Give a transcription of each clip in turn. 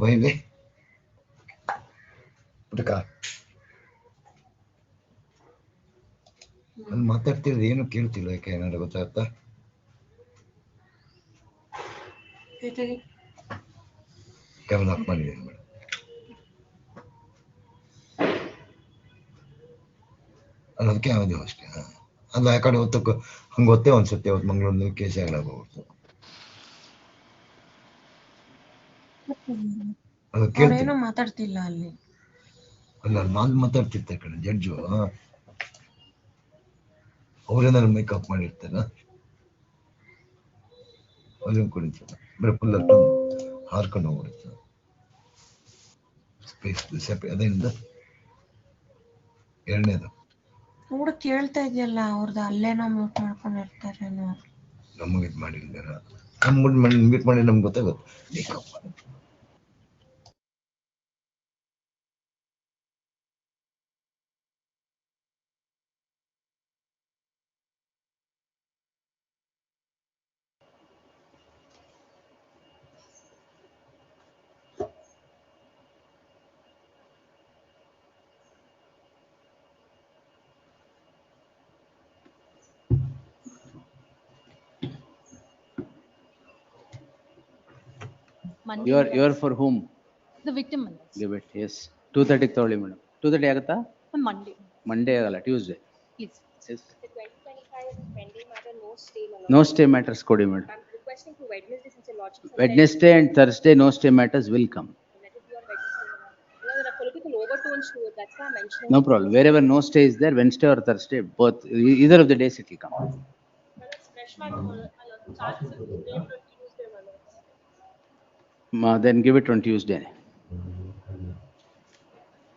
ಬೈಲೆ ಪುಟಕ ಅಲ್ಲಿ ಮಾತಾಡ್ತಿರೋದು ಏನು ಕೇಳ್ತಿಲ್ಲ, ಯಾಕೆ ಏನಾದ್ರು ಗೊತ್ತಾಗ್ತಾ? ಕ್ಯಾಮರಾ ಆಫ್ ಮಾಡಿದ್ದೀನಿ ಮೇಡಮ್. ಅದಕ್ಕೆ ಯಾವುದು ಅಷ್ಟೇ. ಅದು ಆ ಕಡೆ ಹೊತ್ತಕ್ಕೆ ಹಂಗೆ ಹೊತ್ತೇ ಅನ್ಸುತ್ತೆ. ಅವತ್ತು ಮಂಗಳೂರು ಕೇಸ್ ಆಗಲಾಗೋಗ್ತು. ಅದು ಕೇಳ್ತೀನಿ. ಮಾತಾಡ್ತಿಲ್ಲ ಅಲ್ಲಿ. ಅಲ್ಲ ನಾನು ಮಾತಾಡ್ತಿರ್ತೆ ಕಡೆ ಜಡ್ಜು ಅವರೇ ನನ್ನ ಮೇಕಪ್ ಮಾಡಿರ್ತಾರ. ಅದನ್ನು ಕುಡಿತಾರೆ ಬರೀ ಫುಲ್ ಅಷ್ಟು ಹಾರ್ಕೊಂಡು ಹೋಗ್ಬಿಡುತ್ತೆ ಸ್ಪೇಸ್ ಅದರಿಂದ. ಎರಡನೇದು ನೋಡು ಕೇಳ್ತಾ ಇದೆಯಲ್ಲ, ಅವ್ರದ್ದು ಅಲ್ಲೇನೋ ಮ್ಯೂಟ್ ಮಾಡ್ಕೊಂಡಿರ್ತಾರೆ. ನಮಗೆ ಇದು ಮಾಡಿಲ್ದಾರ, ನಮ್ಮ ಮೀಟ್ ಮಾಡಿ ನಮ್ಗೆ ಗೊತ್ತಾಗುತ್ತೆ ಮೇಕಪ್ ಮಾಡಿ. You are for whom? The victim. Give it. Yes. 2:30 ತಗೊಳ್ಳಿ ಮೇಡಮ್. 2:30 ಆಗುತ್ತಾ? On Monday. ಮಂಡೇ ಆಗಲ್ಲ, Tuesday. Please. Yes. The 2025 pending matter, no stay. No stay matters ಕೊಡಿ madam. I'm requesting to Wednesday since your lordship. Wednesday and Thursday no stay matters will come. Let it be on Wednesday. There are political overtones to it. That's why I'm mentioning. No problem. Wherever no stay is there, Wednesday or Thursday, both, either of the days it will come. Then give it on Tuesday.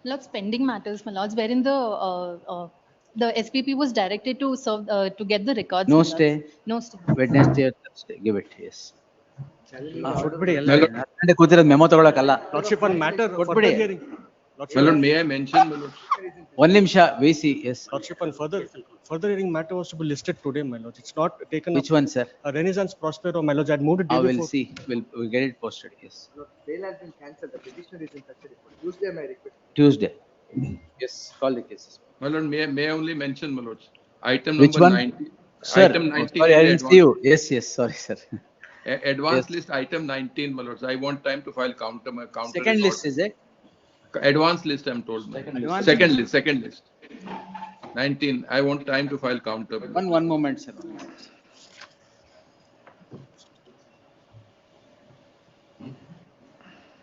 Lords, pending matters, my lords, wherein the SPP was directed to serve to get the records. No my lords. stay. No stay. Wednesday or Thursday, give it. Yes. ಕೂತಿರೋದು memo ತಗೊಳಕಲ್ಲ. Lordship on matter for ಕೊಟ್ಬಿಡಿ. hearing. Lord, may I mention, my lord? ಒಂದು ನಿಮಿಷ VC. Yes. Lordship on further hearing matter was to be listed today, my lord. It's not taken. Which one, sir? Renaissance Prospero, my lord. I had moved it. I will see. We'll get it posted. Yes. Bail has been cancelled. The petitioner is in custody for Tuesday. My request. Tuesday. Yes. Call the cases. My lord, may I only mention, my lord? Item Which number one? 90. Sir, Item 19. sorry, I didn't see you. Yes. Sorry, sir. Advance Yes. list item 19, my lords. I want time to file counter. Second list is it? Advance list, I'm told. Second list. 19. I want time to file counter. One moment, sir.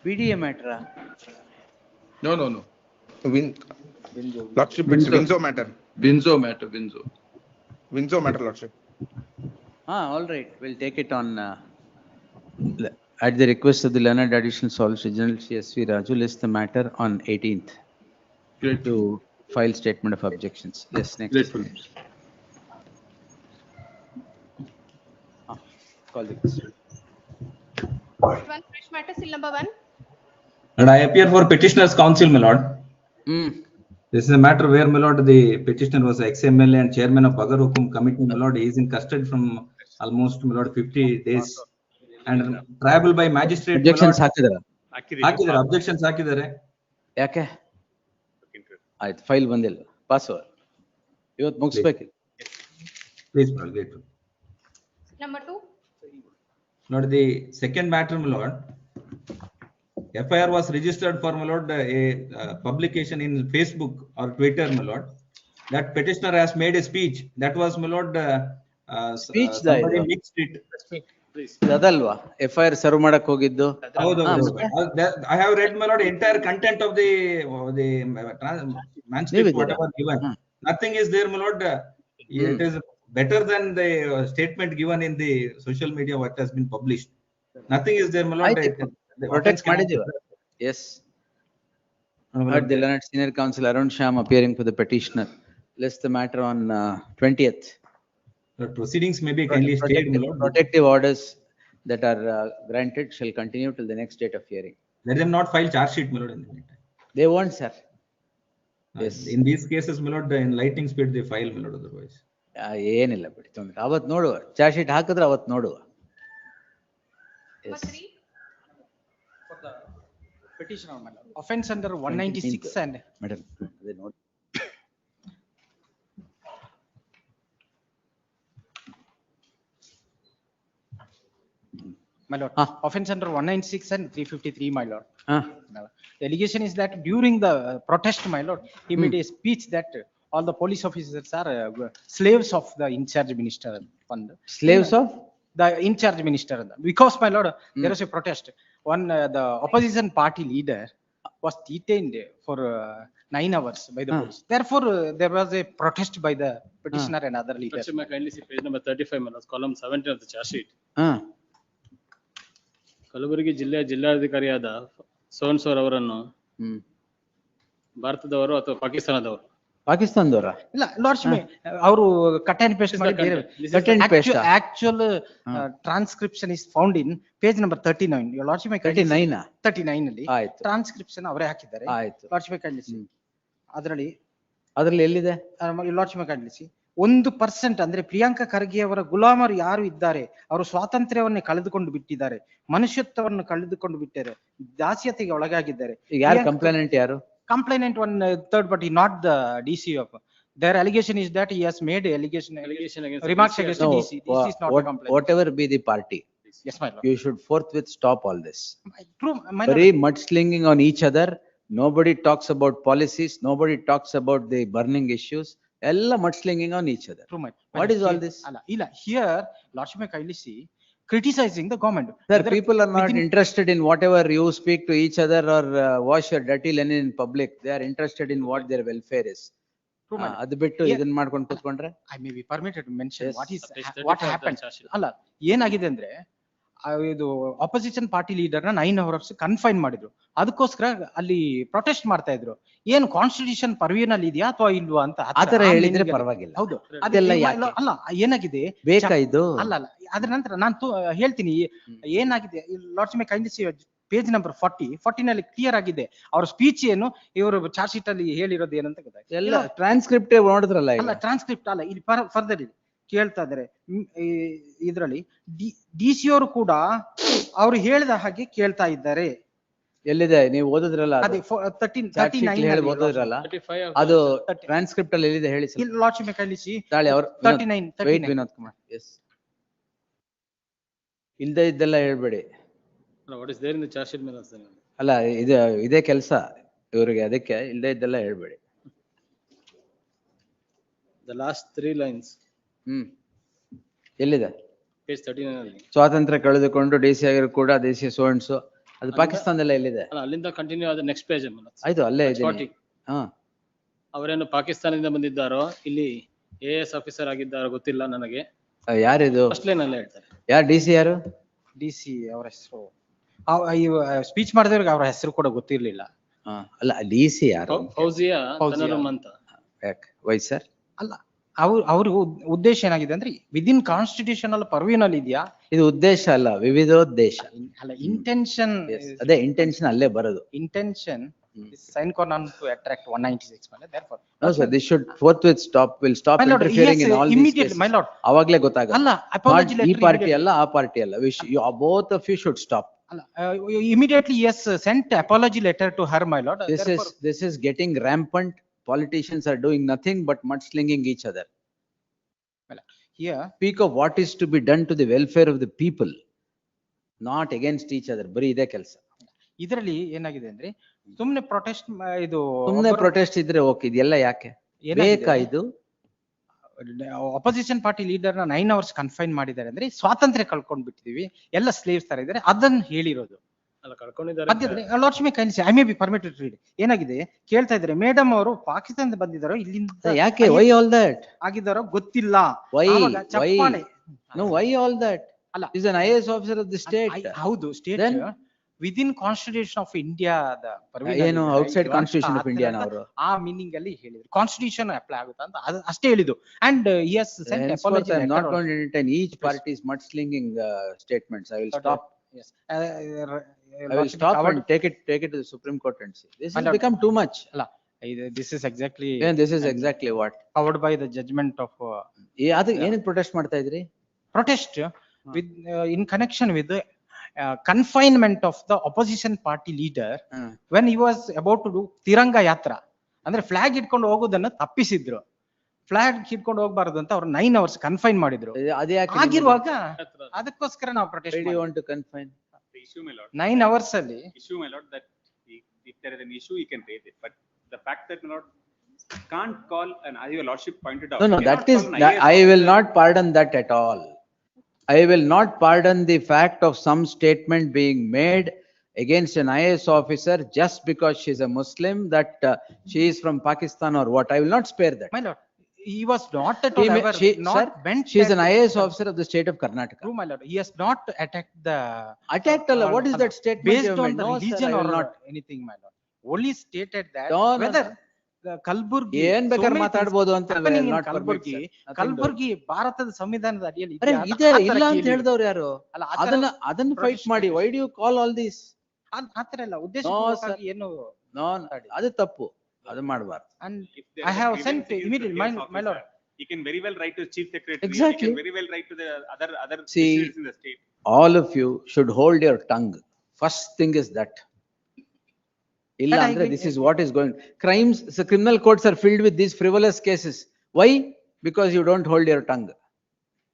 PDA matter. No. Lordship, it's Windsor matter. Windsor. Windsor matter, Lordship. All right. We'll take it on. At the request of the learned additional solicitor general CSV Raju, list the matter on 18th. Great. To file statement of objections. Yes, next. Grateful. Call the question. One fresh matter, still number 1. And I appear for petitioner's counsel, my lord. This is a matter where, my lord, the petitioner was ex-MLA and chairman of Agar Hukum committee, my lord. He is in custody from almost, my lord, 50 days. And trial by magistrate. Objections ಹಾಕಿದರಾ? ಹಾಕಿದ್ದಾರೆ, objections ಹಾಕಿದ್ದಾರೆ. ಯಾಕೆ? ಆಯ್ತು, file ಬಂದಿಲ್ಲ. Pass over. ಇವತ್ತು ಮುಗಿಸ್ಬೇಕಿಲ್ಲ. Please, my lord. Number 2. Lord, the second matter, my lord. FIR was registered for, my lord, a publication in Facebook or Twitter, my lord. That petitioner has made a speech. That was, my lord, Speech somebody mixed it. ಅದಲ್ವಾ FIR serve ಮಾಡಕ್ ಹೋಗಿದ್ದು? I have read, my lord, entire content of the manuscript, whatever given. Nothing is there, my lord. It is better than the statement given in the social media what has been published. Nothing is there, my lord. Protect ಮಾಡಿದೀವ. Yes. Heard the learned senior counsel Arun Sham appearing for the petitioner. List the matter on 20th. The proceedings may be kindly stayed, my lord. Protective orders that are granted shall continue till the next date of hearing. Let them not file charge sheet, my lord. They won't, sir. Yes. In these cases, my lord, in lightning speed they file, my lord, otherwise. ಏನಿಲ್ಲ ಬಿಡಿ, ತೊಂದ್ರೆ. ಅವತ್ತು ನೋಡುವ, charge sheet ಹಾಕಿದ್ರೆ ಅವತ್ತು ನೋಡುವ. Petitioner, my lord. Offense under 196 and Madam, they note. my lord. Ah. Offense under 196 and 353, my lord. Ah, The allegation is that during the protest, my lord, he made a speech that all the police officers are slaves of the in-charge minister fund. slaves of? The in-charge minister. Because, my lord, there was a protest. One, the opposition party leader was detained for 9 hours by the police. Therefore, there was a protest by the petitioner and other leaders. May kindly see page number 35, my lord, column 17 of the charge sheet. Kalaburagi ಜಿಲ್ಲೆಯ ಜಿಲ್ಲಾಧಿಕಾರಿಯಾದ ಸೋನ್ ಸೋರ್ ಅವರನ್ನು ಭಾರತದವರು ಅಥವಾ ಪಾಕಿಸ್ತಾನದವರು? ಪಾಕಿಸ್ತಾನದವರ? ಇಲ್ಲ Lord's ಅವರು cut and paste ಮಾಡಿ ಬೇರೆ. Actual transcription is found in page number 39. Your lordship may 39 ಅಲ್ಲಿ transcription ಅವರೇ ಹಾಕಿದ್ದಾರೆ. ಲಾರ್ಡ್ಸ್ ಮೇ ಕಳಿಸಿ. ಅದರಲ್ಲಿ ಎಲ್ಲಿದೆ? ಲಾರ್ಡ್ಸ್ ಮೇ ಕಳಿಸಿ. 1% ಅಂದ್ರೆ ಪ್ರಿಯಾಂಕಾ ಖರ್ಗೆ ಅವರ ಗುಲಾಮರು ಯಾರು ಇದ್ದಾರೆ, ಅವರು ಸ್ವಾತಂತ್ರ್ಯವನ್ನೇ ಕಳೆದುಕೊಂಡು ಬಿಟ್ಟಿದ್ದಾರೆ, ಮನುಷ್ಯತ್ವವನ್ನು ಕಳೆದುಕೊಂಡು ಬಿಟ್ಟಿದ್ದಾರೆ, ದಾಸ್ಯತೆಗೆ ಒಳಗಾಗಿದ್ದಾರೆ. ಯಾರು ಕಂಪ್ಲೇನೆಂಟ್? ಯಾರು complainant? One third party, not the DC of. Their allegation is that he has made allegation against remarks against the DC. This is not a complaint. Whatever be the party. Yes, my lord. You should forthwith stop all this. True, my Very lord. mudslinging on each other. Nobody talks about policies. Nobody talks about the burning issues. Ella mudslinging on each other. True, my lord. What is all this? Here, lordship may kindly see, criticizing the government. Sir, people are not interested in whatever you speak to each other or wash your dirty linen in public. They are interested in what their welfare is. ಅದು ಬಿಟ್ಟು ಇದನ್ನ ಮಾಡ್ಕೊಂಡು ಕೂತ್ಕೊಂಡ್ರೆ? I may be permitted to mention what happened. ಅಲ್ಲ, ಏನಾಗಿದೆ ಅಂದ್ರೆ ಇದು opposition party leader ನ 9 hours ಕನ್ಫೈನ್ ಮಾಡಿದ್ರು. ಅದಕ್ಕೋಸ್ಕರ ಅಲ್ಲಿ ಪ್ರೊಟೆಸ್ಟ್ ಮಾಡ್ತಾ ಇದ್ರು. ಏನು ಕಾನ್ಸ್ಟಿಟ್ಯೂಷನ್ ಪರ್ವಿನಲ್ಲಿ ಇದೆಯಾ ಅಥವಾ ಇಲ್ವಾ ಅಂತ ಆತರ ಹೇಳಿದ್ರೆ ಪರವಾಗಿಲ್ಲ. ಹೌದು, ಅದೆಲ್ಲ ಅಲ್ಲ, ಏನಾಗಿದೆ ಬೇಕಾ ಇದು? ಅಲ್ಲ, ಅದ್ರ ನಂತರ ನಾನು ಹೇಳ್ತೀನಿ ಏನಾಗಿದೆ. Lords may kindly see page number 40 ನಲ್ಲಿ ಕ್ಲಿಯರ್ ಆಗಿದೆ ಅವ್ರ ಸ್ಪೀಚ್ ಏನು, ಇವರು ಚಾರ್ಜ್ ಶೀಟ್ ಅಲ್ಲಿ ಹೇಳಿರೋದು ಏನಂತ ಗೊತ್ತಾಯ್ತು. ಎಲ್ಲ ಟ್ರಾನ್ಸ್ಕ್ರಿಪ್ಟ್ ನೋಡಿದ್ರಲ್ಲ? ಅಲ್ಲ, ಟ್ರಾನ್ಸ್ಕ್ರಿಪ್ಟ್ ಅಲ್ಲ, ಇಲ್ಲಿ ಫರ್ದರ್ ಇದೆ ಕೇಳ್ತಾ ಇದಾರೆ. ಇದರಲ್ಲಿ DC ಅವರು ಕೂಡ ಅವ್ರು ಹೇಳಿದ ಹಾಗೆ ಕೇಳ್ತಾ ಇದ್ದಾರೆ. ಎಲ್ಲಿದೆ? ನೀವು ಓದಿದ್ರಲ್ಲ? ಅದೇ 39 ಓದಿದ್ರಲ್ಲ? ಅದು ಟ್ರಾನ್ಸ್ಕ್ರಿಪ್ಟ್ ಅಲ್ಲಿ ಎಲ್ಲಿದೆ ಹೇಳಿ sir? Lordship may kindly see 39 Vinod Kumar. Yes, ಇಲ್ದೇ ಇದ್ದೆಲ್ಲ ಹೇಳ್ಬೇಡಿ. What is there in the charge sheet? ಅಲ್ಲ, ಇದೇ ಕೆಲಸ ಇವರಿಗೆ, ಅದಕ್ಕೆ ಇಲ್ದೇ ಇದ್ದೆಲ್ಲ ಹೇಳ್ಬೇಡಿ. The last 3 lines. ಎಲ್ಲಿದೆ? Page 39 ಅಲ್ಲಿ. ಸ್ವಾತಂತ್ರ್ಯ ಕಳೆದುಕೊಂಡು DC ಆಗಿರೋ ಕೂಡ DC ಸೋನ್ಸು, ಅದು ಪಾಕಿಸ್ತಾನದಲ್ಲ ಎಲ್ಲಿದೆ? ಅಲ್ಲಿಂದ ಕಂಟಿನ್ಯೂ ಆದ ನೆಕ್ಸ್ಟ್ ಪೇಜ್. ಆಯ್ತು, ಅಲ್ಲೇ ಇದೆ. ಅವರೇನು ಪಾಕಿಸ್ತಾನದಿಂದ ಬಂದಿದ್ದಾರೋ, ಇಲ್ಲಿ AS ಆಫೀಸರ್ ಆಗಿದ್ದಾರೋ ಗೊತ್ತಿಲ್ಲ ನನಗೆ. ಯಾರಿದು? ಫಸ್ಟ್ ಲೈನ್ ಅಲ್ಲೇ ಹೇಳ್ತಾರೆ. ಯಾರು DC? ಯಾರು DC? ಅವರ ಹೆಸರು ಸ್ಪೀಚ್ ಮಾಡಿದವ್ರಿಗೆ ಅವ್ರ ಹೆಸರು ಕೂಡ ಗೊತ್ತಿರ್ಲಿಲ್ಲ. ಅಲ್ಲ, DC ಯಾರು? ಫೌಜಿಯಾ ತನರಂ ಅಂತ. Y sir? ಅಲ್ಲ, ಅವ್ರ ಉದ್ದೇಶ ಏನಾಗಿದೆ ಅಂದ್ರೆ ವಿದಿನ್ ಕಾನ್ಸ್ಟಿಟ್ಯೂಷನಲ್ ಪರ್ವಿನಲ್ಲಿ ಇದೆಯಾ? ಇದು ಉದ್ದೇಶ ಅಲ್ಲ, ವಿವಿಧೋದ್ದೇಶ. ಅಲ್ಲ, ಇಂಟೆನ್ಷನ್. ಅದೇ ಇಂಟೆನ್ಷನ್ ಅಲ್ಲೇ ಬರೋದು. Intention sign on to attract 196. Therefore, no sir, this should forthwith stop. Will stop interfering in all these cases. My lord, avagle gotaga. alla, apology letter. E party alla, a party alla. Both of you should stop. Immediately, yes, sent apology letter to her, my lord. This is getting rampant. Politicians are doing nothing but mudslinging each other. Here, speak of what is to be done to the welfare of the people, not against each other. Bari ide ಕೆಲಸ. ಇದರಲ್ಲಿ ಏನಾಗಿದೆ ಅಂದ್ರೆ ಸುಮ್ನೆ protest, ಇದು ಸುಮ್ನೆ protest ಇದ್ರೆ okay, ಇದೆಲ್ಲ ಯಾಕೆ ಬೇಕಾ? ಇದು ಅಪೋಸಿಷನ್ ಪಾರ್ಟಿ ಲೀಡರ್ ನ 9 hours ಕನ್ಫೈನ್ ಮಾಡಿದ್ದಾರೆ ಅಂದ್ರೆ ಸ್ವಾತಂತ್ರ್ಯ ಕಳ್ಕೊಂಡ್ ಬಿಟ್ಟಿದೀವಿ, ಎಲ್ಲ ಸ್ಲೇವ್ಸ್ ತರ ಇದ್ದಾರೆ, ಅದನ್ನ ಹೇಳಿರೋದು. Lordship kindly I may be permitted to read. ಏನಾಗಿದೆ ಕೇಳ್ತಾ ಇದ್ದಾರೆ, ಮೇಡಮ್ ಅವರು ಪಾಕಿಸ್ತಾನದಿಂದ ಬಂದಿದ್ದಾರೋ ಇಲ್ಲಿಂದ ಯಾಕೆ, ವೈ ಆಲ್ ದಟ್ ಆಗಿದ್ದಾರೋ ಗೊತ್ತಿಲ್ಲ. Why no why all that? ಅಲ್ಲ, is an IAS officer of the state. ಹೌದು, state within constitution of India. ಏನು ಔಟ್ಸೈಡ್ ಕಾನ್ಸ್ಟಿಟ್ಯೂಷನ್ ಆಫ್ ಇಂಡಿಯಾ ಅವರು ಆ ಮೀನಿಂಗ್ ಅಲ್ಲಿ ಹೇಳಿದ್ರು. ಕಾನ್ಸ್ಟಿಟ್ಯೂಷನ್ ಅಪ್ಲೈ ಆಗುತ್ತಾ ಅಂತ ಅಷ್ಟೇ ಹೇಳಿದ್ದು. And yes, sent apology letter. Not going to entertain each party's mudslinging statements. I will stop. Yes, I will stop and take it to the Supreme Court and see. This has become too much. This is exactly. And this is exactly what covered by the judgment of. ಅದು ಏನಕ್ಕೆ protest ಮಾಡ್ತಾ ಇದ್ರಿ? Protest with in connection with the confinement of the opposition party leader when he was about to do Tiranga Yatra. ಅಂದ್ರೆ flag ಇಟ್ಕೊಂಡು ಹೋಗೋದನ್ನ ತಪ್ಪಿಸಿದ್ರು. Flag ಹಿಡ್ಕೊಂಡು ಹೋಗ್ಬಾರ್ದು ಅಂತ ಅವ್ರು 9 hours ಕನ್ಫೈನ್ ಮಾಡಿದ್ರು. ಆಗಿರುವಾಗ ಅದಕ್ಕೋಸ್ಕರ ನಾವು ಪ್ರೊಟೆಸ್ಟ್ ಮಾಡಿದ್ವಿ. 9 hours ಅಲ್ಲಿ issue, my lord, that if there is an issue, you can raise it. But the fact that, my lord, can't call, and as your lordship pointed out. No, that is, I will not pardon that at all. I will not pardon the fact of some statement being made against an IAS officer just because she is a Muslim, that she is from Pakistan or what. I will not spare that. My lord, he was not at all ever, not bent. She is an IAS officer of the state of Karnataka. True, my lord. He has not attacked the. Attacked Allah. What is that statement? Based on the religion or not anything, my lord. Only stated that whether Kalburgi ಏನ್ ಬೇಕಾದ್ರೆ ಮಾತಾಡಬಹುದು ಅಂತ ಕಲ್ಬುರ್ಗಿ ಭಾರತದ ಸಂವಿಧಾನದ ಅಡಿಯಲ್ಲಿ ಇಲ್ಲ ಅಂತ ಹೇಳಿದವ್ರು ಯಾರು? ಅದನ್ನ ಫೈಟ್ ಮಾಡಿ. Why do you call all this? ಆತರ ಎಲ್ಲ ಉದ್ದೇಶ ಏನು ಅದು ತಪ್ಪು, ಅದು ಮಾಡಬಾರ್ದು. And I have sent immediately, my lord. He can very well write to chief secretary. Exactly. He can very well write to the other See, in the state. All of you should hold your tongue. First thing is that. Illa andre, this is what is going. Crimes, the criminal courts are filled with these frivolous cases. Why? Because you don't hold your tongue.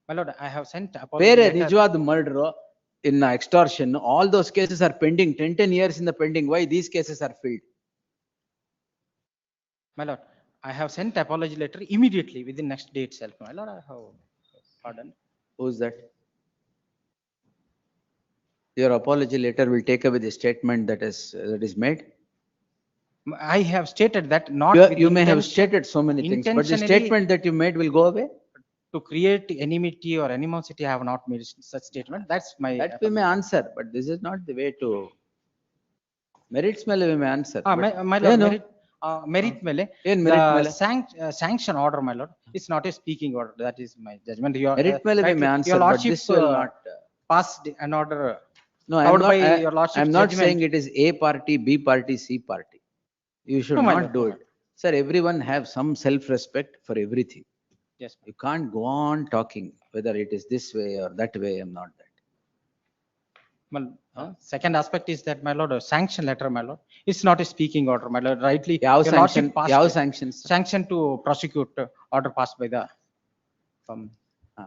My lord, I have sent Pere nijwad murder in extortion, all those cases are pending, 10 years in the pending. Why these cases are filled? My lord, I have sent apology letter immediately within next day itself. My lord, I have pardoned. Who's that? Your apology letter will take away the statement that is made. I have stated that not. You may have stated so many things, but the statement that you made will go away. To create enmity or animosity, I have not made such statement. That's my. That we may answer, but this is not the way to. Merits mele we may answer. My lord, merit mele. Sanction order, my lord. It's not a speaking order. That is my judgment. Merit mele we may answer, your lordship, but this will not passed an order. No, I'm not saying it is A party, B party, C party. You should not do it. Sir, everyone have some self-respect for everything. Yes. You can't go on talking whether it is this way or that way. I'm not that. Well, second aspect is that, my lord, a sanction letter, my lord, it's not a speaking order, my lord. Rightly, your lordship passed sanctions. Sanction to prosecute order passed by the.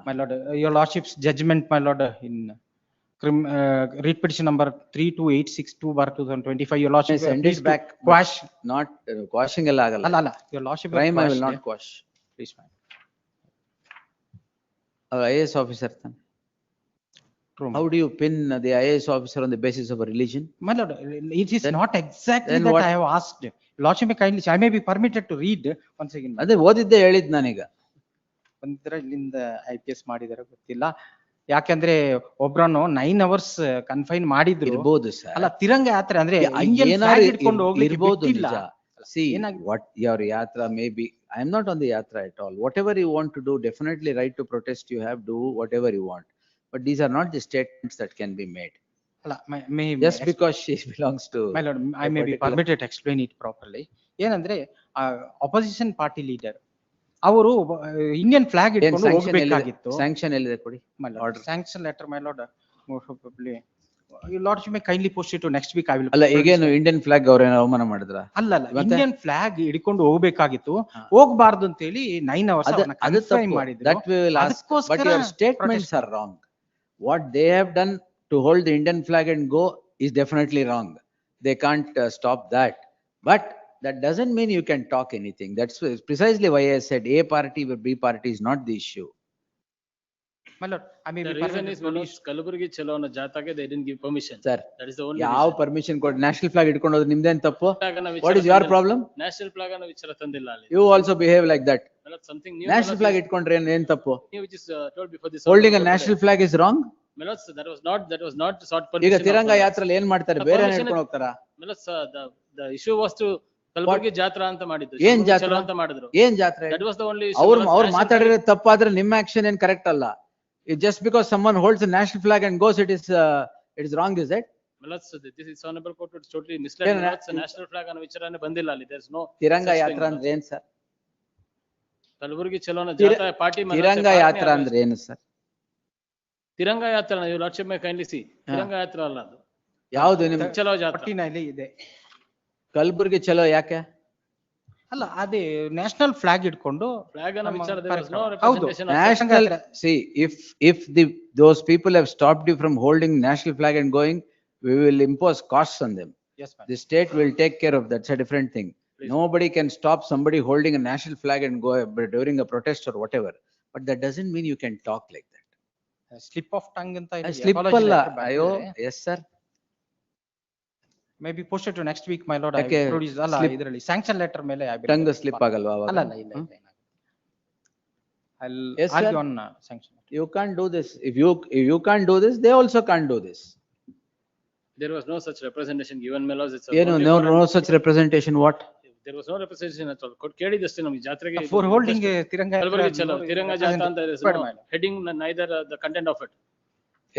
My lord, your lordship's judgment, my lord, in. Read petition number 32862/2025. Your lordship, send it back. Quash, not quashing allagalla. Alla. Your lordship, crime I will not quash. Please, ma'am. IAS officer. True. How do you pin the IAS officer on the basis of a religion? My lord, it is not exactly that I have asked. Lordship, kindly, I may be permitted to read once again. ಅದೇ ಓದಿದ್ದೆ ಹೇಳಿದ್ ನಾನೀಗ. ಒಂದರಿಂದ IPS ಮಾಡಿದಾರೆ ಗೊತ್ತಿಲ್ಲ. ಯಾಕಂದ್ರೆ ಒಬ್ರನ್ನು 9 hours confine ಮಾಡಿದ್ರು. ಇರ್ಬೋದು ಸರ್. ಅಲ್ಲ, ತಿರಂಗ ಯಾತ್ರೆ ಅಂದ್ರೆ ಇಂಡಿಯನ್ ಫ್ಲಾಗ್ ಇಟ್ಕೊಂಡು ಹೋಗ್ಲಿಕ್ಕೆ ಬಿಟ್ಟಿಲ್ಲ. See, what your yatra may be. I am not on the yatra at all. Whatever you want to do, definitely right to protest. You have do whatever you want. But these are not the statements that can be made. Just because she belongs to. My lord, I may be permitted to explain it properly. ಏನಂದ್ರೆ opposition party leader ಅವರು Indian flag ಇಟ್ಕೊಂಡು ಹೋಗಬೇಕಾಗಿತ್ತು. Sanction ಎಲ್ಲಿದೆ ಕೊಡಿ. Sanction letter, my lord, your lordship may kindly post it to next week. I will. ಅಲ್ಲ, ಈಗೇನು Indian flag ಅವರೇನು ಅವಮಾನ ಮಾಡಿದ್ರ? ಅಲ್ಲ, ಇಂಡಿಯನ್ ಫ್ಲಾಗ್ ಹಿಡ್ಕೊಂಡು ಹೋಗಬೇಕಾಗಿತ್ತು, ಹೋಗಬಾರ್ದು ಅಂತ ಹೇಳಿ 9 hours ಕನ್ಫೈನ್ ಮಾಡಿದ್ರು. But your statements are wrong. What they have done to hold the Indian flag and go is definitely wrong. They can't stop that. But that doesn't mean you can talk anything. That's precisely why I said A party or B party is not the issue. My lord, I may the be reason is Manoj, Kalaburgi Chelona Jatake, they didn't give permission. Sir, that is the only ಯಾವ permission ಕೊಡ್ national flag ಇಟ್ಕೊಂಡು ಹೋದ್ರೆ ನಿಮ್ದೇನ್ ತಪ್ಪು? What is your problem? National flag ಅನ್ನು ವಿಚಾರ ತಂದಿಲ್ಲ ಅಲ್ಲಿ. You also behave like that. Something new. National flag ಇಟ್ಕೊಂಡ್ರೆ ಏನ್ ತಪ್ಪು? Which is told before this. Holding a national flag is wrong? Melos, that was not sought permission. ಈಗ ತಿರಂಗ ಯಾತ್ರೆಯಲ್ಲಿ ಏನ್ ಮಾಡ್ತಾರೆ? ಬೇರೆ ಹಿಡ್ಕೊಂಡು ಹೋಗ್ತಾರಾ? Melos, the issue was to Kalaburgi ಜಾತ್ರಾ ಅಂತ ಮಾಡಿದ್ರು. ಏನ್ ಜಾತ್ರಾ ಅಂತ ಮಾಡಿದ್ರು? ಏನ್ ಜಾತ್ರೆ? That was the only issue. ಅವ್ರು ಮಾತಾಡಿದ್ರೆ ತಪ್ಪಾದ್ರೆ ನಿಮ್ಮ ಆಕ್ಷನ್ ಏನ್ ಕರೆಕ್ಟ್ ಅಲ್ಲ. Just because someone holds a national flag and goes, it is wrong, is it? Melos, this is honorable court is totally misled. Melos, national flag ಅನ್ನು ವಿಚಾರನೆ ಬಂದಿಲ್ಲ ಅಲ್ಲಿ. There is no. Tiranga ಯಾತ್ರಾ ಅಂದ್ರೆ ಏನ್ ಸರ್? Kalaburgi Chelona ಜಾತ್ರಾ party Tiranga ಯಾತ್ರಾ ಅಂದ್ರೆ ಏನು ಸರ್? ತಿರಂಗ ಯಾತ್ರಾ, you lordship may kindly see, Tiranga ಯಾತ್ರಾ ಅಲ್ಲ ಅದು. ಯಾವ್ದು ನಿಮ್ ಚಲೋ ಜಾತ್ರಾ 49 ಇದೆ. ಕಲಬುರ್ಗಿ ಚಲೋ ಯಾಕೆ? ಅಲ್ಲ ಅದೇ ನ್ಯಾಷನಲ್ ಫ್ಲಾಗ್ ಇಟ್ಕೊಂಡು ಫ್ಲಾಗ್ ಅನ್ನ ವಿಚಾರ ಹೌದು. National, see, if those people have stopped you from holding national flag and going, we will impose costs on them. Yes, ma'am. The state will take care of that's a different thing. Please. Nobody can stop somebody holding a national flag and go during a protest or whatever. But that doesn't mean you can talk like that. Slip of tongue ಅಂತ ಇದೆ. Slip alla. Ayo, yes sir. Maybe posted to next week, my lord. I Okay, produce ಅಲ್ಲ slip. ಇದರಲ್ಲಿ sanction letter ಮೇಲೆ Tongue slip ಆಗಲ್ವಾ ಅವಾಗ? ಅಲ್ಲ ಇಲ್ಲ. I'll Yes, sir. argue on sanction. You can't do this. If you can't do this, they also can't do this. There was no such representation given, my lords. It's No such representation. What? There was no representation at all. ಕೇಳಿದಷ್ಟೇ ನಮಗೆ ಜಾತ್ರೆಗೆ. For holding Tiranga Kalaburagi ಚಲೋ ತಿರಂಗ ಜಾತ್ರಾ ಅಂತ ಇದೆ. Heading neither the content of it.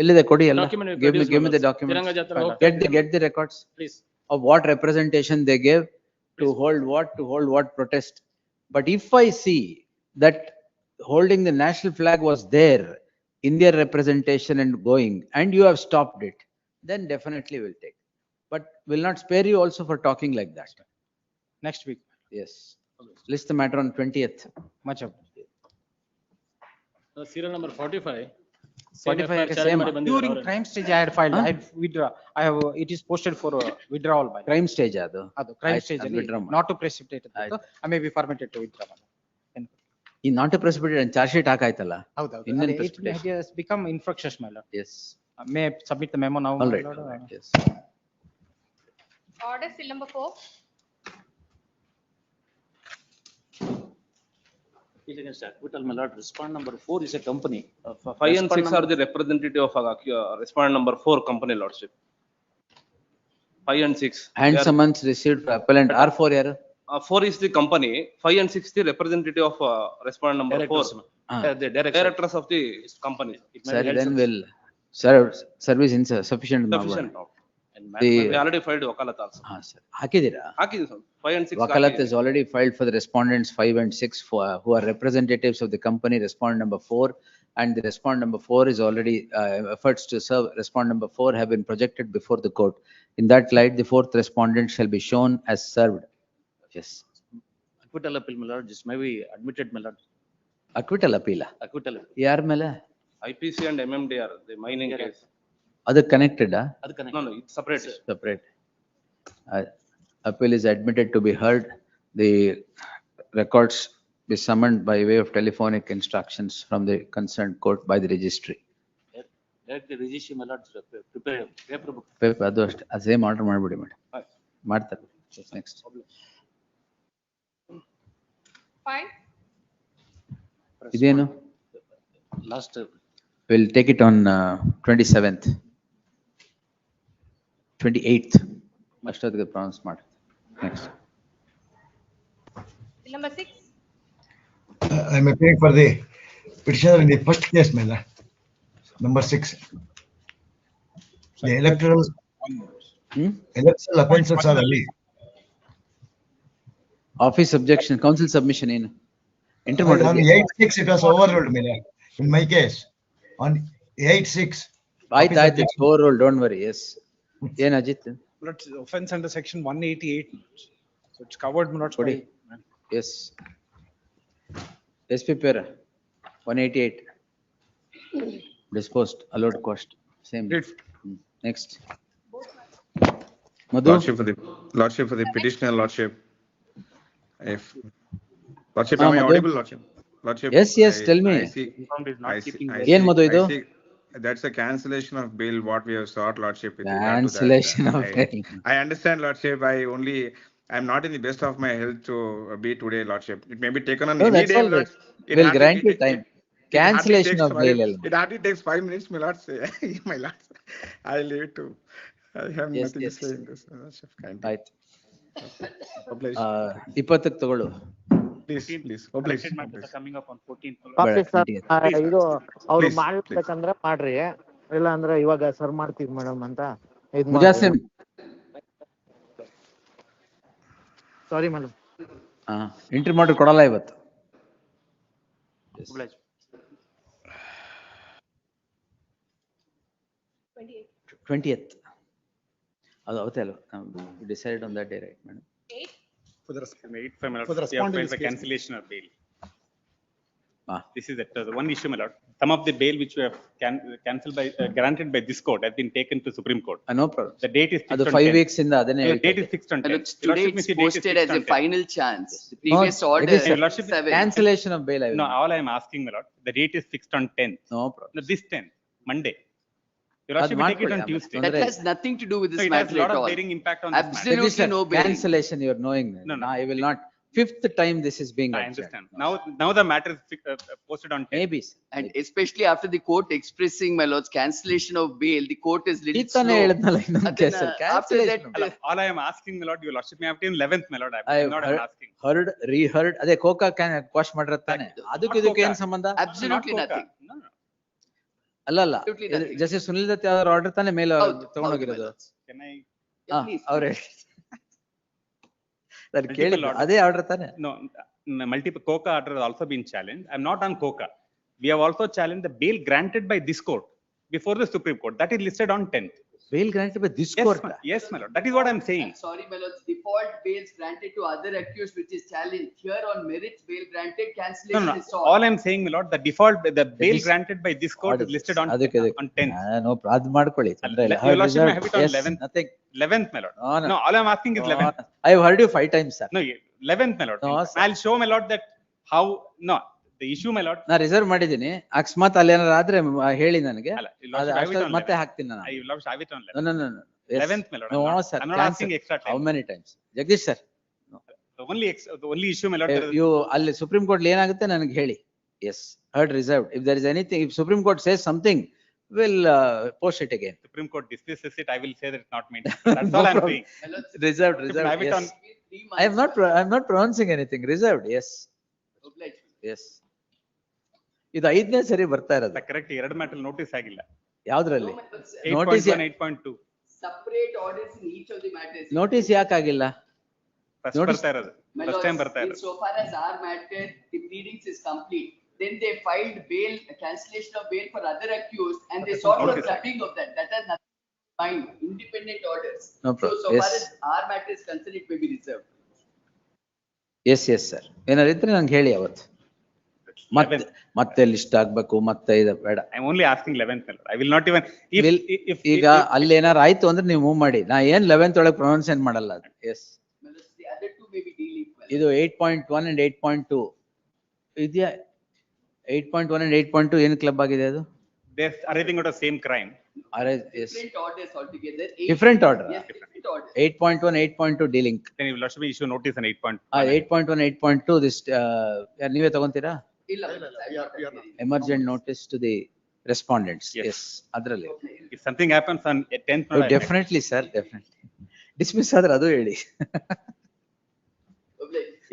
ಎಲ್ಲಿದೆ ಕೊಡಿ ಎಲ್ಲ. Document will Give me produce, the documents. Tiranga ಜಾತ್ರಾ Get the records. Please. Of what representation they gave to hold what protest. But if I see that holding the national flag was there in their representation and going, and you have stopped it, then definitely we'll take. But will not spare you also for talking like that. Next week. Yes. List the matter on 20th. Much of Serial number 45. 45 same. During crime stage I had filed. I withdraw. It is posted for withdrawal by. Crime stage adu. Crime stage ಅಲ್ಲಿ not to precipitate ಅದು. I may be permitted to withdraw. ಈ not to precipitate and charge sheet ಹಾಕಾಯ್ತಲ್ಲ. ಹೌದು. It has become infractious, my lord. Yes. May submit the memo now. All right. Yes. Order still number 4. Against acquittal, my lord. Respond number 4 is a company. 5 and 6 are the representative of respondent number 4 company, lordship. 5 and 6. And summons received for appellant R4 yaru? 4 is the company. 5 and 6 the representative of respondent number 4. The directors of the company. Sir, then will service insufficient. Sufficient. We already filed wakalat also. Sir. Hakidira? Hakidi sir. 5 and 6. Wakalat is already filed for the respondents 5 and 6 who are representatives of the company, respondent number 4, and the respondent number 4 is already efforts to serve respondent number 4 have been projected before the court. In that light, the 4th respondent shall be shown as served. Yes. Acquittal appeal, my lord. This may be admitted, my lord. Acquittal appeal. Acquittal. Yar mele? IPC and MMDR, the mining case. Adu connected? No, it's separate. Separate. Appeal is admitted to be heard. The records be summoned by way of telephonic instructions from the concerned court by the registry. Direct the registry, my lord. Prepare paper book. Paper adu ashte same order ಮಾಡಬಿಡಿ madam. ಮಾಡ್ತಾರೆ. Next. 5. ಇದೇನು? Last. We'll take it on 27th. 28th. ಅಷ್ಟೊತ್ತಿಗೆ pronounce ಮಾಡಿ. Next. Still number 6. I am appearing for the petitioner in the first case, number 6. The electoral offences are released. Office objection, counsel submission ಏನು? On 8/6 it was overruled, in my case. On 8/6. ಆಯ್ತು, it's overruled, don't worry. Yes. ಏನ್ Ajit? Offense under section 188. So it's covered, not. Yes. SP pair 188. Disposed, allowed cost. Same. Next. Madhu? Lordship for the petitioner, lordship. If lordship, am I audible, lordship? Lordship. Yes, tell me. Yen Madhu idu? That's a cancellation of bail, what we have sought, lordship. Cancellation of bail. I understand, lordship. I'm not in the best of my health to be today, lordship. It may be taken on any day. We'll grant you time. Cancellation of bail. It hardly takes 5 minutes, my lord. My lord, I leave it to. I have nothing to say in this. Right. 20ಕ್ಕೆ ತಗೊಳ್ಳು. Please. Coming up on 14th. ಇದು ಅವ್ರು ಮಾಡ್ಬೇಕಂದ್ರೆ ಮಾಡ್ರಿ, ಇಲ್ಲ ಅಂದ್ರೆ ಇವಾಗ sir ಮಾಡ್ತೀವಿ madam ಅಂತ. Sorry madam. Entry ಮಾಡಿ ಕೊಡಲ್ಲ ಇವತ್ತು. 20th. ಅದು ಅವತ್ತೇ ಅಲ್ವಾ? Decide on that day, right madam? 8. For the my lord, For the we have respondent filed for case. cancellation of bail. Ah. This is the one issue, my lord. Some of the bail which we have cancelled by granted by this court has been taken to Supreme Court. No problem. The date is fixed ಅದು on 5 10th. weeks ಇಂದ ಅದನ್ನೇ The ಹೇಳ್ತಾ date is ಇದ್ದೆ. fixed on And 10th. today it's posted as a final chance. The previous No, order it is Your lordship, 7. cancellation of bail. I will No, not. all I am asking, my lord, the date is fixed on 10th. No problem. No, this 10th, Monday. Your lordship will take it on Tuesday. That has nothing to do with No, this it has matter a lot at of all. bearing impact on this matter. Absolutely Sir, no bearing. cancellation, you are knowing. No, no. I will not. 5th time this is being I adjourned. understand. Now the matter is posted on 10th. Maybe. And especially after the court expressing, my lord's cancellation of bail, the court is little ಇತ್ತಾನೆ slow. ಹೇಳಿದ್ನಲ್ಲ ಇನ್ನೊಂದು case After that, All I am asking, my lord, your lordship may have taken 11th, my lord. I I'm not even asking. heard, reheard. ಅದೇ Coca quash ಮಾಡಿರತ್ತಾನೆ. ಅದಕ್ಕೆ ಇದಕ್ಕೆ ಏನ್ ಸಂಬಂಧ? absolutely nothing. ಅಲ್ಲ Absolutely nothing. Justice Sunil Dutt ಯಾವ್ದಾರು order ತಾನೆ ಮೇಲೆ ತಗೊಂಡೋಗಿರೋದು. Can I? ಅವ್ರೆ ನಾನು ಕೇಳಿಲ್ಲ, Multiple orders. ಅದೇ ಆರ್ಡರ್ ತಾನೆ. No, multiple COCA order has also been challenged. I'm not on COCA. We have also challenged the bail granted by this court before the Supreme Court. That is listed on 10th. Bail granted by this Yes, court. yes, my lord. That is what I'm saying. I'm sorry, my lords, default bails granted to other accused which is challenged. Here on merits, bail granted, cancellation No. is sought. All I'm saying, my lord, the bail granted by this court is listed on 10th. No ಅದು ಮಾಡ್ಕೊಳ್ಳಿ, ತೊಂದ್ರೆ ಇಲ್ಲ. Your lordship may have it on Yes, 11th. nothing. 11th, my lord. No, all I'm asking is 11th. I have heard you 5 times, sir. No, 11th, my lord. No, sir. I'll show, my lord, that how, no, the issue, my lord. ನಾ reserve ಮಾಡಿದ್ದೀನಿ, ಅಕಸ್ಮಾತ್ ಅಲ್ಲಿ ಏನಾರ ಆದ್ರೆ ಹೇಳಿ ನನಗೆ, ಅಲ್ಲ, your lordship have it on ಮತ್ತೆ 11th. ಹಾಕ್ತೀನಿ ನಾನು. Your lordship have it on 11th. No. Yes. 11th, my lord. No, sir. I'm not asking extra time. How many times? Jagdish sir. The only issue, my lord. You ಅಲ್ಲಿ supreme court ಏನಾಗುತ್ತೆ ನನಗೆ ಹೇಳಿ. Yes, heard reserved. If there is anything, if Supreme Court says something, we'll post it again. Supreme Court dismisses it, I will say that it's not meant. That's all I'm saying. Reserved. Have it Yes. on. I'm not pronouncing anything. Reserved. Yes. Yes. ಇದು 5ನೇ ಸರಿ ಬರ್ತಾ ಇರೋದು. Correct. ಎರಡು matter notice ಆಗಿಲ್ಲ. ಯಾವ್ದ್ರಲ್ಲಿ? Notice 8.2. Separate orders in each of the matters. Notice ಯಾಕಾಗಿಲ್ಲ? First ಬರ್ತಾ ಇರೋದು. First time ಬರ್ತಾ ಇರೋದು. So far as our matter, the pleadings is complete. Then they filed bail, cancellation of bail for other accused, and they sought for scrapping of that. That has nothing to find. Independent orders. No problem. So far Yes. as our matter is concerned, it may be reserved. Yes, sir. ಏನಾರು ಇದ್ರೆ ನಂಗೆ ಹೇಳಿ ಅವತ್ತು. ಮತ್ತೆ list ಆಗ್ಬೇಕು, ಮತ್ತೆ ಇದು ಬೇಡ. I'm only asking 11th. I will not even if ಈಗ ಅಲ್ಲಿ ಏನಾರು ಆಯ್ತು ಅಂದ್ರೆ ನೀವು ಮೂವ್ ಮಾಡಿ. ನಾ ಏನ್ 11th ಒಳಗೆ ಪ್ರೊನೌನ್ಸ್ ಏನ್ ಮಾಡಲ್ಲ. S. The other two may be dealing well. ಇದು 8.1 and 8.2 ಇದೆಯಾ? 8.1 and 8.2 ಏನು ಕ್ಲಬ್ ಆಗಿದೆ ಅದು? they're arriving at the same crime. Yes. Different orders altogether. Different order. Yes, different orders. 8.1, 8.2 D-link. Then you should issue notice on 8.1. 8.1, 8.2 this ನೀವೇ ತಗೊಂತೀರಾ? Illa. Emergent notice to the respondents. Yes. Adರಲ್ಲಿ. If something happens on 10th. Oh, definitely, sir. Definitely. Dismiss ಆದ್ರೆ ಅದು ಹೇಳಿ.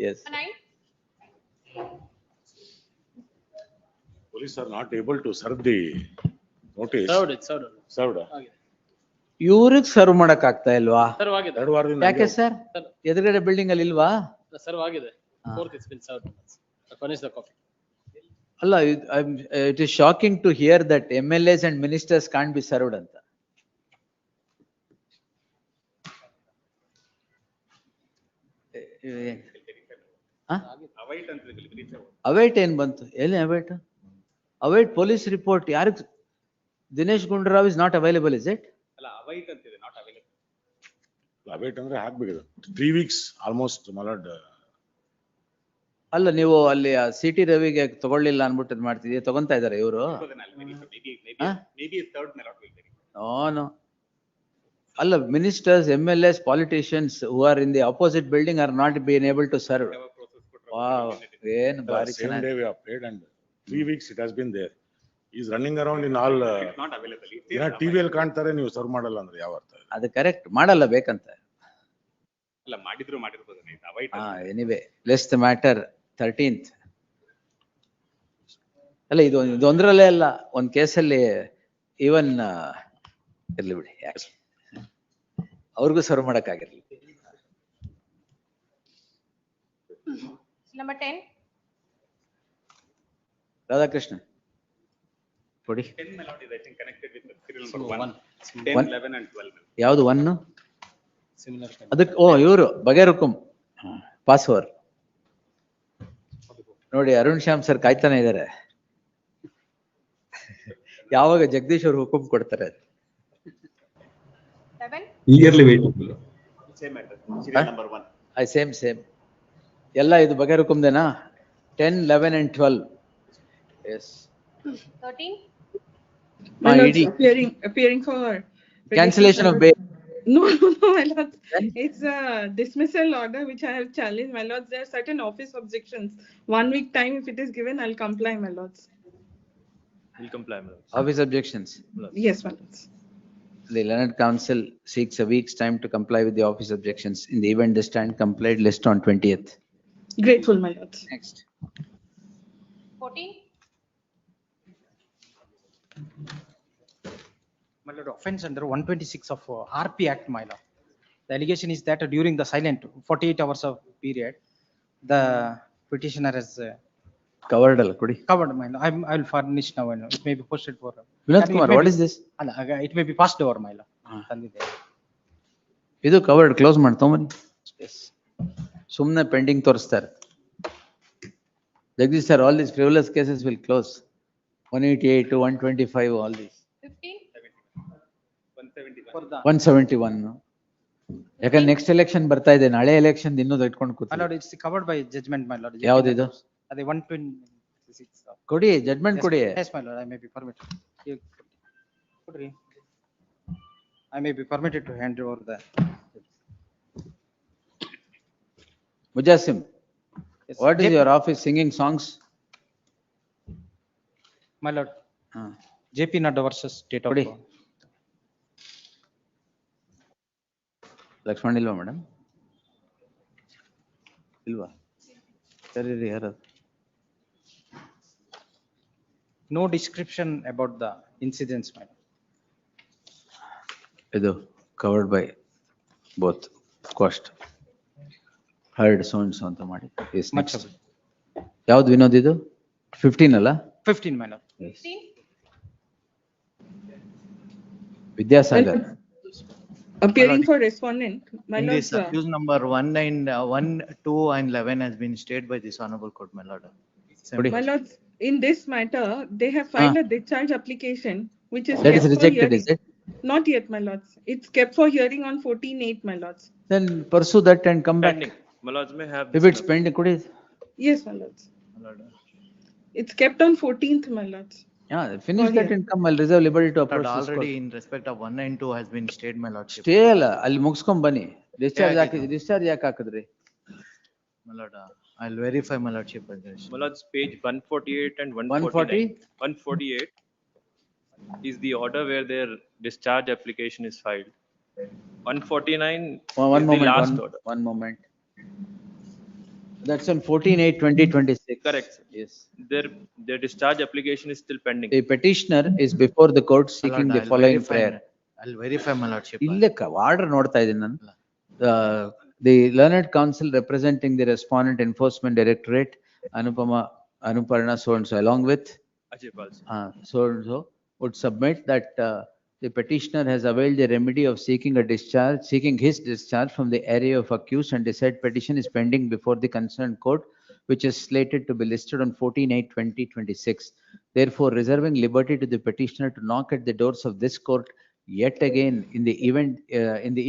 Yes. Police are not able to serve the notice. Served. ಇವ್ರಿಗೆ serve ಮಾಡಕ್ ಆಗ್ತಾ ಇಲ್ವಾ? Serve ಆಗಿದೆ. ಯಾಕೆ ಸರ್? ಎದುರುಗಡೆ ಬಿಲ್ಡಿಂಗ್ ಅಲ್ಲಿ ಇಲ್ವಾ? ಸರ್ವ್ ಆಗಿದೆ. Fourth it's been served. Furnish the copy. ಅಲ್ಲ, it is shocking to hear that MLAs and ministers can't be served ಅಂತ. ಅವೈಟ್ ಏನ್ ಬಂತು? ಎಲ್ಲಿ ಅವೈಟ್? ಅವೈಟ್ ಪೊಲೀಸ್ ರಿಪೋರ್ಟ್ ಯಾರಿಗೆ? Dinesh Gundu Rao is not available, is it? ಅಲ್ಲ, ಅವೈಟ್ ಅಂತಿದೆ, ನಾಟ್ ಅವೈಲೇಬಲ್. ಅವೈಟ್ ಅಂದ್ರೆ ಹಾಕ್ಬೇಕು. 3 weeks ಆಲ್ಮೋಸ್ಟ್ ಮಲಾಡ್. ಅಲ್ಲ, ನೀವು ಅಲ್ಲಿ CT ರವಿಗೆ ತಗೊಳ್ಳಿಲ್ಲ ಅನ್ಬಿಟ್ಟು ಮಾಡ್ತಿದ್ದೀವಿ, ತಗೊಂತಾ ಇದಾರೆ ಇವರು? ನೋ. ಅಲ್ಲ, ministers, MLAs, politicians who are in the opposite building are not being able to serve. Wow, ಏನು ಬಾರಿ ಚೆನ್ನಾಗಿ. 3 weeks it has been there. He is running around in all. Not available. TV ಅಲ್ಲಿ ಕಾಣ್ತಾರೆ, ನೀವು serve ಮಾಡಲ್ಲ ಅಂದ್ರೆ ಯಾವ ಅರ್ಥ? ಅದು ಕರೆಕ್ಟ್, ಮಾಡಲ್ಲ ಬೇಕಂತ. ಅಲ್ಲ, ಮಾಡಿರ್ಬೋದು. ಅವೈಟ್. Anyway, less the matter 13th. ಅಲ್ಲ, ಇದೊಂದರಲ್ಲೇ ಅಲ್ಲ, ಒಂದ್ ಕೇಸಲ್ಲಿ ಈವನ್ ಇರ್ಲಿ ಬಿಡಿ, ಯಾಕೆ ಅವ್ರಿಗೂ ಸರ್ವ್ ಮಾಡಕ್ ಆಗಿರ್ಲಿ. Number 10. ರಾಧಾಕೃಷ್ಣ. ಕೊಡಿ. 10 melody is I think connected with the serial number So 1. one. 10, One. 11 and 12. ಯಾವ್ದು 1? Similar. ಅದಕ್ಕೆ ಇವರು ಬಗೆರುಕುಂ ಪಾಸ್ವರ್ಡ್ ನೋಡಿ. ಅರುಣ್ ಶ್ಯಾಮ್ ಸರ್ ಕಾಯ್ತಾನೆ ಇದ್ದಾರೆ. ಯಾವಾಗ ಜಗದೀಶ್ ಅವ್ರು ಹುಕುಂ ಕೊಡ್ತಾರೆ. 7. Eagerly waiting. Same matter. Serial number 1. Same ಎಲ್ಲ ಇದು ಬಗೆರುಕುಂದೇನಾ? 10, 11 and 12. Yes. 13. My lords, appearing for Cancellation of bail. No, my lords. It's a dismissal order which I have challenged, my lords. There are certain office objections. 1 week time, if it is given, I'll comply, my lords. Will comply, my lords. Office objections. Yes, my lords. The Learned Council seeks a week's time to comply with the office objections. In the event they stand complied, list on 20th. Grateful, my lords. Next. 14. My lord, offense under 126 of RP Act, my lord. The allegation is that during the silent 48 hours of period, the petitioner has Covered ಅಲ್ಲ ಕೊಡಿ. covered, my lord. I will furnish now, and it may be posted for. Vinod Kumar, what is this? It may be passed over, my lord. ಇದು covered close ಮಾಡ್ತೊಂಬನ್ನಿ. ಸುಮ್ಮನೆ pending ತೋರಿಸ್ತಾರೆ. Jagadish sir, all these frivolous cases will close. 188 to 125, all these. 15. 171. ಯಾಕಂದ್ರೆ next election ಬರ್ತಾ ಇದೆ. ನಾಳೆ election ಇನ್ನೂ ಇಟ್ಕೊಂಡು My ಕೂತ್ಕೊಳ್ಳಿ. lord, it's covered by judgment, my lord. ಯಾವ್ದಿದು? ಅದೇ 126. ಕೊಡಿ, ಜಡ್ಜ್ಮೆಂಟ್ ಕೊಡಿ. Yes, my lord, I may be permitted. ಕೊಡ್ರಿ. I may be permitted to hand over the. Mujasim, what is your office singing songs? My lord, JP Nadda versus State of. ಕೊಡಿ. ಲಕ್ಷ್ಮಣ್ ಇಲ್ವಾ madam? ಇಲ್ವಾ? ಸರಿ ರೀ, ಯಾರದು? No description about the incidents, my lord. ಇದು covered by both cost. Heard so and so ಅಂತ ಮಾಡಿ. Yes, next. ಯಾವ್ದು ವಿನೋದ್ ಇದು? 15 ಅಲ್ಲ? 15, my lord. 16. Vidyasagar. Appearing for respondent, my In lord. this accused number 1, 2 and 11 has been stayed by this honorable court, my lord. My lords, in this matter, they have filed a discharge application, which is That kept is for rejected, hearing. is it? Not yet, my lords. It's kept for hearing on 14/8, my lords. Then pursue that and come back. Pending. My lords may have. If it's pending, ಕೊಡಿ. Yes, my lords. It's kept on 14th, my lords. Yeah, finish that and come. I'll reserve liberty to approach But this court. already in respect of 1 and 2 has been stayed, my lordship. Stay ಅಲ್ಲ, ಅಲ್ಲಿ ಮುಗಿಸ್ಕೊಂಡ್ ಬನ್ನಿ. Discharge ಹಾಕಿದ್ರಿ, discharge ಯಾಕೆ ಹಾಕಿದ್ರಿ? My lord, I'll verify, my lordship. My lords, page 148 and 149. 148 is the order where their discharge application is filed. 149 is the last order. One moment. That's on 14/8/2026. Correct. Yes. Their discharge application is still pending. The petitioner is before the court seeking the following prayer. I'll verify, my lordship. ಇಲ್ಲೇ order ನೋಡ್ತಾ ಇದ್ದೀನಿ ನಾನು. The Learned Council representing the respondent enforcement directorate, Anuparna so and so, along with Ajay Pal. So and so, would submit that the petitioner has availed the remedy of seeking his discharge from the area of accused, and the said petition is pending before the concerned court, which is slated to be listed on 14/8/2026. Therefore, reserving liberty to the petitioner to knock at the doors of this court yet again in the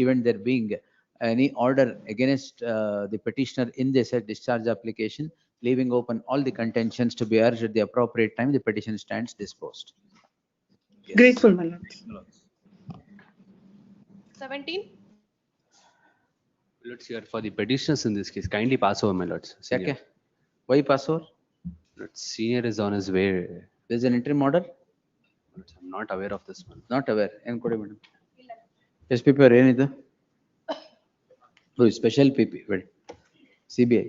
event there being any order against the petitioner in the said discharge application, leaving open all the contentions to be urged at the appropriate time, the petition stands disposed. Yes. Grateful, my lords. 17. Lords, here for the petitioners in this case, kindly pass over, my lords. Okay. Why pass over? Lords, senior is on his way. There's an interim order? Lords, I'm not aware of this one. Not aware. ಏನು ಕೊಡಿ madam. SPP ಅವ್ರು ಏನಿದೆ? Special PP, ಬೇಡಿ. CBI.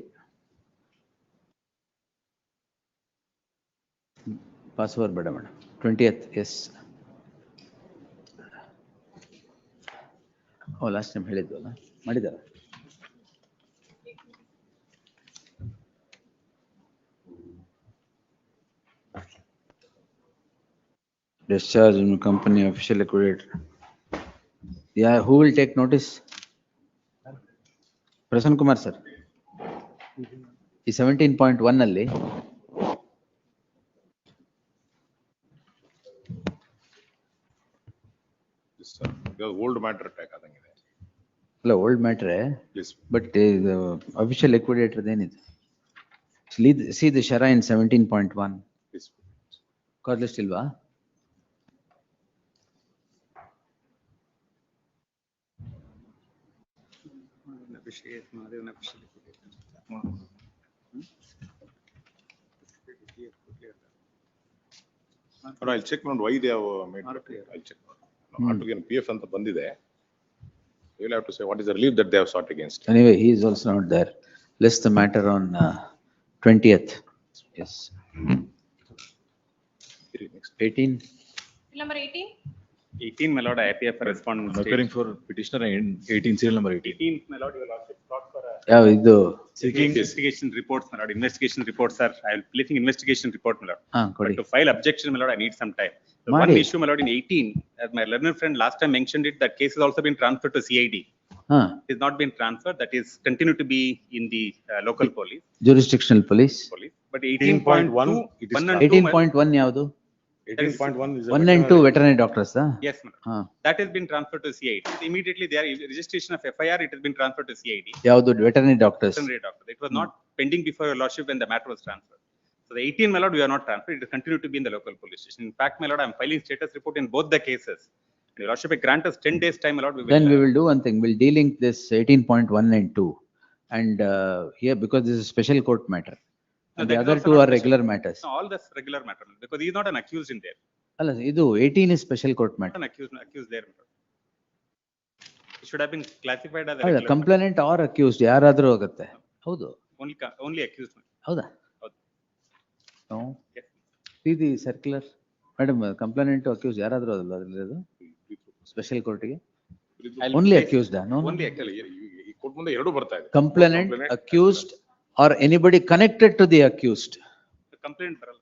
Pass over ಬೇಡ madam. 20th, yes. Last time ಹೇಳಿದ್ವಲ್ಲ, ಮಾಡಿದಾರ? Discharge in company official liquidator. Yeah, who will take notice? Prasanna Kumar sir. ಈ 17.1 ಅಲ್ಲಿ ಓಲ್ಡ್ ಮ್ಯಾಟರ್ ಅಟ್ಯಾಕ್ ಆದಂಗಿದೆ. ಅಲ್ಲ old matter, but official liquidator ಏನಿದೆ? See the Shara in 17.1. Cause list ಇಲ್ವಾ? I'll check on why they have made. I'll check. Again, PF ಅಂತ ಬಂದಿದೆ. You'll have to say what is the relief that they have sought against. Anyway, he is also not there. List the matter on 20th. Yes. 18. Number 18. 18, my lord, IPF respondent. Appearing for petitioner in 18, serial number 18. 18, my lord, your lordship sought for a Yeah, ಇದು seeking investigation reports, my lord. Investigation reports, sir. I will placing investigation report, my lord. ಕೊಡಿ. But to file objection, my lord, I need some time. The ಮಾಡಿ. one issue, my lord, in 18, as my learned friend last time mentioned it, that case has also been transferred to CID. It has not been transferred. That is continued to be in the local police. Jurisdictional police. But 18.1, 18.1 ಯಾವುದು? 18.1 is 1 and 2 veterinary doctors. Yes, madam. That has been transferred to CID. Immediately, there registration of FIR, it has been transferred to CID. ಯಾವುದು? veterinary doctors. Veterinary doctor. It was not pending before your lordship when the matter was transferred. So the 18, my lord, we are not transferred. It will continue to be in the local police station. In fact, my lord, I am filing status report in both the cases. Your lordship may grant us 10 days time, my lord. Then we will do one thing. We'll delink this 18.1 and 2. And here, because this is a special court matter. No, And the that is other also two not are special. regular matters. No, all that's regular matter because he is not an accused in there. ಅಲ್ಲ, ಇದು 18 is special court Not matter. an accused there. It should have been classified as a ಹೌದಾ? regular complainant R accused ಯಾರಾದ್ರೂ ಹೋಗುತ್ತೆ. ಹೌದು. matter. Only accused. ಹೌದಾ? ಹೌದು. No. See the circular. Madam, complainant accused ಯಾರಾದ್ರೂ ಅದಲ್ಲ ಅದ್ರದ್ದು ಸ್ಪೆಷಲ್ ಕೋರ್ಟ್ಗೆ. Only accused. No. Only ಈ ಕೋರ್ಟ್ ಮುಂದೆ ಎರಡು ಬರ್ತಾ ಇದೆ. Complainant, accused, or anybody connected to the accused. Complaint ಬರಲ್ಲ.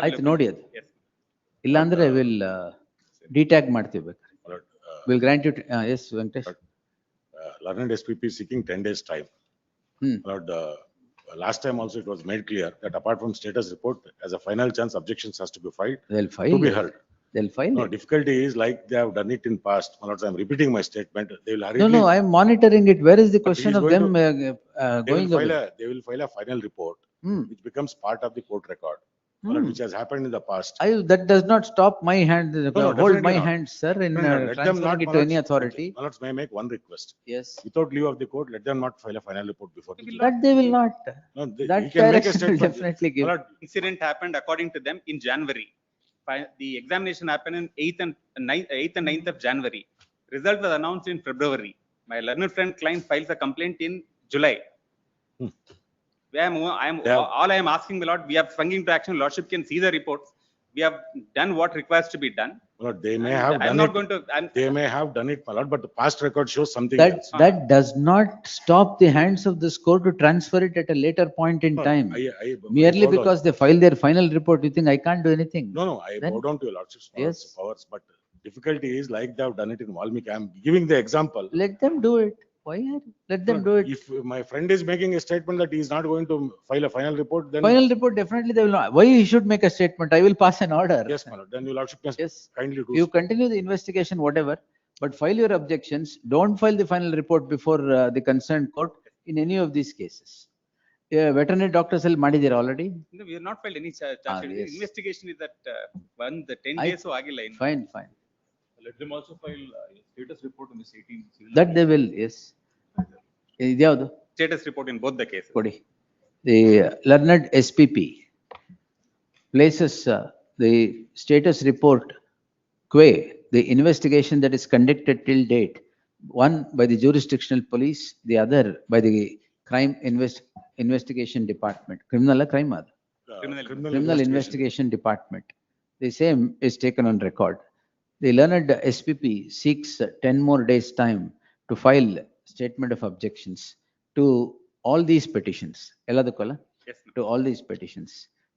ಆಯ್ತು, ನೋಡಿ ಅದು. ಇಲ್ಲ ಅಂದ್ರೆ ವಿಲ್ ಡಿಟ್ಯಾಗ್ ಮಾಡ್ತೀವಿ ಬೇಕಾದ್ರೆ. We'll grant you. Yes, Venkatesh. Learned SPP seeking 10 days time. Lord, last time also it was made clear that apart from status report, as a final chance, objections has to be filed. They'll file. To be heard. They'll file. No, difficulty is like they have done it in past. My lords, I am repeating my statement. They will hurriedly. No, I am monitoring it. Where is the question of them going away? They will file a final report, which becomes part of the court record, which has happened in the past. That does not stop my hand. Hold my not. hand, sir, in Let them not, transferring it to any authority. My lords, may I make one request? Yes. Without leave of the court, let them not file a final report before. That they will not. No, That you can make a direction will statement. definitely give. My lord, incident happened according to them in January. The examination happened in 8th and 9th of January. Result was announced in February. My learned friend client files a complaint in July. All I am asking, my lord, we have sprung into action. Lordship can see the reports. We have done what requires to be done. Lord, they may have done it. They may have done it, my lord, but the past record shows something else. That does not stop the hands of this court to transfer it at a later point in time. Merely because they file their final report, you think I can't do anything? No, I bow down to your lordship's powers, but difficulty is like they have done it in Valmiki. I am giving the example. Let them do it. Why? Let them do it. If my friend is making a statement that he is not going to file a final report, then. Final report, definitely they will not. Why he should make a statement? I will pass an order. Yes, my lord. Then your lordship must kindly do. You continue the investigation, whatever, but file your objections. Don't file the final report before the concerned court in any of these cases. Veterinary doctors will ಮಾಡಿದ್ದೀರಾ already? No, we have not filed any charge. Yes. Investigation is that the 10 days so ಆಗಿಲ್ಲ ಇನ್ನು. Fine. Let them also file status report on this 18. That they will, yes. ಇದ್ಯಾವುದು? Status report in both the cases. ಕೊಡಿ. The learned SPP places the status report quay, the investigation that is conducted till date, one by the jurisdictional police, the other by the crime investigation department. Criminal crime? Criminal investigation department. The same is taken on record. The learned SPP seeks 10 more days time to file statement of objections to all these petitions. Yes, to all these petitions.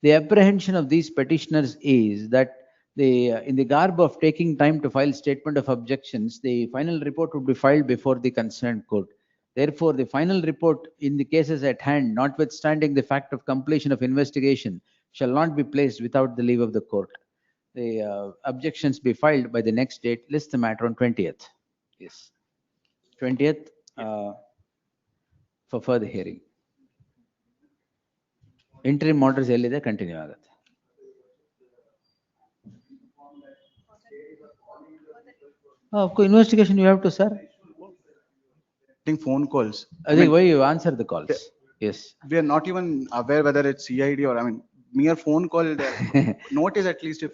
The apprehension of these petitioners is that in the garb of taking time to file statement of objections, the final report would be filed before the concerned court. Therefore, the final report in the cases at hand, notwithstanding the fact of completion of investigation, shall not be placed without the leave of the court. The objections be filed by the next date. List the matter on 20th. Yes. 20th for further hearing. Interim orders ellide continue ಆಗುತ್ತೆ. Of course, investigation you have to, sir. Phone calls. I think why you answer the calls. Yes. We are not even aware whether it's CID or, I mean, mere phone call. Notice at least if.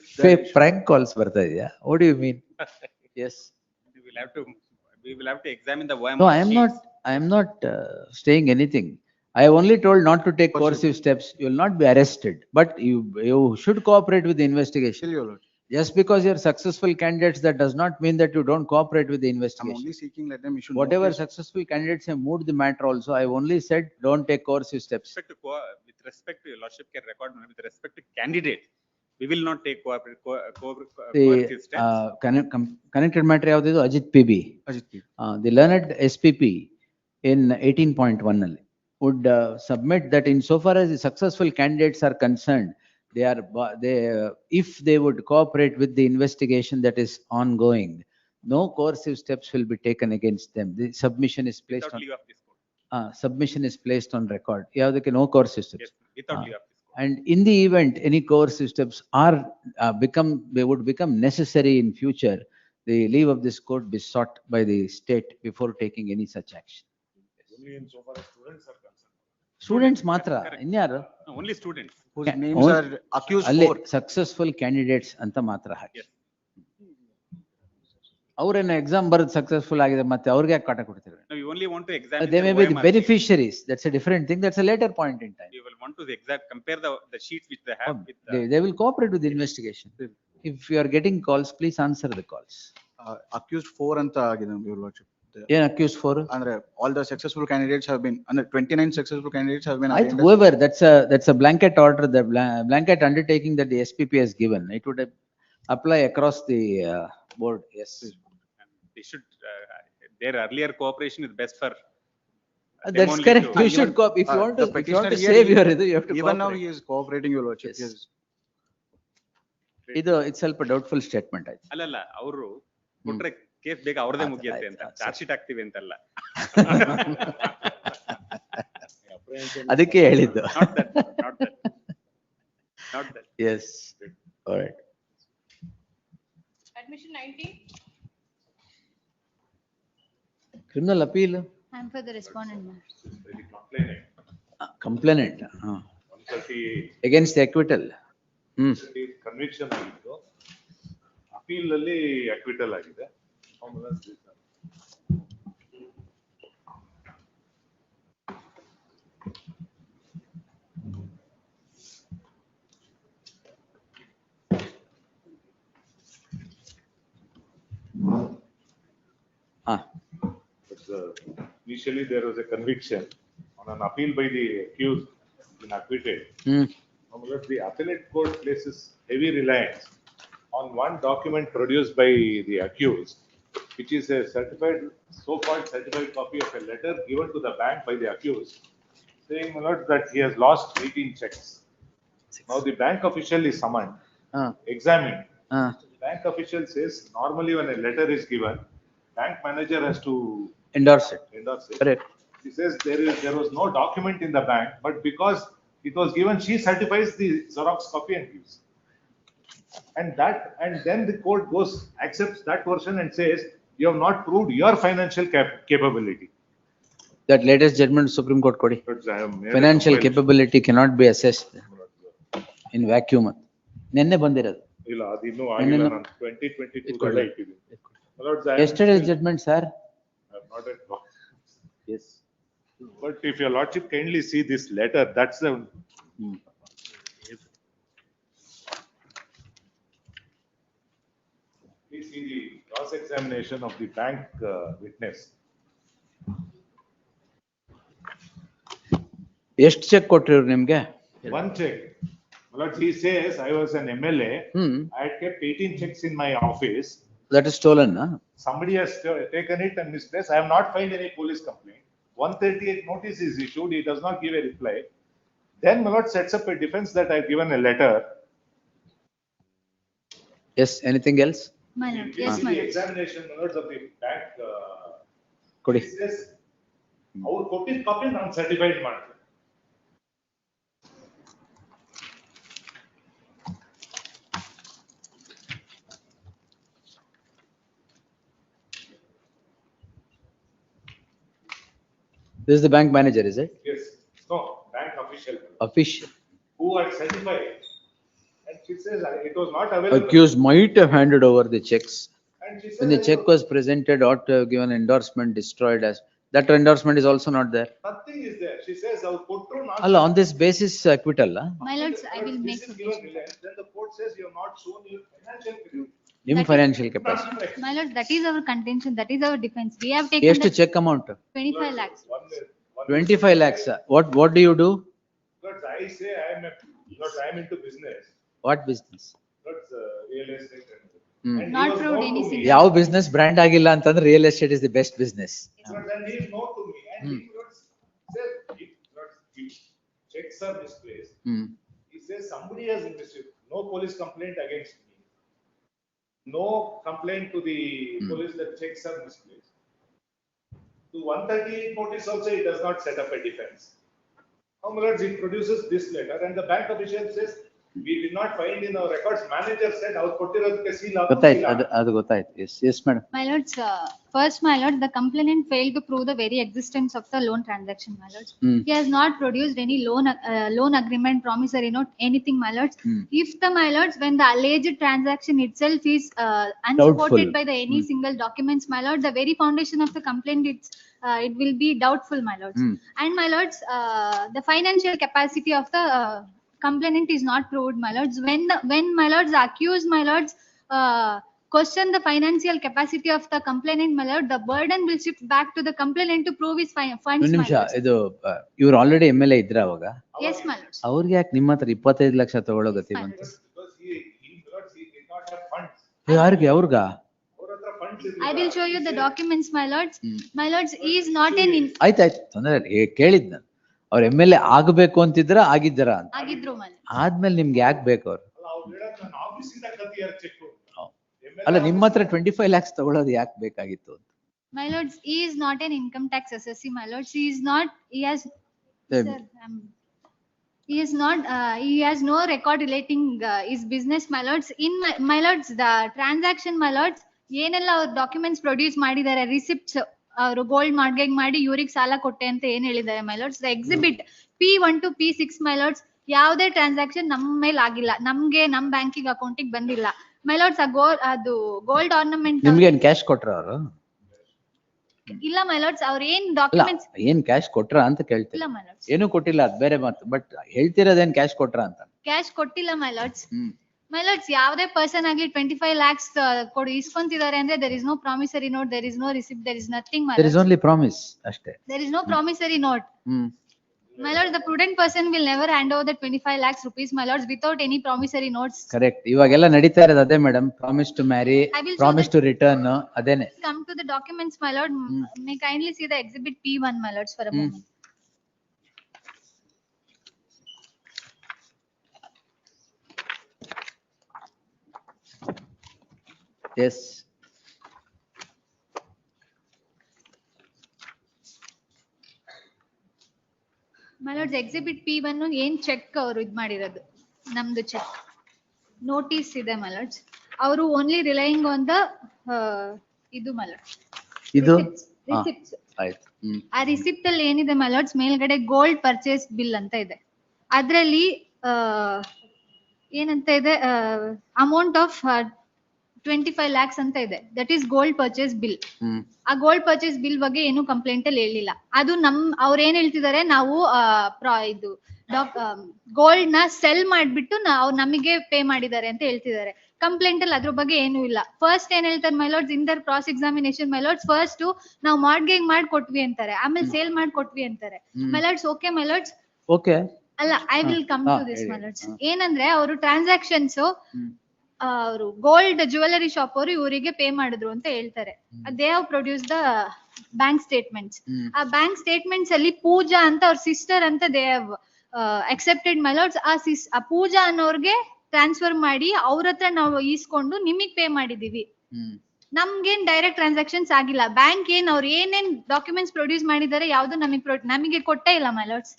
Prank calls ಬರ್ತಾ ಇದೆಯಾ? What do you mean? Yes. We will have to examine the OMR. No, I am not saying anything. I have only told not to take coercive steps. You will not be arrested, but you should cooperate with the investigation. Just because you are successful candidates, that does not mean that you don't cooperate with the investigation. I'm only seeking let them issue. Whatever successful candidates have moved the matter also, I have only said don't take coercive steps. With respect to your lordship can record, with respect to candidate, we will not take coercive steps. Connected matter ಯಾವ್ದು Ajit PB. The learned SPP in 18.1 would submit that insofar as the successful candidates are concerned, if they would cooperate with the investigation that is ongoing, no coercive steps will be taken against them. The submission is placed submission is placed on record. Yavadಕ್ಕೆ no coercive steps. Yes, without leave of this court. And in the event any coercive steps would become necessary in future, the leave of this court be sought by the state before taking any such action. Only insofar as students are concerned. Students ಮಾತ್ರ ಇನ್ಯಾರು? Only students whose names are accused for. Successful candidates ಅಂತ ಮಾತ್ರ ಹಾಕಿ. ಅವರೇನು exam ಬರೆದು successful ಆಗಿದೆ ಮತ್ತೆ ಅವ್ರಿಗೆ ಯಾಕೆ ಕಾಟ ಕೊಡ್ತೀವಿ? No, we only want to examine. They may be the beneficiaries. That's a different thing. That's a later point in time. We will want to compare the sheets which they have with. They will cooperate with the investigation. If you are getting calls, please answer the calls. Accused 4 ಅಂತ ಆಗಿದೆ your lordship. ಏನು accused 4? ಅಂದ್ರೆ all the successful candidates have been, under 29 successful candidates have been. Whoever, that's a blanket order, the blanket undertaking that the SPP has given. It would apply across the board. Yes. They should. Their earlier cooperation is best for. That's correct. You should if you want to save your, you have to. Even now he is cooperating, your lordship. Yes. ಇದು ಸ್ವಲ್ಪ doubtful statement ಆಯ್ತು. ಅಲ್ಲಲ್ಲ ಅವರು ಕೊಟ್ರೆ case ಬೇಗ ಅವ್ರದೇ ಮುಗಿಯುತ್ತೆ ಅಂತ ಚಾರ್ಜ್ ಶೀಟ್ ಆಗ್ತೀವಿ ಅಂತಲ್ಲ. ಅದಕ್ಕೆ ಹೇಳಿದ್ದು. Not that. Yes. All right. Admission 19. Criminal appeal. I'm for the respondent, ma'am. Complainant. Against the acquittal. Conviction ಆಗಿತ್ತು, ಅಪೀಲ್ ಅಲ್ಲಿ ಅಕ್ವಿಟಲ್ ಆಗಿದೆ. Initially there was a conviction on an appeal by the accused and acquitted. The appellate court places heavy reliance on one document produced by the accused, which is a certified, so-called certified copy of a letter given to the bank by the accused, saying, my lord, that he has lost 18 checks. Now the bank official is summoned, examined. The bank official says, normally when a letter is given, bank manager has to endorse it. Correct. He says there was no document in the bank, but because it was given, she certifies the Xerox copy and gives. And then the court accepts that version and says, you have not proved your financial capability. That latest judgment Supreme Court kodi. Financial capability cannot be assessed in vacuum. Nenne bandiradu. ಇಲ್ಲ ಅದಿನ್ನೂ ಆಗಿಲ್ಲ, ನಾನು 2022 ಇಟ್ಟಿದ್ದೀನಿ. Yesterday's judgment, sir. Not at all. Yes. But if your lordship kindly see this letter, that's the. Please see the cross-examination of the bank witness. ಎಷ್ಟು check ಕೊಟ್ರಿ ನಿಮ್ಗೆ? One check. Lord, he says, I was an MLA. I had kept 18 checks in my office. That is stolen, huh? Somebody has taken it and misplaced. I have not filed any police complaint. 138 notice is issued. He does not give a reply. Then my lord sets up a defense that I've given a letter. Yes, anything else? My lord, yes, my lord. Examination, my lords, of the bank. Kodi. He says, our copy copy non-certified man. This is the bank manager, is it? Yes. No, bank official. Official. Who had certified. And she says it was not available. Accused might have handed over the checks. And she says, When the check was presented, ought to have given endorsement destroyed as. That endorsement is also not there. Nothing is there. She says, our courtroom not. Allah, on this basis, acquittal. Huh? My lords, I will make This is given reliance. Then the court says you have not shown your financial capacity. Financial capacity. My lord, that is our contention. That is our defense. We have taken Yes, to check amount. 25 lakhs. 25 lakhs. What do you do? Lords, I say I am into business. What business? Lords, real estate. And not proved any single. ಯಾವ business brand ಆಗಿಲ್ಲ ಅಂತಂದ್ರೆ real estate is the best business. Lords, and he is known to me. And he says, if checks are misplaced, he says somebody has misplaced. No police complaint against me. No complaint to the police that checks are misplaced. To 138 notice also, he does not set up a defense. Now, my lords, he produces this letter and the bank official says, we did not find in our records. Manager said, our kotirodke seal. ಅದು ಗೊತ್ತಾಯ್ತು. Yes, madam. My lords, first, my lord, the complainant failed to prove the very existence of the loan transaction, my lords. He has not produced any loan agreement, promissory note, anything, my lords. If the, my lords, when the alleged transaction itself is unsupported by the any single documents, my lord, the very foundation of the complaint, it will be doubtful, my lords. And my lords, the financial capacity of the complainant is not proved, my lords. When my lords accuse, my lords, question the financial capacity of the complainant, my lord, the burden will shift back to the complainant to prove his funds, my lords. ಇದು ಇವರು already MLA ಇದ್ರ ಅವಾಗ. Yes, my lords. ಅವ್ರಿಗೆ ಯಾಕೆ ನಿಮ್ಮ ಹತ್ರ 25 ಲಕ್ಷ ತಗೊಳ್ಳೋ ಗತಿವಂತ? Because he did not have funds. ಯಾರಿಗೆ ಅವ್ರಿಗ? I will show you the documents, my lords. My lords, he is not an ಆಯ್ತಾಯ್ತು, ತೊಂದರೆ ಕೇಳಿದ್ ನಾನು. ಅವ್ರ MLA ಆಗಬೇಕು ಅಂತಿದ್ರ ಆಗಿದ್ದಾರ ಅಂತ. ಆಗಿದ್ರು, my lords. ಆದ್ಮೇಲೆ ನಿಮ್ಗೆ ಯಾಕೆ ಬೇಕು ಅವ್ರು? ಅಲ್ಲ, ನಿಮ್ಮ ಹತ್ರ 25 lakhs ತಗೊಳ್ಳೋದು ಯಾಕೆ ಬೇಕಾಗಿತ್ತು ಅಂತ? My lords, he is not an income tax assessee, my lords. He is not, he has, sir, he is not, he has no record relating his business, my lords. In my lords, the transaction, my lords, ಏನೆಲ್ಲ ಅವ್ರ documents produce ಮಾಡಿದ್ದಾರೆ, receipts, ಅವರು gold mortgage ಮಾಡಿ ಇವ್ರಿಗೆ ಸಾಲ ಕೊಟ್ಟೆ ಅಂತ ಏನ್ ಹೇಳಿದ್ದಾರೆ, my lords. The exhibit P1 to P6, my lords, ಯಾವುದೇ ಟ್ರಾನ್ಸಾಕ್ಷನ್ ನಮ್ಮ ಮೇಲೆ ಆಗಿಲ್ಲ, ನಮ್ಗೆ ನಮ್ ಬ್ಯಾಂಕಿಂಗ್ ಅಕೌಂಟಿಗೆ ಬಂದಿಲ್ಲ, ಮೈ ಲಾರ್ಡ್ಸ್. ಅದು ಗೋಲ್ಡ್ ಆರ್ನಮೆಂಟ್ ನಿಮ್ಗೆ ಏನ್ ಕ್ಯಾಶ್ ಕೊಟ್ರ ಅವರು? ಇಲ್ಲ ಮೈ ಲಾರ್ಡ್ಸ್, ಅವ್ರ ಏನ್ ಡಾಕ್ಯುಮೆಂಟ್ಸ್ ಏನ್ ಕ್ಯಾಶ್ ಕೊಟ್ರ ಅಂತ ಕೇಳ್ತೀನಿ. ಇಲ್ಲ ಮೈ ಲಾರ್ಡ್ಸ್, ಏನು ಕೊಟ್ಟಿಲ್ಲ, ಅದ್ ಬೇರೆ ಮಾತು. ಬಟ್ ಹೇಳ್ತಿರೋದೇನ್ ಕ್ಯಾಶ್ ಕೊಟ್ರ ಅಂತ? ಕ್ಯಾಶ್ ಕೊಟ್ಟಿಲ್ಲ ಮೈ ಲಾರ್ಡ್ಸ್. ಮೈ ಲಾರ್ಡ್ಸ್, ಯಾವುದೇ ಪರ್ಸನ್ ಆಗ್ಲಿ 25 lakhs ಕೊಡು ಇಸ್ಕೊಂತಿದ್ದಾರೆ ಅಂದ್ರೆ there is no promissory note, there is no receipt, there is nothing, my lords. There is only promise ಅಷ್ಟೇ. There is no promissory note. My lord, the prudent person will never hand over the 25 lakhs rupees, my lords, without any promissory notes. Correct. ಇವಾಗೆಲ್ಲ ನಡೀತಾ ಇರೋದು ಅದೇ madam. Promise to marry, promise to return, ಅದೇನೆ. Come to the documents, my lord. May kindly see the exhibit P1, my lords, for a moment. Yes. My lords, exhibit P1 ಏನ್ check ಅವರು ಇದ್ ಮಾಡಿರೋದು, ನಮ್ದು ಚೆಕ್ ನೋಟಿಸ್ ಇದೆ, my lords. ಅವರು only relying on the ಇದು, my lords, ಇದು receipts. ಆಯ್ತು. ಆ ರಿಸಿಪ್ಟ್ ಅಲ್ಲಿ ಏನಿದೆ, my lords, ಮೇಲ್ಗಡೆ ಗೋಲ್ಡ್ ಪರ್ಚೇಸ್ ಬಿಲ್ ಅಂತ ಇದೆ. ಅದ್ರಲ್ಲಿ ಏನಂತ ಇದೆ, ಅಮೌಂಟ್ ಆಫ್ 25 lakhs ಅಂತ ಇದೆ. That is gold purchase bill. ಆ ಗೋಲ್ಡ್ ಪರ್ಚೇಸ್ ಬಿಲ್ ಬಗ್ಗೆ ಏನು ಕಂಪ್ಲೇಂಟ್ ಅಲ್ಲಿ ಹೇಳಿಲ್ಲ. ಅದು ಅವ್ರ ಏನ್ ಹೇಳ್ತಿದ್ದಾರೆ, ನಾವು ಇದು ಗೋಲ್ಡ್ ನ ಸೆಲ್ ಮಾಡ್ಬಿಟ್ಟು ಅವ್ರು ನಮಗೆ ಪೇ ಮಾಡಿದ್ದಾರೆ ಅಂತ ಹೇಳ್ತಿದ್ದಾರೆ. ಕಂಪ್ಲೇಂಟ್ ಅಲ್ಲಿ ಅದ್ರ ಬಗ್ಗೆ ಏನು ಇಲ್ಲ. ಫಸ್ಟ್ ಏನ್ ಹೇಳ್ತಾರೆ, my lords, in their cross examination, my lords, first ನಾವು ಮಾರ್ಗೇಜ್ ಮಾಡಿ ಕೊಟ್ವಿ ಅಂತಾರೆ, ಆಮೇಲೆ ಸೇಲ್ ಮಾಡಿ ಕೊಟ್ವಿ ಅಂತಾರೆ. My lords, okay my lords, okay. ಅಲ್ಲ, I will come to this my lords. ಏನಂದ್ರೆ ಅವರು ಟ್ರಾನ್ಸಾಕ್ಷನ್ಸ್ ಅವರು ಗೋಲ್ಡ್ ಜ್ಯುವೆಲರಿ ಶಾಪ್ ಅವರು ಇವರಿಗೆ ಪೇ ಮಾಡಿದ್ರು ಅಂತ ಹೇಳ್ತಾರೆ. They have produce the bank statements. ಆ ಬ್ಯಾಂಕ್ ಸ್ಟೇಟ್ಮೆಂಟ್ಸ್ ಅಲ್ಲಿ ಪೂಜಾ ಅಂತ ಅವ್ರ ಸಿಸ್ಟರ್ ಅಂತ they have accepted my lords. ಆ ಪೂಜಾ ಅನ್ನೋರ್ಗೆ ಟ್ರಾನ್ಸ್ಫರ್ ಮಾಡಿ ಅವ್ರ ಹತ್ರ ನಾವು ಈಸ್ಕೊಂಡು ನಿಮಗ್ ಪೇ ಮಾಡಿದೀವಿ. ನಮ್ಗೇನ್ ಡೈರೆಕ್ಟ್ ಟ್ರಾನ್ಸಾಕ್ಷನ್ಸ್ ಆಗಿಲ್ಲ. ಬ್ಯಾಂಕ್ ಏನ್ ಅವ್ರು ಏನೇನ್ ಡಾಕ್ಯುಮೆಂಟ್ಸ್ ಪ್ರೊಡ್ಯೂಸ್ ಮಾಡಿದ್ದಾರೆ ಯಾವ್ದು ನಮಗೆ ಕೊಟ್ಟೇ ಇಲ್ಲ ಮೈ ಲಾರ್ಡ್ಸ್.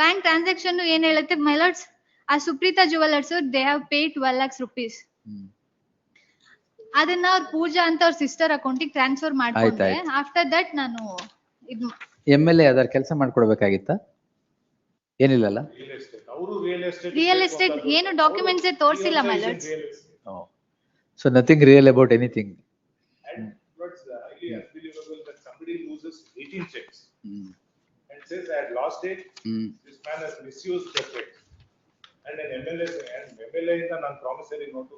ಬ್ಯಾಂಕ್ ಟ್ರಾನ್ಸಾಕ್ಷನ್ ಏನ್ ಹೇಳುತ್ತೆ ಮೈ ಲಾರ್ಡ್ಸ್, ಆ Supreetha jewellers they have paid 12 lakhs rupees. ಅದನ್ನ ಅವ್ರ ಪೂಜಾ ಅಂತ ಅವ್ರ ಸಿಸ್ಟರ್ ಅಕೌಂಟಿಗೆ ಟ್ರಾನ್ಸ್ಫರ್ ಮಾಡ್ಕೊಂಡೆ. ಆಫ್ಟರ್ ದಟ್ ನಾನು MLA ಅದರ ಕೆಲಸ ಮಾಡ್ಕೊಡ್ಬೇಕಾಗಿತ್ತ? ಏನಿಲ್ಲಲ್ಲ, ರಿಯಲ್ ಎಸ್ಟೇಟ್ ಏನು ಡಾಕ್ಯುಮೆಂಟ್ಸ್ ತೋರಿಸಿಲ್ಲ my lords. So nothing real about anything. And what's highly unbelievable that somebody loses 18 checks and says I had lost it. This man has misused the check. And an MLA ಇಂದ ನಾನು promissory note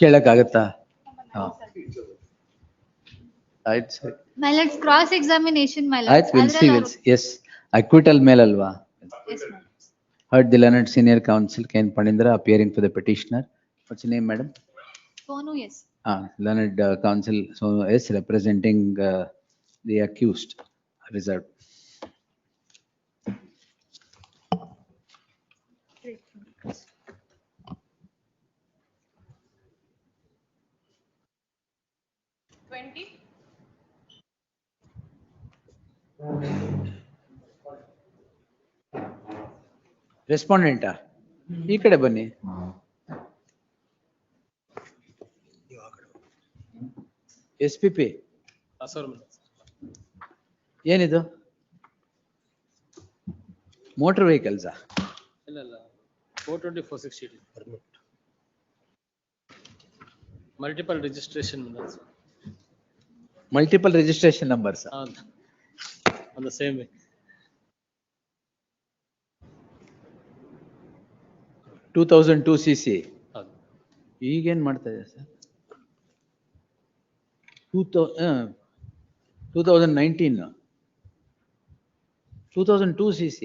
ಕೇಳಕ್ಕಾಗತ್ತಾ? ಆಯ್ತು ಸರಿ. My lords cross examination my Lord's. ಆಯ್ತು, we'll see. Yes, acquittal ಮೇಲಲ್ವಾ? Heard the learned senior counsel Ken Panindra appearing for the petitioner. What's your name, madam? Sonu, yes. Learned counsel Sonu S representing the accused. Reserved. ರೆಸ್ಪಾಂಡೆಂಟಾ ಈ ಕಡೆ ಬನ್ನಿ. SPP ಏನಿದು? Motor vehicles? ಇಲ್ಲ 424/60 permit. Multiple registration numbers. Multiple registration numbers on the same way. 2002 CC. ಈಗೇನ್ ಮಾಡ್ತಾ ಇದೆ sir? 2019 2002 CC.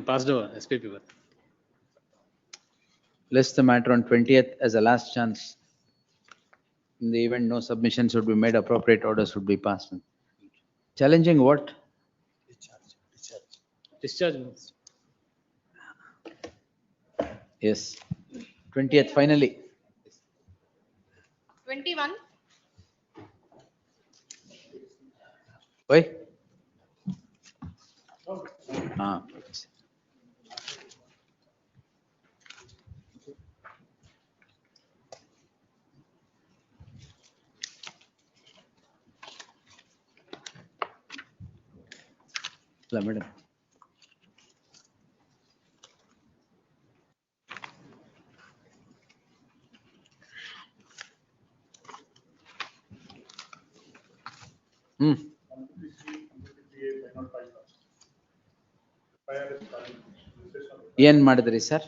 Passed over SPP. List the matter on 20th as a last chance. In the event no submissions would be made, appropriate orders would be passed. Challenging what? Discharge. Yes. 20th finally. 21. Why? Madam. ಏನ್ ಮಾಡಿದ್ರಿ sir?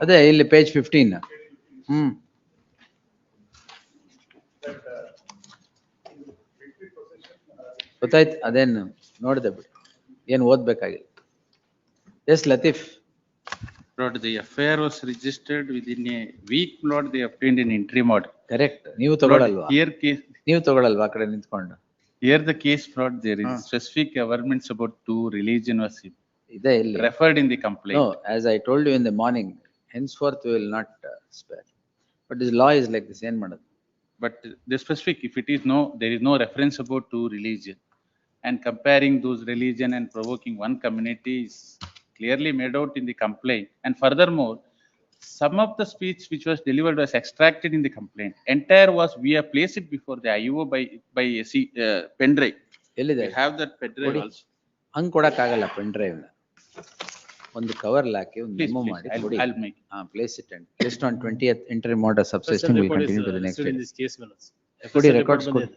ಅದೇ ಇಲ್ಲಿ page 15. ಗೊತ್ತಾಯ್ತು, ಅದೇನು ನೋಡಿದೆ ಬಿಡಿ, ಏನ್ ಓದ್ಬೇಕಾಗಿಲ್ಲ. Yes Latif. Lord, the affair was registered within a week. Lord, they obtained an interim order. Correct. ನೀವು ತಗೊಳ್ಳಲ್ವಾ? Here case. ನೀವು ತಗೊಳ್ಳಲ್ವಾ ಆ ಕಡೆ ನಿಂತ್ಕೊಂಡು? Here the case fraud, there is specific averments about two religion was ಇದೆ ಇಲ್ಲಿ referred in the complaint. No, as I told you in the morning, henceforth we will not spare. But this law is like this, ಏನ್ ಮಾಡೋದು? But the specific, if it is no, there is no reference about two religion, and comparing those religion and provoking one community is clearly made out in the complaint. And furthermore, some of the speech which was delivered was extracted in the complaint. Entire was we have placed it before the IO by pen drive. We have that pen drive also. ಹಂಗ್ ಕೊಡಕ್ಕಾಗಲ್ಲ pen drive ನ. ಒಂದು cover ಹಾಕಿ ಒಂದು memo ಮಾಡಿ ಕೊಡಿ. I'll make. Place it and list on 20th interim order subsisting. We continue to the next in this case. ಕೊಡಿ records ಕೊಡಿ.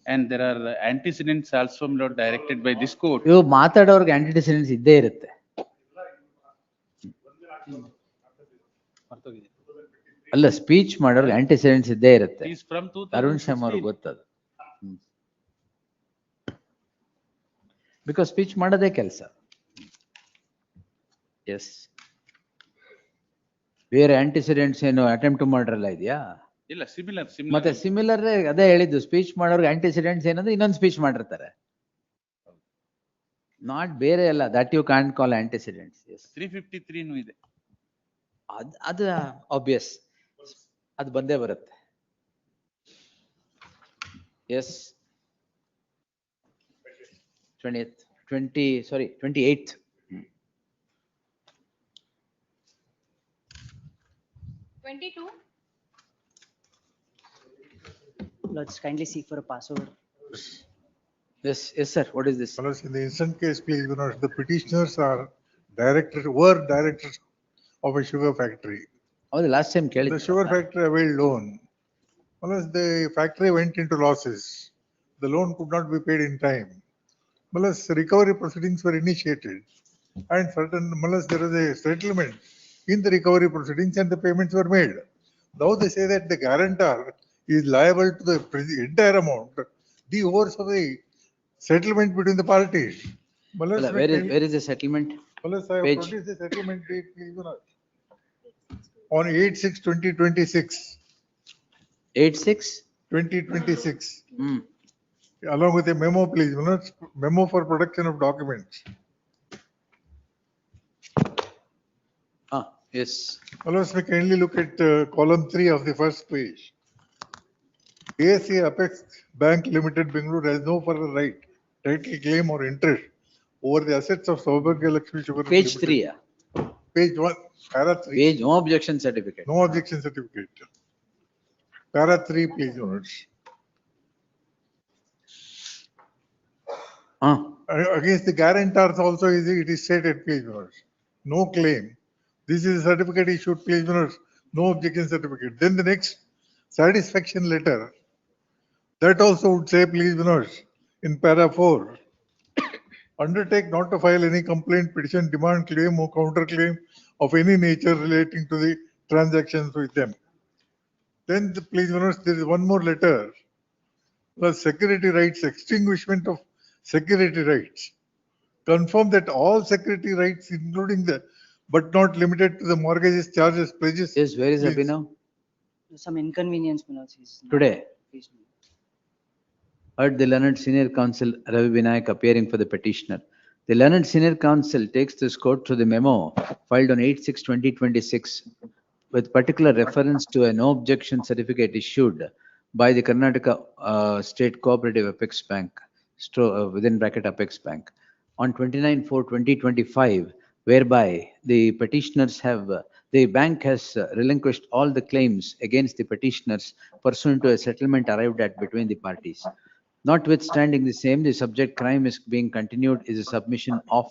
And there are antecedents also not directed by this court. ಇವು ಮಾತಾಡೋರ್ಗೆ antecedents ಇದ್ದೇ ಇರುತ್ತೆ. ಅಲ್ಲ speech ಮಾಡೋರ್ಗೆ ಆಂಟಿಸಿಡೆಂಟ್ಸ್ ಇದ್ದೇ ಇರುತ್ತೆ. He's from Arun Shyam ಅವ್ರಿಗೆ 2016. ಗೊತ್ತದು. ಬಿಕಾಸ್ ಸ್ಪೀಚ್ ಮಾಡೋದೇ ಕೆಲಸ. ಎಸ್. ಬೇರೆ ಆಂಟಿಸಿಡೆಂಟ್ಸ್ ಏನು ಅಟೆಂಪ್ಟ್ ಮಾಡ್ರಲ್ಲ ಇದೆಯಾ? ಇಲ್ಲ, ಸಿಮಿಲರ್ ಮತ್ತೆ ಸಿಮಿಲರ್ ಅದೇ ಹೇಳಿದ್ದು, ಸ್ಪೀಚ್ ಮಾಡೋರ್ಗೆ ಆಂಟಿಸಿಡೆಂಟ್ಸ್ ಏನಂದ್ರೆ ಇನ್ನೊಂದು ಸ್ಪೀಚ್ ಮಾಡಿರ್ತಾರೆ. ನಾಟ್ ಬೇರೆ ಅಲ್ಲ, that you can't call antecedents. 353 ಇದೆ. ಅದು ಆಬ್ವಿಯಸ್, ಅದು ಬಂದೇ ಬರುತ್ತೆ. Yes 28th 22. Let's kindly seek for a passover. Yes, sir. What is this? In the instant case, please, the petitioners were directors of a sugar factory. Oh, the last time The sugar factory availed loan. Unless the factory went into losses, the loan could not be paid in time. Unless recovery proceedings were initiated, and unless there was a settlement in the recovery proceedings and the payments were made. Now they say that the guarantor is liable to the entire amount, the horse of the settlement between the parties. Where is the settlement? Unless I have produced the settlement date, please, on 8/6/2026. 8/6/2026. Along with a memo, please, memo for production of documents. Yes. Allows me kindly look at column 3 of the first page. ASC Apex Bank Limited Bengaluru has no further right, title claim or interest over the assets of Saubhagya Lakshmi Sugar. Page 3. Page 1, para 3. Page, no objection certificate. No objection certificate. Para 3, please, notes. Against the guarantors also, it is stated, please, notes. No claim. This is a certificate issued, please, notes. No objection certificate. Then the next satisfaction letter, that also would say, please, notes, in para 4, undertake not to file any complaint, petition, demand, claim or counterclaim of any nature relating to the transactions with them. Then, please, notes, there is one more letter. The security rights, extinguishment of security rights. Confirm that all security rights, including the but not limited to the mortgages, charges, pledges. Yes, where is Abhinav? Some inconvenience, Today. Heard the learned senior counsel Ravi Vinayak appearing for the petitioner. The learned senior counsel takes this court to the memo filed on 8/6/2026 with particular reference to a no objection certificate issued by the Karnataka State Cooperative Apex Bank, within bracket Apex Bank, on 29/4/2025, whereby the petitioners the bank has relinquished all the claims against the petitioners pursuant to a settlement arrived at between the parties. Notwithstanding the same, the subject crime is being continued is a submission of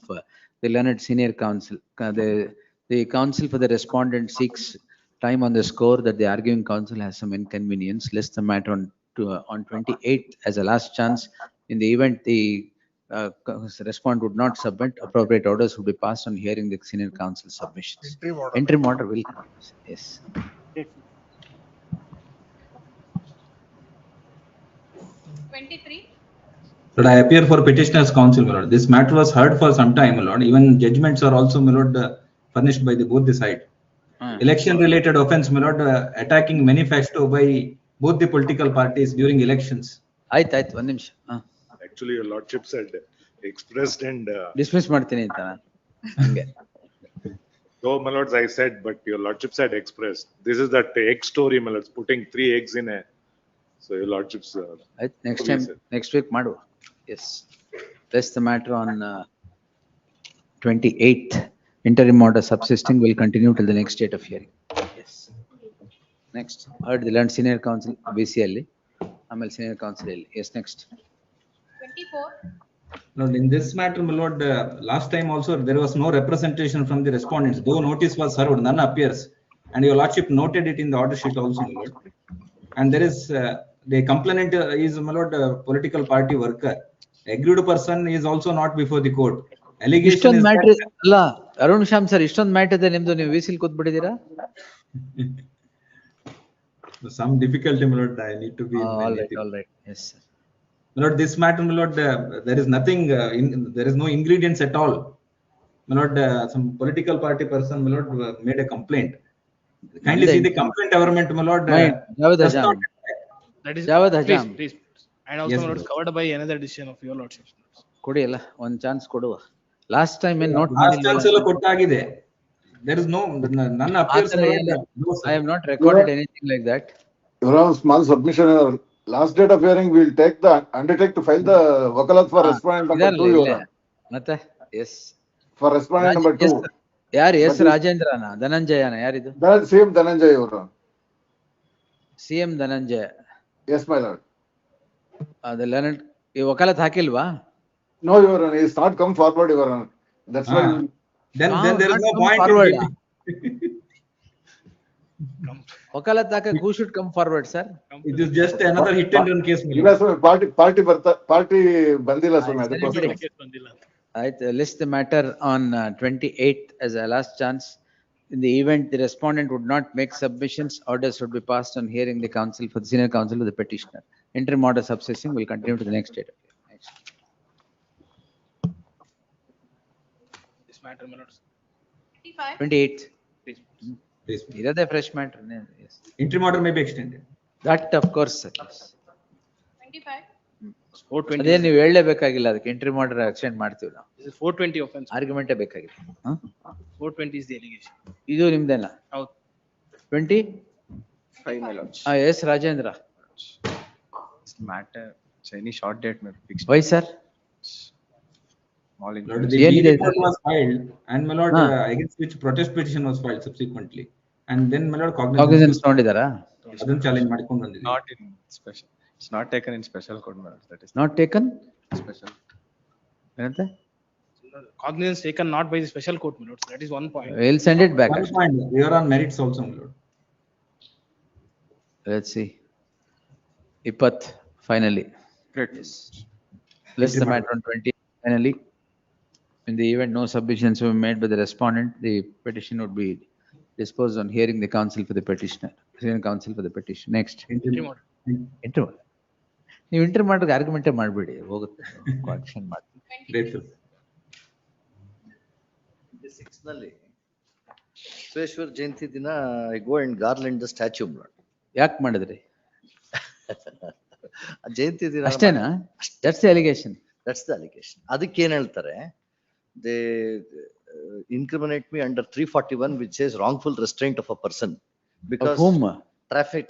the learned senior counsel. The counsel for the respondent seeks time on the score that the arguing counsel has some inconvenience. List the matter on 28th as a last chance. In the event the respondent would not submit, appropriate orders would be passed on hearing the senior counsel submissions. Interim order will come. Yes. But I appear for petitioner's counsel, my lord. This matter was heard for some time, my lord. Even judgments are also, my lord, furnished by both the side. Election-related offence, my lord, attacking manifesto by both the political parties during elections. One ನಿಮಿಷ. Actually, your lordship said expressed and dismiss ಮಾಡ್ತೀನಿ ಅಂತ ಹಂಗೆ. Though, my lords, I said, but your lordship said expressed. This is that egg story, my lords, putting 3 eggs in a. So your lordship's. Next time, next week, madu. Yes. That's the matter on 28th. Interim order subsisting will continue till the next date of hearing. Yes. Next, heard the learned senior counsel BCL. Amal senior counsel. Yes, next. 24. Lord, in this matter, my lord, last time also there was no representation from the respondents. Though notice was served, none appears, and your lordship noted it in the order sheet also, my lord. And there is the complainant is, my lord, a political party worker. Aggrieved person is also not before the court. Allegation is matter ಅಲ್ಲ Arun Shyam sir, ಇಷ್ಟೊಂದು matter ಇದೆ ನಿಮ್ದು, ನೀವು whistle ಕೂತ್ಬಿಟ್ಟಿದ್ದೀರಾ? Some difficulty, my lord, I need to be in my native. All right, yes, sir. My lord, this matter, my lord, there is nothing, there is no ingredients at all. My lord, some political party person, my lord, made a complaint. Kindly see the complaint government, my lord. Jawad does Hajam. not That is, Jawad please, Hajam. please. And also, Yes, my lord, Lord. covered by another decision of your lordship. ಕೊಡಿ ಅಲ್ಲ ಒಂದ್ chance ಕೊಡುವ last time ಏನ್ note Last chance ಎಲ್ಲ ಕೊಟ್ಟಾಗಿದೆ. There is none appears. I have not recorded anything like that. Your Honor, small submission. Last date of hearing, we will undertake to file the wakalat for respondent number 2, Your Honor. ಮತ್ತೆ S For respondent number 2. ಯಾರು S ರಾಜೇಂದ್ರನ ಧನಂಜಯನ ಯಾರಿದು? CM Dhananjay, Your Honor. CM Dhananjaya. Yes, my lord. ಅದೆಲ್ಲ ಈ ವಕಾಲತ್ ಹಾಕಿಲ್ವಾ? No, Your Honor, he has not come forward, Your Honor. That's why. Then there is no point. Forward. ವಕಾಲತ್ ಹಾಕಕ್ who should come forward, sir? It is just another hit and run case. ಇಲ್ಲ ಸ್ವಾಮಿ, party ಬಂದಿಲ್ಲ ಸ್ವಾಮಿ, ಅದಕ್ಕೋಸ್ಕರ. ಆಯ್ತು, list the matter on 28th as a last chance. In the event the respondent would not make submissions, orders would be passed on hearing the counsel for the senior counsel of the petitioner. Interim order subsisting will continue to the next date. This matter, my lord. 28th. Please. Irade fresh matter. Yes. Interim order may be extended. That of course, sir. Yes. 420. ಅದೇ ನೀವು ಹೇಳಲೇಬೇಕಾಗಿಲ್ಲ, ಅದಕ್ಕೆ entry order extend ಮಾಡ್ತೀವಿ ನಾವು. This is 420 offense. ಆರ್ಗ್ಯುಮೆಂಟೇ ಬೇಕಾಗಿಲ್ಲ. 420 is the allegation. ಇದು ನಿಮ್ದೇನಾ? ಹೌದು. 20? 5, my lords. Yes Rajendra. Matter, any short date may be fixed. Why, sir? Lord, the report was filed, and my lord, against which protest petition was filed subsequently, and then my lord cognizance ನೋಡಿದಾರಾ? ಅದನ್ನ challenge ಮಾಡಿಕೊಂಡು ಬಂದಿದ್ದೀವಿ. Not in special. It's not taken in special court, my lord. That is not taken special. ಏನಂತೆ? Cognizance taken not by the special court, my lord. That is one point. We'll send it back. One point. We are on merits also, my lord. Let's see. 20 finally. Great. Yes. List the matter on 20 finally. In the event no submissions were made by the respondent, the petition would be disposed on hearing the counsel for the petitioner. Senior counsel for the petition. Next. Interim order. Interim order. ನೀವು inter ಮಾಡೋಕೆ ಆರ್ಗ್ಯುಮೆಂಟೇ ಮಾಡಬೇಡಿ, ಹೋಗುತ್ತೆ action ಮಾಡಿ. 6 ನಲ್ಲಿ ಬಸವೇಶ್ವರ ಜಯಂತಿ ದಿನ I go and garland the statue. ಯಾಕೆ ಮಾಡಿದ್ರಿ? ಜಯಂತಿ ದಿನ ಅಷ್ಟೇನಾ? That's the allegation. That's the allegation. ಅದಕ್ಕೆ ಏನ್ ಹೇಳ್ತಾರೆ, they incriminate me under 341 which says wrongful restraint of a person because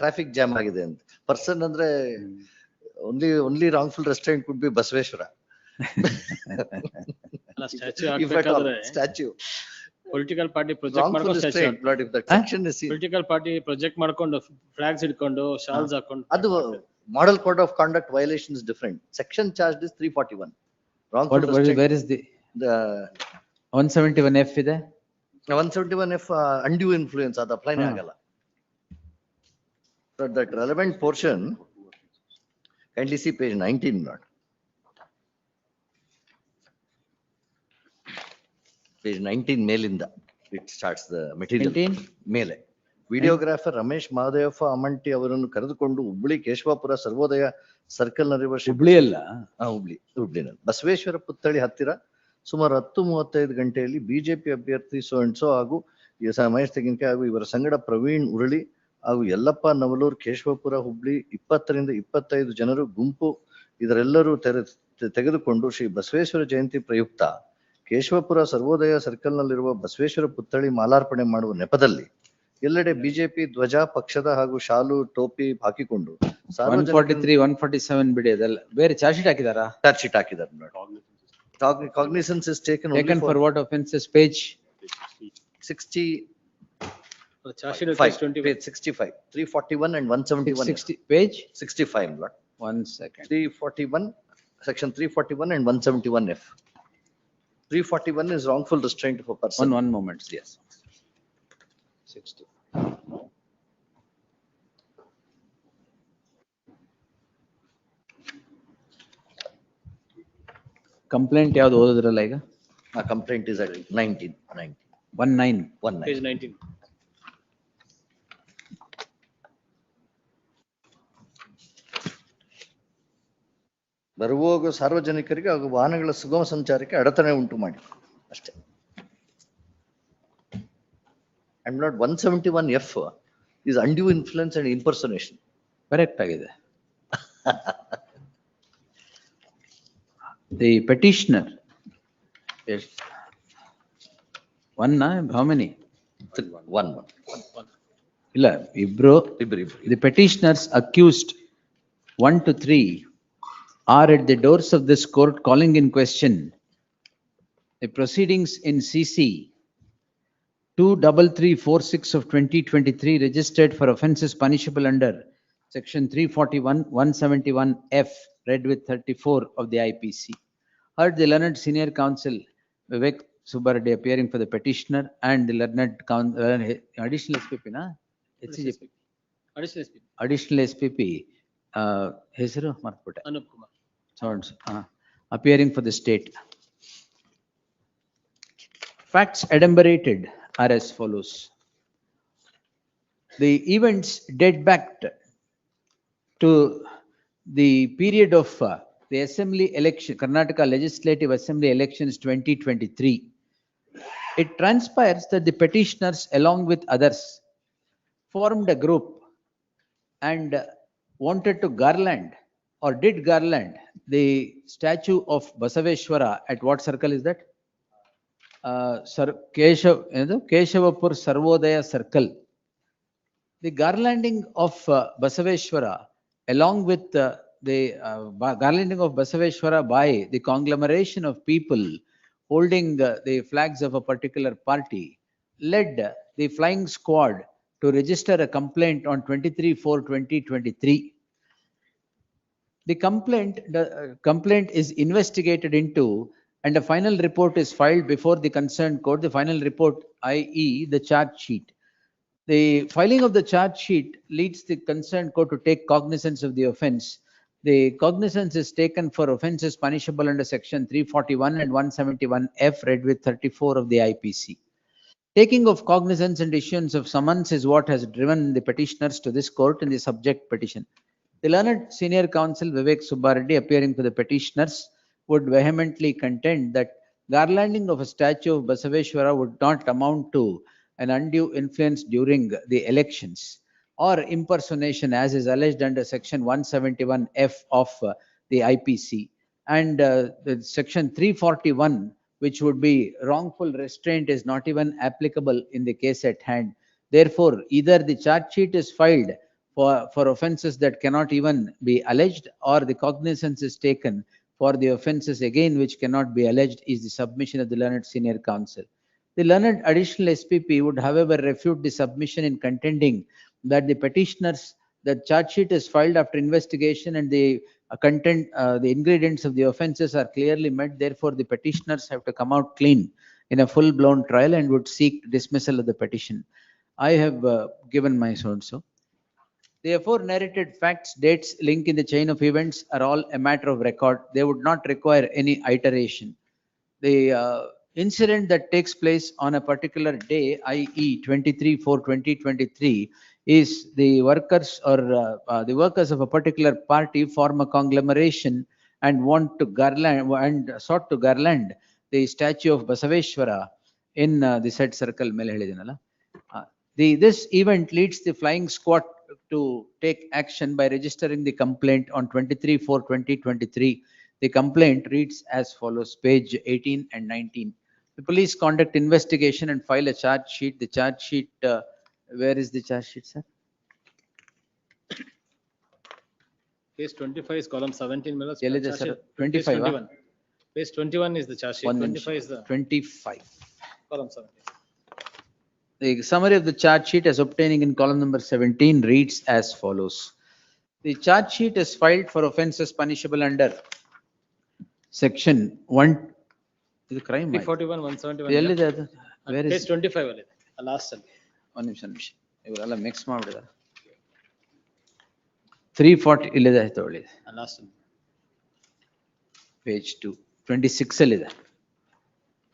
traffic jam ಆಗಿದೆ ಅಂತ. ಪರ್ಸನ್ ಅಂದ್ರೆ only wrongful restraint could be Basaveshwara. Statue political party project ಮಾಡ್ಕೊಂಡು ಪೊಲಿಟಿಕಲ್ ಪಾರ್ಟಿ ಪ್ರೊಜೆಕ್ಟ್ ಮಾಡ್ಕೊಂಡು flags ಹಿಡ್ಕೊಂಡು shawls ಹಾಕೊಂಡು, ಅದು model code of conduct violation is different. Section charge is 341. Where is the 171F ಇದೆ? 171F undue influence ಅದು ಅಪ್ಲೈನೇ ಆಗಲ್ಲ. So that relevant portion, kindly see page 19, not page 19 ಮೇಲಿಂದ it starts the material. 19 ಮೇಲೆ videographer Ramesh Mahadevappa ಅಮಂಟಿ ಅವರನ್ನು ಕರೆದುಕೊಂಡು ಹುಬ್ಳಿ ಕೇಶವಾಪುರ ಸರ್ವೋದಯ circle ನಲ್ಲಿರುವ ಹುಬ್ಳಿನಲ್ಲಿ ಬಸವೇಶ್ವರ ಪುತ್ಥಳಿ ಹತ್ತಿರ ಸುಮಾರು 10:35 ಗಂಟೆಯಲ್ಲಿ ಬಿಜೆಪಿ ಅಭ್ಯರ್ಥಿ ಸೋ ಅಂಡ್ ಸೋ ಹಾಗೂ ಮಹೇಶ್ ತೆಂಗಿನಕಾಯಿ ಹಾಗೂ ಇವರ ಸಂಗಡ ಪ್ರವೀಣ್ ಉರಳಿ ಹಾಗೂ ಯಲ್ಲಪ್ಪ ನವಲೂರ್ ಕೇಶವಪುರ ಹುಬ್ಳಿ 20 ರಿಂದ 25 ಜನರು ಗುಂಪು ಇದರೆಲ್ಲರೂ ತೆಗೆದುಕೊಂಡು ಶ್ರೀ ಬಸವೇಶ್ವರ ಜಯಂತಿ ಪ್ರಯುಕ್ತ ಕೇಶವಪುರ ಸರ್ವೋದಯ ಸರ್ಕಲ್ ನಲ್ಲಿರುವ ಬಸವೇಶ್ವರ ಪುತ್ಥಳಿ ಮಾಲಾರ್ಪಣೆ ಮಾಡುವ ನೆಪದಲ್ಲಿ ಎಲ್ಲೆಡೆ ಬಿಜೆಪಿ ಧ್ವಜ, ಪಕ್ಷದ ಹಾಗೂ ಶಾಲು ಟೋಪಿ ಹಾಕಿಕೊಂಡು 143 147 ಬಿಡಿ, ಅದೆಲ್ಲ ಬೇರೆ ಚಾರ್ಜ್ ಶೀಟ್ ಹಾಕಿದಾರಾ? ಚಾರ್ಜ್ ಶೀಟ್ ಹಾಕಿದ್ದಾರೆ. Cognizance is taken for what offenses? Page 60. Charge sheet page 65, 341 and 171. 60 page 65, Lord. 1 second. 341, section 341 and 171F. 341 is wrongful restraint of a person. One moment. Yes. 60. Complaint ಯಾವ್ದು ಓದಿದ್ರಲ್ಲ ಈಗ? Complaint is at 19. Page 19. Page 19. ಬರುವೋಗ ಸಾರ್ವಜನಿಕರಿಗೆ ಹಾಗೂ ವಾಹನಗಳ ಸುಗಮ ಸಂಚಾರಕ್ಕೆ ಅಡತಣೆ ಉಂಟು ಮಾಡಿ ಅಷ್ಟೇ. And not 171F is undue influence and impersonation. Correct ಆಗಿದೆ. The petitioner. Yes. One, how many? One. ಇಲ್ಲ, ಇಬ್ರು. The petitioners accused 1 to 3 are at the doors of this court calling in question the proceedings in CC 23346 of 2023 registered for offences punishable under section 341, 171F read with 34 of the IPC. Heard the learned senior counsel Vivek Subbareddy appearing for the petitioner and the learned additional SPP na? Additional SPP ಹೆಸರು ಮರ್ತ್ಬಿಟ್ಟೆ. Anoop Kumar. Appearing for the state. Facts adumbrated are as follows. The events date back to the period of the assembly election, Karnataka Legislative Assembly elections 2023. It transpires that the petitioners along with others formed a group and wanted to garland or did garland the statue of Basaveshwara at what circle is that? Keshavapur Sarvodaya circle. The garlanding of Basaveshwara along with the garlanding of Basaveshwara by the conglomeration of people holding the flags of a particular party led the flying squad to register a complaint on 23/4/2023. The complaint is investigated into and a final report is filed before the concerned court. The final report, i.e. the charge sheet. The filing of the charge sheet leads the concerned court to take cognizance of the offence. The cognizance is taken for offences punishable under section 341 and 171F read with 34 of the IPC. Taking of cognizance and issuance of summons is what has driven the petitioners to this court in the subject petition. The learned senior counsel Vivek Subbareddy appearing for the petitioners would vehemently contend that garlanding of a statue of Basaveshwara would not amount to an undue influence during the elections or impersonation as is alleged under section 171F of the IPC and the section 341, which would be wrongful restraint, is not even applicable in the case at hand. Therefore, either the charge sheet is filed for offences that cannot even be alleged or the cognizance is taken for the offences again which cannot be alleged is the submission of the learned senior counsel. The learned additional SPP would however refute the submission in contending that the petitioners, the charge sheet is filed after investigation and the the ingredients of the offences are clearly met. Therefore, the petitioners have to come out clean in a full-blown trial and would seek dismissal of the petition. I have given my so-and-so. The afore narrated facts, dates, link in the chain of events are all a matter of record. They would not require any iteration. The incident that takes place on a particular day, i.e. 23/4/2023, is the workers or the workers of a particular party form a conglomeration and want to garland and sought to garland the statue of Basaveshwara in the said circle. This event leads the flying squad to take action by registering the complaint on 23/4/2023. The complaint reads as follows, page 18 and 19. The police conduct investigation and file a charge sheet. The charge sheet, where is the charge sheet, sir? Page 25 is column 17. 25. 21. Page 21 is the charge sheet. 25 is the 25. column 17. The summary of the charge sheet as obtaining in column number 17 reads as follows. The charge sheet is filed for offences punishable under section 1. Is it crime? 341, 171. Where is page 25 ಅಲ್ಲಿ last ಅಲ್ಲಿ. ಒಂದು ನಿಮಿಷ ಇವರೆಲ್ಲ mix ಮಾಡಿಬಿಡಿದ್ದಾರೆ. 340 ಇಲ್ಲಿದೆ ತಗೊಳ್ಳಿ. last page 2 26 ಅಲ್ಲಿ ಇದೆ.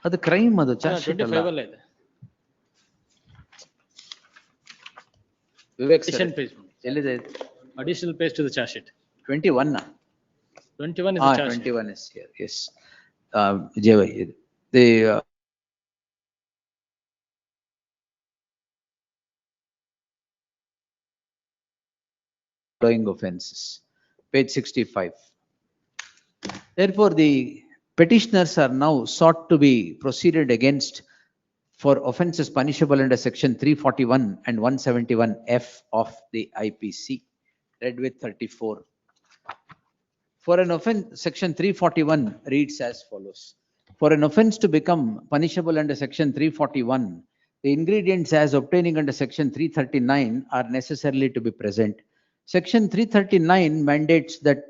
ಅದು ಕ್ರೈಮ್, ಅದು ಚಾರ್ಜ್ ಶೀಟ್ ಅಲ್ಲ. 25 ಅಲ್ಲಿ ಇದೆ. Vivek additional page. ಎಲ್ಲಿದೆ? additional page to the charge sheet. 21. 21 is the charge. 21 is here, yes. Jay, the following offences, page 65. Therefore, the petitioners are now sought to be proceeded against for offences punishable under section 341 and 171F of the IPC. Read with 34. For an offence, section 341 reads as follows. For an offence to become punishable under section 341, the ingredients as obtaining under section 339 are necessarily to be present. Section 339 mandates that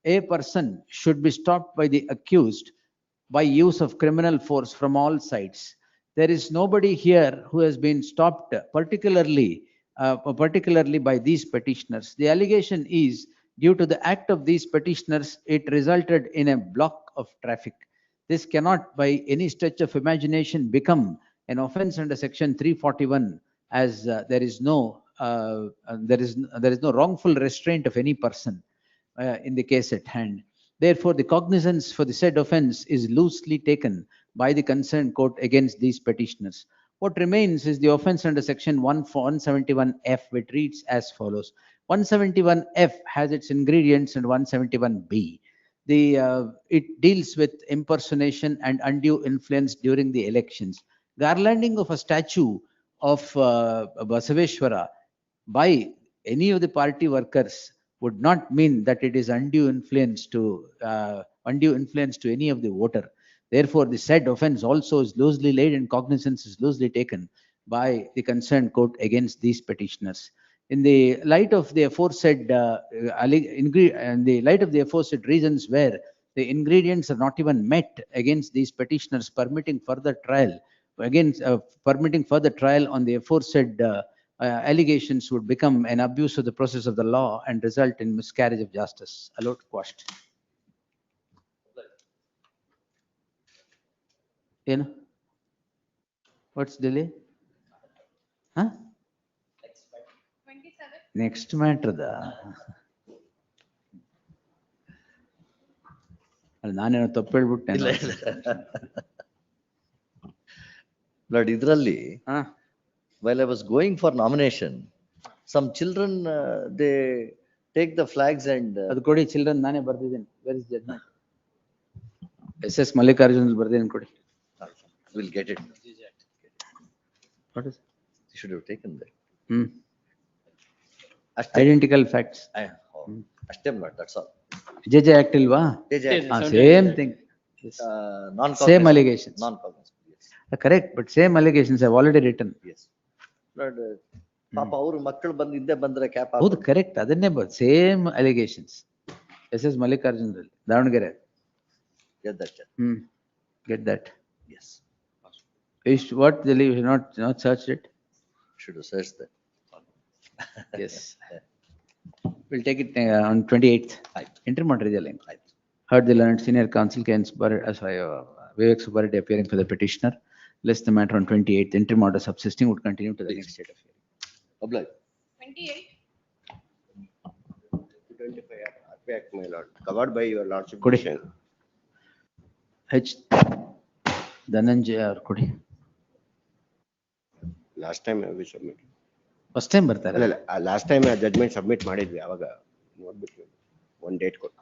a person should be stopped by the accused by use of criminal force from all sides. There is nobody here who has been stopped, particularly by these petitioners. The allegation is, due to the act of these petitioners, it resulted in a block of traffic. This cannot by any stretch of imagination become an offence under section 341, as there is no wrongful restraint of any person in the case at hand. Therefore, the cognizance for the said offence is loosely taken by the concerned court against these petitioners. What remains is the offence under section 171F, which reads as follows. 171F has its ingredients in 171B. It deals with impersonation and undue influence during the elections. Garlanding of a statue of Basaveshwara by any of the party workers would not mean that it is undue influence to any of the voter. Therefore, the said offence also is loosely laid and cognizance is loosely taken by the concerned court against these petitioners. In the light of the aforesaid reasons where the ingredients are not even met against these petitioners, permitting further trial on the aforesaid allegations would become an abuse of the process of the law and result in miscarriage of justice. Allowed, quashed. What's delay? Huh? Next matter da. ನಾನೇನೋ ತಪ್ಪು ಹೇಳ್ಬಿಟ್ಟೆ. Lord, idರಲ್ಲಿ while I was going for nomination, some children they take the flags and ಅದು ಕೊಡಿ, children ನಾನೇ ಬರ್ದಿದ್ದೀನಿ. Where is judgment? SS Mallikarjun ಬರ್ದಿದ್ದೀನಿ, ಕೊಡಿ. We'll get it. What is it? You should have taken that. Identical facts. ಅಷ್ಟೇ ಮಾಡಿ, that's all. JJ Act ilva? Same thing. Same allegations. Correct, but same allegations have already written. Yes. Lord, ಪಾಪ ಅವರು ಮಕ್ಕಳು ಬಂದು ಹಿಂದೆ ಬಂದ್ರೆ cap ಹೌದು, correct, ಅದನ್ನೇ same allegations. SS Mallikarjun Davanagere. Get that. Get that. Yes. What the leave not searched it? Should have searched that. Yes. We'll take it on 28th. Interim order is link. Heard the learned senior counsel Vivek Subbareddy appearing for the petitioner. List the matter on 28th. Interim order subsisting would continue to the next date of hearing. Oblige. 28. 25 my lord, covered by your lordship. Kodi. H. Dhananjay or Kodi. Last time we submit. First time ಬರ್ತಾರೆ. ಅಲ್ಲ, last time judgment submit ಮಾಡಿದ್ವಿ, ಅವಾಗ ನೋಡ್ಬಿಟ್ಟು ಒಂದು date ಕೊಟ್ಟು.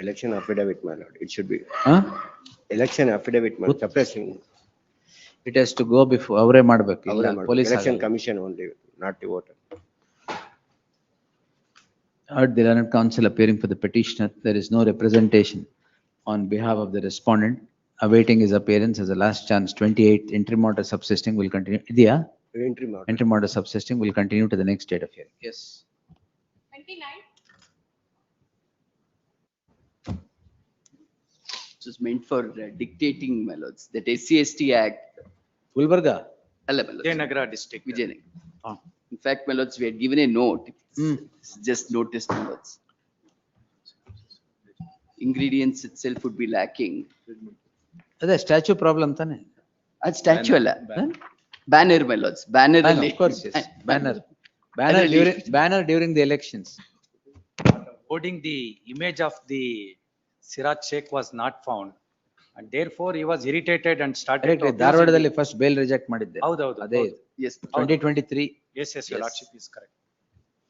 Election affidavit, my lord, it should be. Election affidavit, my suppressing. It has to go before ಅವರೇ ಮಾಡಬೇಕು. Police election commission only, not the voter. Heard the learned counsel appearing for the petitioner. There is no representation on behalf of the respondent. Awaiting his appearance as a last chance. 28th interim order subsisting will continue. Idea? Interim order subsisting will continue to the next date of hearing. Yes. 29. It was meant for dictating, my lords, that SC/ST Act. Gulbarga? Vijayanagara district. Vijayanagara. In fact, my lords, we had given a note. It's just notice, my lords. Ingredients itself would be lacking. ಅದೇ statue problem ತಾನೆ? ಅದು statue ಅಲ್ಲ, Banner, my lords, banner. And of course, yes, banner. Banner during the elections. Holding the image of the Siraj Sheikh was not found, and therefore he was irritated and started to abuse ಧಾರವಾಡದಲ್ಲಿ the- first bail reject ಮಾಡಿದ್ದೆ. ಹೌದೌದು, ಅದೇ ಹೌದು. Yes. 2023. Yes, yes, your lordship is correct.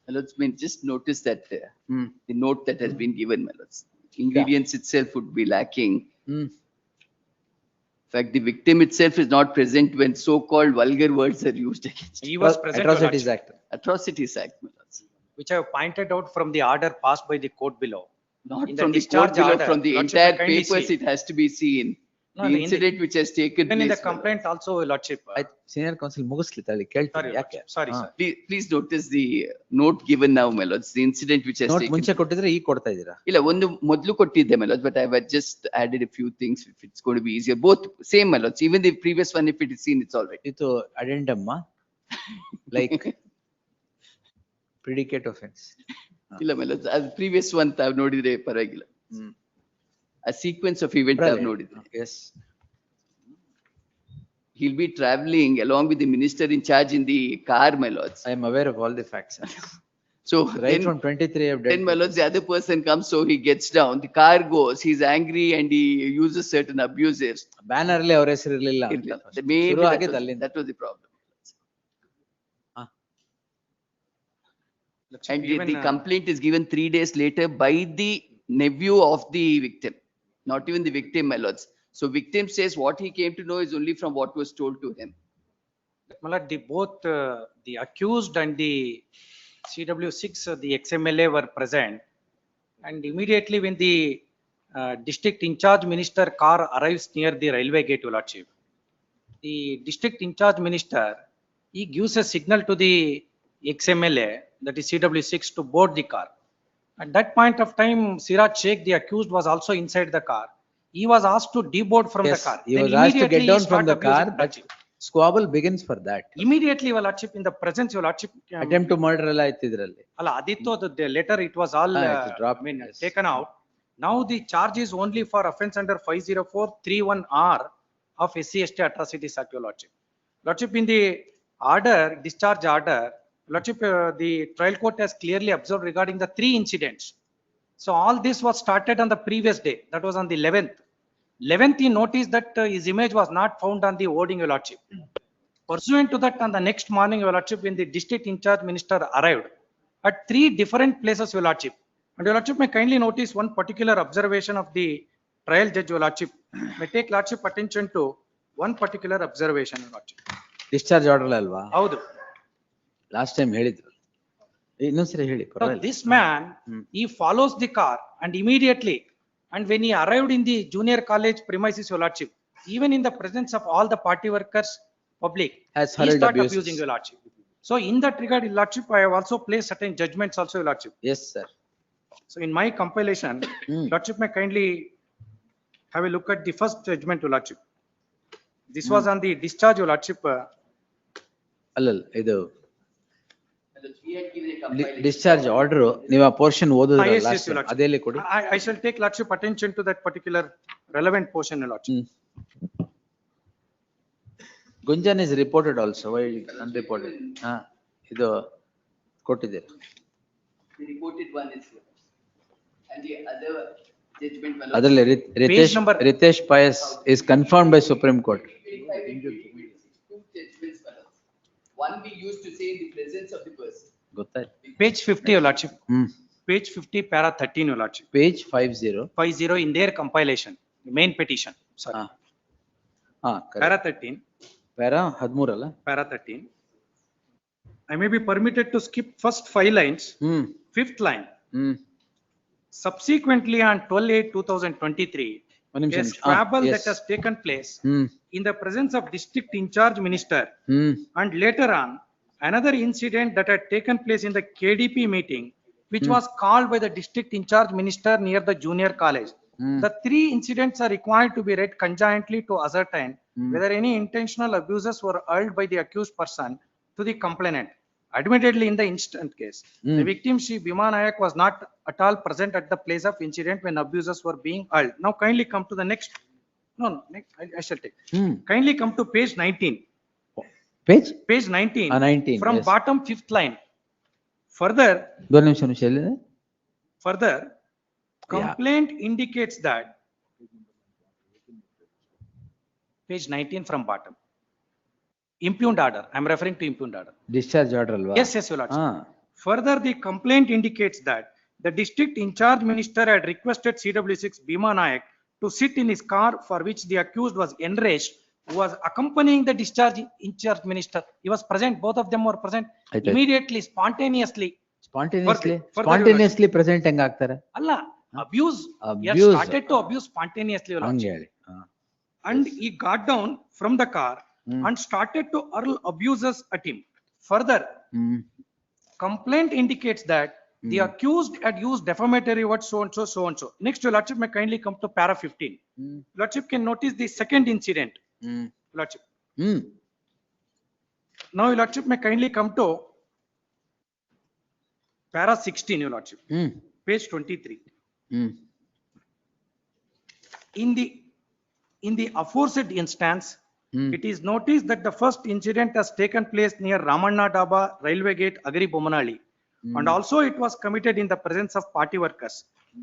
My lords, may just notice that the note that has been given, my lords, ingredients itself would be lacking. In fact, the victim itself is not present when so-called vulgar words are used against him. He was present, your Atrocities lordship, Act. Atrocities Act, my lords. which I have pointed out from the order passed by the court below. Not In from the court discharge below, order, from the lordship, entire may kindly papers, see. it has to be seen. No, The in the- incident which has taken Then in place. the complaint also, your lordship. Senior counsel ಮುಗಿಸ್ಲಿ ತಳಿ ಕೇಳ್ತೀನಿ Sorry, ಯಾಕೆ sorry, sir. Please notice the note given now, my lords, the incident which has note taken. ಮುಂಚೆ ಕೊಟ್ಟಿದ್ರೆ ಈಗ ಕೊಡ್ತಾ ಇದ್ದೀರಾ? ಇಲ್ಲ, ಒಂದು ಮೊದಲು ಕೊಟ್ಟಿದ್ದೆ, my lords, but I have just added a few things if it's going to be easier. Both same, my lords. Even the previous one, if it is seen, it's all right. ಇದು ಅಡೆಂಡಮ್ like predicate offense. ಇಲ್ಲ, my lords, as previous one ತಾವ್ ನೋಡಿದ್ರೆ ಪರವಾಗಿಲ್ಲ. A sequence of event ತಾವ್ ನೋಡಿದ್ರೆ. Yes. He'll be traveling along with the minister in charge in the car, my lords. I am aware of all the facts. So Right then, from 23 I have then, my lords, the other person comes, so he gets down, the car goes, he's angry and he uses certain abuses. Banner ಅಲ್ಲಿ ಅವ್ರ ಹೆಸರು ಇರ್ಲಿಲ್ಲ ಅಂತ. Maybe ಶುರು that ಆಗಿದ್ದು was- ಅಲ್ಲಿಂದ. that was the problem. And the complaint is given 3 days later by the nephew of the victim, not even the victim, my lords. So victim says what he came to know is only from what was told to him. My lord, both the accused and the CW6, the XMLA were present. And immediately when the district in charge minister car arrives near the railway gate, your lordship, the district in charge minister, he gives a signal to the XMLA, that is CW6, to board the car. At that point of time, Siraj Sheikh, the accused, was also inside the car. He was asked to deboard from the Yes, car. he Then was asked to immediately get he down from start the car, abusing but lordship. squabble begins for that. Immediately, your lordship, in the presence, your lordship. Attempt to murder ಎಲ್ಲ ಆಯ್ತು ಇದ್ರಲ್ಲಿ. Alla, Aditya, the letter, it was all it dropped, taken out. Now the charge is only for offense under 50431R of SC/ST Atrocities Act, your lordship. Lordship, in the order, discharge order, lordship, the trial court has clearly observed regarding the 3 incidents. So all this was started on the previous day, that was on the 11th. 11th, he noticed that his image was not found on the hoarding, your lordship. Pursuant to that, on the next morning, your lordship, when the district in charge minister arrived at 3 different places, your lordship. And your lordship may kindly notice one particular observation of the trial judge, your lordship. May take lordship attention to one particular observation, your lordship. Discharge order ಅಲ್ವಾ? ಹೌದು. Last time ಹೇಳಿದ್ರು. ಇನ್ನೊಂದ್ಸರಿ ಹೇಳಿ. So this man, he follows the car and immediately, and when he arrived in the junior college premises, your lordship, even in the presence of all the party workers, public, Has he hurled started abuses. abusing, your lordship. So in that regard, your lordship, I have also placed certain judgments also, your lordship. Yes, sir. So in my compilation, lordship may kindly have a look at the first judgment, your lordship. This was on the discharge, your lordship. ಅಲ್ಲಲ್ಲ ಇದು discharge order ನೀವು ಆ portion ಓದಿದ್ರೆ Yes, yes, last your lordship. ಅದೇಲಿ ಕೊಡಿ. I shall take lordship attention to that particular relevant portion, your lordship. Gunjan is reported also why unreported? ಹಾ, ಇದು ಕೊಟ್ಟಿದ್ದೀರಿ. The reported one is here. And the other judgment, my lords. ಅದರಲ್ಲಿ Ritesh Payas is confirmed by supreme court. Two judgments, my lords. One we used to say in the presence of the person. ಗೊತ್ತಾಯ್ತು. Page 50, your lordship. Page 50, para 13, your lordship. Page 50 in their compilation, the main petition. Sorry. Para 13. Para 13 ಅಲ್ಲ? Para 13. I may be permitted to skip first 5 lines. 5th line. Subsequently, on 12/8/2023, a squabble that has taken place in the presence of district in charge minister, and later on another incident that had taken place in the KDP meeting, which was called by the district in charge minister near the junior college. The 3 incidents are required to be read conjointly to ascertain whether any intentional abuses were hurled by the accused person to the complainant. Admittedly, in the instant case, the victim, Shri Bhima Nayak, was not at all present at the place of incident when abuses were being hurled. Now kindly come to the next. No, next, I shall take. Kindly come to page 19. Page 19. 19. From yes. bottom 5th line. Further, complaint indicates that page 19 from bottom. Impugned order. I'm referring to impugned order. Discharge order. Yes, yes, Your Lordship. Further, the complaint indicates that the district in charge minister had requested CW6 Bhima Nayak to sit in his car, for which the accused was enraged, who was accompanying the discharge in charge minister. He was present. Both of them were present. Immediately, spontaneously. Spontaneously present ಹೆಂಗ್ ಆಗ್ತಾರೆ? Allah, abuse. He had started to abuse spontaneously, Your Lordship. And he got down from the car and started to hurl abuses at him. Further, complaint indicates that the accused had used defamatory words so and so, so and so. Next, Your Lordship, may kindly come to para 15. Lordship can notice the second incident. Lordship. Now, Your Lordship, may kindly come to para 16, Your Lordship. Page 23. In the aforesaid instance, it is noticed that the first incident has taken place near Ramanna Daba, Railway Gate, Agri Bomanali. And also it was committed in the presence of party workers.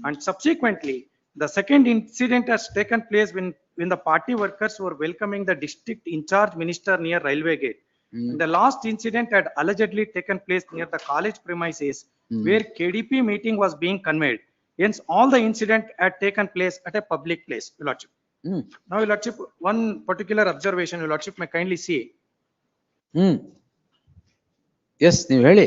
And subsequently, the second incident has taken place when the party workers were welcoming the district in charge minister near Railway Gate. And the last incident had allegedly taken place near the college premises where KDP meeting was being conveyed. Hence, all the incident had taken place at a public place, Your Lordship. Now, Your Lordship, one particular observation, Your Lordship, may kindly see. Yes, ನೀವು ಹೇಳಿ.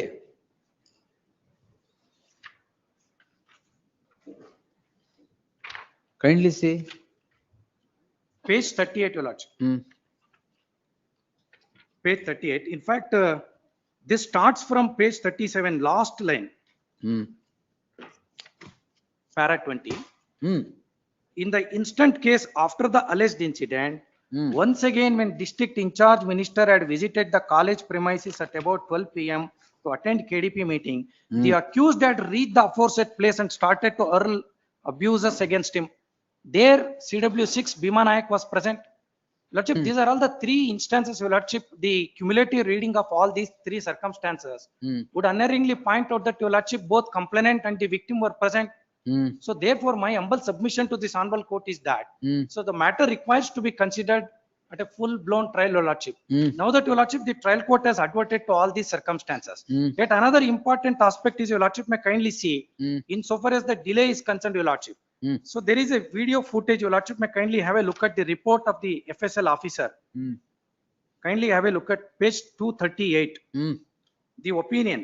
Kindly see. Page 38, Your Lordship. Page 38. In fact, this starts from page 37, last line. Para 20. In the instant case after the alleged incident, once again when district in charge minister had visited the college premises at about 12 p.m. to attend KDP meeting, the accused had reached the aforesaid place and started to hurl abuses against him. There, CW6 Bhima Nayak was present. Lordship, these are all the three instances, Your Lordship. The cumulative reading of all these three circumstances would unerringly point out that, Your Lordship, both complainant and the victim were present. So therefore, my humble submission to this honorable court is that, so the matter requires to be considered at a full-blown trial, Your Lordship. Now that, Your Lordship, the trial court has adverted to all these circumstances. Yet another important aspect is, Your Lordship, may kindly see, insofar as the delay is concerned, Your Lordship. So there is a video footage, Your Lordship, may kindly have a look at the report of the FSL officer. Kindly have a look at page 238. The opinion,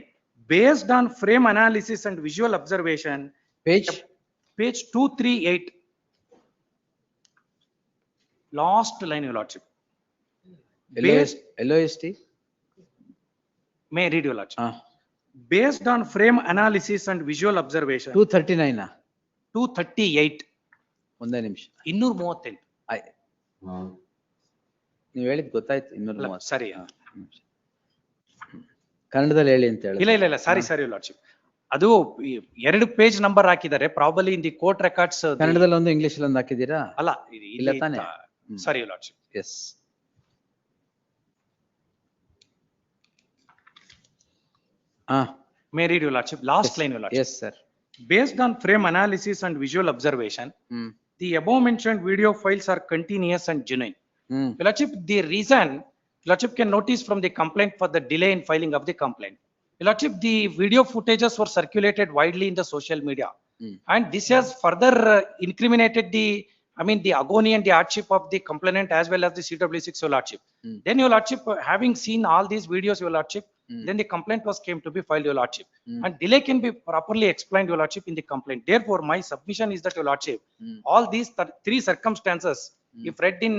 based on frame analysis and visual observation, page 238. Last line, Your Lordship. LOST? May I read, Your Lordship? Based on frame analysis and visual observation. 239. 238. ಒಂದೇ ನಿಮಿಷ. 238. ನೀವು ಹೇಳಿದ್ ಗೊತ್ತಾಯ್ತು. 230. ಸರಿ. ಕನ್ನಡದಲ್ಲಿ ಹೇಳಿ ಅಂತ ಹೇಳಿ. ಇಲ್ಲ ಸಾರಿ Your Lordship. ಅದು 2 ಪೇಜ್ ನಂಬರ್ ಹಾಕಿದ್ದಾರೆ. Probably in the court records. ಕನ್ನಡದಲ್ಲಿ ಒಂದು ಇಂಗ್ಲಿಷ್ ಅಲ್ಲಿ ಒಂದು ಹಾಕಿದ್ದೀರಾ? ಅಲ್ಲ, ಇಲ್ಲ ತಾನೆ. ಸರಿ Your Lordship. Yes. May I read, Your Lordship? Last line, Your Lordship. Yes, sir. Based on frame analysis and visual observation, the above mentioned video files are continuous and genuine. Your Lordship, the reason, Your Lordship can notice from the complaint for the delay in filing of the complaint. Your Lordship, the video footages were circulated widely in the social media. And this has further incriminated the agony and the hardship of the complainant as well as the CW6, Your Lordship. Then, Your Lordship, having seen all these videos, Your Lordship, then the complaint was came to be filed, Your Lordship. And delay can be properly explained, Your Lordship, in the complaint. Therefore, my submission is that, Your Lordship, all these three circumstances, if read in,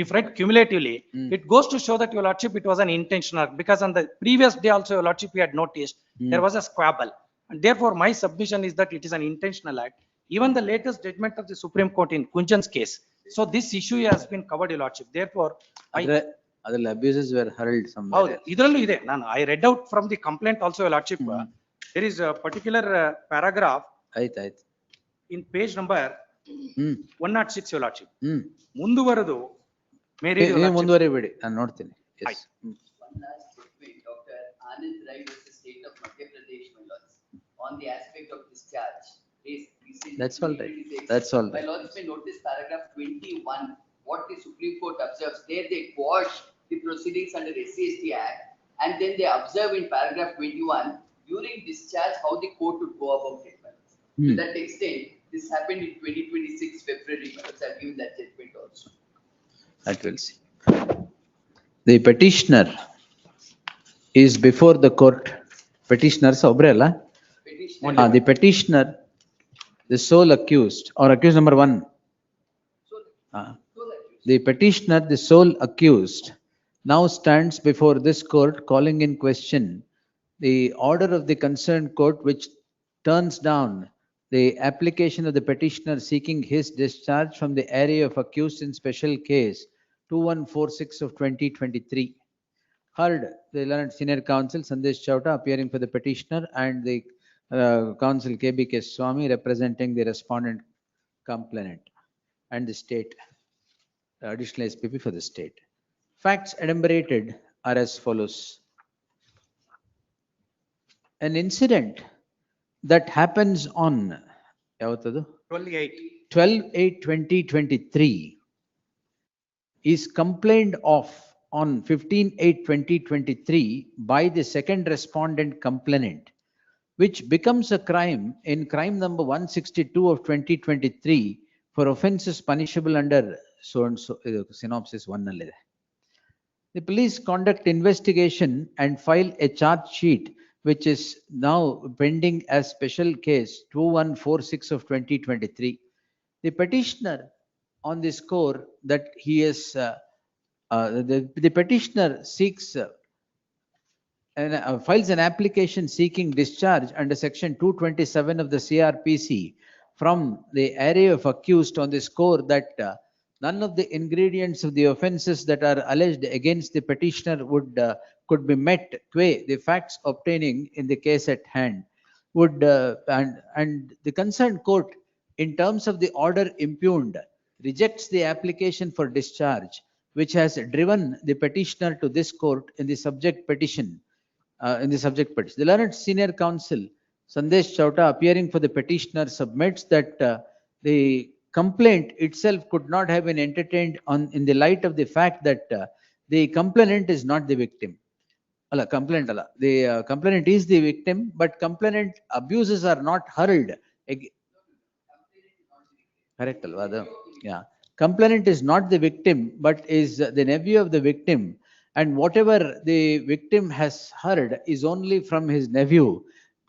if read cumulatively, it goes to show that, Your Lordship, it was an intentional, because on the previous day also, Your Lordship, we had noticed there was a squabble. And therefore, my submission is that it is an intentional act. Even the latest judgment of the Supreme Court in Kunjan's case. So this issue has been covered, Your Lordship. Therefore, ಅದರಲ್ಲಿ abuses were hurled somewhere. ಇದರಲ್ಲೂ ಇದೆ. I read out from the complaint also, Your Lordship. There is a particular paragraph. ಆಯ್ತು. In page number 106, Your Lordship. ಮುಂದುವರೆದು May read your lordship. ಮುಂದುವರಿಬೇಡಿ ನಾನು ನೋಡ್ತೀನಿ. Yes. One last statement, Dr. Anand Rai versus State of Madhya Pradesh, my lords, on the aspect of discharge. That's all right. That's all My right. lords may notice paragraph 21, what the Supreme Court observes. There they quash the proceedings under SCST Act, and then they observe in paragraph 21, during discharge, how the court would go about it. My lords. To that extent, this happened in 2026 February. My lords have given that judgment also. That will see. The petitioner is before the court. Petitioners obrella. The petitioner, the sole accused or accused number one. The petitioner, the sole accused, now stands before this court calling in question the order of the concerned court which turns down the application of the petitioner seeking his discharge from the area of accused in special case 2146 of 2023. Heard the learned senior counsel Sandesh Chowta appearing for the petitioner and the counsel KBK Swami representing the respondent complainant and the state, additional SPP for the state. Facts enumerated are as follows. An incident that happens on 12/8/2023 is complained of on 15/8/2023 by the second respondent complainant, which becomes a crime in crime number 162 of 2023 for offences punishable under so and so synopsis 1 nallide. The police conduct investigation and file a charge sheet which is now pending as special case 2146 of 2023. The petitioner on the score that he is the petitioner seeks files an application seeking discharge under section 227 of the CRPC from the area of accused on the score that none of the ingredients of the offences that are alleged against the petitioner could be met qua the facts obtaining in the case at hand would and the concerned court in terms of the order impugned rejects the application for discharge which has driven the petitioner to this court in the subject petition. The learned senior counsel Sandesh Chowta appearing for the petitioner submits that the complaint itself could not have been entertained in the light of the fact that the complainant is not the victim. The complainant is the victim, but complainant abuses are not hurled. Correct, Alvada? Yeah. Complainant is not the victim, but is the nephew of the victim. And whatever the victim has heard is only from his nephew.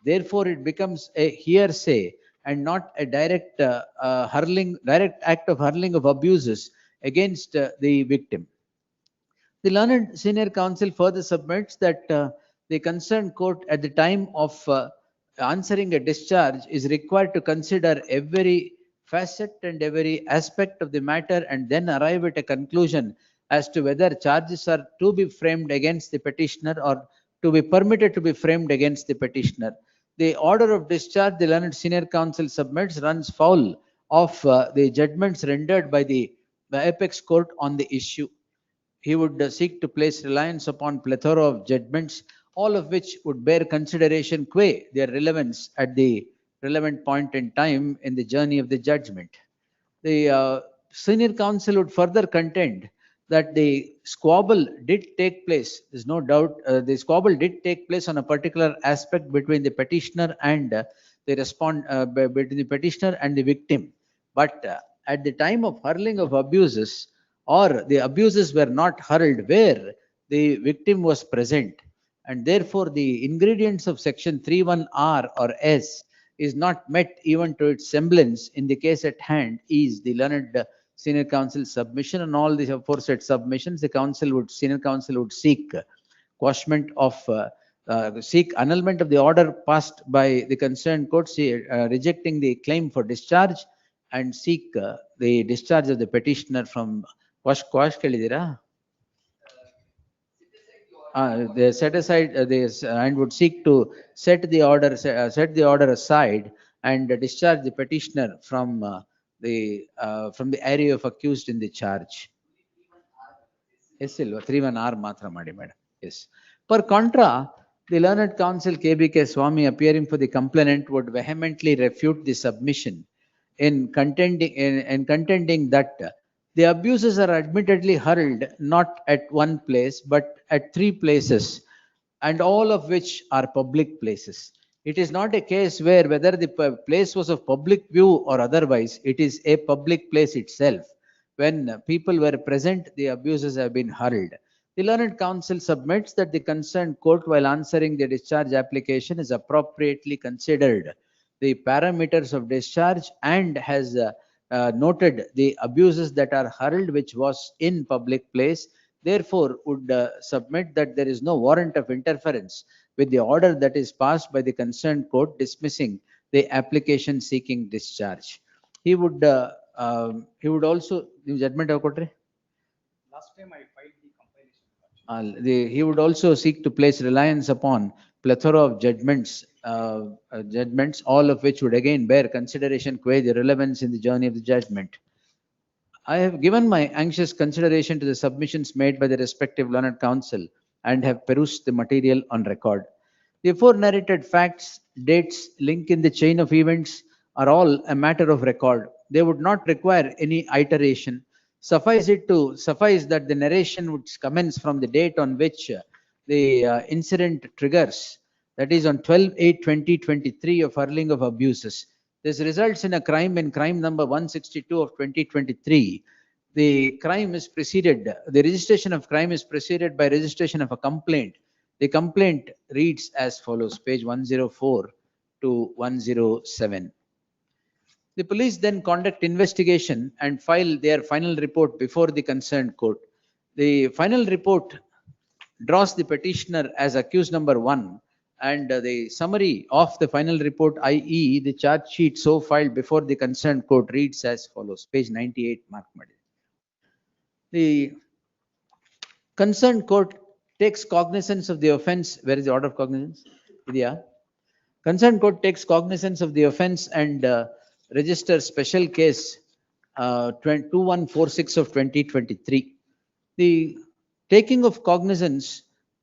Therefore, it becomes a hearsay and not a direct act of hurling of abuses against the victim. The learned senior counsel further submits that the concerned court at the time of answering a discharge is required to consider every facet and every aspect of the matter and then arrive at a conclusion as to whether charges are to be framed against the petitioner or to be permitted to be framed against the petitioner. The order of discharge the learned senior counsel submits runs foul of the judgments rendered by the apex court on the issue. He would seek to place reliance upon plethora of judgments, all of which would bear consideration qua their relevance at the relevant point in time in the journey of the judgment. The senior counsel would further contend that the squabble did take place. There's no doubt the squabble did take place on a particular aspect between the petitioner and between the petitioner and the victim. But at the time of hurling of abuses, or the abuses were not hurled where the victim was present, and therefore the ingredients of section 31R or S is not met even to its semblance in the case at hand is the learned senior counsel submission. And all the aforesaid submissions, the senior counsel would seek quashment of seek annulment of the order passed by the concerned court rejecting the claim for discharge and seek the discharge of the petitioner from quash kelidira they set aside this and would seek to set the order aside and discharge the petitioner from the area of accused in the charge. Yes ಇಲ್ವಾ 31R ಮಾತ್ರ ಮಾಡಿ madam. Yes. Per contra, the learned counsel KBK Swami appearing for the complainant would vehemently refute the submission in contending that the abuses are admittedly hurled not at one place but at 3 places, and all of which are public places. It is not a case where whether the place was of public view or otherwise, it is a public place itself. When people were present, the abuses have been hurled. The learned counsel submits that the concerned court, while answering the discharge application, has appropriately considered the parameters of discharge and has noted the abuses that are hurled which was in public place. Therefore, would submit that there is no warrant of interference with the order that is passed by the concerned court dismissing the application seeking discharge. He would also, ನೀವು judgment ಯಾವಾಗ ಕೊಟ್ರಿ? Last time I filed the compilation. He would also seek to place reliance upon plethora of judgments, all of which would again bear consideration qua the relevance in the journey of the judgment. I have given my anxious consideration to the submissions made by the respective learned counsel and have perused the material on record. The aforenarrated facts, dates, link in the chain of events are all a matter of record. They would not require any iteration. Suffice that the narration would commence from the date on which the incident triggers, that is on 12/8/2023 of hurling of abuses. This results in a crime in crime number 162 of 2023. The registration of crime is preceded by registration of a complaint. The complaint reads as follows, page 104 to 107. The police then conduct investigation and file their final report before the concerned court. The final report draws the petitioner as accused number 1, and the summary of the final report, i.e. the charge sheet so filed before the concerned court, reads as follows, page 98, mark ಮಾಡಿ. The concerned court takes cognizance of the offense. Where is the order of cognizance? Idya? Concerned court takes cognizance of the offense and registers special case 2146 of 2023. The taking of cognizance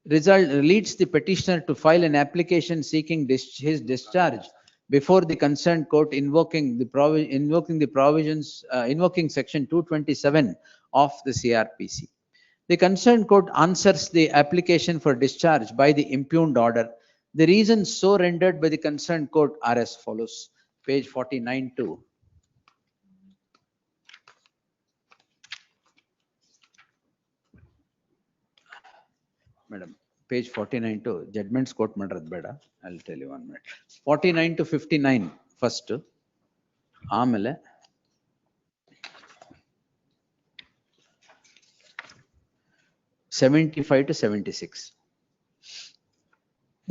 leads the petitioner to file an application seeking his discharge before the concerned court, invoking section 227 of the CRPC. The concerned court answers the application for discharge by the impugned order. The reasons so rendered by the concerned court are as follows, page 49 to madam, page 49 to judgments quote madrad beda. I'll tell you 1 minute. 49 to 59 first, ಆಮೇಲೆ 75 to 76.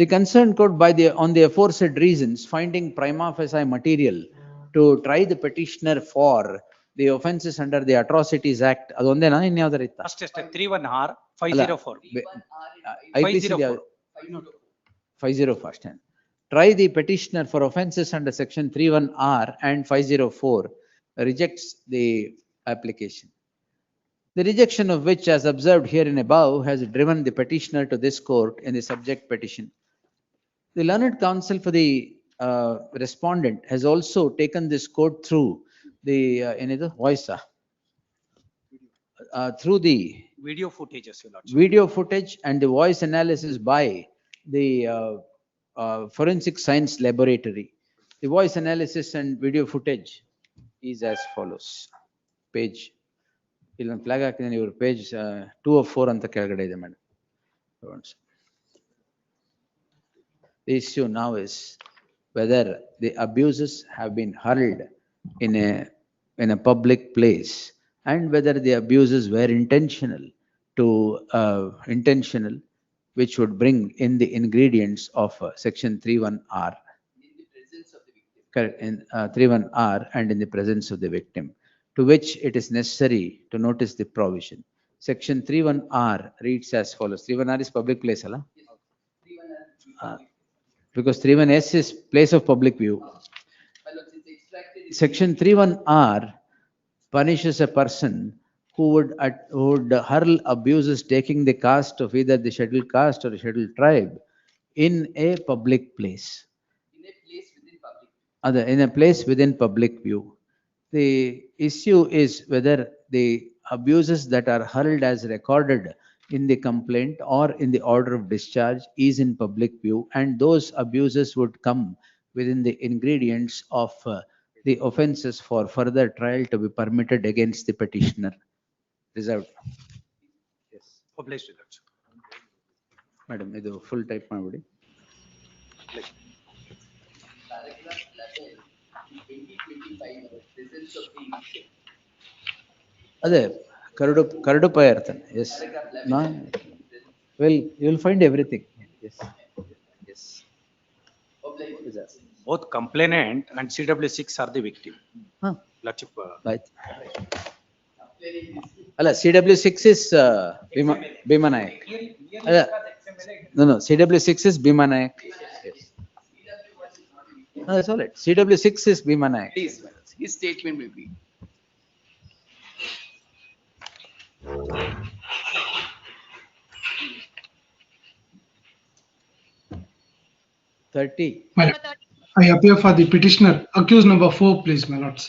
The concerned court, on the aforesaid reasons, finding prima facie material to try the petitioner for the offences under the Atrocities Act, ಅದೊಂದೇನಾ ಇನ್ಯಾವುದರ ಇತ್ತ? ಅಷ್ಟೇ 31R 504. 504 ಅಷ್ಟೇ. Try the petitioner for offences under section 31R and 504 rejects the application. The rejection of which, as observed here and above, has driven the petitioner to this court in the subject petition. The learned counsel for the respondent has also taken this court through the through the video footages, Your Lordship. Video footage and the voice analysis by the forensic science laboratory. The voice analysis and video footage is as follows. Page ಇಲ್ಲೊಂದು flag ಹಾಕಿದ್ದೀನಿ, ಇವರು page 204 ಅಂತ ಕೆಳಗಡೆ ಇದೆ madam. The issue now is whether the abuses have been hurled in a public place and whether the abuses were intentional, which would bring in the ingredients of section 31R. Correct, in 31R and in the presence of the victim, to which it is necessary to notice the provision. Section 31R reads as follows. 31R is public place, Allah? Because 31S is place of public view. Section 31R punishes a person who would hurl abuses taking the caste of either the scheduled caste or scheduled tribe in a public place. In a place within public view. The issue is whether the abuses that are hurled as recorded in the complaint or in the order of discharge is in public view, and those abuses would come within the ingredients of the offences for further trial to be permitted against the petitioner. Reserved. Yes. Obliged, Your Lordship. Madam, idu full type mabidi. Paragraph 11, 2025, presence of the initial. Ade karudu irtane. Yes. No. Well, you will find everything. Yes. Yes. Both complainant and CW6 are the victim. Huh. Lordship. Right. Alla, CW6 is Bhima Nayak. No, CW6 is Bhima Nayak. Yes. No, that's all right. CW6 is Bhima Nayak. Please, his statement will be. I appear for the petitioner, accused number 4, please, my lords.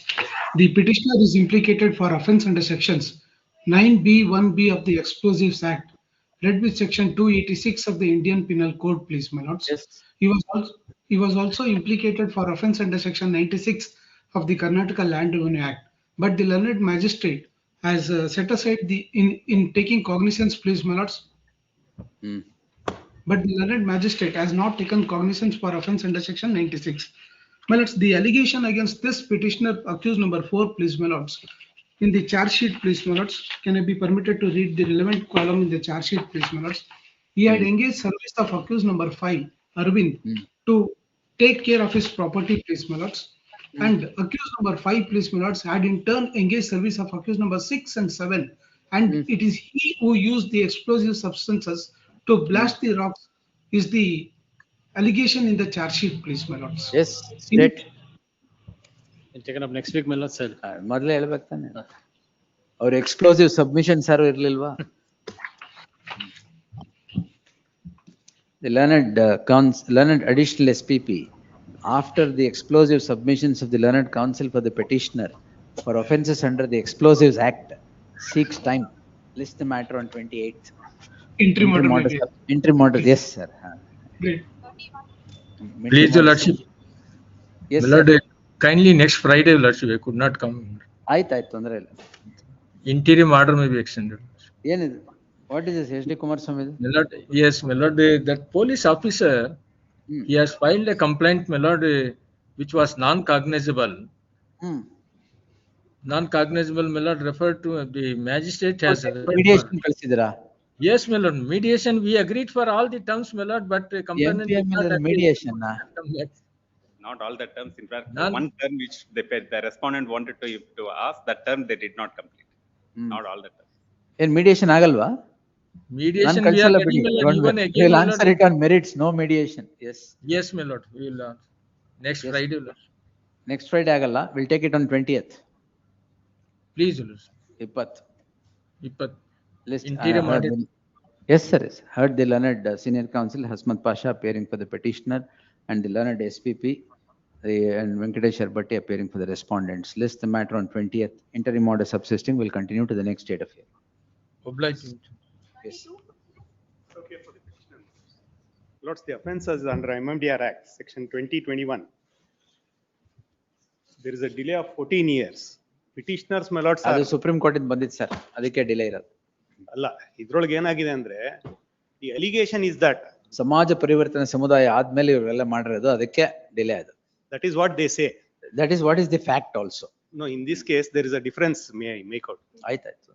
The petitioner is implicated for offence under sections 9B, 1B of the Explosives Act, read with section 286 of the Indian Penal Code, please, my lords. Yes. He was also implicated for offence under section 96 of the Karnataka Land Revenue Act, but the learned magistrate has set aside in taking cognizance, please, my lords. But the learned magistrate has not taken cognizance for offence under section 96. My lords, the allegation against this petitioner, accused number 4, please, my lords. In the charge sheet, please, my lords, can I be permitted to read the relevant column in the charge sheet, please, my lords? He had engaged service of accused number 5, Arvind, to take care of his property, please, my lords. And accused number 5, please, my lords, had in turn engaged service of accused number 6 and 7. And it is he who used the explosive substances to blast the rocks, is the allegation in the charge sheet, please, my lords. Yes, state. We'll take it up next week, my lord, sir. ಮೊದಲೇ ಹೇಳ್ಬೇಕು ತಾನೆ. ಅವ್ರ explosive submissions ಯಾರು ಇರ್ಲಿಲ್ವಾ? The learned additional SPP, after the explosive submissions of the learned counsel for the petitioner for offences under the Explosives Act, seeks time. List the matter on 28th. Interim order, yes, sir. Great. Please, Your Lordship. Yes, My Lord, sir. kindly next Friday, Your Lordship, I could not come. ಆಯ್ತು ತೊಂದರೆ ಇಲ್ಲ. Interim order may be extended. ಏನಿದೆ? What is this? HD Kumaraswamy? My Lord, yes, my Lord, that police officer, he has filed a complaint, my Lord, which was non-cognizable. Non-cognizable, my Lord, referred to the magistrate has. Mediation ಕಳಿಸಿದ್ರಾ? Yes, my Lord, mediation, we agreed for all the terms, my Lord, but the complainant did not agree. Mediation. Not all the terms, in fact, one term which the respondent wanted to ask, that term they did not complete. Not all the terms. ಏನ್ mediation ಆಗಲ್ವಾ? Mediation, we are ready, my Lord, even again, We'll my answer Lord. it on merits, no mediation. Yes. Yes, my Lord, we will next Yes. Friday, Lord. Next Friday ಆಗಲ್ಲ. We'll take it on 20th. Please, Lord. 20. List. Interim audit. Yes, sir. Yes. Heard the learned senior counsel Hasmat Pasha appearing for the petitioner and the learned SPP and Venkatesh Arbatti appearing for the respondents. List the matter on 20th. Interim order subsisting will continue to the next date of hearing. Obliged. Yes. Okay for the petitioner. Lords, the offence is under MMDR Act, section 2021. There is a delay of 14 years. Petitioners, my lords, ಅದು supreme court ಇಂದ ಬಂದಿತ್ತು sir, ಅದಕ್ಕೆ delay ಇರೋದು. ಅಲ್ಲ, ಇದ್ರೊಳಗೆ ಏನಾಗಿದೆ ಅಂದ್ರೆ the allegation is that ಸಮಾಜ ಪರಿವರ್ತನೆ ಸಮುದಾಯ ಆದ್ಮೇಲೆ ಇವರೆಲ್ಲ ಮಾಡಿರೋದು, ಅದಕ್ಕೆ ಡಿಲೇ ಅದು. that is what they say. That is what is the fact also. No, in this case there is a difference, may I make out. ಆಯ್ತಾಯ್ತು.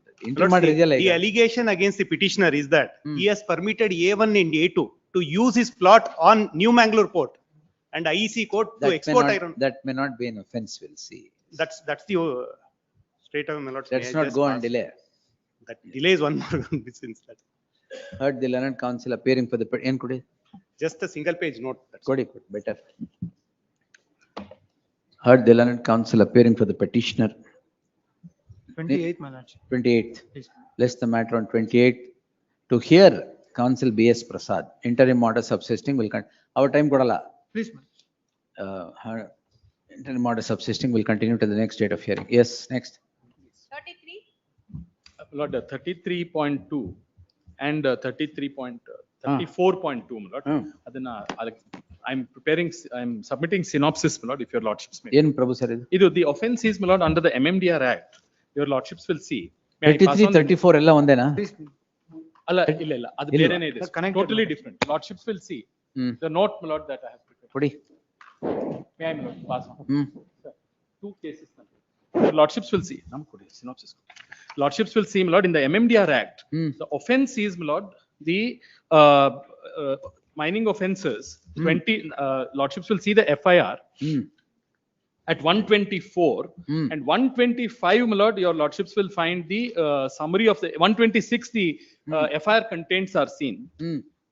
The allegation against the petitioner is that he has permitted A1 and A2 to use his plot on New Mangalore port and IEC court to export iron. That may not be an offense, we'll see. That's the straight away, my lords. Let's not go on delay. That delay is one more since that. Heard the learned counsel appearing for the just a single page note. Better. Heard the learned counsel appearing for the petitioner. 28th, my lords. 28th. Please. Place the matter on 28th. To hear Counsel B.S. Prasad, interim order subsisting will our time kodala. Please, Interim order subsisting will continue to the next date of hearing. Yes, next. 33. Lord, 33.2 and 34.2, my lord. I'm submitting synopsis, my lord, if your lordships may. Yen Prabhu sir idu? The offense is, my lord, under the MMDR Act. Your lordships will see. May I pass 33, on 34 ella ondena? Please. Alla, illa. Adu berene ide. Totally different. Lordships will see. The note, my lord, that I have prepared. Pudi. May I, my lord, pass on? Sir, two cases. Your lordships will see. Synopsis. Lordships will see, my lord, in the MMDR Act, the offense is, my lord, the mining offences. 20 lordships will see the FIR at 124 and 125, my lord, your lordships will find the summary of the 126. The FIR contents are seen.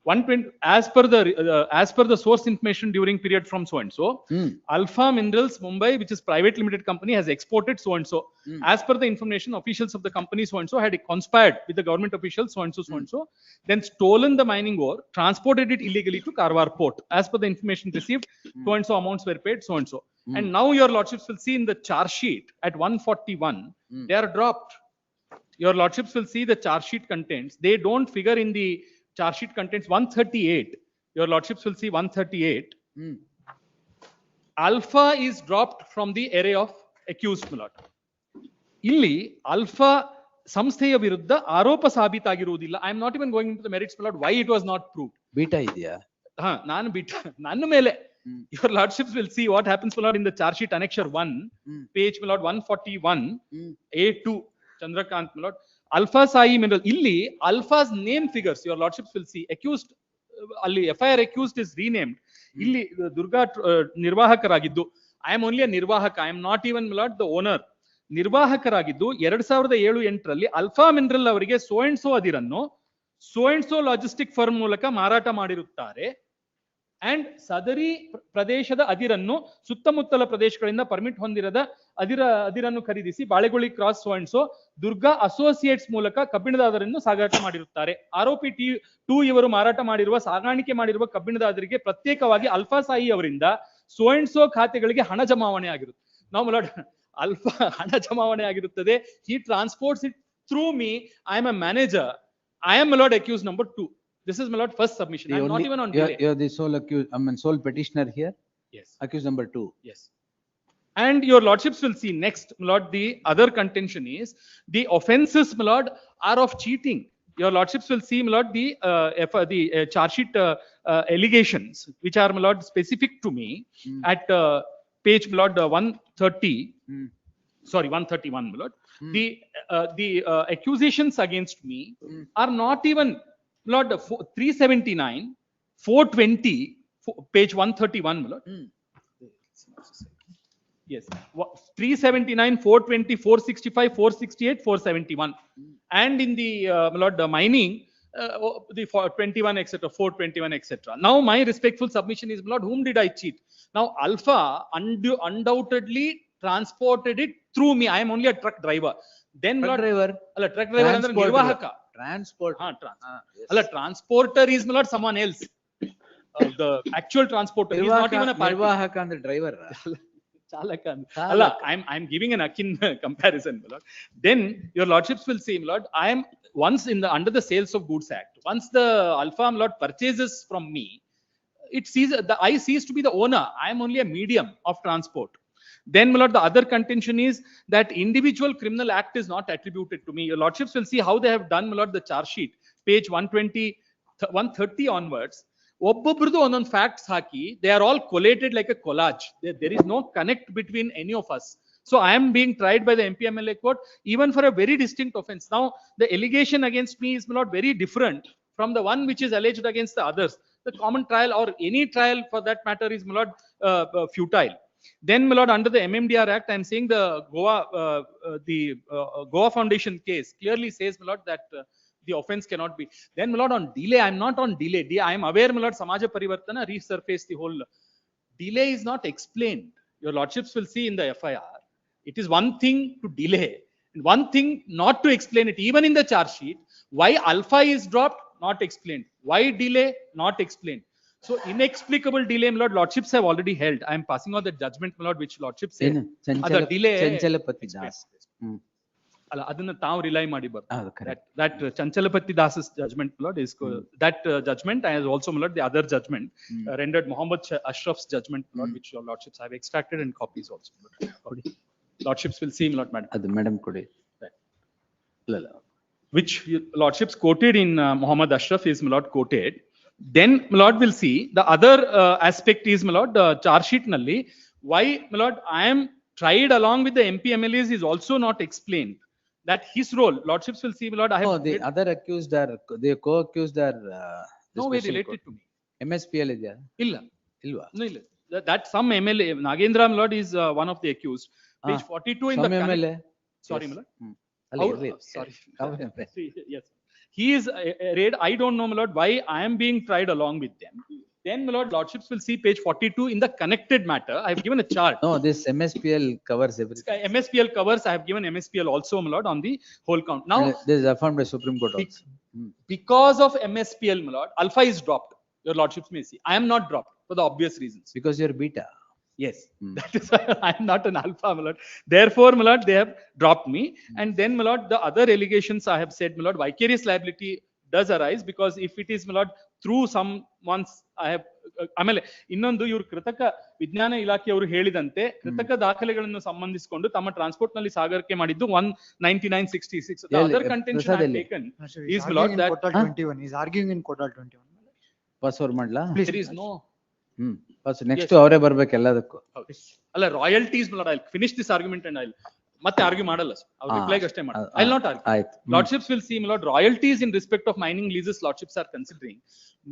120 as per the source information during period from so and so. Alpha Minerals Mumbai, which is private limited company, has exported so and so. As per the information, officials of the company so and so had conspired with the government officials so and so, then stolen the mining ore, transported it illegally to Karwar port. As per the information received, so and so amounts were paid so and so. And now your lordships will see in the charge sheet at 141, they are dropped. Your lordships will see the charge sheet contents. They don't figure in the charge sheet contents 138. Your lordships will see 138. Alpha is dropped from the array of accused, my lord. Illi alpha ಸಂಸ್ಥೆಯ ವಿರುದ್ಧ ಆರೋಪ ಸಾಬೀತಾಗಿರುವುದಿಲ್ಲ. I am not even going into the merits, my lord, why it was not proved. Beta ಇದೆಯಾ? ನಾನು beta ನನ್ನ ಮೇಲೆ. Your lordships will see what happens, my lord, in the charge sheet annexure 1, page, my lord, 141, A2, Chandrakant, my lord. Alpha Sai Mineral. Illi Alpha's name figures. Your lordships will see. Accused, FIR accused is renamed. Illi Durga Nirvahakaragidu. I am only a Nirvahaka. I am not even, my lord, the owner. ನಿರ್ವಾಹಕರಾಗಿದ್ದು 2007-8ರಲ್ಲಿ Alpha mineral ಅವರಿಗೆ so and so ಅದಿರನ್ನು so and so logistic firm ಮೂಲಕ ಮಾರಾಟ ಮಾಡಿರುತ್ತಾರೆ. And ಸದರಿ ಪ್ರದೇಶದ ಅದಿರನ್ನು ಸುತ್ತಮುತ್ತಲ ಪ್ರದೇಶಗಳಿಂದ ಪರ್ಮಿಟ್ ಹೊಂದಿರದ ಅದಿರನ್ನು ಖರೀದಿಸಿ Baleguli cross so and so Durga associates ಮೂಲಕ ಕಬ್ಬಿಣದ ಅದರನ್ನು ಸಾಗಾಟ ಮಾಡಿರುತ್ತಾರೆ. ಆರೋಪಿ T2 ಇವರು ಮಾರಾಟ ಮಾಡಿರುವ ಸಾಗಾಣಿಕೆ ಮಾಡಿರುವ ಕಬ್ಬಿಣದ ಅದರಿಗೆ ಪ್ರತ್ಯೇಕವಾಗಿ ಅಲ್ಫಾ ಸಾಯಿ ಅವರಿಂದ ಸೋ ಅಂಡ್ ಸೋ ಖಾತೆಗಳಿಗೆ ಹಣ ಜಮಾವಣೆ ಆಗಿರುತ್ತೆ. ನಾವು ಮಲಾಡ್ ಅಲ್ಫಾ ಹಣ ಜಮಾವಣೆ ಆಗಿರುತ್ತದೆ. He transports it through me. I am a manager. I am, my lord, accused number 2. This is, my lord, first submission. I am not even on delay. You're the sole accused, sole petitioner here? Yes. Accused number 2. Yes. And your lordships will see next, my lord, the other contention is the offences, my lord, are of cheating. Your lordships will see, my lord, the charge sheet allegations, which are, my lord, specific to me at page, my lord, 131, my lord. The accusations against me are not even, Lord, 379, 420, page 131, my lord. Yes, 379, 420, 465, 468, 471. And in the, my lord, the mining, the 21, etc., 421, etc. Now, my respectful submission is, my lord, whom did I cheat? Now, Alpha undoubtedly transported it through me. I am only a truck driver. Then, my lord, truck driver and Nirvahaka. Transport. Transporter is, my lord, someone else. The actual transporter is not even a party. Nirvahaka and the driver. I'm giving an akin comparison, my lord. Then your lordships will see, my lord, I am once under the Sales of Goods Act. Once the Alpha, my lord, purchases from me, I cease to be the owner. I am only a medium of transport. Then, my lord, the other contention is that individual criminal act is not attributed to me. Your lordships will see how they have done, my lord, the charge sheet, page 130 onwards. ಒಬ್ಬೊಬ್ರದ್ದು ಒಂದೊಂದು facts hockey they are all collated like a collage. There is no connect between any of us. So I am being tried by the MP-MLA court even for a very distinct offense. Now the allegation against me is not very different from the one which is alleged against the others. The common trial or any trial for that matter is, my lord, futile. Then, my lord, under the MMDR Act, I am saying the Goa Foundation case clearly says, my lord, that the offense cannot be. Then, my lord, on delay, I am not on delay. I am aware, my lord, Samaja Parivartana resurfaced the whole. Delay is not explained. Your lordships will see in the FIR. It is one thing to delay One thing not to explain it, even in the charge sheet, why alpha is dropped, not explained. Why delay, not explained. So inexplicable delay, my lord, lordships have already held. I am passing on the judgment, my lord, which lordship said. The delay. Chanchalapati Das. ಅಲ್ಲ ಅದನ್ನ ತಾವು rely ಮಾಡಿ ಬರ್ತಾರೆ. That Chanchalapati Das's judgment, my lord, is that judgment as also, my lord, the other judgment rendered Muhammad Ashraf's judgment, my lord, which your lordships have extracted and copies also. Lordships will see, my lord, madam. Adu madam kodi. Which lordships quoted in Muhammad Ashraf is, my lord, quoted. Then, my lord, will see the other aspect is, my lord, the charge sheet nalli why, my lord, I am tried along with the MP MLAs is also not explained. That his role, lordships will see, my lord, I have. No, the other accused are, the co-accused are. No way related to me. MSPL is there? Illa. Ilva. No, illa. That some MLA, Nagendra, my lord, is one of the accused. Page 42 in some the. MLA. Sorry, Yes. my lord. Sorry. Yes. He is raid. I don't know, my lord, why I am being tried along with them. Then, my lord, lordships will see page 42 in the connected matter. I have given a chart. No, this MSPL covers everything. MSPL covers. I have given MSPL also, my lord, on the whole count. Now, this is affirmed by Supreme Court also. Because of MSPL, my lord, alpha is dropped. Your lordships may see. I am not dropped for the obvious reasons. Because you're beta. Yes, that is why I am not an alpha, my lord. Therefore, my lord, they have dropped me. And then, my lord, the other allegations I have said, my lord, vicarious liability does arise because if it is, my lord, through someone's, I have, ಆಮೇಲೆ ಇನ್ನೊಂದು ಇವರು ಕೃತಕ ವಿಜ್ಞಾನ ಇಲಾಖೆಯವರು ಹೇಳಿದಂತೆ ಕೃತಕ ದಾಖಲೆಗಳನ್ನು ಸಂಬಂಧಿಸಿಕೊಂಡು ತಮ್ಮ ಟ್ರಾನ್ಸ್ಪೋರ್ಟ್ ನಲ್ಲಿ ಸಾಗಾಣಿಕೆ ಮಾಡಿದ್ದು 19966. The other contention I have taken is, my lord, that Quotal 21. He's arguing in Quotal 21. Pass over ಮಾಡ್ಲಾ? there is no. Pass. Next ಅವರೇ ಬರ್ಬೇಕು ಎಲ್ಲದಕ್ಕೂ. ಅಲ್ಲ royalties, my lord, I'll finish this argument and I'll ಮತ್ತೆ argue ಮಾಡಲ್ಲ sir. ಅವ್ರ ರಿಪ್ಲೈಗೆ ಅಷ್ಟೇ ಮಾಡಲ್ಲ. I'll not argue. Lordships will see, my lord, royalties in respect of mining leases lordships are considering.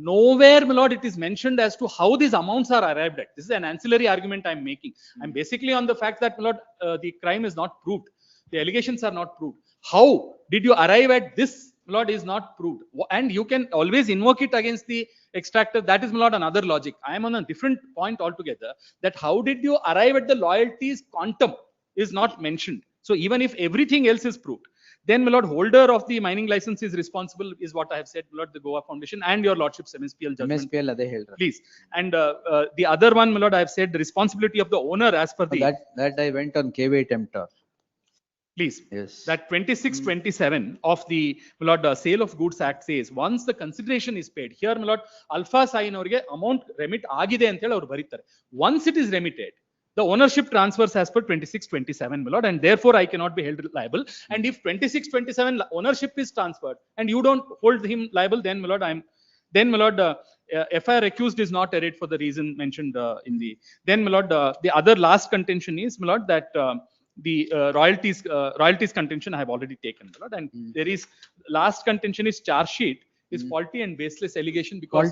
Nowhere, my lord, it is mentioned as to how these amounts are arrived at. This is an ancillary argument I'm making. I'm basically on the fact that, my lord, the crime is not proved. The allegations are not proved. How did you arrive at this, my lord, is not proved. And you can always invoke it against the extractor. That is, my lord, another logic. I am on a different point altogether. That how did you arrive at the loyalties quantum is not mentioned. So even if everything else is proved, then, my lord, holder of the mining license is responsible, is what I have said, my lord, the Goa Foundation and your lordship's MSPL judgment. MSPL ಅದೇ ಹೇಳ್ರ. Please. And the other one, my lord, I have said the responsibility of the owner as per the. That I went on KV temptor. Please. Yes. That 2627 of the, my lord, Sale of Goods Act says once the consideration is paid. Here, my lord, Alpha Sign ಅವರಿಗೆ amount remit ಆಗಿದೆ ಅಂತ ಹೇಳಿ ಅವರು ಬರೀತಾರೆ. Once it is remitted, the ownership transfers as per 2627, my lord, and therefore I cannot be held liable. And if 2627 ownership is transferred and you don't hold him liable, then, my lord, my lord, FIR accused is not arraigned for the reason mentioned in the. Then, my lord, the other last contention is, my lord, that the royalties contention I have already taken, my lord, and there is last contention is charge sheet is faulty and baseless allegation because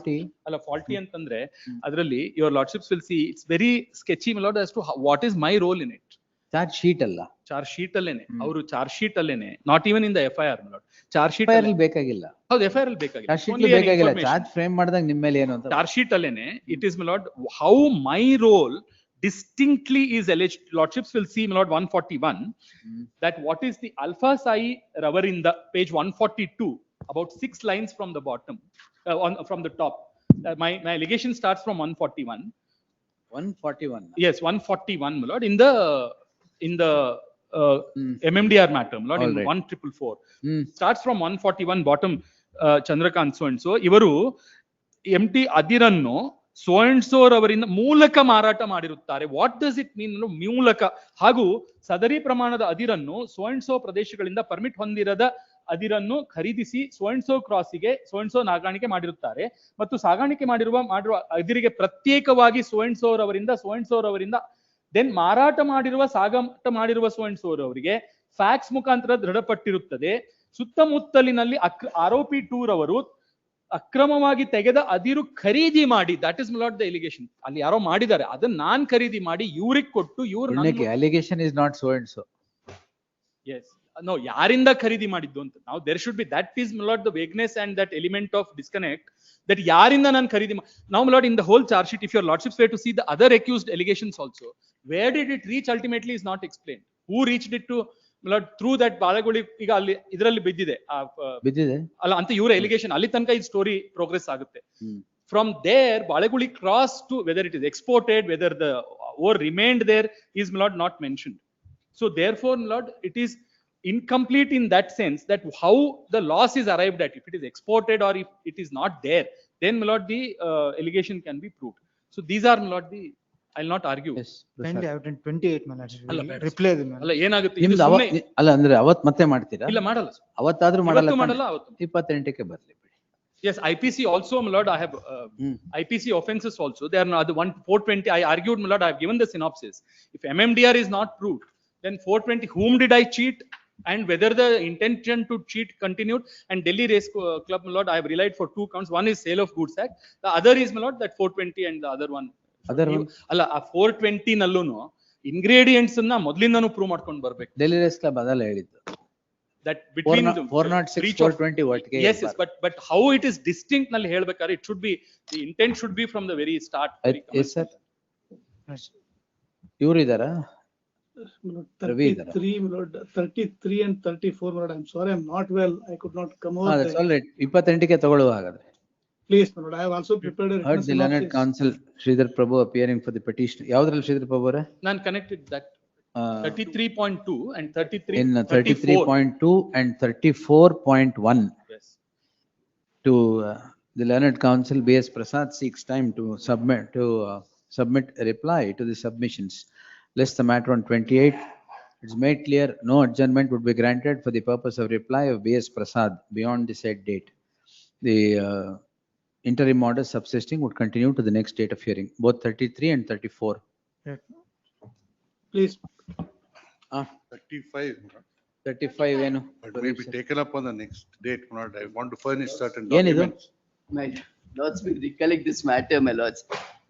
faulty ಅಂತಂದ್ರೆ ಅದರಲ್ಲಿ your lordships will see it's very sketchy, my lord, as to what is my role in it. Charge sheet ಅಲ್ಲ. Charge sheet ಅಲ್ಲೇನೆ ಅವರು charge sheet ಅಲ್ಲೇನೆ not even in the FIR, my lord. Charge sheet FIR ಅಲ್ಲಿ ಬೇಕಾಗಿಲ್ಲ. ಹೌದು FIR ಅಲ್ಲಿ ಬೇಕಾಗಿಲ್ಲ. Charge sheet ಅಲ್ಲಿ ಬೇಕಾಗಿಲ್ಲ. Charge frame ಮಾಡಿದಾಗ ನಿಮ್ಮ ಮೇಲೆ ಏನು ಅಂತ. Charge sheet ಅಲ್ಲೇನೆ it is, my lord, how my role distinctly is alleged. Lordships will see, my lord, 141 that what is the Alpha Sai Ravarinda, page 142. About 6 lines from the bottom, from the top. My allegation starts from 141. 141. Yes, 141, my lord, in the MMDR matter, my lord, in 1444. Starts from 141 bottom. Chandrakant so and so. Ivaru MT Adiranno so and so ಅವರಿಂದ ಮೂಲಕ ಮಾರಾಟ ಮಾಡಿರುತ್ತಾರೆ. What does it mean? ಮೂಲಕ ಹಾಗೂ ಸದರಿ ಪ್ರಮಾಣದ ಅದಿರನ್ನು so and so ಪ್ರದೇಶಗಳಿಂದ ಪರ್ಮಿಟ್ ಹೊಂದಿರದ ಅದಿರನ್ನು ಖರೀದಿಸಿ ಸೋ ಅಂಡ್ ಸೋ ಕ್ರಾಸಿಗೆ ಸೋ ಅಂಡ್ ಸೋ ಸಾಗಾಣಿಕೆ ಮಾಡಿರುತ್ತಾರೆ ಮತ್ತು ಸಾಗಾಣಿಕೆ ಮಾಡಿರುವ ಅದಿರಿಗೆ ಪ್ರತ್ಯೇಕವಾಗಿ ಸೋ ಅಂಡ್ ಸೋ ಅವರಿಂದ ದೆನ್ ಮಾರಾಟ ಮಾಡಿರುವ ಸೋ ಅಂಡ್ ಸೋ ಅವರಿಗೆ ಫ್ಯಾಕ್ಸ್ ಮುಖಾಂತರ ದೃಢಪಟ್ಟಿರುತ್ತದೆ. ಸುತ್ತಮುತ್ತಲಿನಲ್ಲಿ ಆರೋಪಿ 2 ರವರು ಅಕ್ರಮವಾಗಿ ತೆಗೆದ ಅದಿರು ಖರೀದಿ ಮಾಡಿ, that is not the allegation. ಅಲ್ಲಿ ಯಾರೋ ಮಾಡಿದ್ದಾರೆ, ಅದನ್ನ ನಾನ್ ಖರೀದಿ ಮಾಡಿ ಇವ್ರಿಗೆ ಕೊಟ್ಟು allegation is not so and so. Yes no, ಯಾರಿಂದ ಖರೀದಿ ಮಾಡಿದ್ದು ಅಂತ ನಾವು there should be that is not the vagueness and that element of disconnect that ಯಾರಿಂದ ನಾನು ಖರೀದಿ ನಾವು not in the whole charge sheet if your lordships were to see the other accused allegations also where did it reach ultimately is not explained. Who reached it to through that Baleguli ಈಗ ಅಲ್ಲಿ ಇದರಲ್ಲಿ ಬಿದ್ದಿದೆ ಬಿದ್ದಿದೆ ಅಲ್ಲ ಅಂತ ಇವರ allegation ಅಲ್ಲಿ ತನಕ ಈ ಸ್ಟೋರಿ ಪ್ರೋಗ್ರೆಸ್ ಆಗುತ್ತೆ. From there, Balaguli crossed to whether it is exported, whether the ore remained there is not mentioned. So therefore, Lord, it is incomplete in that sense that how the loss is arrived at. If it is exported or if it is not there, then Lord, the allegation can be proved. So these are Lord the. I'll not argue. Yes, Kindly have it in 28 minutes. Reply them. ಅಲ್ಲ ಏನಾಗುತ್ತೆ ನಿಮ್ದು ಅಲ್ಲ ಅಂದ್ರೆ ಅವತ್ ಮತ್ತೆ ಮಾಡ್ತೀರಾ? ಇಲ್ಲ ಮಾಡಲ್ಲ. ಅವತ್ತಾದ್ರೂ ಮಾಡಲ್ಲ. 28ಕ್ಕೆ ಬರ್ಲಿ. Yes, IPC also, my lord, I have IPC offenses also. They are not the 420. I argued, my lord, I have given the synopsis. If MMDR is not proved, then 420, whom did I cheat and whether the intention to cheat continued. And Delhi Race Club, my lord, I have relied for 2 counts. One is sale of goods act. The other is, my lord, that 420 and the other one. ಅಲ್ಲ ಆ 420 ನಲ್ಲೂನು ingredients ಅನ್ನ ಮೊದಲಿಂದನೂ prove ಮಾಡ್ಕೊಂಡು ಬರ್ಬೇಕು. Delhi race club ಅದಲ್ಲ ಹೇಳಿದ್ದು. That between 406 420 ಒಟ್ಟಿಗೆ. Yes, but how it is distinct ನಲ್ಲಿ ಹೇಳ್ಬೇಕಾದ್ರೆ it should be, the intent should be from the very start. Yes sir. ಇವರು ಇದಾರಾ? 33 33 and 34 Lord, I'm sorry, I'm not well, I could not come over. That's all right. 28ಕ್ಕೆ ತಗೊಳ್ಳುವ ಹಾಗಾದ್ರೆ. Please Lord, I have also prepared a heard the learned counsel Sridhar Prabhu appearing for the petition. ಯಾವ್ದ್ರಲ್ಲಿ Sridhar Prabhu ಅವರೇ? ನಾನು connected that 33.2 and 33 in 33.2 and 34.1. Yes. To the learned counsel B.S. Prasad seeks time to submit a reply to the submissions. List the matter on 28. It's made clear no adjournment would be granted for the purpose of reply of B.S. Prasad beyond the said date. The interim order subsisting would continue to the next date of hearing, both 33 and 34. Please. 35 ಏನು? But may be taken up on the next date, my lord. I want to furnish certain ಏನಿದು? documents. My lords, we recollect this matter, my lords.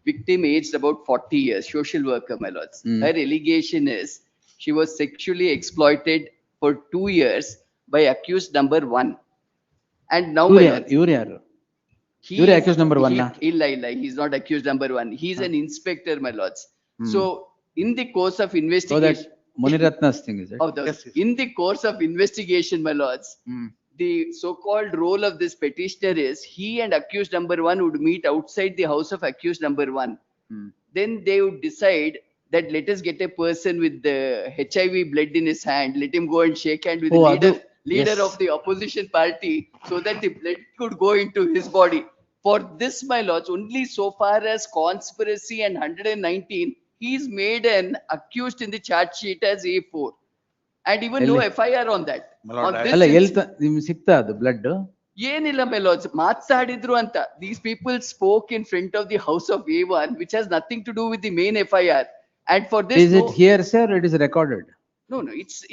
Victim aged about 40 years, social worker, my lords. Her allegation is she was sexually exploited for 2 years by accused number 1. And now, my lords, ಇವ್ರು ಯಾರು? ಇವ್ರು accused number 1 ಇಲ್ಲ, he's not accused number 1. He's an inspector, my lords. So in the course of investigation, Muniratna's thing, is it? Yes. In the course of investigation, my lords, the so-called role of this petitioner is he and accused number 1 would meet outside the house of accused number 1. Then they would decide that let us get a person with the HIV blood in his hand, let him go and shake hand with the leader of the opposition party so that the blood could go into his body. For this, my lords, only so far as conspiracy and 119, he's made an accused in the charge sheet as A4 and even no FIR on that. ಅಲ್ಲ ಎಲ್ಲಿ ನಿಮ್ಗೆ ಸಿಗ್ತಾ ಅದು blood? ಏನಿಲ್ಲ my lords, ಮಾತಾಡಿದ್ರು ಅಂತ. These people spoke in front of the house of A1 which has nothing to do with the main FIR. And for this, is it hearsay or it is recorded? No,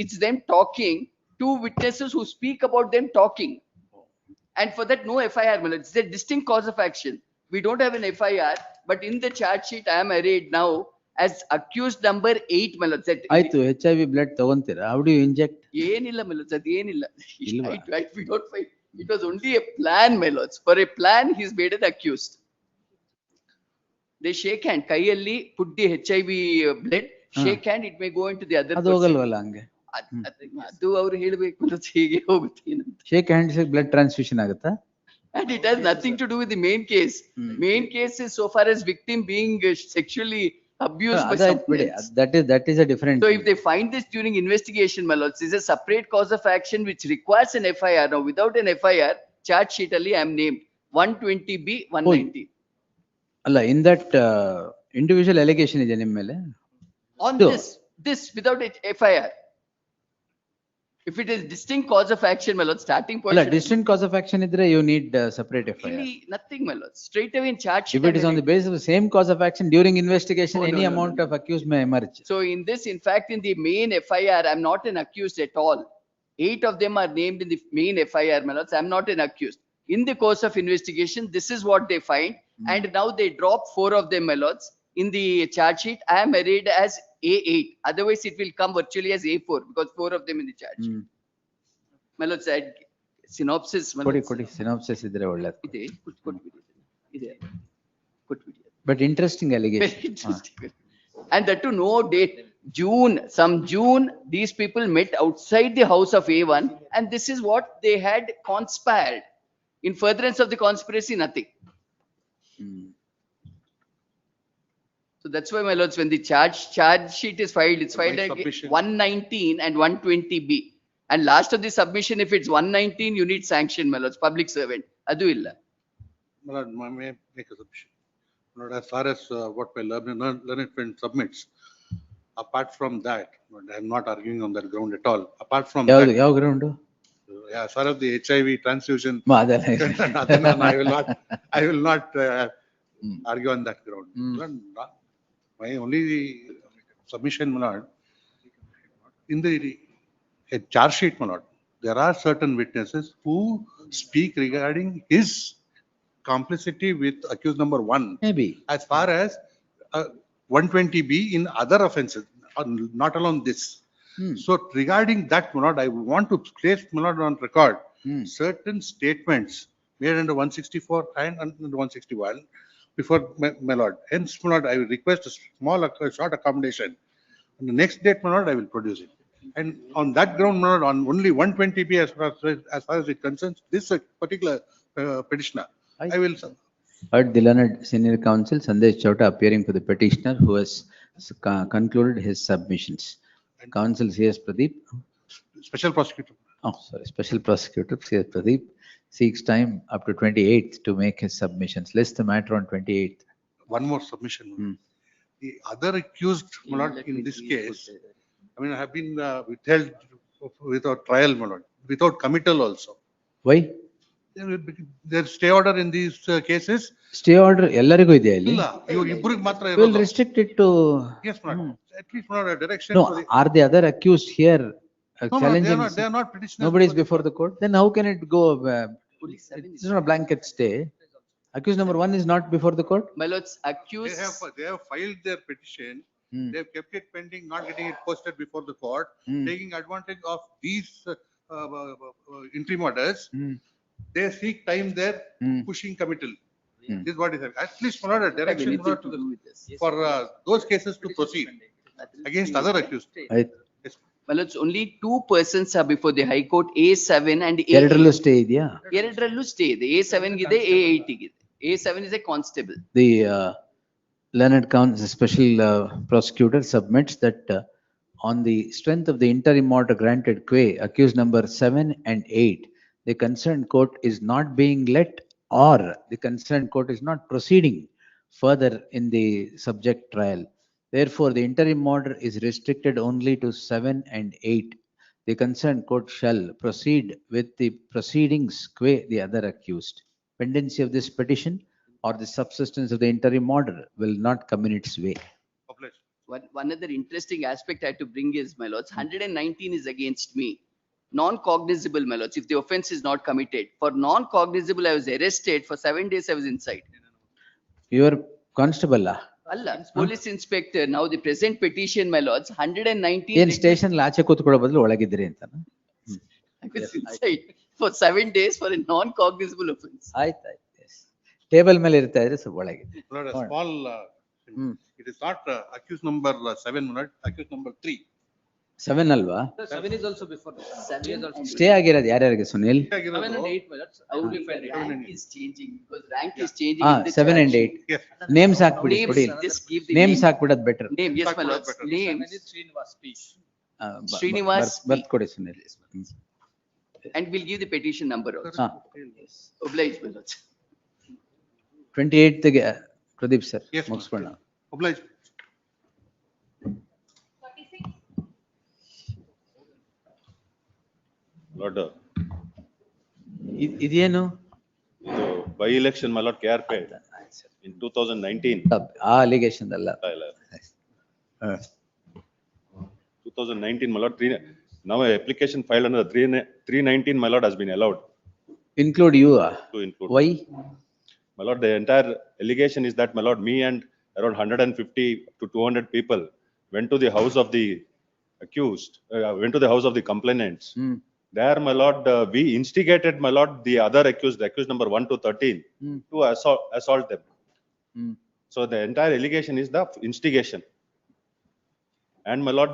it's them talking, 2 witnesses who speak about them talking. And for that, no FIR, my lords. It's a distinct cause of action. We don't have an FIR, but in the charge sheet, I am arraigned now as accused number 8, my lords. ಆಯ್ತು, HIV blood ತಗೊಂತೀರಾ? How do you inject? ಏನಿಲ್ಲ my lords, ಅದೇನಿಲ್ಲ. We don't fight. It was only a plan, my lords. For a plan, he's made an accused. They shake hand, ಕೈಯಲ್ಲಿ put the HIV blood, shake hand, it may go into the other person. ಅದು ಹೋಗಲ್ವಲ್ಲ ಹಂಗೆ? ಅದು ಅವ್ರು ಹೇಳ್ಬೇಕು ಹೇಗೆ ಹೋಗುತ್ತೆ ಏನಂತ. Shake hands blood transfusion ಆಗುತ್ತಾ? And it has nothing to do with the main case. Main case is so far as victim being sexually abused by someone else. That is a different. So if they find this during investigation, my lords, is a separate cause of action which requires an FIR. Now, without an FIR, charge sheet ali I am named 120B 190. ಅಲ್ಲ, in that individual allegation ಇದೆ ನಿಮ್ಮ ಮೇಲೆ? On this without FIR. If it is distinct cause of action, my lord, starting point. ಅಲ್ಲ, distinct cause of action ಇದ್ರೆ you need separate FIR. Nothing, my lord. Straight away in charge sheet. If it is on the basis of the same cause of action during investigation, any amount of accused may emerge. So in this, in fact, in the main FIR, I'm not an accused at all. 8 of them are named in the main FIR, my lords. I'm not an accused. In the course of investigation, this is what they find, and now they drop 4 of them, my lords. In the charge sheet, I am arraigned as A8. Otherwise, it will come virtually as A4 because 4 of them in the charge sheet. My lords, synopsis. ಕೊಡಿ synopsis ಇದ್ರೆ ಒಳ್ಳೆದು. ಇದೆ. But interesting allegation. Very interesting. And that to no date. June, these people met outside the house of A1 and this is what they had conspired. In furtherance of the conspiracy, nothing. So that's why, my lords, when the charge sheet is filed, it's filed at 119 and 120B. And last of the submission, if it's 119, you need sanction, my lords, public servant. Adu illa. My lord, may I make a submission? My lord, as far as what my learned friend submits, apart from that, I am not arguing on that ground at all. Apart from that, ಯಾವ ground? yeah, as far as the HIV transfusion, ಅದೆಲ್ಲ I will not argue on that ground. My only submission, my lord, in the charge sheet, my lord, there are certain witnesses who speak regarding his complicity with accused number 1. Maybe. As far as 120B in other offenses, not alone this. So regarding that, my lord, I want to place, my lord, on record certain statements made under 164 and under 161 before my lord. Hence, my lord, I will request a short accommodation. On the next date, my lord, I will produce it. And on that ground, my lord, on only 120B as far as it concerns this particular petitioner, I will. Heard the learned senior counsel Sandesh Chowta appearing for the petitioner who has concluded his submissions. Counsel C.S. Pradeep. Special prosecutor. Oh, sorry. Special prosecutor C.S. Pradeep seeks time up to 28th to make his submissions. List the matter on 28th. One more submission. The other accused, my lord, in this case, I mean, have been withheld without trial, my lord, without committal also. Why? Their stay order in these cases. Stay order ಎಲ್ಲರಿಗೂ ಇದೆಯಾ ಇಲ್ಲಿ? ಇಲ್ಲ, ಇಬ್ಬರಿಗೆ ಮಾತ್ರ We'll ಇರೋದು. restrict it to. Yes, my lord. At least, my lord, a direction. No, for the- are the other accused here No, challenging? they are not petitioners. Nobody is before the court. Then how can it go? It's not a blanket stay. Accused number 1 is not before the court. My lords, accused. They have filed their petition. They have kept it pending, not getting it posted before the court, taking advantage of these interim orders. They seek time there, pushing committal. This is what is at least for a direction for those cases to proceed against other accused. My lords, only 2 persons are before the High Court, A7 and A8. ಎರಡರಲ್ಲೂ stay ಇದೆಯಾ? ಎರಡರಲ್ಲೂ stay ಇದೆ. A7 ಗಿದೆ, A8 ಗಿದೆ. A7 is a constable. The learned counsel, special prosecutor submits that on the strength of the interim order granted qua accused number 7 and 8, the concerned court is not being let or the concerned court is not proceeding further in the subject trial. Therefore, the interim order is restricted only to 7 and 8. The concerned court shall proceed with the proceedings qua the other accused. Pendency of this petition or the subsistence of the interim order will not come in its way. One other interesting aspect I have to bring is, my lords, 119 is against me. Non-cognizable, my lords, if the offense is not committed. For non-cognizable, I was arrested. For 7 days, I was inside. You are constable. Allah, police inspector. Now the present petition, my lords, 119. ಏನ್ station ಆಚೆ ಕೂತ್ಕೊಳ್ಳೋ ಬದಲು ಒಳಗಿದ್ರಿ ಅಂತ. I was inside for 7 days for a non-cognizable offense. ಆಯ್ತು. Table ಮೇಲೆ ಇರ್ತಾ ಇದ್ರೆ ಸ್ವಲ್ಪ ಒಳಗೆ. Small, it is not accused number 7, accused number 3. 7 ಅಲ್ವಾ? 7 is also before. 7 is also. Stay ಆಗಿರೋದು ಯಾರ್ಯಾರಿಗೆ Sunil? 7 and 8, my lords. Only when rank is changing, because rank is changing. In the 7 and 8. Names ಹಾಕ್ಬಿಡಿ ಕೊಡಿ. Names ಹಾಕ್ಬಿಡೋದು better. Name, yes, my lords. Names. Srinivas P. Srinivas P. ಬರ್ತ್ ಕೊಡಿ Sunil. And we'll give the petition number also. Obliged, my lords. 28th ಗೆ Pradeep sir ಮುಗಿಸ್ಕೊಳ್ಳೋಣ. Obliged. Lord, ಇದೇನು? by election, my lord, KRP in 2019. ಆ allegation ಅಲ್ಲ. 2019, my lord, now application filed under 319, my lord, has been allowed. Include you? To include. Why? My lord, the entire allegation is that, my lord, me and around 150 to 200 people went to the house of the accused, went to the house of the complainants. There, my lord, we instigated, my lord, the other accused number 1 to 13, to assault them. So the entire allegation is the instigation. And my lord,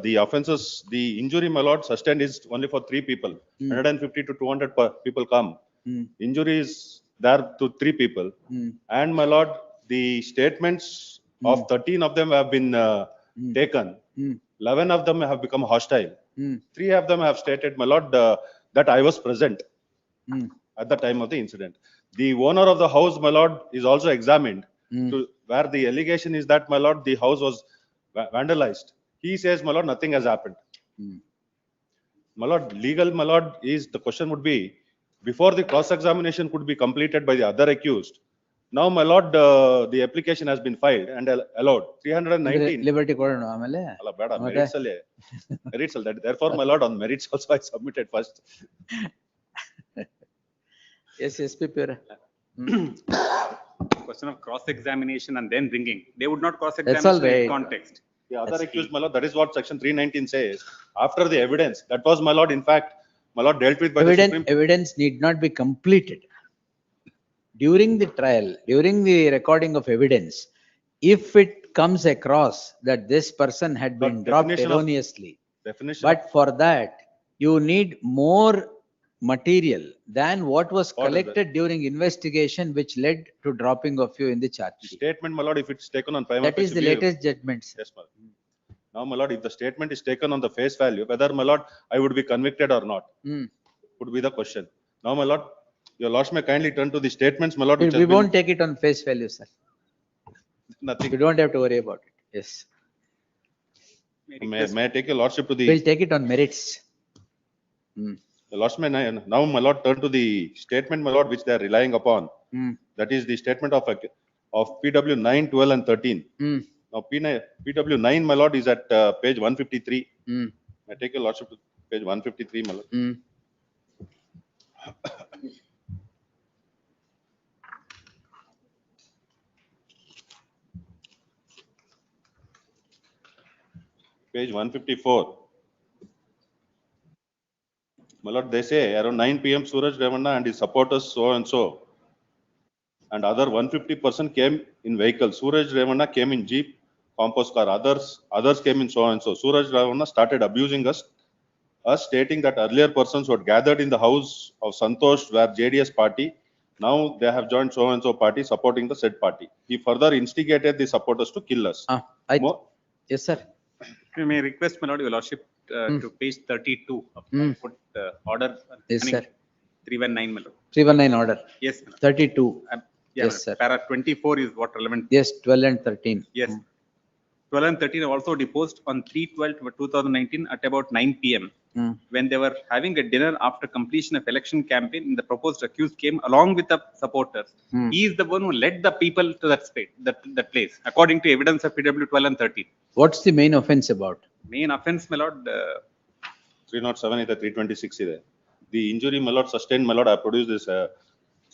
the offences, the injury, my lord, sustained is only for 3 people. 150 to 200 people come. Injury is there to 3 people. And my lord, the statements of 13 of them have been taken. 11 of them have become hostile. 3 of them have stated, my lord, that I was present at the time of the incident. The owner of the house, my lord, is also examined to where the allegation is that, my lord, the house was vandalized. He says, my lord, nothing has happened. My lord, legal, my lord, is the question would be, before the cross-examination could be completed by the other accused, now, my lord, the application has been filed and allowed. 319. Liberty ಕೊಡೋಣ ಆಮೇಲೆ. ಅಲ್ಲ ಬೇಡ, merits ಅಲ್ಲೇ. Merits ಅಲ್ಲ. Therefore, my lord, on merits also I submitted first. Yes, SPP ಅವರೇ. Question of cross-examination and then bringing. They would not That's all cross-examine in right. context. The other accused, my lord, that is what section 319 says. After the evidence, that was, my lord, in fact, my lord, dealt with by the Supreme. Evidence need not be completed. During the trial, during the recording of evidence, if it comes across that this person had been dropped erroneously, but for that, you need more material than what was collected during investigation, which led to dropping of you in the charge sheet. Statement, my lord, if it's taken on prima That is facie the view- latest judgment, sir. Yes, my lord. Now, my lord, if the statement is taken on the face value, whether, my lord, I would be convicted or not, would be the question. Now, my lord, your lordship may kindly turn to the statements, my lord, which We has been won't take it on face value, sir. nothing. You don't have to worry about it. Yes. May I take your lordship to the? We'll take it on merits. The lordship may now, my lord, turn to the statement, my lord, which they are relying upon. That is the statement of PW 9, 12 and 13. Now, PW 9, my lord, is at page 153. May I take your lordship to page 153, my lord? Page 154. My lord, they say around 9 p.m. Suraj Revanna and his supporters so and so, and other 150% came in vehicle. Suraj Revanna came in jeep, compost car. Others came in so and so. Suraj Revanna started abusing us, stating that earlier persons who had gathered in the house of Santosh were JDS party. Now they have joined so and so party supporting the said party. He further instigated the supporters to kill us. Yes, sir. You may request, my lord, your lordship, to page 32 of put order. Yes, sir. 319, my lord. 319 order. Yes, my lord. 32. Yeah, Yes, sir. Para 24 is what relevant. Yes, 12 and 13. Yes. 12 and 13 are also deposed on 3/12/2019 at about 9 p.m. when they were having a dinner after completion of election campaign. The proposed accused came along with the supporters. He is the one who led the people to that place, according to evidence of PW 12 and 13. What's the main offense about? Main offense, my lord. 307 is the 326 is there. The injury, my lord, sustained, my lord, I produced this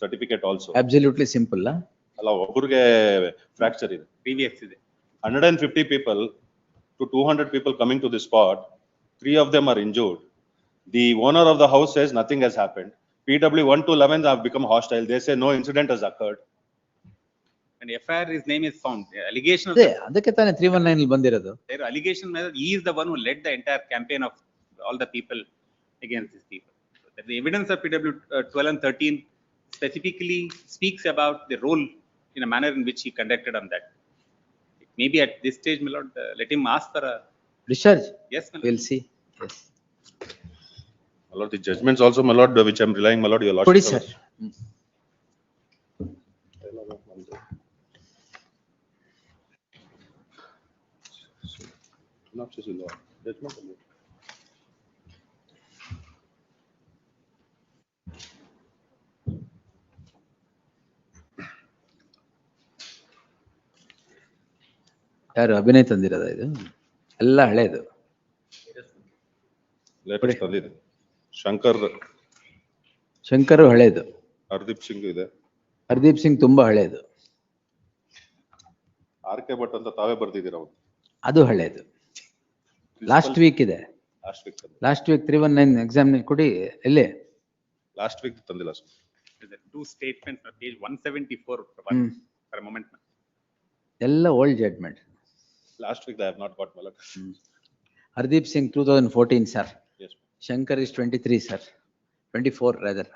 certificate also. Absolutely simple, huh? ಅಲ್ಲ ಒಬ್ಬರಿಗೆ fracture ಇದೆ. Previous ಇದೆ. 150 people to 200 people coming to the spot. 3 of them are injured. The owner of the house says nothing has happened. PW 1 to 11 have become hostile. They say no incident has occurred. And FIR, his name is found. The allegation of ಅದಕ್ಕೆ ತಾನೇ 319 ಅಲ್ಲಿ ಬಂದಿರೋದು. their allegation, he is the one who led the entire campaign of all the people against these people. The evidence of PW 12 and 13 specifically speaks about the role in a manner in which he conducted on that. Maybe at this stage, my lord, let him ask for a discharge. Yes, my lord. We'll see. Yes. My lord, the judgments also, my lord, which I'm relying, my lord, your lordship. ಕೊಡಿ sir. ಯಾರು ಅಭಿನಯ್ ತಂದಿರೋದ ಇದು? ಎಲ್ಲ ಹಳೇದು. Latest ತಂದಿದೆ. ಶಂಕರ್ ಹಳೇದು. ಹರ್ದೀಪ್ ಸಿಂಗ್ ಇದೆ. ಹರ್ದೀಪ್ ಸಿಂಗ್ ತುಂಬಾ ಹಳೇದು. RK ಭಟ್ ಅಂತ ತಾವೇ ಬರ್ದಿದ್ದೀರಾ ಅವತ್ತು. ಅದು ಹಳೇದು. ಲಾಸ್ಟ್ ವೀಕ್ ಇದೆ. ಲಾಸ್ಟ್ ವೀಕ್ 319 ಎಕ್ಸಾಮ್ ಕೊಡಿ. ಎಲ್ಲಿ? ಲಾಸ್ಟ್ ವೀಕ್ ತಂದಿಲ್ಲ sir. The two statements on page 174 for a moment. ಎಲ್ಲ old judgment. Last week I have not got, my lord. Hardeep Singh, 2014, sir. Yes. Shankar is 23, sir. 24 rather.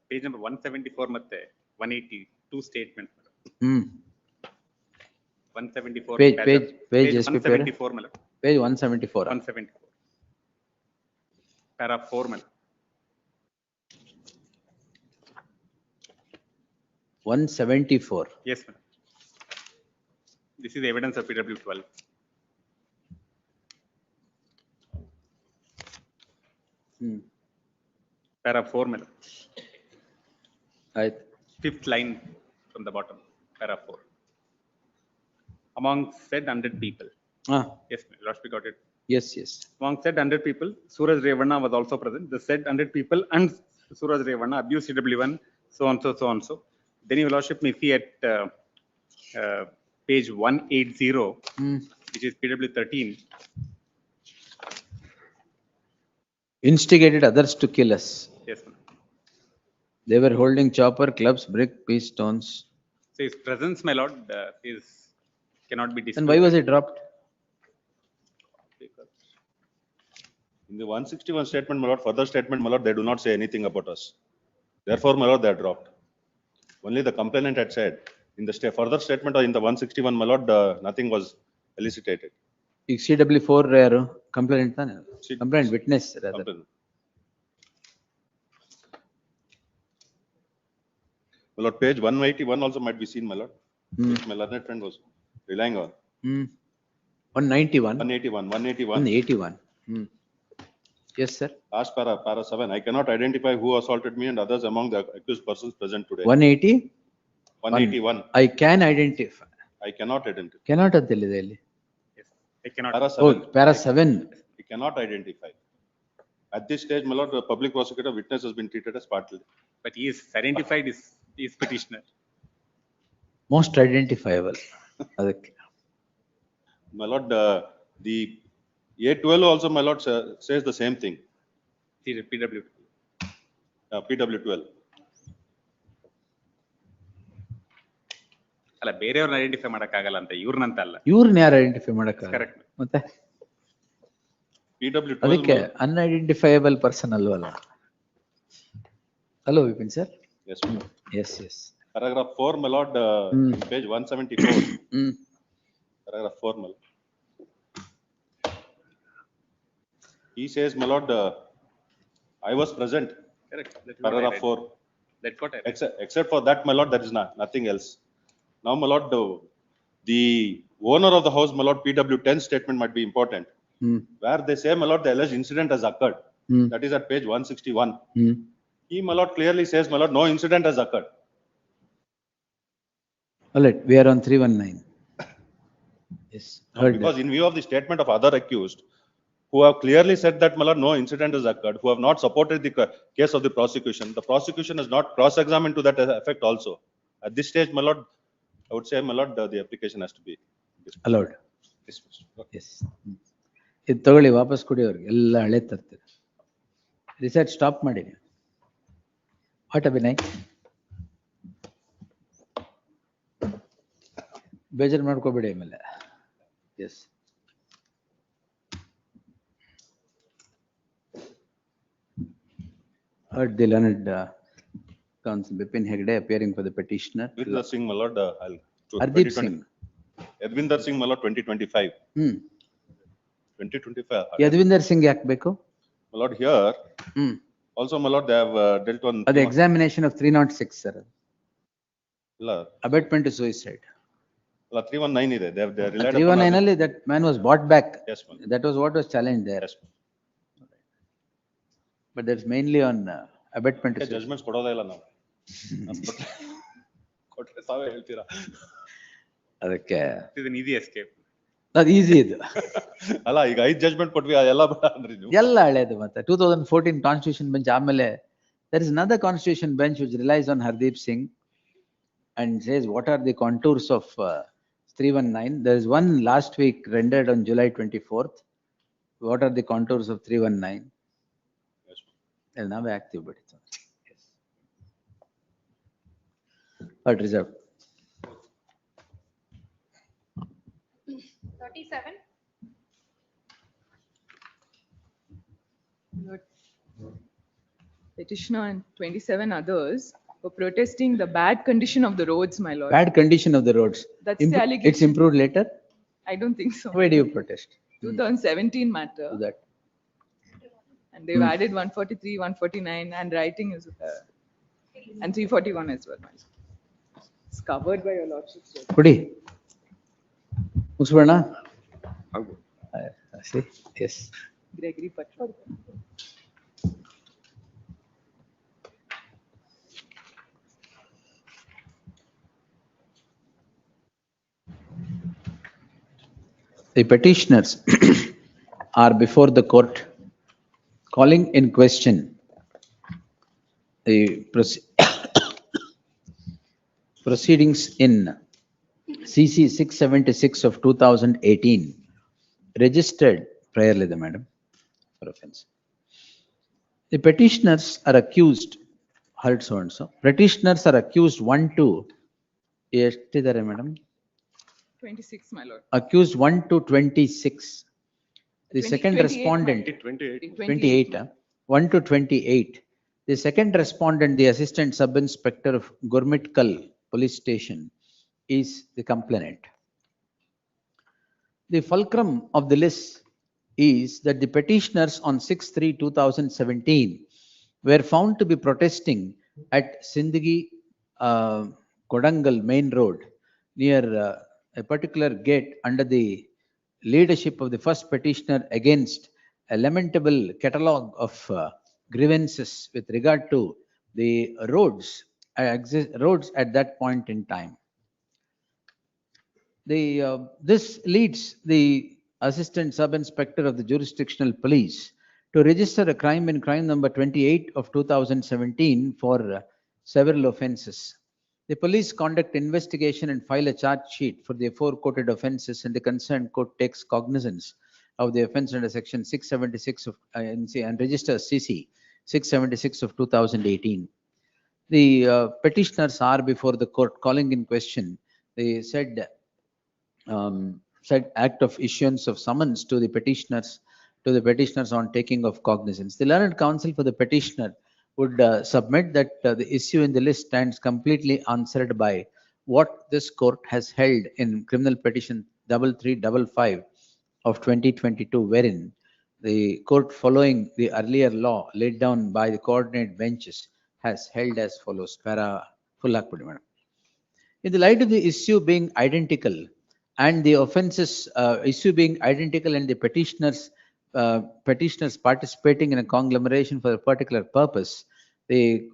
Page number 174 ಮತ್ತೆ 182 statement. 174. Page SP 174 ಮೇಲೆ. Page 174. 174. Para 4 ಮೇಲೆ. 174. Yes, ma'am. This is the evidence of PW 12. Para 4 ಮೇಲೆ. Right. Fifth line from the bottom. Para 4. Among said 100 people. Yes, last we got it. Yes. Among said 100 people, Suraj Revanna was also present. The said 100 people and Suraj Revanna abused CW1, so on, so on, so. Then your lordship may see at page 180, which is PW 13. Instigated others to kill us. Yes, ma'am. They were holding chopper, clubs, brick, peace stones. So his presence, my lord, is cannot be disputed. Then why was it dropped? In the 161 statement, my lord, further statement, my lord, they do not say anything about us. Therefore, my lord, they are dropped. Only the complainant had said. In the further statement or in the 161, my lord, nothing was elicited. CW4 rare complainant, complainant witness rather. Complainant. My lord, page 181 also might be seen, my lord. Which my learned friend was relying on. 191. 181. Yes, sir. Last para 7. I cannot identify who assaulted me and others among the accused persons present today. 180? 181. I can identify. I cannot identify. Cannot ಅದಿಲ್ಲಿದೆ ಇಲ್ಲಿ. Yes, I cannot. Para 7. Para 7. I cannot identify. At this stage, my lord, the public prosecutor witness has been treated as partly. But he is identified is petitioner. Most identifiable. My lord, the A12 also, my lord, says the same thing. PW. PW12. ಅಲ್ಲ ಬೇರೆಯವ್ರನ್ನ identify ಮಾಡಕ್ಕಾಗಲ್ಲ ಅಂತ ಇವ್ರನ್ನಂತ ಅಲ್ಲ. ಇವ್ರನ್ನ ಯಾರು identify ಮಾಡಕ್ಕಾಗಲ್ಲ? Correct. ಮತ್ತೆ PW12 ಅದಕ್ಕೆ ಅನ್ಐಡೆಂಟಿಫೈಯಬಲ್ ಪರ್ಸನ್ ಅಲ್ವಲ್ಲ? Hello Vipin sir. Yes. Paragraph 4, my lord, page 174. Paragraph 4, my lord. He says, my lord, I was present. Correct. Paragraph 4. That's what I read. Except for that, my lord, there is nothing else. Now, my lord, the owner of the house, my lord, PW10 statement might be important. Where they say, my lord, the alleged incident has occurred. That is at page 161. He, my lord, clearly says, my lord, no incident has occurred. All right, we are on 319. Yes. Because in view of the statement of other accused, who have clearly said that, my lord, no incident has occurred, who have not supported the case of the prosecution has not cross-examined to that effect also. At this stage, my lord, I would say, my lord, the application has to be allowed. Dismissed. Yes. ಇದು ತಗೊಳ್ಳಿ, ವಾಪಸ್ ಕೊಡಿ ಅವ್ರಿಗೆ, ಎಲ್ಲ ಹಳೆ ತರ್ತೀರಿ. Research stop ಮಾಡಿ. What Abhinay? ಬೇಜಾರು ಮಾಡ್ಕೋಬೇಡಿ ಆಮೇಲೆ. S. Heard the learned counsel Bipin Hegde appearing for the petitioner. Edvinder Singh, my lord, Hardeep Singh. Edvinder Singh, my lord, 2025. 2025. Edvinder Singh ಯಾಕೆ ಬೇಕು? My lord, here, also, my lord, they have dealt on. The examination of 306, sir. ಇಲ್ಲ. Abetment to suicide. 319 ಇದೆ. They have relied 319 ಅಲ್ಲಿ that man was bought back. Yes, ma'am. That was what was challenged there. Yes, but that's mainly on abetment to suicide. Judgments ಕೊಡೋದೇ ಇಲ್ಲ ನಾವು. ಕೊಟ್ರೆ ತಾವೇ ಹೇಳ್ತೀರಾ. ಅದಕ್ಕೆ ಇದು an easy escape. ಅದು ಈಸಿ ಇದು. ಅಲ್ಲ ಈಗ 5 ಜಡ್ಜ್ಮೆಂಟ್ ಕೊಟ್ವಿ ಎಲ್ಲ ಅಂದ್ರಿ ನೀವು. ಎಲ್ಲ ಹಳೇದು ಮತ್ತೆ 2014 ಕಾನ್ಸ್ಟಿಟ್ಯೂಷನ್ ಬೆಂಚ್ ಆಮೇಲೆ there is another constitution bench which relies on Hardeep Singh and says what are the contours of 319. There is one last week rendered on July 24th. What are the contours of 319? Yes. They're now active, but it's yes. But reserved. 37. Petitioner and 27 others were protesting the bad condition of the roads, my lord. Bad condition of the roads. That's the allegation. It's improved later? I don't think so. Where do you protest? 2017 matter. Do that. And they've added 143, 149, and writing is, and 341 as well. It's covered by your lordship's. Pudi. Musvarna? See? Yes. Gregory Patra. The petitioners are before the court calling in question the proceedings in CC 676 of 2018 registered priorly the madam for offense. The petitioners are accused, heard so and so. Petitioners are accused 1, 2. Madam? 26, my lord. Accused 1 to 26. The 20, second 28, respondent, 28. 28, 1 to 28. The second respondent, the assistant sub-inspector of Gurmitkal police station, is the complainant. The fulcrum of the list is that the petitioners on 6/3/2017 were found to be protesting at Sindagi Kodangal main road near a particular gate under the leadership of the first petitioner against a lamentable catalogue of grievances with regard to the roads at that point in time. This leads the assistant sub-inspector of the jurisdictional police to register a crime in crime number 28 of 2017 for several offences. The police conduct investigation and file a charge sheet for the aforequoted offences, and the concerned court takes cognizance of the offence under section 676 of and registers CC 676 of 2018. The petitioners are before the court calling in question the said act of issuance of summons to the petitioners on taking of cognizance. The learned counsel for the petitioner would submit that the issue in the list stands completely answered by what this court has held in criminal petition 3355 of 2022, wherein the court, following the earlier law laid down by the coordinate benches, has held as follows. In the light of the issue being identical and the offences issue being identical and the petitioners participating in a conglomeration for a particular purpose, the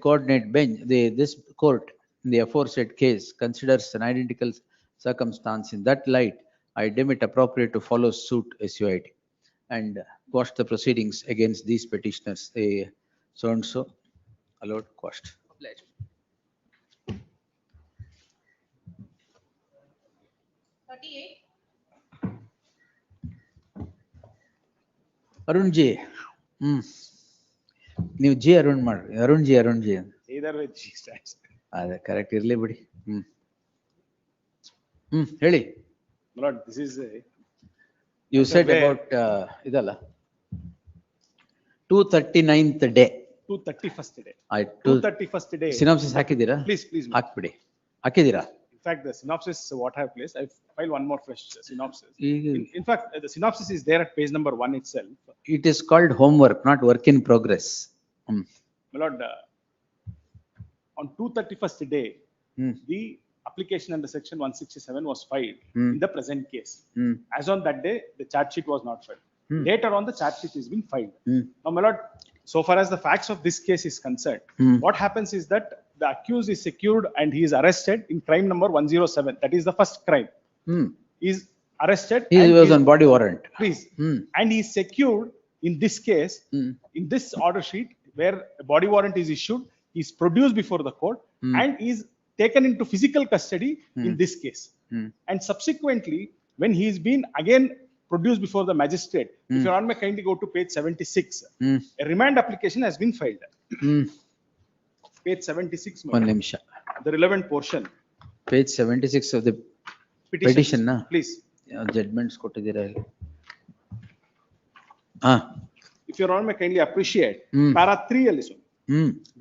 coordinate bench, this court in the aforesaid case considers an identical circumstance. In that light, I deem it appropriate to follow suit SUIT and quash the proceedings against these petitioners. They so and so allowed quashed. Arun Ji, ನೀವು G Arun ಮಾಡ್ರಿ. Arun G Either way, G stands. ಅದೇ correct ಇರ್ಲಿ ಬಿಡಿ. ಹೇಳಿ. Lord, this is You said about ಇದಲ್ಲ 239th day. 231st day. 231st day. Synopsis ಹಾಕಿದ್ದೀರಾ? Please. ಹಾಕ್ಬಿಡಿ. ಹಾಕಿದ್ದೀರಾ? In fact, the synopsis what I have placed, I filed one more fresh synopsis. In fact, the synopsis is there at page number 1 itself. It is called homework, not work in progress. My lord, on 231st day, the application under section 167 was filed in the present case. As on that day, the charge sheet was not filed. Later on, the charge sheet has been filed. Now, my lord, so far as the facts of this case is concerned, what happens is that the accused is secured and he is arrested in crime number 107. That is the first crime. He is arrested. He was on body warrant. Please. And he is secured in this case, in this order sheet, where a body warrant is issued, he is produced before the court and is taken into physical custody in this case. And subsequently, when he is been again produced before the magistrate, if your honor may kindly go to page 76, a remand application has been filed. Page 76. One nimisha. The relevant portion. Page 76 of the petition. Please. ಜಡ್ಮೆಂಟ್ಸ್ ಕೊಟ್ಟಿದ್ದೀರಾ ಇಲ್ಲಿ? If your honor may kindly appreciate, para 3 ಅಲ್ಲಿ so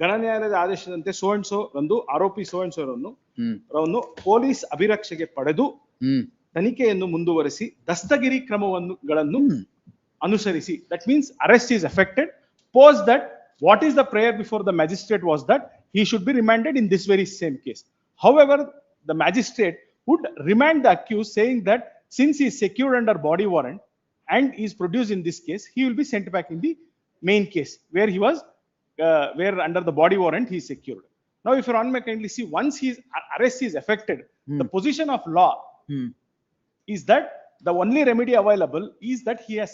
ಗಣ ನ್ಯಾಯಾಲಯದ ಆದೇಶದಂತೆ so and so ರಂದು ಆರೋಪಿ so and so ರನ್ನು police ಅಭಿರಕ್ಷೆಗೆ ಪಡೆದು ತನಿಖೆಯನ್ನು ಮುಂದುವರಿಸಿ ದಸ್ತಗಿರಿ ಕ್ರಮಗಳನ್ನು ಅನುಸರಿಸಿ. That means arrest is effected. Post that, what is the prayer before the magistrate was that he should be remanded in this very same case. However, the magistrate would remand the accused, saying that since he is secured under body warrant and is produced in this case, he will be sent back in the main case where he was, where under the body warrant he is secured. Now, if your honor may kindly see, once his arrest is effected, the position of law is that the only remedy available is that he has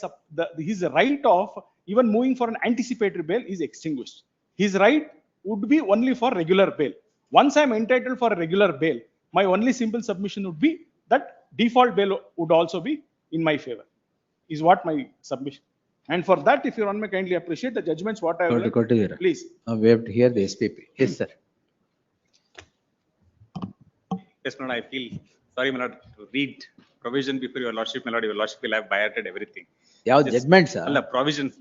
his right of even moving for an anticipatory bail is extinguished. His right would be only for regular bail. Once I am entitled for a regular bail, my only simple submission would be that default bail would also be in my favor, is what my submission. And for that, if your honor may kindly appreciate the judgments what I have read, please. We have to hear the SPP. Yes, sir. Yes, my lord, I feel sorry, my lord, to read provision before your lordship, my lord. Your lordship will have violated everything. ಯಾವ ಜಡ್ಮೆಂಟ್ಸ್? ಅಲ್ಲ, provisions.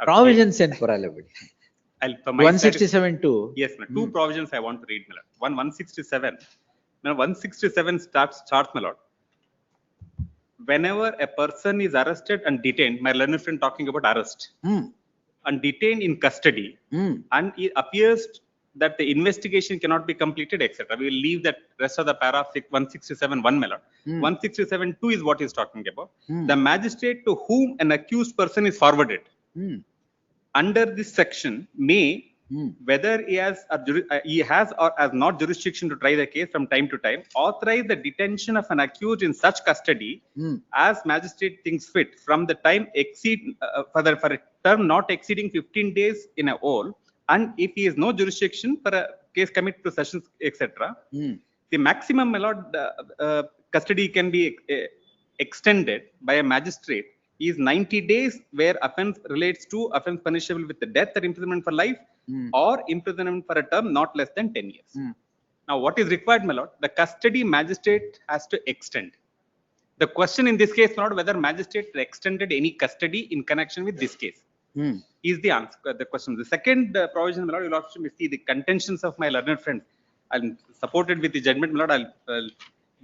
Provisions ಏನು ಬರಲ್ಲ ಬಿಡಿ. For my 167(2). Yes, my two provisions I want to read, my lord. 167. Now 167 starts, my lord. Whenever a person is arrested and detained, my learned friend talking about arrest, and detained in custody, and it appears that the investigation cannot be completed, etc. We will leave that rest of the paragraph 167(1), my lord. 167(2) is what he is talking about. The magistrate to whom an accused person is forwarded under this section may, whether he has or has not jurisdiction to try the case from time to time, authorize the detention of an accused in such custody as magistrate thinks fit from the time for a term not exceeding 15 days in a whole, and if he has no jurisdiction for a case committed to sessions, etc. The maximum, my lord, custody can be extended by a magistrate is 90 days where offense relates to offense punishable with the death or imprisonment for life, or imprisonment for a term not less than 10 years. Now, what is required, my lord? The custody magistrate has to extend. The question in this case, my lord, whether magistrate extended any custody in connection with this case is the answer. The question. The second provision, my lord, you will have to see the contentions of my learned friends. I'm supported with the judgment, my lord. I'll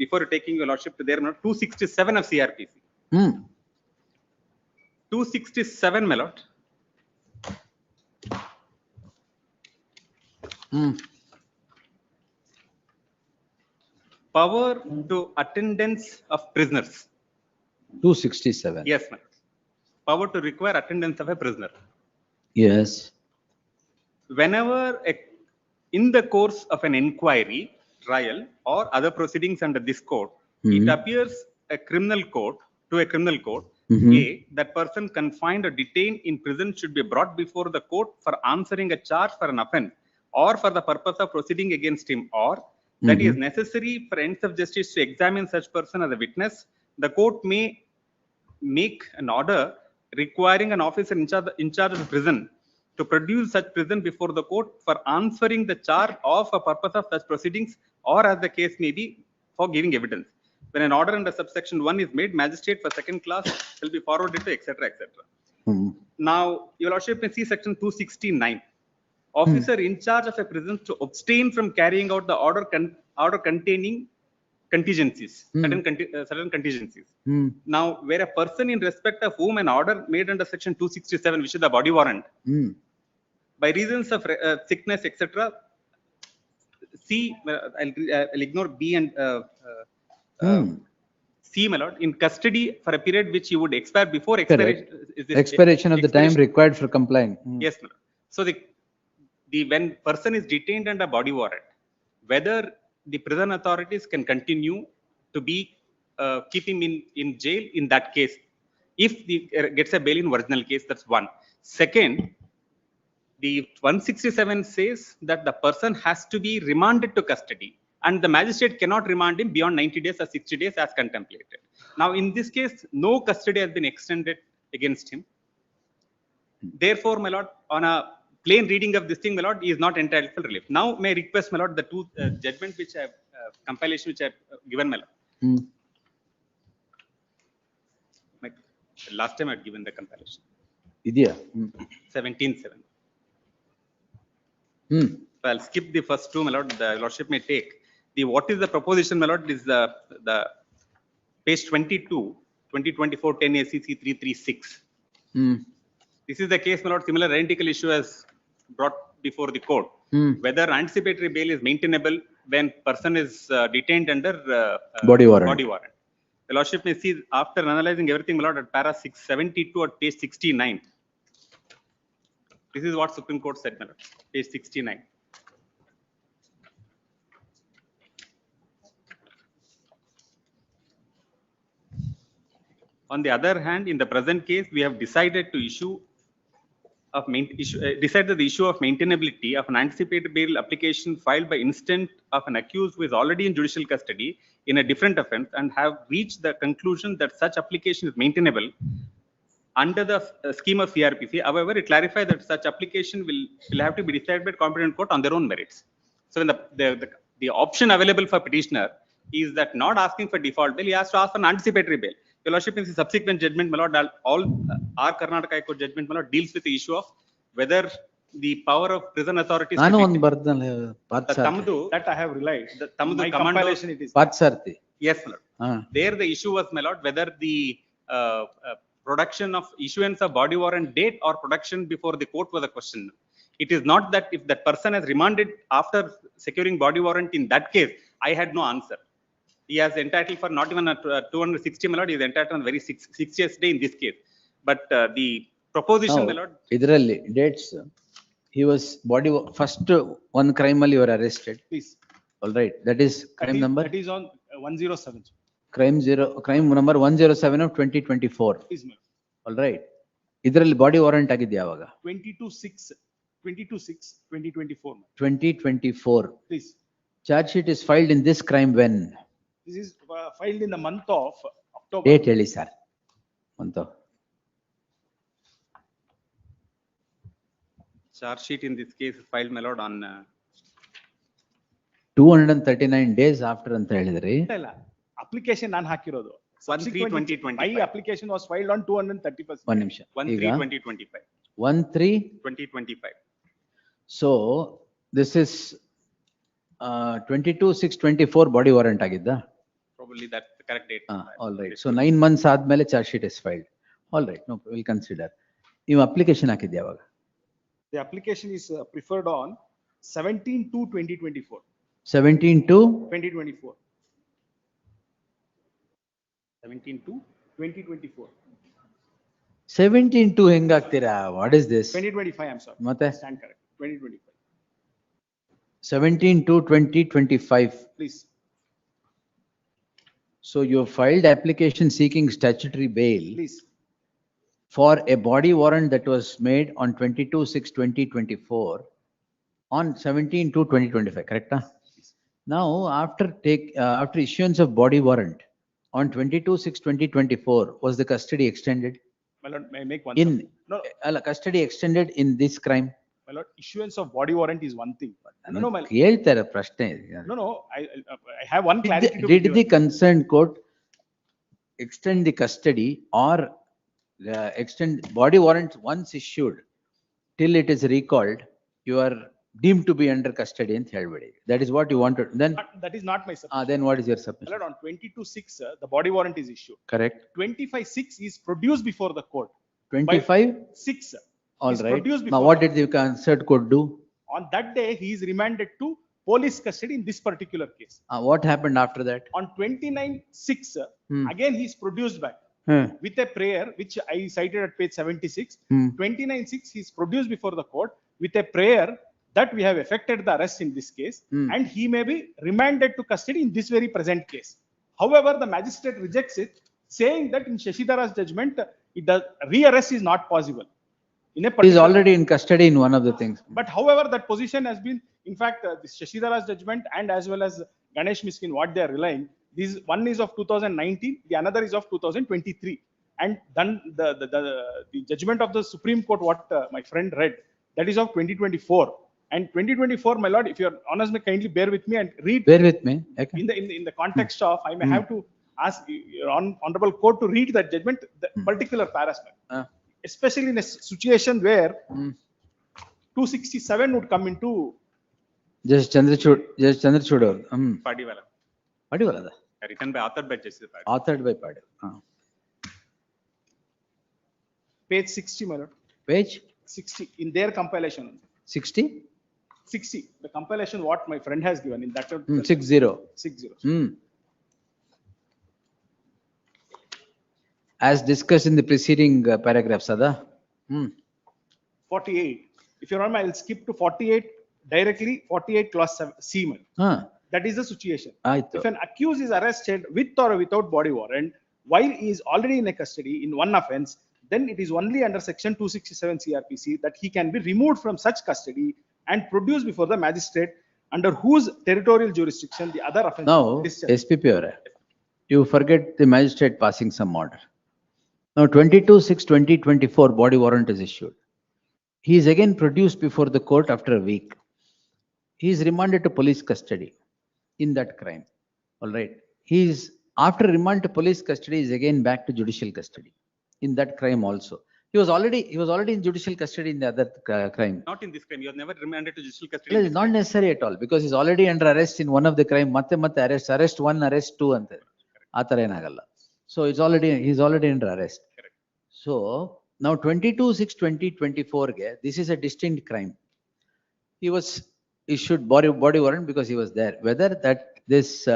before taking your lordship to there, my lord, 267 of CRPC. 267, my lord. Power to attendance of prisoners. 267. Yes, my lord. Power to require attendance of a prisoner. Yes. Whenever in the course of an inquiry, trial, or other proceedings under this court, it appears a criminal court to a criminal court. A, that person confined or detained in prison should be brought before the court for answering a charge for an offense or for the purpose of proceeding against him, or that is necessary for ends of justice to examine such person as a witness. The court may make an order requiring an officer in charge of the prison to produce such prison before the court for answering the charge of a purpose of such proceedings, or as the case may be, for giving evidence. When an order under subsection 1 is made, magistrate for second class will be forwarded to etc. etc. Now, your lordship may see section 269. Officer in charge of a prison to abstain from carrying out the order containing contingencies, certain contingencies. Now, where a person in respect of whom an order made under section 267, which is the body warrant, by reasons of sickness, etc. C, I'll ignore B and C, my lord, in custody for a period which he would expire before expiration of the time required for complying. Yes, my lord. So when person is detained under body warrant, whether the prison authorities can continue to be keep him in jail in that case, if the gets a bail in original case, that's one. Second, the 167 says that the person has to be remanded to custody, and the magistrate cannot remand him beyond 90 days or 60 days as contemplated. Now, in this case, no custody has been extended against him. Therefore, my lord, on a plain reading of this thing, my lord, he is not entitled for relief. Now, may I request, my lord, the two judgments which I have, compilation which I have given, my lord. Like, last time I'd given the comparison. Idea. 17:7. Hmm. So I'll skip the first two, my lord. The lordship may take the what is the proposition, my lord, is the page 22, 2024 10 ACC 336. Hmm. This is the case, my lord. Similar identical issue as brought before the court. Hmm. Whether anticipatory bail is maintainable when person is detained under Body warrant. body warrant. The lordship may see after analyzing everything, my lord, at para 672 at page 69. This is what Supreme Court said, my lord, page 69. On the other hand, in the present case, we have decided to decided the issue of maintainability of an anticipated bail application filed by instant of an accused who is already in judicial custody in a different offence, and have reached the conclusion that such application is maintainable under the scheme of CRPC. However, it clarifies that such application will have to be decided by competent court on their own merits. So when the option available for petitioner is that not asking for default bail, he has to ask for an anticipatory bail. Your lordship, in the subsequent judgment, my lord, all our Karnataka High Court judgment, my lord, deals with the issue of whether the power of prison authorities ನಾನು to ಒಂದು be- ಬರ್ದಲ್ಲ the Tamdu, That I have realized. the Tamdu My commando, compilation it is. ಪಾತ್ಸಾರ್ತಿ. yes, my lord. There the issue was, my lord, whether the production of issuance of body warrant date or production before the court was a question. It is not that if that person has remanded after securing body warrant, in that case, I had no answer. He has entitled for not even a 260, my lord, he is entitled on the very 60th day in this case. But the proposition, my lord, ಇದರಲ್ಲಿ dates. He was first one crime ಅಲ್ಲಿ you were arrested. Please. All right. That is crime number. That is on 107. Crime number 107 of 2024. Please, ma'am. All right. ಇದರಲ್ಲಿ body warrant ಆಗಿದೆಯಾ ಅವಾಗ? 22/6/2024. 2024. Please. Charge sheet is filed in this crime when? This is filed in the month of October. Date ಹೇಳಿ sir. Month of. charge sheet in this case is filed, my lord, on 239 days after ಅಂತ ಹೇಳಿದ್ರಿ. ಇಲ್ಲ, application ನಾನು ಹಾಕಿರೋದು. 1/3/2025. My application was filed on 231st. ಒಂದು ನಿಮಿಷ. 1/3/2025. 1/3. 2025. So this is 22/6/24 body warrant ಆಗಿದ್ದ? Probably that's the correct date. All right. So 9 months ಆದ್ಮೇಲೆ charge sheet is filed. All right. No, we'll consider. ನೀವು ಅಪ್ಲಿಕೇಶನ್ ಹಾಕಿದ್ಯಾ ಅವಾಗ? The application is preferred on 17/2/2024. 17/2/2024. 17/2/2024. 17/2 ಹೆಂಗ್ ಹಾಕ್ತೀರಾ? What is this? 2025, I'm sorry. ಮತ್ತೆ? Stand correct. 2025. 17/2/2025. Please. So you filed application seeking statutory bail. Please. For a body warrant that was made on 22/6/2024 on 17/2/2025, correct? Now, after issuance of body warrant on 22/6/2024, was the custody extended? My lord, may I make one? In, No, custody extended in this crime? my lord, issuance of body warrant is one thing. No, my lord. ಕೇಳ್ತಾರೆ ಪ್ರಶ್ನೆ. No, I have one clarity to Did give. the concerned court extend the custody or extend body warrant once issued till it is recalled, you are deemed to be under custody ಅಂತ ಹೇಳ್ಬೇಡಿ. That is what you wanted. Then That is not my submission. then what is your My submission? lord, on 22/6, the body warrant is issued. Correct. 25/6 is produced before the court. 25/6. 6. All is right. produced Now before what did the concerned court do? On that day, he is remanded to police custody in this particular case. What happened after that? On 29/6, again he is produced back with a prayer, which I cited at page 76. 29/6 he is produced before the court with a prayer that we have effected the arrest in this case, and he may be remanded to custody in this very present case. However, the magistrate rejects it, saying that in Shashidhara's judgment, re-arrest is not possible. He is already in custody in one of the things. But however, that position has been, in fact, this Shashidhara's judgment and as well as Ganesh Miskin, what they are relying, this one is of 2019, the another is of 2023. And then the judgment of the Supreme Court, what my friend read, that is of 2024. And 2024, my lord, if you are honest, kindly bear with me and read. Bear with me. Okay. In the context of, I may have to ask your honorable court to read that judgment, the particular harassment. Especially in a situation where 267 would come into Just Chandrachud. Padiwala. Padiwala. Written by, authored by Justice Padi. Authored by Padi. page 60, my lord. Page 60 in their compilation. 60? 60. The compilation what my friend has given in that. 60. 60. As discussed in the preceding paragraphs, Sada. 48. If you're on my, I'll skip to 48 directly. 48 clause C. That is the situation. If an accused is arrested with or without body warrant while he is already in a custody in one offense, then it is only under section 267 CRPC that he can be removed from such custody and produced before the magistrate under whose territorial jurisdiction the other offense Now, is discharged. SPP, you forget the magistrate passing some order. Now, 22/6/2024 body warrant is issued. He is again produced before the court after a week. He is remanded to police custody in that crime. All right. He is, after remand to police custody, is again back to judicial custody in that crime also. He was already in judicial custody in the other crime. Not in this crime. You have never remanded to judicial custody. It is not necessary at all because he's already under arrest in one of the crime. Matte arrest 1, arrest 2 ante. Athara enagalla. So he's already under arrest. Correct. So now 22/6/2024, this is a distinct crime. He was issued body warrant because he was there. Whether that this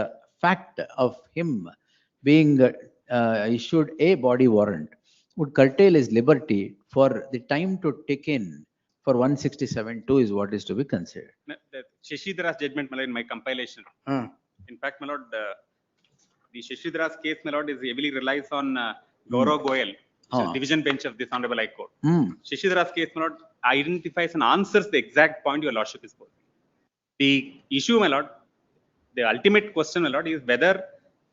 fact of him being issued a body warrant would curtail his liberty for the time to take in for 167(2) is what is to be considered. The Shashidhar's judgment, my lord, in my compilation. In fact, my lord, the Shashidhar's case, my lord, is heavily relies on Gaurav Goyal, which is division bench of this Honorable High Court. Shashidhar's case, my lord, identifies and answers the exact point your lordship is posing. The issue, my lord, the ultimate question, my lord, is whether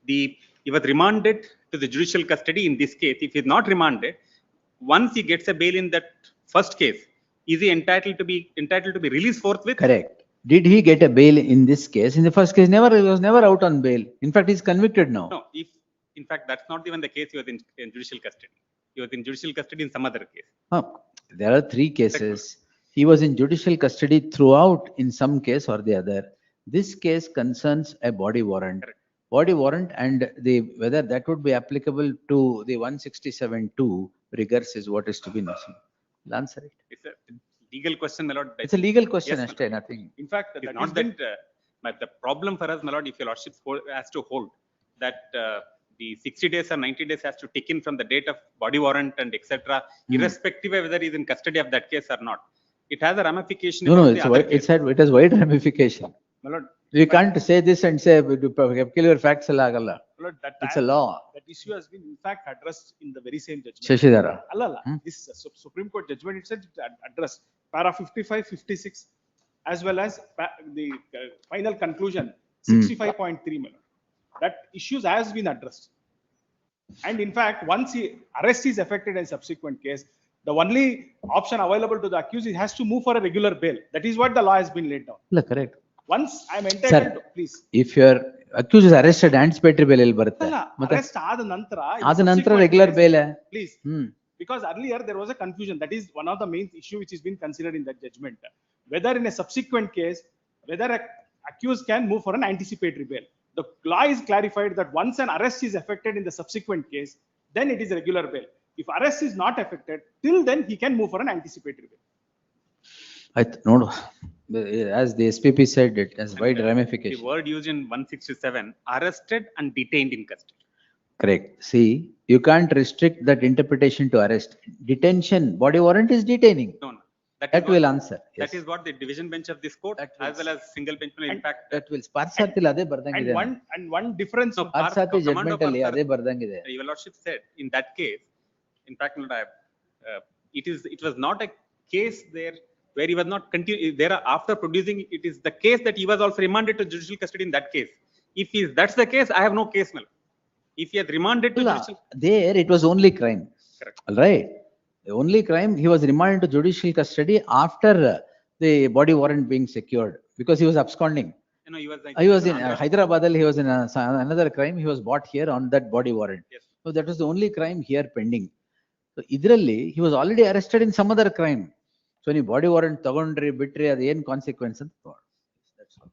he was remanded to the judicial custody in this case. If he is not remanded, once he gets a bail in that first case, is he entitled to be released forthwith? Correct. Did he get a bail in this case? In the first case, he was never out on bail. In fact, he's convicted now. No, in fact, that's not even the case. He was in judicial custody. He was in judicial custody in some other case. There are 3 cases. He was in judicial custody throughout in some case or the other. This case concerns a body warrant. Correct. Body warrant and whether that would be applicable to the 167(2) rigors is what is to be known. I'll answer it. It's a legal question, my lord. It's a legal question, Yes, Ashte, nothing. In fact, it's not that the problem for us, my lord, if your lordship has to hold that the 60 days or 90 days has to take in from the date of body warrant and etc., irrespective of whether he is in custody of that case or not. It has a ramification. No, it has wide ramification. My lord, You can't say this and say peculiar facts alagalla. Lord, It's a law. That issue has been in fact addressed in the very same judgment. Shashidhara. This Supreme Court judgment itself addressed para 55, 56, as well as the final conclusion 65.3. That issues has been addressed. And in fact, once arrest is effected in subsequent case, the only option available to the accused has to move for a regular bail. That is what the law has been laid down. Correct. Once I am entitled to, please. If your accused is arrested, anticipatory bail barutte. Arrest aad ನಂತರ regular bail. Please. Because earlier there was a confusion. That is one of the main issue which has been considered in that judgment. Whether in a subsequent case, whether an accused can move for an anticipatory bail. The law is clarified that once an arrest is effected in the subsequent case, then it is regular bail. If arrest is not effected, till then he can move for an anticipatory bail. No, as the SPP said, it has wide ramification. The word used in 167, arrested and detained in custody. Correct. See, you can't restrict that interpretation to arrest. Detention, body warrant is detaining. No. That will answer. That is what the division bench of this court, as well as single bench, in fact. That will. Parsatil ade bardangide. And one difference. Parsati judgment alli ade bardangide. Your lordship said in that case, in fact, it was not a case there where he was not there after producing. It is the case that he was also remanded to judicial custody in that case. If that's the case, I have no case, my lord. If he has remanded to judicial, there it was only crime. Correct. All right. The only crime, he was remanded to judicial custody after the body warrant being secured because he was absconding. No, he was, He was in Hyderabad, he was in another crime, he was bought here on that body warrant. Yes. So that was the only crime here pending. So idralli, he was already arrested in some other crime. So any body warrant tagondri, bitri, ad ಏನು consequence ಅಂತ thought. That's all.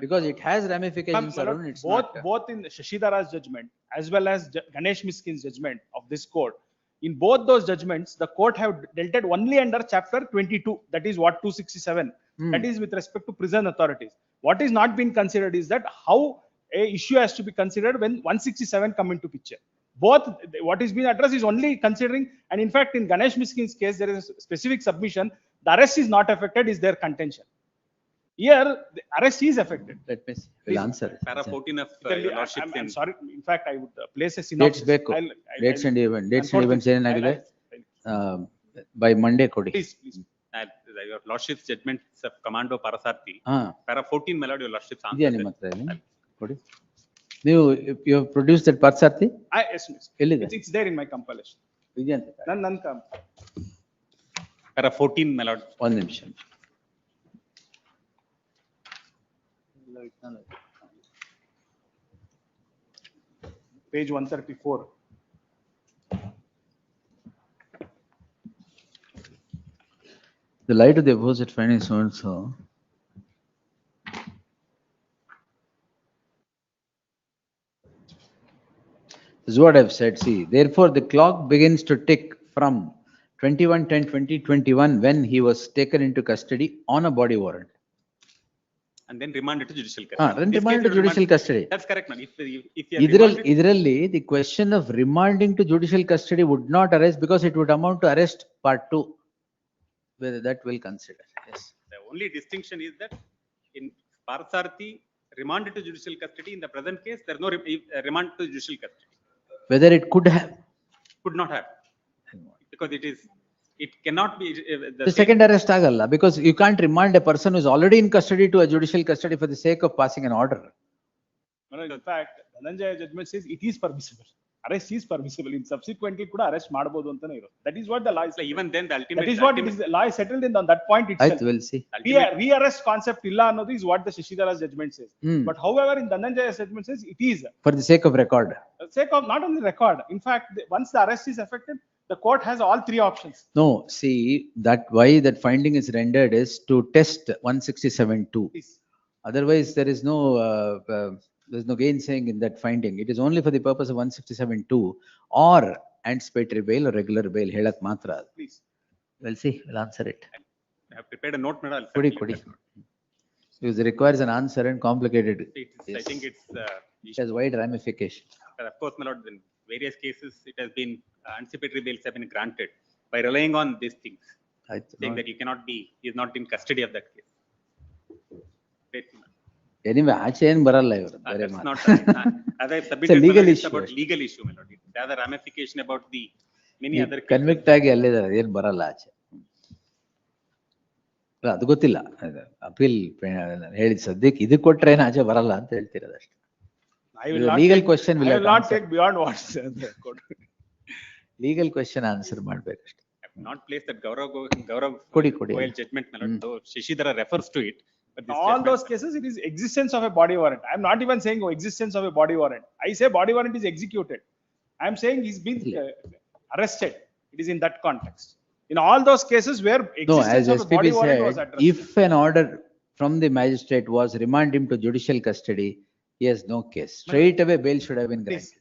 Because it has ramifications around, it's not. Both in Shashidhara's judgment as well as Ganesh Miskin's judgment of this court, in both those judgments, the court have dealt it only under chapter 22. That is what 267. That is with respect to prison authorities. What is not being considered is that how a issue has to be considered when 167 come into picture. Both what is being addressed is only considering, and in fact in Ganesh Miskin's case there is a specific submission. The arrest is not affected is their contention. Here, the arrest is affected. Let me see. We'll answer it. Para 14 of your lordship. I'm sorry. In fact, I would place a synopsis. Dates ಬೇಕು. Dates and events ಏನಾಗಿದೆ? By Monday ಕೊಡಿ. Please. Your lordship's judgments of Commando Parasarthi. Para 14, my lord, your lordship's answer. ಇದೆಯಾ ನಿಮ್ಮ ಹತ್ರ ಇಲ್ಲಿ? ಕೊಡಿ. ನೀವು you have produced that Parasarthi? Yes, miss. ಎಲ್ಲಿದೆ? It's there in my compilation. ಇದೆಯಾ ಅಂತ? Para 14, my lord. ಒಂದು ನಿಮಿಷ. Page 134. The light of the opposite finding so and so. This is what I've said. See, therefore the clock begins to tick from 21/10/2021 when he was taken into custody on a body warrant. And then remanded to judicial custody. Then remanded to judicial custody. That's correct, man. If you Idralli, the question of remanding to judicial custody would not arise because it would amount to arrest part 2. Whether that will consider. Yes. The only distinction is that in Parasarthi, remanded to judicial custody. In the present case, there is no remand to judicial custody. Whether it could have. Could not have. Because it cannot be. The second arrest agalla because you can't remand a person who is already in custody to a judicial custody for the sake of passing an order. In fact, Dhananjaya judgment says it is permissible. Arrest is permissible. In subsequently kuda arrest ಮಾಡಬಹುದು ಅಂತನೇ ಇರೋದು. That is what the law is. Even then, the ultimate. That is what it is. The law is settled in on that point itself. We'll see. Re-arrest concept illa ಅನ್ನೋದು is what the Shashidhara's judgment says. But however, in Dhananjaya's judgment says it is. For the sake of record. Sake of not only record. In fact, once the arrest is effected, the court has all three options. No, see that why that finding is rendered is to test 167(2). Otherwise, there is no gainsaying in that finding. It is only for the purpose of 167(2) or anticipatory bail or regular bail. Helat matra. Please. We'll see. We'll answer it. I have prepared a note, madam. Kodi. Because it requires an answer and complicated. I think it has wide ramifications. Of course, my lord, in various cases, it has been anticipatory bails have been granted by relying on these things, saying that you cannot be, he is not in custody of that case. Anyway, ಆಚೆ ಏನು ಬರಲ್ಲ ಇವರು. That's not, as I submitted, legal it's issue. about legal issue, my lord. It has a ramification about the many other cases. Convict ಆಗಿ ಅಲ್ಲಿದ್ದಾರೆ ಏನು ಬರಲ್ಲ ಆಚೆ. ಅದು ಗೊತ್ತಿಲ್ಲ. ಅಪೀಲ್ ಹೇಳಿದ ಸದ್ಯಕ್ಕೆ ಇದು ಕೊಟ್ರೆ ಏನು ಆಚೆ ಬರಲ್ಲ ಅಂತ ಹೇಳ್ತಿರೋದಷ್ಟೇ. Legal question will not take beyond what the court. Legal question answer ಮಾಡ್ಬೇಕಷ್ಟೇ. I have not placed that Gaurav ಕೊಡಿ. Goyal judgment, my lord. So Shashidhara refers to it. But In all those cases, it is existence of a body warrant. I am not even saying existence of a body warrant. I say body warrant is executed. I am saying he's been arrested. It is in that context. In all those cases where existence of a body warrant was addressed. If an order from the magistrate was remand him to judicial custody, he has no case. Straight away bail should have been granted.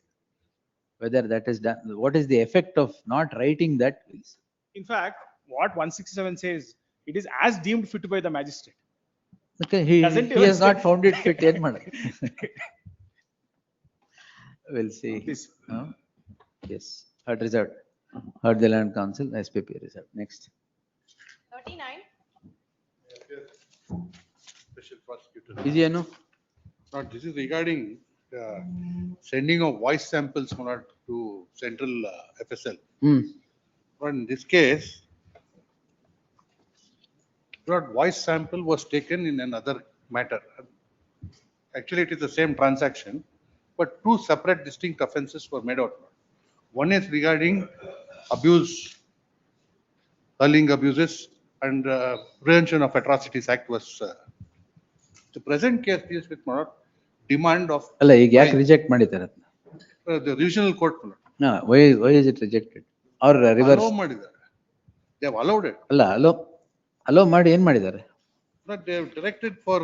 Whether that is done, what is the effect of not writing that? In fact, what 167 says, it is as deemed fit by the magistrate. Okay, he has not found it fit. We'll see. Yes, heard reserved. Heard the land council, SPP reserved. Next. 39. Special prosecutor. Is he no? No, this is regarding sending of voice samples to central FSL. But in this case, your voice sample was taken in another matter. Actually, it is the same transaction, but two separate distinct offences were made out. One is regarding abuse, hurling abuses, and Prevention of Atrocities Act was The present case deals with my lord, demand of ಅಲ್ಲ ಈಗ ಯಾಕೆ reject ಮಾಡಿದ್ದಾರೆ ಅದನ್ನ? the revisional court. My lord. Why is it rejected? Or reverse? Allow ಮಾಡಿದ್ದಾರೆ. They have allowed it. ಅಲ್ಲ hello ಮಾಡಿ ಏನ್ ಮಾಡಿದ್ದಾರೆ? But they have directed for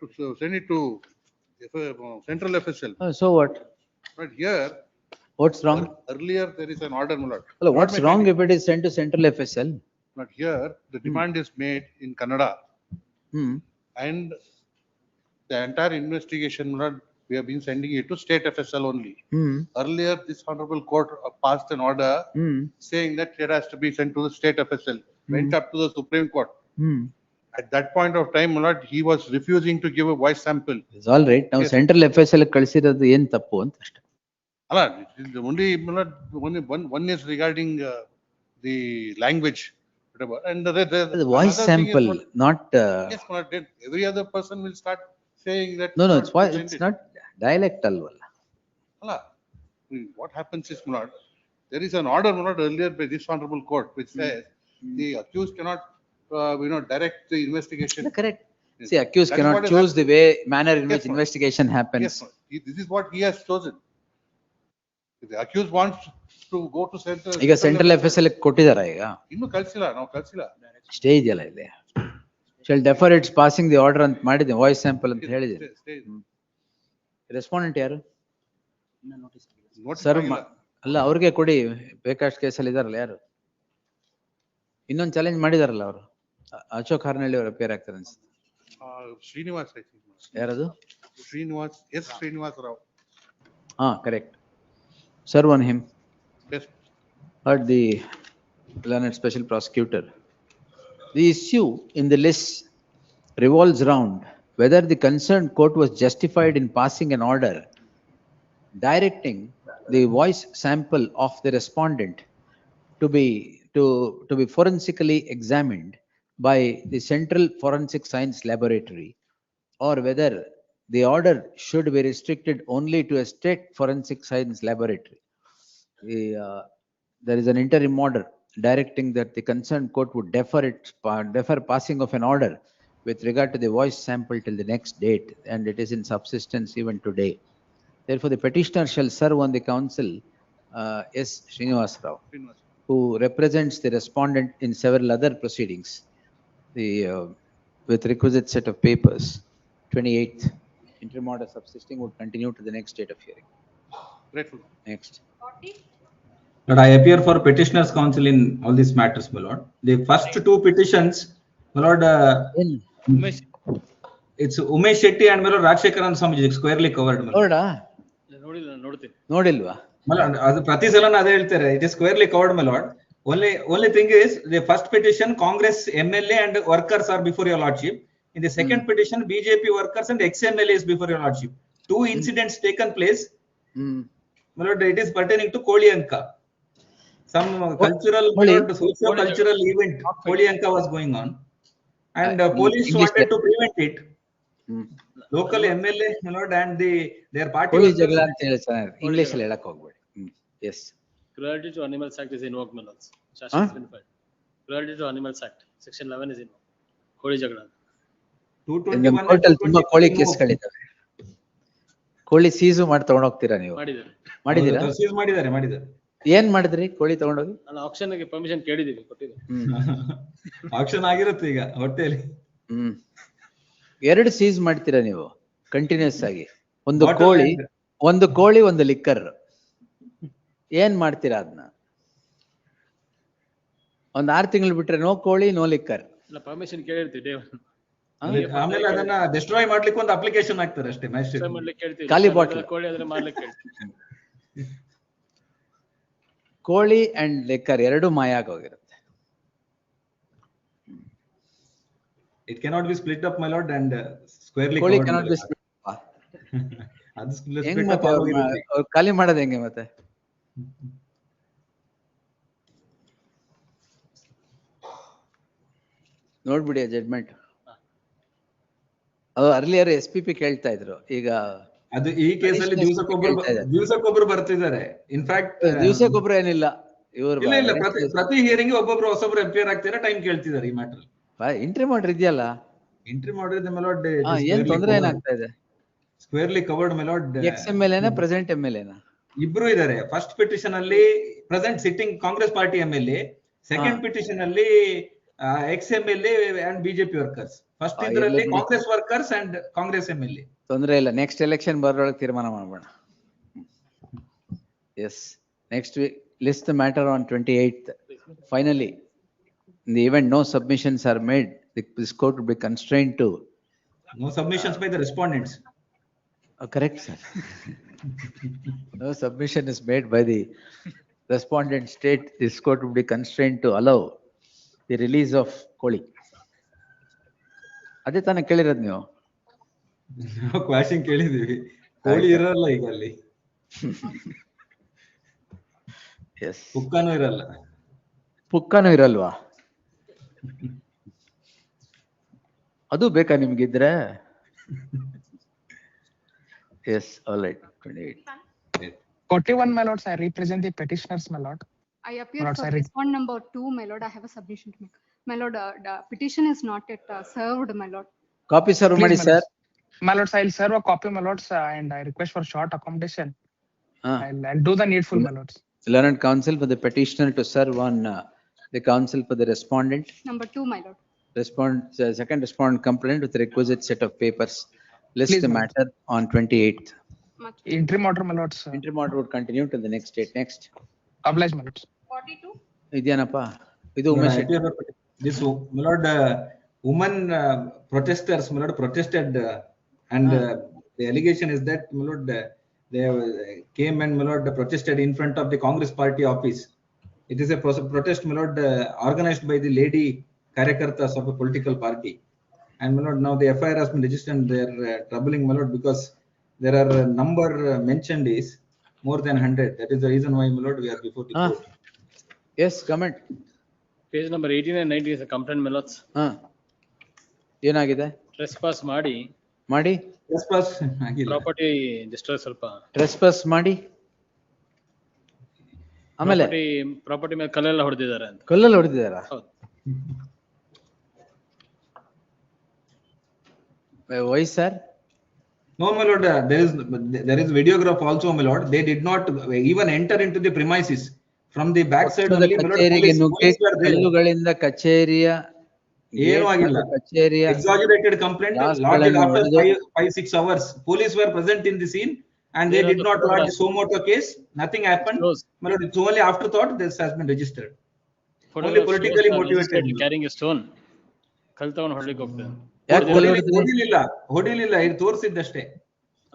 to send it to central FSL. So what? But here, What's wrong? earlier there is an order, my lord. Hello, what's wrong if it is sent to central FSL? But here, the demand is made in Kannada. And the entire investigation, my lord, we have been sending it to state FSL only. Earlier, this honorable court passed an order saying that it has to be sent to the state FSL, went up to the Supreme Court. At that point of time, my lord, he was refusing to give a voice sample. It's all right. Now Yes. central FSL ಕಳಿಸಿರೋದು ಏನ್ ತಪ್ಪು ಅಂತ ಅಷ್ಟೇ. Allah, only, my lord, only one is regarding the language, whatever, and The voice another thing is sample, what- not. Yes, my lord, then every other person will start saying that. No, my it's lord, why send it's it. not dialect ಅಲ್ವಲ್ಲ. Allah, what happens is, my lord, there is an order, my lord, earlier by this honorable court, which says the accused cannot, direct the investigation. Correct. See, accused That is cannot what is choose the manner in Yes, which ma'am. investigation Yes, happens. ma'am. This is what he has chosen. If the accused wants to go to central. ಈಗ central FSL ಕೊಟ್ಟಿದಾರ ಈಗ? ಇನ್ನು ಕಳ್ಸಿಲ್ಲ, ನಾವು ಕಳ್ಸಿಲ್ಲ. Stay ಇದೆಯಲ್ಲ ಇಲ್ಲಿ. Shall defer its passing the order ಅಂತ ಮಾಡಿದೆ, voice sample ಅಂತ ಹೇಳಿದೆ. ರೆಸ್ಪಾಂಡೆಂಟ್ ಯಾರು? ಸರ್ ಅಲ್ಲ ಅವ್ರಿಗೆ ಕೊಡಿ, ಬೇಕಷ್ಟು ಕೇಸಲ್ಲಿ ಇದಾರಲ್ಲ ಯಾರು? ಇನ್ನೊಂದು ಚಾಲೆಂಜ್ ಮಾಡಿದಾರಲ್ಲ ಅವರು, ಅಶೋಕ್ ಹಾರ್ನಳ್ಳಿ ಅವರು ಅಪೇರ್ ಆಗ್ತಾರೆ ಅನ್ಸುತ್ತೆ. ಶ್ರೀನಿವಾಸ್, ಯಾರದು? Srinivasa Rao. Correct. Serve on him. Yes. Heard the learned special prosecutor. The issue in the list revolves around whether the concerned court was justified in passing an order directing the voice sample of the respondent to be forensically examined by the Central Forensic Science Laboratory, or whether the order should be restricted only to a state forensic science laboratory. There is an interim order directing that the concerned court would defer passing of an order with regard to the voice sample till the next date, and it is in subsistence even today. Therefore, the petitioner shall serve on the counsel S. Srinivas Rao, who represents the respondent in several other proceedings, with requisite set of papers. 28th interim order subsisting would continue to the next date of hearing. Grateful. Next. But I appear for petitioner's counsel in all these matters, my lord. The first two petitions, my lord, it's Umesh Shetty and my lord Rajshekaran Swamiji is squarely covered, my lord. ನೋಡ್ತೀನಿ. ನೋಡಿಲ್ವಾ? My lord, ಅದು ಪ್ರತಿ ಸಲ ಅದೇ ಹೇಳ್ತಾರೆ, it is squarely covered, my lord. Only thing is, the first petition, Congress MLA and workers are before your lordship. In the second petition, BJP workers and ex-MLA is before your lordship. Two incidents taken place. My lord, it is pertaining to Koliyanka. Some cultural, socio-cultural event, Koliyanka was going on. And police wanted to prevent it. Local MLA, my lord, and their party. ಜಗಳ ಅಂತ ಹೇಳಿ sir, English ಅಲ್ಲಿ ಹೇಳಕ್ ಹೋಗ್ಬೇಡಿ. Yes. Cruelty to Animals Act is invoked, my lords. Charge has been filed. Cruelty to Animals Act, section 11 is invoked. ಕೋಳಿ ಜಗಳ. ಕೋರ್ಟಲ್ಲಿ ತುಂಬಾ ಕೋಳಿ ಕೇಸ್ಗಳಿದ್ದಾವೆ. ಕೋಳಿ ಸೀಸು ಮಾಡಿ ತಗೊಂಡೋಗ್ತೀರಾ ನೀವು? ಮಾಡಿದ್ದೀರಾ? ಸೀಸ್ ಮಾಡಿದ್ದಾರೆ. ಏನ್ ಮಾಡಿದ್ರಿ ಕೋಳಿ ತಗೊಂಡೋಗಿ? ನಾನು ಆಕ್ಷನ್ ಗೆ ಪರ್ಮಿಷನ್ ಕೇಳಿದೀವಿ, ಕೊಟ್ಟಿದ್ದೀವಿ. ಆಕ್ಷನ್ ಆಗಿರುತ್ತೆ ಈಗ ಹೊಟ್ಟೆಯಲ್ಲಿ. 2 ಸೀಸ್ ಮಾಡ್ತೀರಾ ನೀವು ಕಂಟಿನ್ಯೂಸ್ ಆಗಿ? ಒಂದು ಕೋಳಿ ಒಂದು ಲಿಕ್ಕರ್. ಏನ್ ಮಾಡ್ತೀರಾ ಅದನ್ನ? ಒಂದ್ 6 ತಿಂಗಳು ಬಿಟ್ರೆ ನೋ ಕೋಳಿ ನೋ ಲಿಕ್ಕರ್. ಪರ್ಮಿಷನ್ ಕೇಳಿರ್ತೀವಿ. ಆಮೇಲೆ ಅದನ್ನ ಡಿಸ್ಟ್ರಾಯ್ ಮಾಡ್ಲಿಕ್ಕೆ ಒಂದು ಅಪ್ಲಿಕೇಶನ್ ಹಾಕ್ತಾರೆ ಅಷ್ಟೇ. ಮ್ಯಾಜಿಸ್ಟ್ರೇಟ್ ಖಾಲಿ ಬಾಟ್ಲ್ ಕೋಳಿ ಆದ್ರೆ ಮಾರ್ಲಿಕ್ಕೆ ಹೇಳ್ತೀವಿ. ಕೋಳಿ ಅಂಡ್ ಲಿಕ್ಕರ್ ಎರಡು ಮಾಯ ಆಗೋಗಿರುತ್ತೆ. It cannot be split up, my lord, and squarely ಕೋಳಿ covered. cannot be split. ಅದು ಹೆಂಗ್ split up ಮತ್ತೆ ಆಗೋಗಿರುತ್ತೆ. ಖಾಲಿ ಮಾಡೋದು ಹೆಂಗೆ ಮತ್ತೆ? ನೋಡ್ಬಿಡಿ ಜಡ್ಮೆಂಟ್. ಅರ್ಲಿಯರ್ SPP ಕೇಳ್ತಾ ಇದ್ರು, ಈಗ ಅದು ಈ ಕೇಸಲ್ಲಿ ದಿವಸಕ್ಕೊಬ್ರು ಬರ್ತಿದ್ದಾರೆ. ಇನ್ಫ್ಯಾಕ್ಟ್ ದಿವಸಕ್ಕೊಬ್ರು ಏನಿಲ್ಲ, ಇವರು ಇಲ್ಲ ಪ್ರತಿ ಹಿಯರಿಂಗ್ ಒಬ್ಬೊಬ್ರು ಹೊಸೊಬ್ರು ಅಪಿಯರ್ ಆಗ್ತಾರೆ, ಟೈಮ್ ಕೇಳ್ತಿದ್ದಾರೆ ಈ ಮ್ಯಾಟರ್. ಇಂಟ್ರಿ ಮಾಡ್ರಿ ಇದೆಯಲ್ಲ, Entry ಮಾಡಿದ್ರೆ my lord, ಏನ್ ತೊಂದ್ರೆ ಏನಾಗ್ತಾ ಇದೆ? squarely covered my lord. XMLA ನ ಪ್ರೆಸೆಂಟ್ MLA ನ? ಇಬ್ರು ಇದ್ದಾರೆ. ಫಸ್ಟ್ ಪಿಟಿಷನ್ ಅಲ್ಲಿ present sitting Congress party MLA, second petition ಅಲ್ಲಿ XMLA and BJP workers. First ಇದರಲ್ಲಿ Congress workers and Congress MLA. ತೊಂದ್ರೆ ಇಲ್ಲ, ನೆಕ್ಸ್ಟ್ ಎಲೆಕ್ಷನ್ ಬರೋಳಗೆ ತೀರ್ಮಾನ ಮಾಡೋಣ. Yes, next week list the matter on 28th. Finally, in the event no submissions are made, this court will be constrained to. No submissions by the respondents. Correct, sir. No submission is made by the respondent state. This court will be constrained to allow the release of Koli. ಅದೇ ತಾನೇ ಕೇಳಿರೋದು ನೀವು? ನಾವು question ಕೇಳಿದೀವಿ, ಕೋಳಿ ಇರಲ್ಲ ಈಗ ಅಲ್ಲಿ. S, ಪುಕ್ಕನೂ ಇರಲ್ಲ. ಪುಕ್ಕನೂ ಇರಲ್ವಾ? ಅದು ಬೇಕಾ ನಿಮ್ಗಿದ್ರೆ? Yes, all right. 28. 41, my lords, I represent the petitioners, my lord. I appear My lords, for respond number 2, my lord. I have a submission to make. My lord, the petition is not yet served, my lord. Copy serve Please, ಮಾಡಿ my sir. lords. My lords, I'll serve a copy, my lords, and I request for short accommodation. I'll do the needful, my lords. Learned counsel for the petitioner to serve on the counsel for the respondent. Number 2, my lord. Second respondent complaint with the requisite set of papers. List Please, the my matter on 28th. Interim order, my lords. Interim order would continue to the next date. Next. Oblige, my lords. 42. ಇದೇನಪ್ಪ ಇದು Umesh Shetty. This my lord, women protesters my lord protested and the allegation is that my lord they came and my lord protested in front of the Congress party office. It is a protest my lord organized by the lady karyakartas of a political party, and my lord now the FIR has been registered and they are troubling my lord because there are number mentioned is more than 100. That is the reason why my lord we are before the court. Yes, comment. Page number 18 and 19 is a complaint, my lords. ಏನಾಗಿದೆ? Trespass ಮಾಡಿ trespass ಆಗಿಲ್ಲ, property destroy ಸ್ವಲ್ಪ trespass ಮಾಡಿ ಆಮೇಲೆ property ಮೇಲೆ ಕಲ್ಲೆಲ್ಲ ಹೊಡೆದಿದ್ದಾರೆ ಅಂತ. ಕಲ್ಲಲ್ಲಿ ಹೊಡೆದಿದ್ದಾರಾ? ಹೌದು. Why sir? No my lord, there is videograph also my lord. They did not even enter into the premises from the back side only my lord. ಕಚೇರಿಗೆ ನುಗ್ಗಿ ಕಲ್ಲುಗಳಿಂದ ಕಚೇರಿಯ ಏನೂ ಆಗಿಲ್ಲ. ಕಚೇರಿಯ exaggerated complaint lodged after 5-6 hours. Police were present in the scene and they did not lodge so moto case. Nothing happened my lord. It's only afterthought this has been registered. Only politically motivated. Carrying a stone ಕಲ್ ತಗೊಂಡು ಹೊಡ್ಲಿಕ್ಕೆ ಹೋಗ್ತದೆ. ಹೊಡಿಲಿಲ್ಲ, ಇದು ತೋರಿಸಿದ್ದಷ್ಟೇ.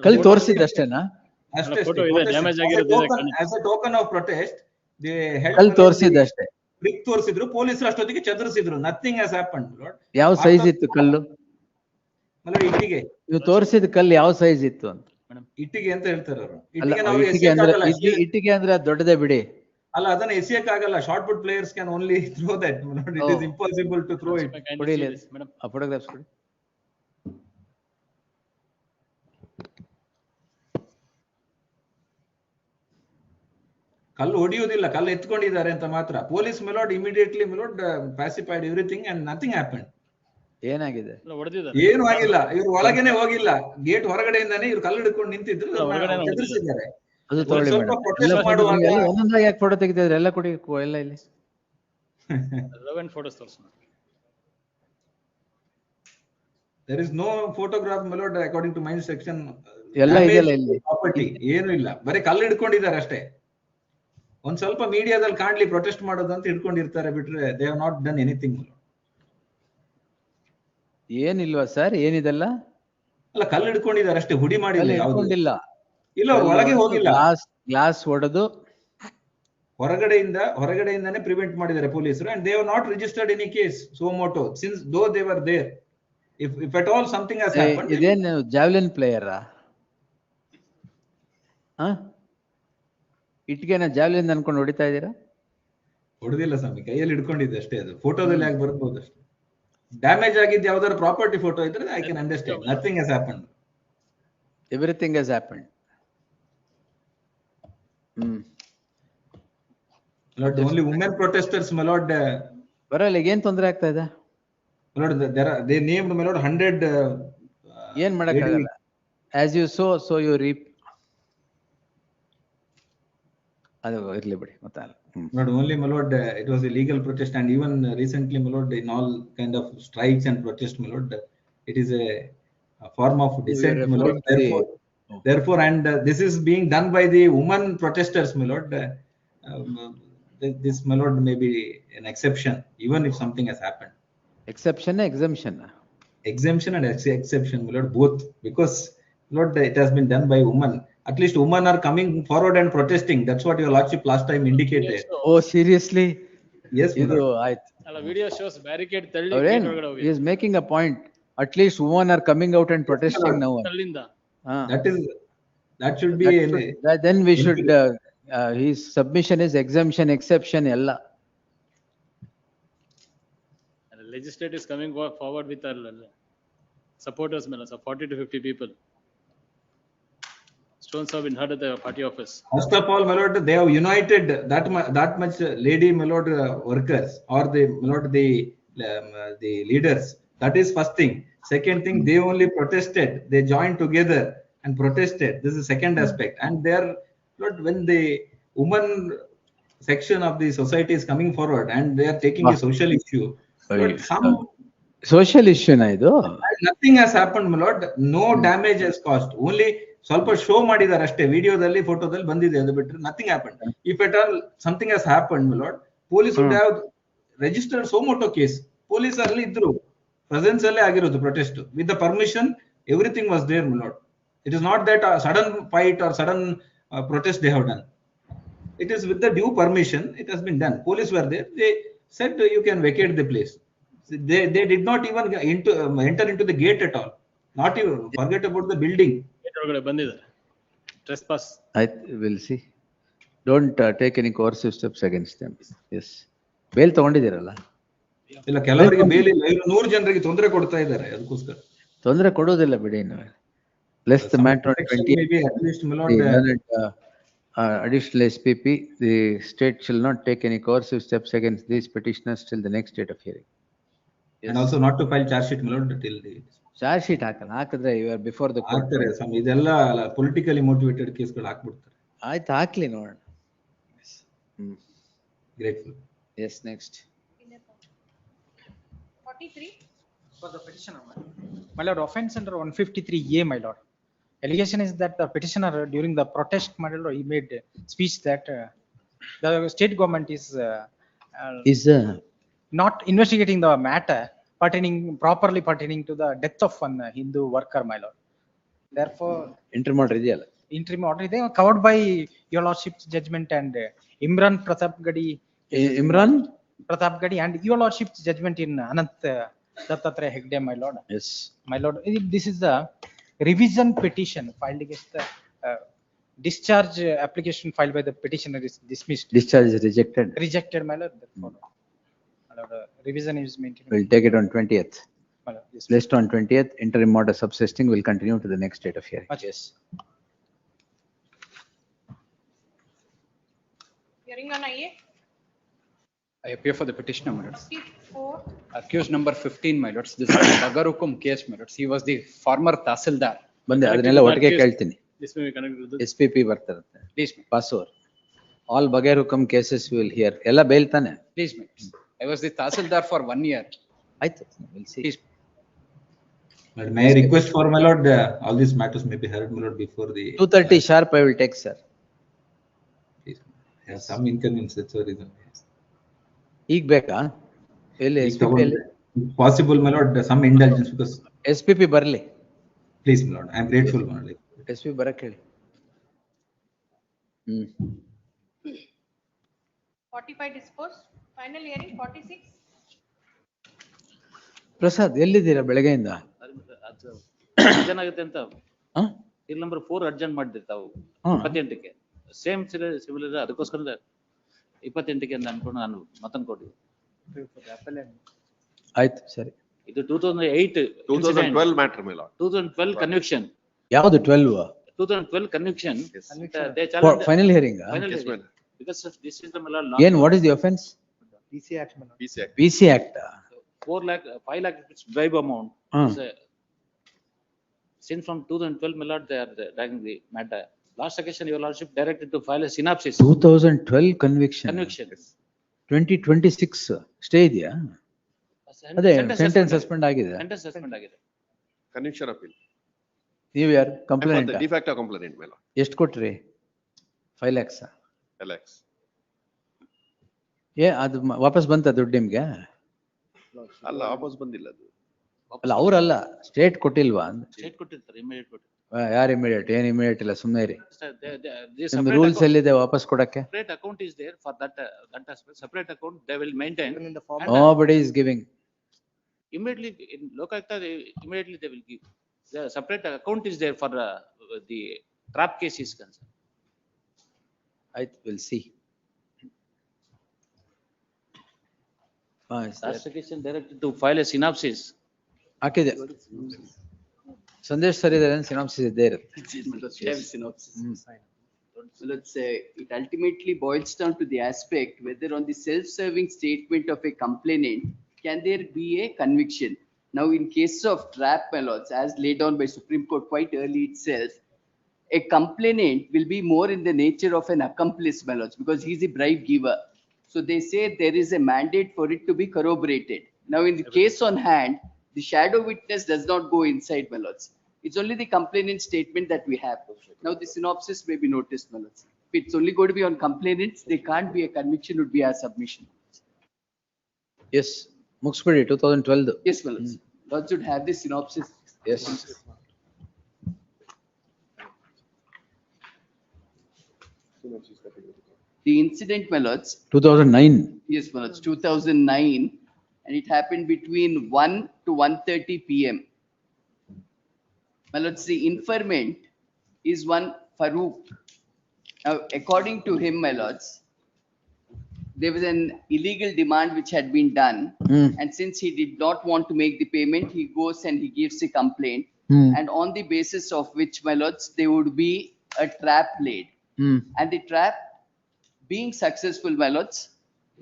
ಕಲ್ ತೋರಿಸಿದ್ದಷ್ಟೇನಾ? ಅಷ್ಟೇ. Damage ಆಗಿರೋದು as a token of protest they held ಕಲ್ ತೋರಿಸಿದ್ದಷ್ಟೇ. BRIC ತೋರಿಸಿದ್ರು, ಪೊಲೀಸರು ಅಷ್ಟೊತ್ತಿಗೆ ಚದುರಿಸಿದ್ರು. Nothing has happened lord. ಯಾವ ಸೈಜ್ ಇತ್ತು ಕಲ್ಲು? ಮಲಡಿ ಇಟ್ಟಿಗೆ. ನೀವು ತೋರಿಸಿದ ಕಲ್ಲು ಯಾವ ಸೈಜ್ ಇತ್ತು ಅಂತ? ಇಟ್ಟಿಗೆ ಅಂತ ಹೇಳ್ತಾರೆ ಅವರು. ಇಟ್ಟಿಗೆ ಅಂದ್ರೆ ದೊಡ್ಡದೇ ಬಿಡಿ. ಅಲ್ಲ, ಅದನ್ನ ಎಸೆಯಕ್ ಆಗಲ್ಲ. Shot put players can only throw that. It is impossible to throw it. ಕೊಡಿಲಿ ಆ ಫೋಟೋಗ್ರಾಫ್ಸ್ ಕೊಡಿ. ಕಲ್ಲು ಹೊಡಿಯೋದಿಲ್ಲ, ಕಲ್ಲು ಎತ್ಕೊಂಡಿದ್ದಾರೆ ಅಂತ ಮಾತ್ರ. Police my lord immediately my lord pacified everything and nothing happen. ಏನಾಗಿದೆ? ಏನು ಆಗಿಲ್ಲ. ಇವ್ರು ಒಳಗೇನೆ ಹೋಗಿಲ್ಲ, ಗೇಟ್ ಹೊರಗಡೆಯಿಂದಾನೆ ಇವ್ರು ಕಲ್ಲು ಹಿಡ್ಕೊಂಡು ನಿಂತಿದ್ರು, ಎದುರಿಸಿದ್ದಾರೆ. ಅದು ತಗೊಳ್ಳಿ ಮೇಡಮ್. ಒಂದೊಂದಾಗಿ ಯಾಕೆ ಫೋಟೋ ತೆಗಿತಿದ್ರೆ? ಎಲ್ಲ ಕೊಡಿ, ಎಲ್ಲ ಇಲ್ಲಿ ಫೋಟೋಸ್ ತೋರಿಸೋಣ. There is no photograph my lord according to my section. ಎಲ್ಲ ಇದೆಲ್ಲ ಇಲ್ಲಿ ಪ್ರಾಪರ್ಟಿ ಏನು ಇಲ್ಲ, ಬರೀ ಕಲ್ಲು ಹಿಡ್ಕೊಂಡಿದ್ದಾರೆ ಅಷ್ಟೇ. ಒಂದ್ ಸ್ವಲ್ಪ ಮೀಡಿಯಾದಲ್ಲಿ ಕಾಣ್ಲಿ ಪ್ರೊಟೆಸ್ಟ್ ಮಾಡೋದು ಅಂತ ಹಿಡ್ಕೊಂಡಿರ್ತಾರೆ ಬಿಟ್ರೆ they have not done anything. ಏನಿಲ್ವಾ ಸರ್? ಏನಿದೆಲ್ಲ ಅಲ್ಲ, ಕಲ್ಲು ಹಿಡ್ಕೊಂಡಿದ್ದಾರೆ ಅಷ್ಟೇ, ಹುಡಿ ಮಾಡಿಲ್ಲ. ಇಲ್ಲ, ಅವ್ರು ಒಳಗೆ ಹೋಗಿಲ್ಲ. ಗ್ಲಾಸ್ ಹೊಡೆದು ಹೊರಗಡೆಯಿಂದಾನೆ ಪ್ರಿವೆಂಟ್ ಮಾಡಿದ್ದಾರೆ ಪೊಲೀಸರು. And they have not registered any case suo motu since though they were there. If at all something has happened. ಇದೇನು ಜಾವ್ಲಿನ್ ಪ್ಲೇಯರಾ? ಇಟ್ಗೆನ ಜಾವ್ಲಿನ್ ಅನ್ಕೊಂಡು ಹೊಡಿತಾ ಇದ್ದೀರಾ? ಹೊಡೆದಿಲ್ಲ ಸ್ವಾಮಿ, ಕೈಯಲ್ಲಿ ಹಿಡ್ಕೊಂಡಿದ್ದೆ ಅಷ್ಟೇ. ಅದು ಫೋಟೋದಲ್ಲಿ ಆಗಿ ಬರ್ಬೋದು ಅಷ್ಟೇ. ಡ್ಯಾಮೇಜ್ ಆಗಿದ್ದು ಯಾವ್ದಾದ್ರು ಪ್ರಾಪರ್ಟಿ ಫೋಟೋ ಇದ್ರೆ I can understand. Nothing has happened. Everything has happened. Lord, only women protesters my lord. ಬರಲ್ಲ, ಏನ್ ತೊಂದರೆ ಆಗ್ತಾ ಇದೆ? My lord, they named, my lord, 100. ಏನ್ ಮಾಡಕ್ಕಾಗಲ್ಲ. As you sow, so you reap. ಅದು ಇರ್ಲಿ ಬಿಡಿ ಮತ್ತೆ. Not only, my lord, it was a legal protest, and even recently, my lord, in all kind of strikes and protests, my lord, it is a form of dissent, my lord. Therefore, and this is being done by the women protesters, my lord. This, my lord, may be an exception, even if something has happened. Exception, exemption. Exemption and exception, my lord, both, because, Lord, it has been done by women. At least women are coming forward and protesting. That's what your lordship last time indicated. Oh, seriously? Yes, my ಇದು lord. ಆಯ್ತು. ಅಲ್ಲ video shows barricade ತಳ್ಳಿ ಅವ್ರೇನು? gate ಒಳಗಡೆ ಹೋಗಿ. He is making a point. At least women are coming out and protesting now. ತಳ್ಳಿಂದ. That should be. Then we should. His submission is exemption, exception, ಎಲ್ಲ. Legislative is coming forward with our supporters, 40 to 50 people. Stones have been heard at the party office. First of all, my lord, they have united that much lady, my lord, workers, or the, my lord, the leaders. That is first thing. Second thing, they only protested. They joined together and protested. This is second aspect. And there, Lord, when the woman section of the society is coming forward and they are taking a social issue, Lord, some social issue na idu. Nothing has happened, my lord. No damage has caused. Only ಸ್ವಲ್ಪ show ಮಾಡಿದ್ದಾರೆ ಅಷ್ಟೇ, ವಿಡಿಯೋದಲ್ಲಿ ಫೋಟೋದಲ್ಲಿ ಬಂದಿದೆ, ಅದು ಬಿಟ್ಟರೆ nothing happen. If at all something has happen, my lord, police would have registered suo motu case. Police ಅಲ್ಲಿ ಇದ್ರು, ಪ್ರೆಸೆನ್ಸ್ ಅಲ್ಲೇ ಆಗಿರೋದು protest, with the permission, everything was there, my lord. It is not that sudden fight or sudden protest they have done. It is with the due permission it has been done. Police were there, they said you can vacate the place. They did not even enter into the gate at all, not even forget about the building. Trespass. I will see. Don't take any coercive steps against them. Yes. Bail ತಗೊಂಡಿದ್ದೀರಲ್ಲ? ಇಲ್ಲ, ಕೆಲವರಿಗೆ bale ಇಲ್ಲ, 100 ಜನರಿಗೆ ತೊಂದರೆ ಕೊಡ್ತಾ ಇದ್ದಾರೆ, ಅದಕ್ಕೋಸ್ಕರ. ತೊಂದರೆ ಕೊಡೋದಿಲ್ಲ ಬಿಡಿ. Less the matter on 20. Maybe at least, my lord, additional SPP, the state shall not take any coercive steps against these petitioners till the next date of hearing. Yes. And also not to file charge sheet, my lord, till the charge sheet ಹಾಕಿದ್ರೆ you are before the court. ಇದೆಲ್ಲ politically motivated ಕೇಸ್ಗಳು ಹಾಕ್ಬಿಡ್ತಾರೆ. ಆಯ್ತು, ಹಾಕ್ಲಿ ನೋಡೋಣ. Grateful. Yes, next. 43. For the petitioner, my lord, offense under 153A, my lord. Allegation is that the petitioner during the protest, my lord, he made a speech that the state government is not investigating the matter properly pertaining to the death of one Hindu worker, my lord. Therefore, interim order ಇದೆಯಲ್ಲ, interim order ಇದೆ, covered by your lordship's judgment and Imran Pratap Gadi and your lordship's judgment in Anant Dattatreya Hegde, my lord. Yes, my lord, this is the revision petition filed against the discharge application filed by the petitioner is dismissed. Discharge is rejected. Rejected, my lord. Therefore, my lord, revision is maintained. We'll take it on 20th. My lord, yes. Placed on 20th, interim order subsisting will continue to the next date of hearing. Yes. Hearing on IA. I appear for the petitioner, my lords. 54. Accused number 15, my lords. This is Bagarukum case, my lords. He was the former Tahsildar. ಬಂದೆ ಅದನ್ನೆಲ್ಲ ಒಟ್ಟಿಗೆ ಕೇಳ್ತೀನಿ. This may be connected with this. SPP ಬರ್ತಾರಂತೆ. Please, pass over. All Bagarukum cases we will hear. ಎಲ್ಲ bale ತಾನೆ? Please, my lords. I was the Tahsildar for 1 year. ಆಯ್ತು, we'll see. Please. May I request for, my lord, all these matters may be heard, my lord, before the 2:30 sharp I will take, sir. Please. I have some inconvenience, that's the reason. ಈಗ ಬೇಕಾ? ಎಲ್ಲಿ SPP ಎಲ್ಲಿ? Possible, my lord, some indulgence because SPP ಬರಲಿ. Please, my lord, I am grateful, my lord. SPP ಬರಕ್ಕೆ ಹೇಳಿ. 45 disposed. Final hearing 46. Prasad ಎಲ್ಲಿದ್ದೀರಾ ಬೆಳಗ್ಗೆಯಿಂದ? Urgent ಆಗುತ್ತೆ ಅಂತ ಇಲ್ಲಿ ನಂಬರ್ 4 ಅರ್ಜೆಂಟ್ ಮಾಡಿರ್ತಾವು 28ಕ್ಕೆ ಸೇಮ್ ಸಿಮಿಲರ್, ಅದಕ್ಕೋಸ್ಕರ 28ಕ್ಕೆ ಅಂತ ಅನ್ಕೊಂಡು ನಾನು ಮತ್ತೊಂದು ಕೊಟ್ಟಿದ್ದೆ. ಆಯ್ತು, ಸರಿ. ಇದು 2012 ಮ್ಯಾಟರ್ ಮೇಲೆ 2012 ಕನ್ವಿಕ್ಷನ್. ಯಾವುದು 12? 2012 conviction. Final hearing. Because this is the ಏನ್, what is the offence? PC Act. PC Act. 4 lakh, 5 lakh rupees bribe amount. is a- Since from 2012, my lord, they are dragging the matter. Last occasion, your lordship directed to file a synopsis. 2012 conviction. Conviction. 2026 stay ಇದೆಯಾ? ಅದೇ sentence suspend ಆಗಿದೆ. Sentence suspend ಆಗಿದೆ. Conviction appeal. ನೀವು ಯಾರು I'm for complaint? the de facto complaint, my lord. ಎಷ್ಟು ಕೊಟ್ರಿ? 5 lakhs. Alex. ಅದು ವಾಪಸ್ ಬಂತ ದುಡ್ಡು ನಿಮ್ಗೆ? ಅಲ್ಲ ವಾಪಸ್ ಬಂದಿಲ್ಲ ಅದು. ಅಲ್ಲ ಅವರಲ್ಲ ಸ್ಟೇಟ್ ಕೊಟ್ಟಿಲ್ವಾ? State ಕೊಟ್ಟಿರ್ತಾರೆ, immediate ಕೊಟ್ಟಿರ್ತಾರೆ. ಯಾರು ಇಮಿಡಿಯೇಟ್? ಏನ್ ಇಮಿಡಿಯೇಟ್ ಇಲ್ಲ, ಸುಮ್ಮನೆ ಇರಿ. The ನಿಮ್ separate ರೂಲ್ಸ್ account- ಎಲ್ಲಿದೆ ವಾಪಸ್ ಕೊಡಕ್ಕೆ? Separate account is there for that aspect. Separate account they will maintain. And, Nobody is giving. immediately in Lokayucta, immediately they will give. The separate account is there for the trap case is concerned. I will see. Last occasion directed to file a synopsis. ಹಾಕಿದೆ. Sandesh sir ಇದ್ದಾರೆ, synopsis ಇದ್ದೇ ಇರುತ್ತೆ. So let's say it ultimately boils down to the aspect whether on the self-serving statement of a complainant, can there be a conviction? Now, in case of trap, my lords, as laid down by Supreme Court quite early itself, a complainant will be more in the nature of an accomplice, my lords, because he's a bribe giver. So they say there is a mandate for it to be corroborated. Now, in the case on hand, the shadow witness does not go inside, my lords. It's only the complainant statement that we have. Now, the synopsis may be noticed, my lords. If it's only going to be on complainants, there can't be a conviction, would be our submission. Yes, ಮುಗಿಸ್ಬಿಡಿ 2012. Yes, my lords. Lords should have the synopsis. Yes. The incident, my lords. 2009. Yes, my lords, 2009, and it happened between 1 to 1:30 PM. My lords, the informant is one Farouk. Now, according to him, my lords, there was an illegal demand which had been done, and since he did not want to make the payment, he goes and he gives a complaint, and on the basis of which, my lords, there would be a trap laid, and the trap being successful, my lords,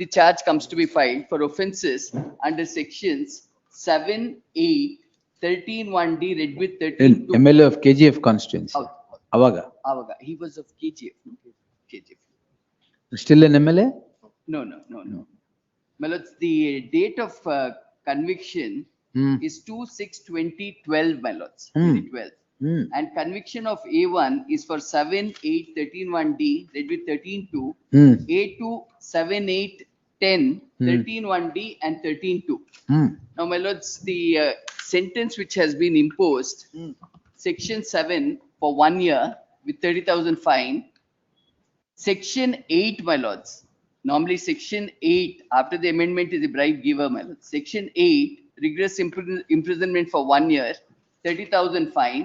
the charge comes to be filed for offences under sections 7, 8, 13(1)D, read with 13(2). MLA of KGF constituency. ಅವಾಗ Avaga, he was of KGF. KGF. Still an MLA? No. My lords, the date of conviction is 2/6/2012, my lords. 2012. And conviction of A1 is for 7, 8, 13(1)D, read with 13(2), A2, 7, 8, 10, 13(1)D, and 13(2). Now, my lords, the sentence which has been imposed, section 7 for 1 year with 30,000 fine. Section 8, my lords. Normally, section 8 after the amendment is a bribe giver, my lords. Section 8, rigorous imprisonment for 1 year, 30,000 fine,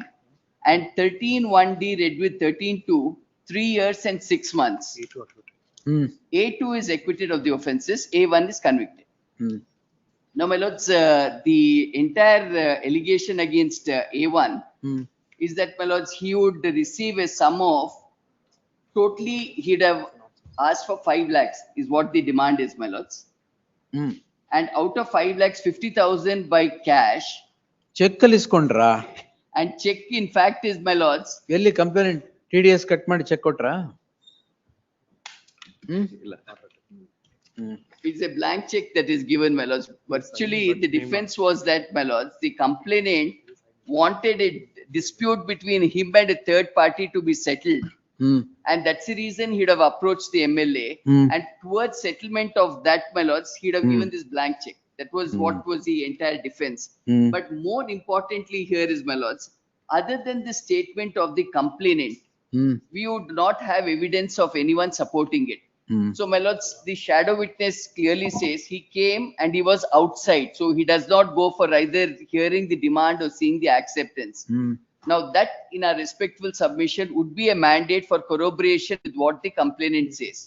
and 13(1)D, read with 13(2), 3 years and 6 months. A2 is acquitted of the offences. A1 is convicted. Now, my lords, the entire allegation against A1 is that, my lords, he would receive a sum of, totally he'd have asked for 5 lakhs is what the demand is, my lords. And out of 5 lakhs, 50,000 by cash. Check ಅಲ್ಲಿ ಇಸ್ಕೊಂಡ್ರಾ? And check, in fact, is, my lords. ಎಲ್ಲಿ complaint TDS cut ಮಾಡಿ check ಕೊಟ್ರಾ? It's a blank check that is given, my lords. Virtually, the defense was that, my lords, the complainant wanted a dispute between him and a third party to be settled. And that's the reason he'd have approached the MLA. And towards settlement of that, my lords, he'd have given this blank check. That was what was the entire defense. But more importantly here is, my lords, other than the statement of the complainant, we would not have evidence of anyone supporting it. So, my lords, the shadow witness clearly says he came and he was outside. So he does not go for either hearing the demand or seeing the acceptance. Now, that in our respectful submission would be a mandate for corroboration with what the complainant says.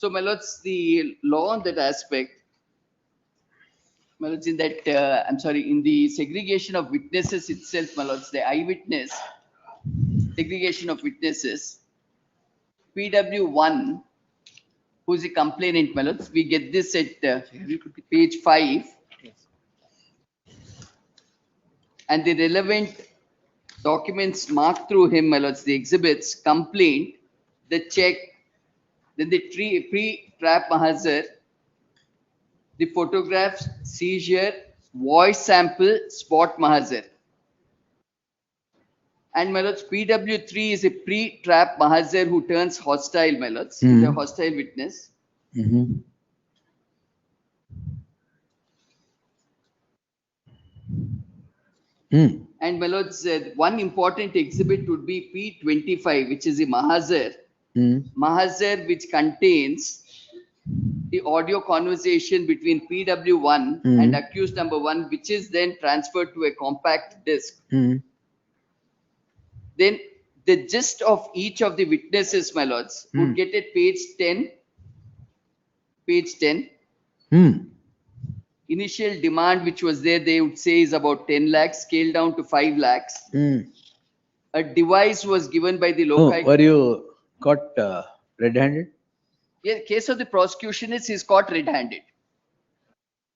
So, my lords, the law on that aspect, my lords, in that, I'm sorry, in the segregation of witnesses itself, my lords, the eyewitness, segregation of witnesses, PW1, who's the complainant, my lords, we get this at page 5. and the relevant documents marked through him, my lords, the exhibits, complaint, the check, then the pre-trap mahazar, the photographs, seizure, voice sample, spot mahazar. And my lords, PW3 is a pre-trap mahazar who turns hostile, my lords, is a hostile witness. And my lords, one important exhibit would be P25, which is a mahazar. Mahazar which contains the audio conversation between PW1 and accused number 1, which is then transferred to a compact disc. Then the gist of each of the witnesses, my lords, would get at page 10. Page 10. Initial demand which was there, they would say is about 10 lakhs, scaled down to 5 lakhs. A device was given by the local. Were you caught red-handed? Yeah, case of the prosecution is he's caught red-handed.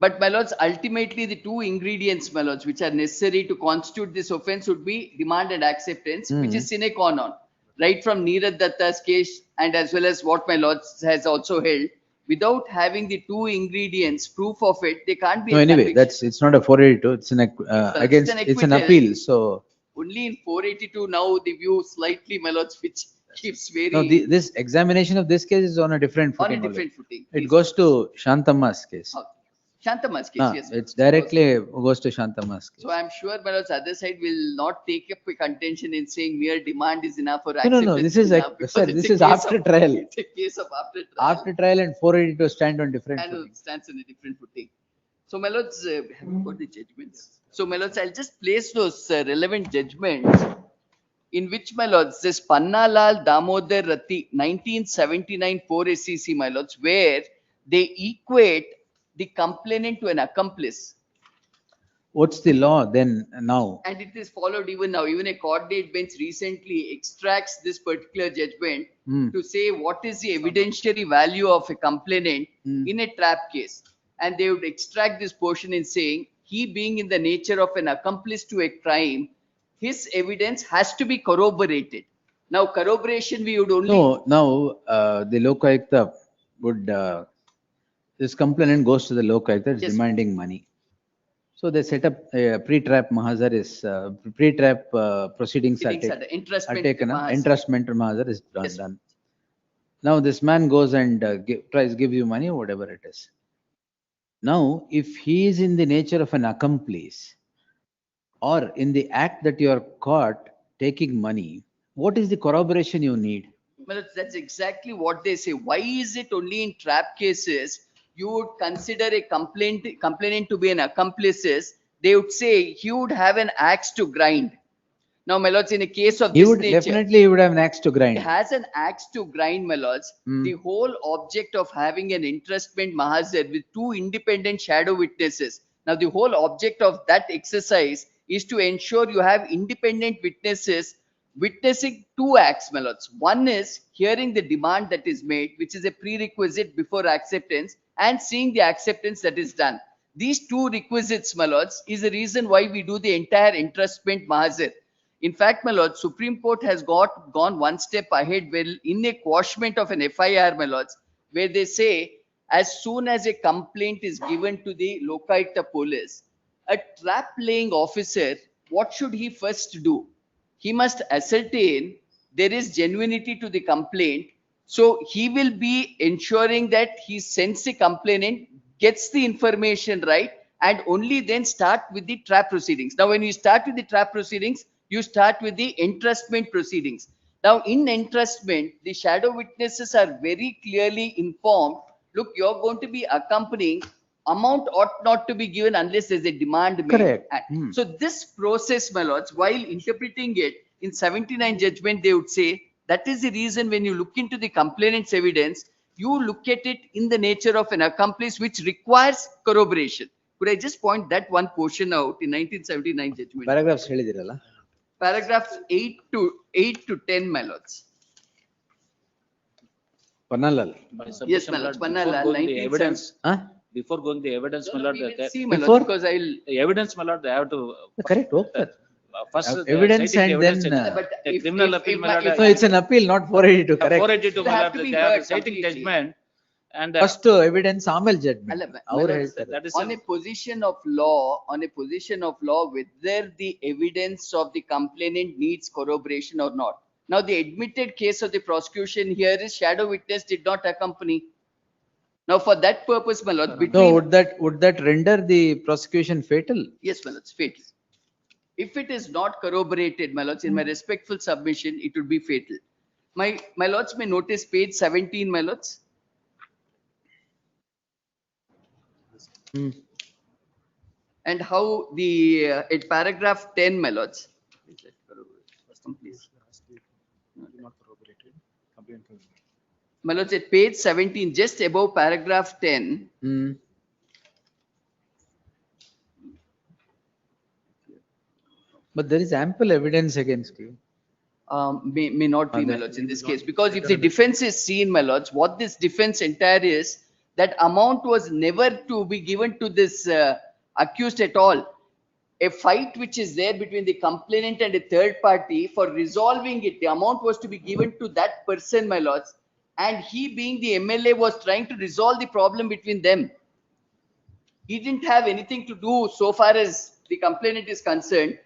But my lords, ultimately the two ingredients, my lords, which are necessary to constitute this offense would be demand and acceptance, which is sine qua non. Right from Neeraj Datta's case and as well as what my lords has also held, without having the two ingredients, proof of it, they can't be. No, anyway, it's not a 482. It's an it's an appeal. So only in 482 now the view slightly, my lords, which keeps varying. no, this examination of this case is on a different footing. On a different footing. It goes to Shantamma's case. Shantamma's case, yes. It's directly goes to Shantamma's case. So I'm sure, my lords, other side will not take up a contention in saying mere demand is enough or acceptance. No. This is sir, this is after trial. It's a case of after trial. After trial and 482 stand on different footing. Stands on a different footing. So my lords, have you got the judgments? So my lords, I'll just place those relevant judgments in which, my lords, this Pannalal Damodar Rati 1979 4 SCC, my lords, where they equate the complainant to an accomplice. What's the law then now? And it is followed even now. Even a coordinate bench recently extracts this particular judgment to say what is the evidentiary value of a complainant in a trap case. And they would extract this portion in saying he being in the nature of an accomplice to a crime, his evidence has to be corroborated. Now corroboration we would only. No, now the Lokayukta would, this complainant goes to the Lokayukta demanding money. So they set up a pre-trap mahazar is, pre-trap proceedings are taken up. Entrustment mahazar is done. Now this man goes and tries give you money, whatever it is. Now, if he is in the nature of an accomplice or in the act that you are caught taking money, what is the corroboration you need? Well, that's exactly what they say. Why is it only in trap cases you would consider a complainant to be an accomplice? They would say he would have an axe to grind. Now, my lords, in a case of this nature, definitely he would have an axe to grind. He has an axe to grind, my lords. The whole object of having an entrustment mahazar with two independent shadow witnesses. Now, the whole object of that exercise is to ensure you have independent witnesses witnessing two acts, my lords. One is hearing the demand that is made, which is a prerequisite before acceptance, and seeing the acceptance that is done. These two requisites, my lords, is the reason why we do the entire entrustment mahazar. In fact, my lords, Supreme Court has gone one step ahead in a quashment of an FIR, my lords, where they say as soon as a complaint is given to the Lokayukta police, a trap laying officer, what should he first do? He must ascertain there is genuinity to the complaint. So he will be ensuring that he sends a complainant, gets the information right, and only then start with the trap proceedings. Now, when you start with the trap proceedings, you start with the entrustment proceedings. Now, in entrustment, the shadow witnesses are very clearly informed. Look, you're going to be accompanying. Amount ought not to be given unless there's a demand made. Correct. So this process, my lords, while interpreting it in 79 judgment, they would say that is the reason when you look into the complainant's evidence, you look at it in the nature of an accomplice, which requires corroboration. Could I just point that one portion out in 1979 judgment? Paragraphs ಹೇಳಿದಿರಲ್ಲ. Paragraphs 8 to 10, my lords. Pannalal. Yes, my lords. Pannalal. The evidence. before going the evidence, my No, lord, we will the- see, my lord, Before- because I'll. the evidence, my lord, they have to. Correct, okay. First, they are Evidence citing the and evidence then, in But the if- criminal if- appeal, if my my- lord. if no, it's an appeal, not 482, correct? 482, They my have lord, to be they are heard citing completely. judgment and. First evidence, ಆಮೇಲೆ judgment. ಅಲ್ಲ, my ಅವ್ರು lord, ಹೇಳ್ತಾರೆ. That is on a position of law, whether the evidence of the complainant needs corroboration or not. Now, the admitted case of the prosecution here is shadow witness did not accompany. Now, for that purpose, my lord, No, between, would that render the prosecution fatal? yes, my lord, it's fatal. If it is not corroborated, my lords, in my respectful submission, it would be fatal. My lords may notice page 17, my lords. And how the, at paragraph 10, my lords. Please. My lords, at page 17, just above paragraph 10, But there is ample evidence against you. may not be, my lords, in this case, because if the defense is seen, my lords, what this defense entire is, that amount was never to be given to this accused at all. A fight which is there between the complainant and a third party, for resolving it, the amount was to be given to that person, my lords, and he, being the MLA, was trying to resolve the problem between them. He didn't have anything to do so far as the complainant is concerned.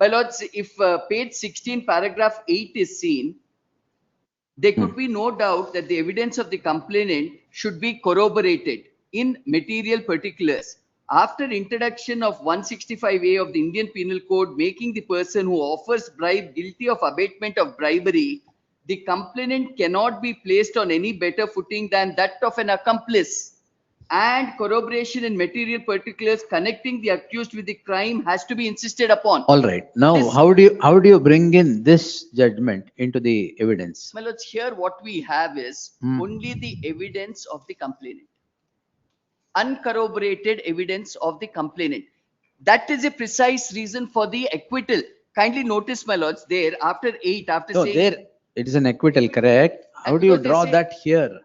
My lords, if page 16, paragraph 8 is seen, there could be no doubt that the evidence of the complainant should be corroborated in material particulars. After introduction of 165A of the Indian Penal Code, making the person who offers bribe guilty of abatement of bribery, the complainant cannot be placed on any better footing than that of an accomplice. And corroboration in material particulars connecting the accused with the crime has to be insisted upon. All right. Now, how do you bring in this judgment into the evidence? My lords, here what we have is only the evidence of the complainant. Uncorroborated evidence of the complainant. That is a precise reason for the acquittal. Kindly notice, my lords, there after 8, after No, saying. there, it is an acquittal, correct? How do you because they draw say- that here?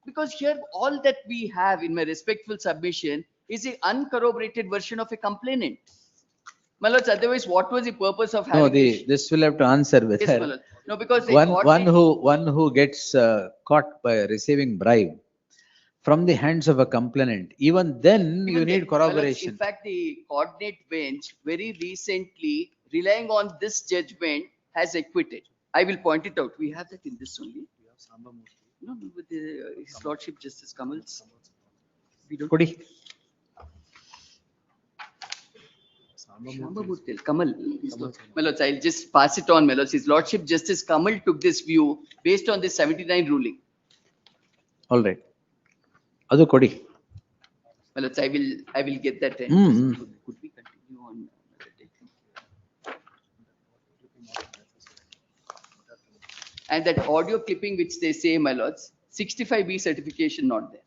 Because here all that we have in my respectful submission is an uncorroborated version of a complainant. My lords, otherwise what was the purpose of No, having? this will have to answer Yes, whether my lord. No, because the one who gets caught by receiving bribe from the hands of a complainant, even then you Even need then, corroboration. in fact, the coordinate bench very recently, relying on this judgment, has acquitted. I will point it out. We have that in this only. No, with His Lordship Justice Kamal's. We don't. Kodi. Shambhabutil, Kamal. My lords, I'll just pass it on, my lords. His Lordship Justice Kamal took this view based on the 79 ruling. All right. Adu kodi. My lords, I will get that. Could we continue on? And that audio clipping which they say, my lords, 65B certification not there.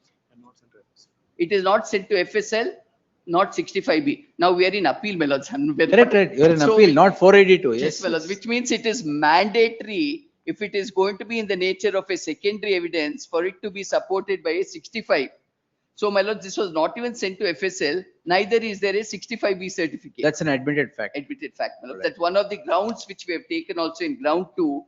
It is not sent to FSL, not 65B. Now we are in appeal, my lords. Correct, right. You are in appeal, not 482. Yes, my lords, which means it is mandatory if it is going to be in the nature of a secondary evidence for it to be supported by a 65. So, my lords, this was not even sent to FSL, neither is there a 65B certificate. That's an admitted fact. Admitted fact, my lords. That's one of the grounds which we have taken also in ground 2.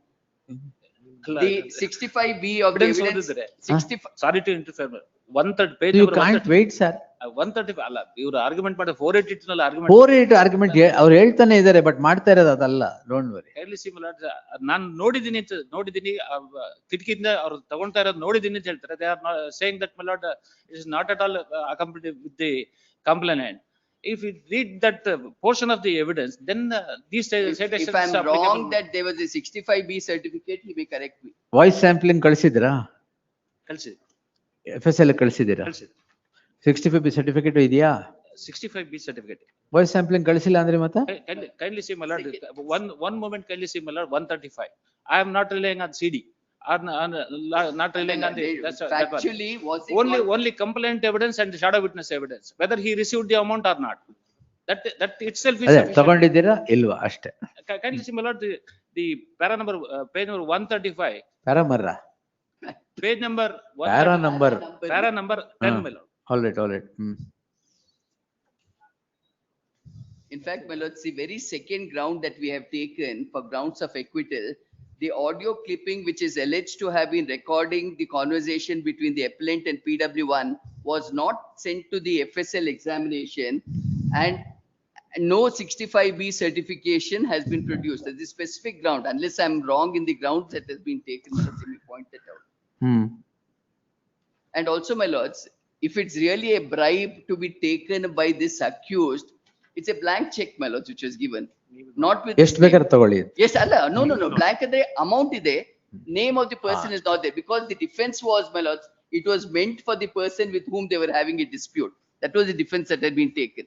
The 65B of the evidence. 65. Sorry to interfere. 130 page. You number can't 130. wait, sir. 135 ಅಲ್ಲ ಇವರು argument ಮಾಡಿ 482 ನಲ್ಲಿ argument 482 argument ಅವ್ರು ಹೇಳ್ತಾನೆ ಇದಾರೆ, but ಮಾಡ್ತಾ ಇರೋದು ಅದಲ್ಲ. Don't worry. ಹೇಳಿ ಸಿ ನಾನು ನೋಡಿದ್ದೀನಿ ಕಿಟಕಿಯಿಂದ ಅವ್ರು ತಗೊಂತಾ ಇರೋದು ನೋಡಿದ್ದೀನಿ ಅಂತ ಹೇಳ್ತಾರೆ. They are saying that my lord is not at all accompanied with the complainant. If you read that portion of the evidence, then these citations. If I'm wrong that there was a 65B certificate, he may correct me. Voice sampling ಕಳಿಸಿದ್ರಾ? ಕಳಿಸಿ. FSL ಕಳಿಸಿದ್ದೀರಾ? 65B certificate ಇದೆಯಾ? 65B certificate. Voice sampling ಕಳಿಸಿಲ್ಲ ಅಂದ್ರೆ ಮತ್ತೆ? Kindly see, my lord, one moment, kindly see, my lord, 135. I am not relying on CD. Not relying on the. Factually, was it only complaint evidence and shadow witness evidence, whether he received the amount or not. That itself is sufficient. ತಗೊಂಡಿದ್ದೀರಾ ಇಲ್ವಾ ಅಷ್ಟೇ. Kindly see, my lord, the para number, page number 135. ಪ್ಯಾರಾಮರ್ರಾ? Page number. Para number. Para number 10, my lord. All right, all right. In fact, my lords, the very second ground that we have taken for grounds of acquittal, the audio clipping which is alleged to have been recording the conversation between the appellant and PW1 was not sent to the FSL examination, and no 65B certification has been produced. That is specific ground. Unless I'm wrong in the grounds that has been taken, let me point that out. And also, my lords, if it's really a bribe to be taken by this accused, it's a blank check, my lords, which was given. Not with ಎಷ್ಟು ಬೇಕಾದ್ರೆ ತಗೊಳ್ಳಿ. Yes, Allah. No. Blank the amount is there. Name of the person is not there because the defense was, my lords, it was meant for the person with whom they were having a dispute. That was the defense that had been taken.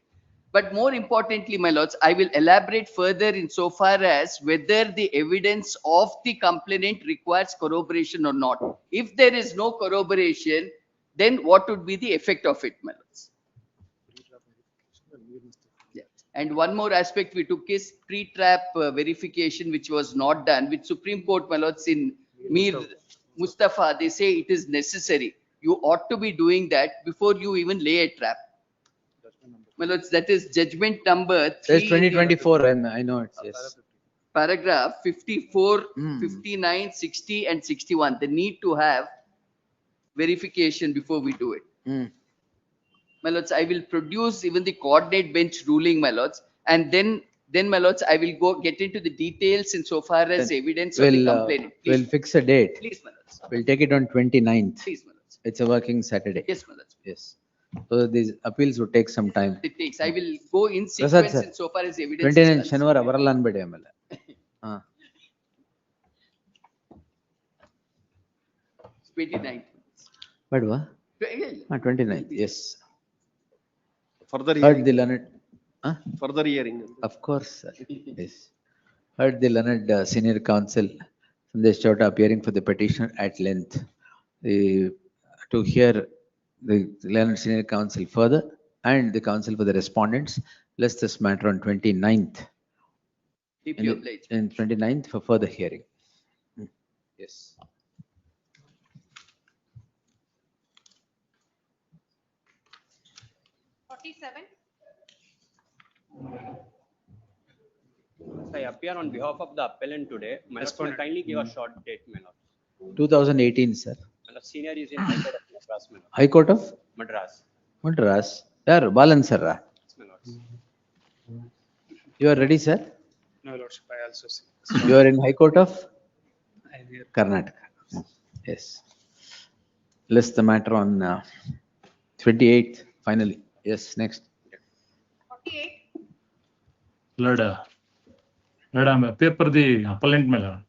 But more importantly, my lords, I will elaborate further insofar as whether the evidence of the complainant requires corroboration or not. If there is no corroboration, then what would be the effect of it, my lords? And one more aspect we took is pre-trap verification, which was not done, which Supreme Court, my lords, in Mir Mustafa, they say it is necessary. You ought to be doing that before you even lay a trap. My lords, that is judgment number 3. There's 2024, I know it's, yes. Paragraph 54, 59, 60 and 61. The need to have verification before we do it. My lords, I will produce even the coordinate bench ruling, my lords, and then my lords, I will go get into the details insofar as evidence of the complainant. We'll fix a date. Please, my lords. We'll take it on 29th. Please, my lords. It's a working Saturday. Yes, my lords. Yes. So these appeals would take some time. It takes. I will go in Prasad sequence sir, insofar as evidence. 29 ಶನಿವಾರ ಬರಲ್ಲ ಅನ್ಬೇಡಿ ಆಮೇಲೆ. 29th. ಬೇಡವಾ? 29th, yes. Further Heard the learned. Further hearing. Of course, sir. Yes. Heard the learned senior counsel Sandesh Chowta appearing for the petitioner at length. To hear the learned senior counsel further and the counsel for the respondents, let's this matter on 29th. Deeply obliged. And 29th for further hearing. Yes. I appear on behalf of the appellant today. My lord, kindly give a short date, my lord. 2018, sir. My lord, senior is in High Court of Madras, my lord. High Court of Madras. Madras. Yaar, Balan sir. Yes, my lord. You are ready, sir? No, lordship, I also see. You are in High Court of Karnataka. Yes. Let's the matter on 28th, finally. Yes, next. 48. Lord, I'm a paper the appellant, my lord.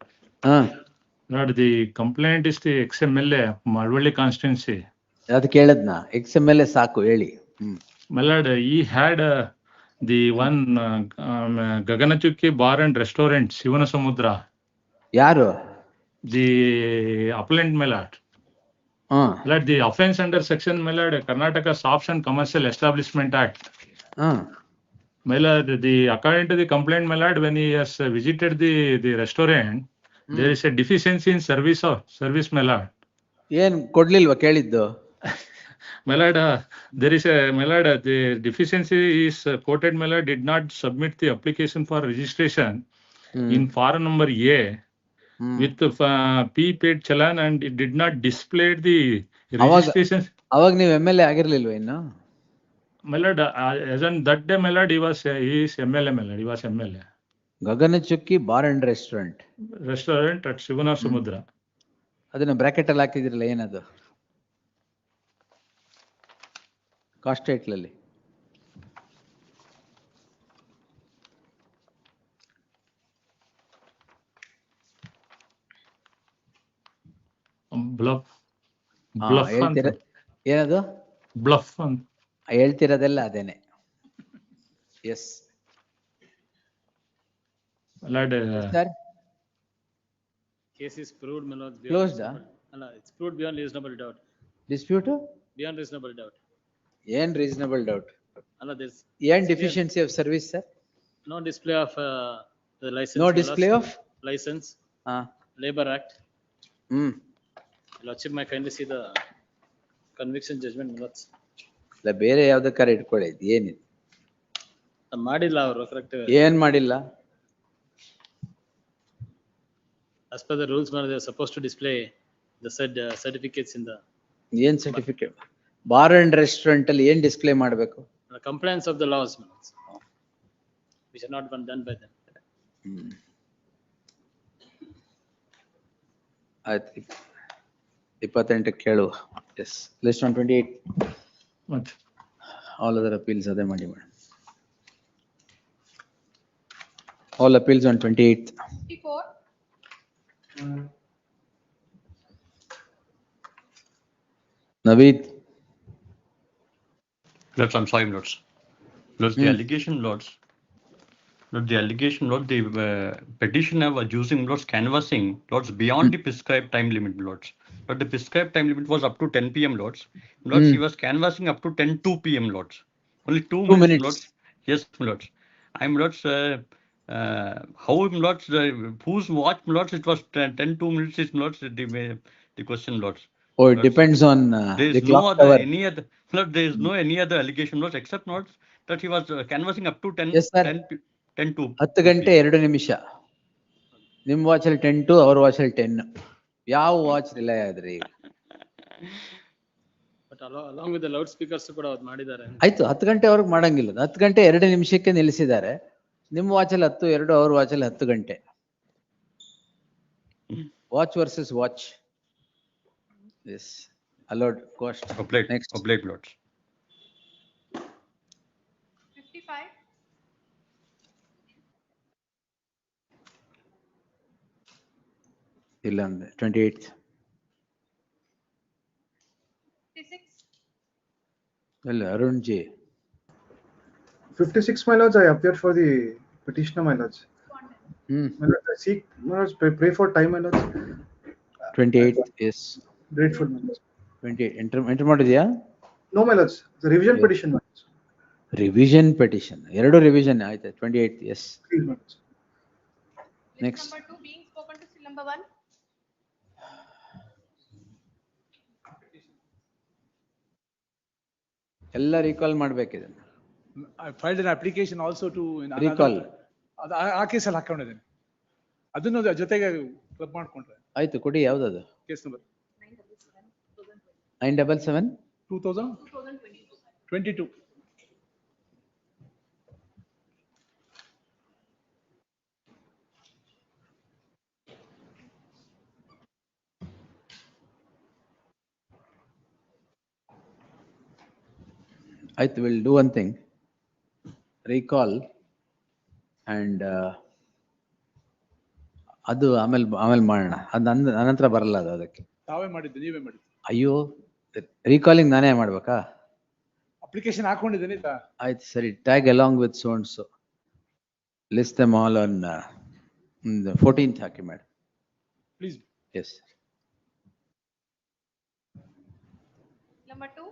Lord, the complaint is the XMLA, Marwali constituency. ಅದು ಕೇಳದ್ನ XMLA ಸಾಕು ಹೇಳಿ. My lord, he had the one Gaganachukki bar and restaurant, Shivana Samudra. ಯಾರು? The appellant, my lord. Lord, the offense under section, my lord, Karnataka Shops and Commercial Establishment Act. My lord, according to the complaint, my lord, when he has visited the restaurant, there is a deficiency in service, my lord. ಏನ್ ಕೊಡ್ಲಿಲ್ವಾ ಕೇಳಿದ್ದು? My lord, there is a, my lord, the deficiency is quoted, my lord, did not submit the application for registration in form number A with P paid challan, and it did not display the registration. ಅವಾಗ ನೀವು MLA ಆಗಿರ್ಲಿಲ್ವಾ ಇನ್ನು? My lord, as on that day, my lord, he is MLA, my lord, he was MLA. Gaganachukki bar and restaurant. Restaurant at Shivana Samudra. ಅದನ್ನ bracket ಅಲ್ಲಿ ಹಾಕಿದ್ರಲ್ಲ ಏನದು? Cost ಟೈಟ್ಲಲ್ಲಿ. Bluff. ಏನದು? Bluff ಅಂತ. ಹೇಳ್ತಿರೋದೆಲ್ಲ ಅದೇನೆ. S. Lord, sir. Case is proved, my lord. Closed, it's proved beyond reasonable doubt. Dispute? Beyond reasonable doubt. ಏನ್ reasonable doubt? There's ಏನ್ deficiency of service, sir? No display of the license. No display of license. Labor Act. Lordship, may kindly see the conviction judgment, my lords. ಇಲ್ಲ ಬೇರೆ ಯಾವ್ದಕ್ಕಾರ ಇಟ್ಕೊಳ್ಳಿ, ಏನಿದೆ ಮಾಡಿಲ್ಲ ಅವರು correct. ಏನ್ ಮಾಡಿಲ್ಲ? As per the rules, they are supposed to display the said certificates in the. ಏನ್ certificate? Bar and restaurant ಅಲ್ಲಿ ಏನ್ ಡಿಸ್ಪ್ಲೇ ಮಾಡ್ಬೇಕು? Compliance of the laws, which are not done by them. ಆಯ್ತು, 28 ಕೇಳುವ. Yes, list 128. All other appeals ಅದೇ ಮಾಡಿ madam. All appeals on 28th. 54. Naveed. Lords, I'm sorry, Lords. Lords, the allegation, Lords. Lords, the allegation, Lords, the petitioner was using Lords canvassing Lords beyond the prescribed time limit, Lords. But the prescribed time limit was up to 10 p.m. Lords. Lords, he was canvassing up to 10:02 p.m. Lords. Only 2 minutes, Lords. Yes, Lords. I'm Lords. How Lords? Whose watch, Lords? It was 10:02 minutes. Is Lords the question, Lords. Oh, it depends on there the is no clock other tower. any other Lord, there is no any other allegation, Lord, except Lord, that he was canvassing up to 10 Yes, sir. 10 to 10 ಗಂಟೆ 2 ನಿಮಿಷ. ನಿಮ್ watch ಅಲ್ಲಿ 10 to ಅವ್ರ watch ಅಲ್ಲಿ 10. ಯಾವ watch rely ಆದ್ರಿ ಈಗ? But along with the loudspeakers ಕೂಡ ಅವ್ರು ಮಾಡಿದ್ದಾರೆ. ಆಯ್ತು, 10 ಗಂಟೆವರೆಗೆ ಮಾಡಂಗಿಲ್ಲ. 10 ಗಂಟೆ 2 ನಿಮಿಷಕ್ಕೆ ನಿಲ್ಲಿಸಿದ್ದಾರೆ. ನಿಮ್ ವಾಚ್ ಅಲ್ಲಿ 10:02, ಅವ್ರ ವಾಚ್ ಅಲ್ಲಿ 10 ಗಂಟೆ. Watch versus watch. Yes, allowed cost. Oblate. Next. Oblate, Lords. 55. ಇಲ್ಲ ಅಂದ್ರೆ 28th. 56. ಇಲ್ಲ, Arun G. 56, my lords, I appear for the petitioner, my lords. My lords, I seek, my lords, pray for time, my lords. 28th, yes. Grateful, my lords. 28 enter ಮಾಡಿದ್ಯಾ? No, my lords, the revision petition, my lords. Revision petition. 2 revision ಆಯ್ತು. 28th, yes. Please, my lords. Next. Number 2 being spoken to still number 1. ಎಲ್ಲ recall ಮಾಡ್ಬೇಕಿದೆ. I filed an application also to Recall. ಆ ಕೇಸಲ್ಲಿ ಹಾಕೊಂಡಿದ್ದೇನೆ. ಅದನ್ನು ಜೊತೆಗೆ club ಮಾಡ್ಕೊಂಡ್ರೆ. ಆಯ್ತು, ಕೊಡಿ. ಯಾವ್ದದು? Case number 977 2022. ಆಯ್ತು, will do one thing. Recall and ಅದು ಆಮೇಲೆ ಮಾಡೋಣ. ಅದು ಅನಂತರ ಬರಲ್ಲ ಅದು. ಅದಕ್ಕೆ ತಾವೇ ಮಾಡಿದ್ದು, ನೀವೇ ಮಾಡಿದ್ದು. ಅಯ್ಯೋ, ರೀಕಾಲಿಂಗ್ ನಾನೇ ಮಾಡ್ಬೇಕಾ? ಅಪ್ಲಿಕೇಶನ್ ಹಾಕೊಂಡಿದ್ದೀನಿ. ಆಯ್ತು, ಸರಿ. Tag along with so and so. List them all on 14th ಹಾಕಿ madam. Please. Yes. Number 2.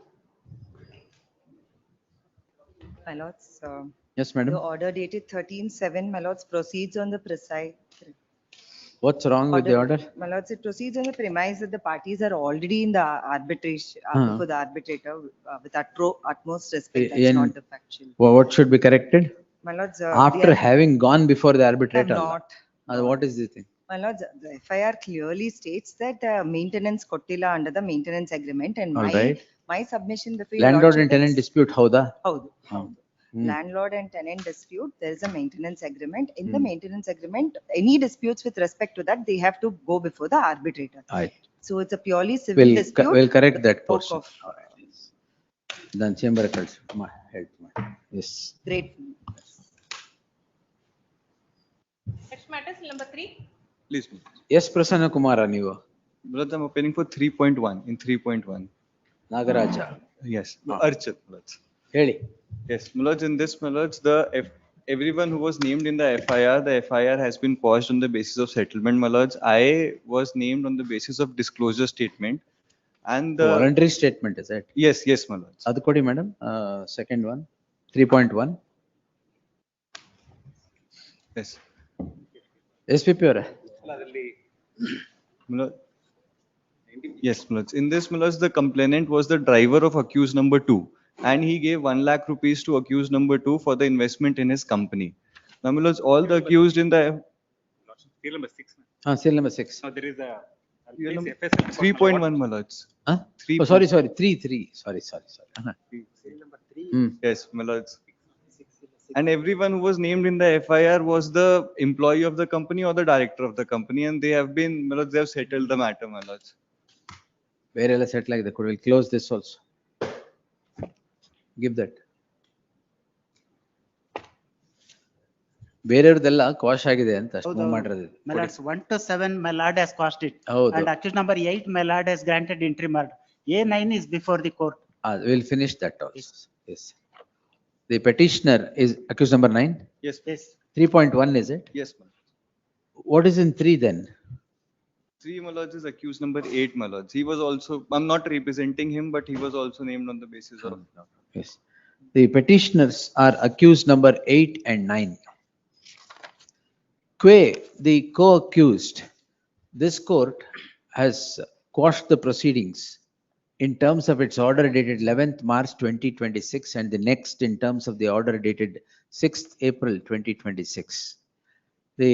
My lords. Yes, madam. The order dated 13/7, my lords, proceeds on the precise. What's wrong with the order? My lords, it proceeds on the premise that the parties are already in the arbitration before the arbitrator with utmost respect. That's not the factual. What should be corrected? My lords, after having gone before the arbitrator. Not. What is the thing? My lords, the FIR clearly states that maintenance kottila under the maintenance agreement, and my submission before landlord and tenant dispute, howda? Howdu. Landlord and tenant dispute, there is a maintenance agreement. In the maintenance agreement, any disputes with respect to that, they have to go before the arbitrator. So it's a purely civil dispute. We'll correct that portion. Then chamber calls. Help. Yes. Great. Next matter is number 3. Please. Yes, Prasanna Kumara, ನೀವು. Brother, I'm appealing for 3.1 in 3.1. Nagaraja. Yes. Archit. ಹೇಳಿ. Yes, Mulaj, in this, Mulaj, everyone who was named in the FIR has been paused on the basis of settlement, Mulaj. I was named on the basis of disclosure statement. And the voluntary statement, is it? Yes, Mulaj. Adu kodi, madam. Second one, 3.1. Yes. SPP ಅವರೇ. Yes, Mulaj. In this, Mulaj, the complainant was the driver of accused number 2. and he gave 1 lakh rupees to accused number 2 for the investment in his company. Now, my lords, all the accused in the Serial number 6. Serial number 6. No, there is a. Serial number FSL report, 3.1, my lords. Huh? Three Oh, sorry, 3. Sorry. Serial number 3. Yes, my lords. And everyone who was named in the FIR was the employee of the company or the director of the company, and they have been, my lords, they have settled the matter, my lords. Where else set like that? We'll close this also. Give that. ಬೇರೆಯವ್ರದೆಲ್ಲ quash ಆಗಿದೆ ಅಂತ ಅಷ್ಟು move ಮಾಡಿರೋದು. My lords, 1 to 7, my lord has quashed it. ಹೌದು. And accused number 8, my lord has granted interim. A9 is before the court. We'll finish that also. Yes. The petitioner is accused number 9? Yes. Yes. 3.1 is it? Yes, my lords. What is in 3 then? 3, my lords, is accused number 8, my lords. He was also, I'm not representing him, but he was also named on the basis of. Yes. The petitioners are accused number 8 and 9. Quay, the co-accused, this court has quashed the proceedings in terms of its order dated 11th March 2026 and the next in terms of the order dated 6th April 2026. The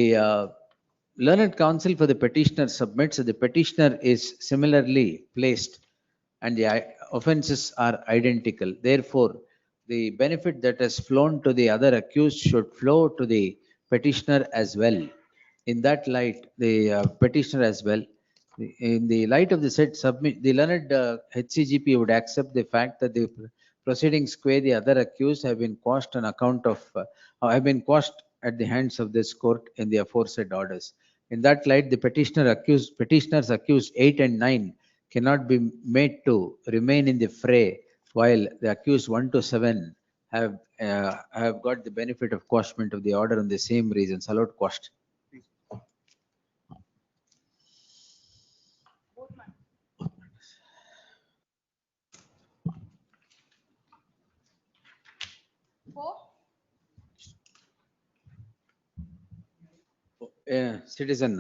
learned counsel for the petitioner submits that the petitioner is similarly placed and the offences are identical. Therefore, the benefit that has flown to the other accused should flow to the petitioner as well. In that light, the petitioner as well. In the light of the said submit, the learned HCGP would accept the fact that the proceedings quay the other accused have been quashed on account of have been quashed at the hands of this court in the aforesaid orders. In that light, the petitioners accused 8 and 9 cannot be made to remain in the fray, while the accused 1 to 7 have got the benefit of quashment of the order on the same reasons. Allowed quashed. Citizen.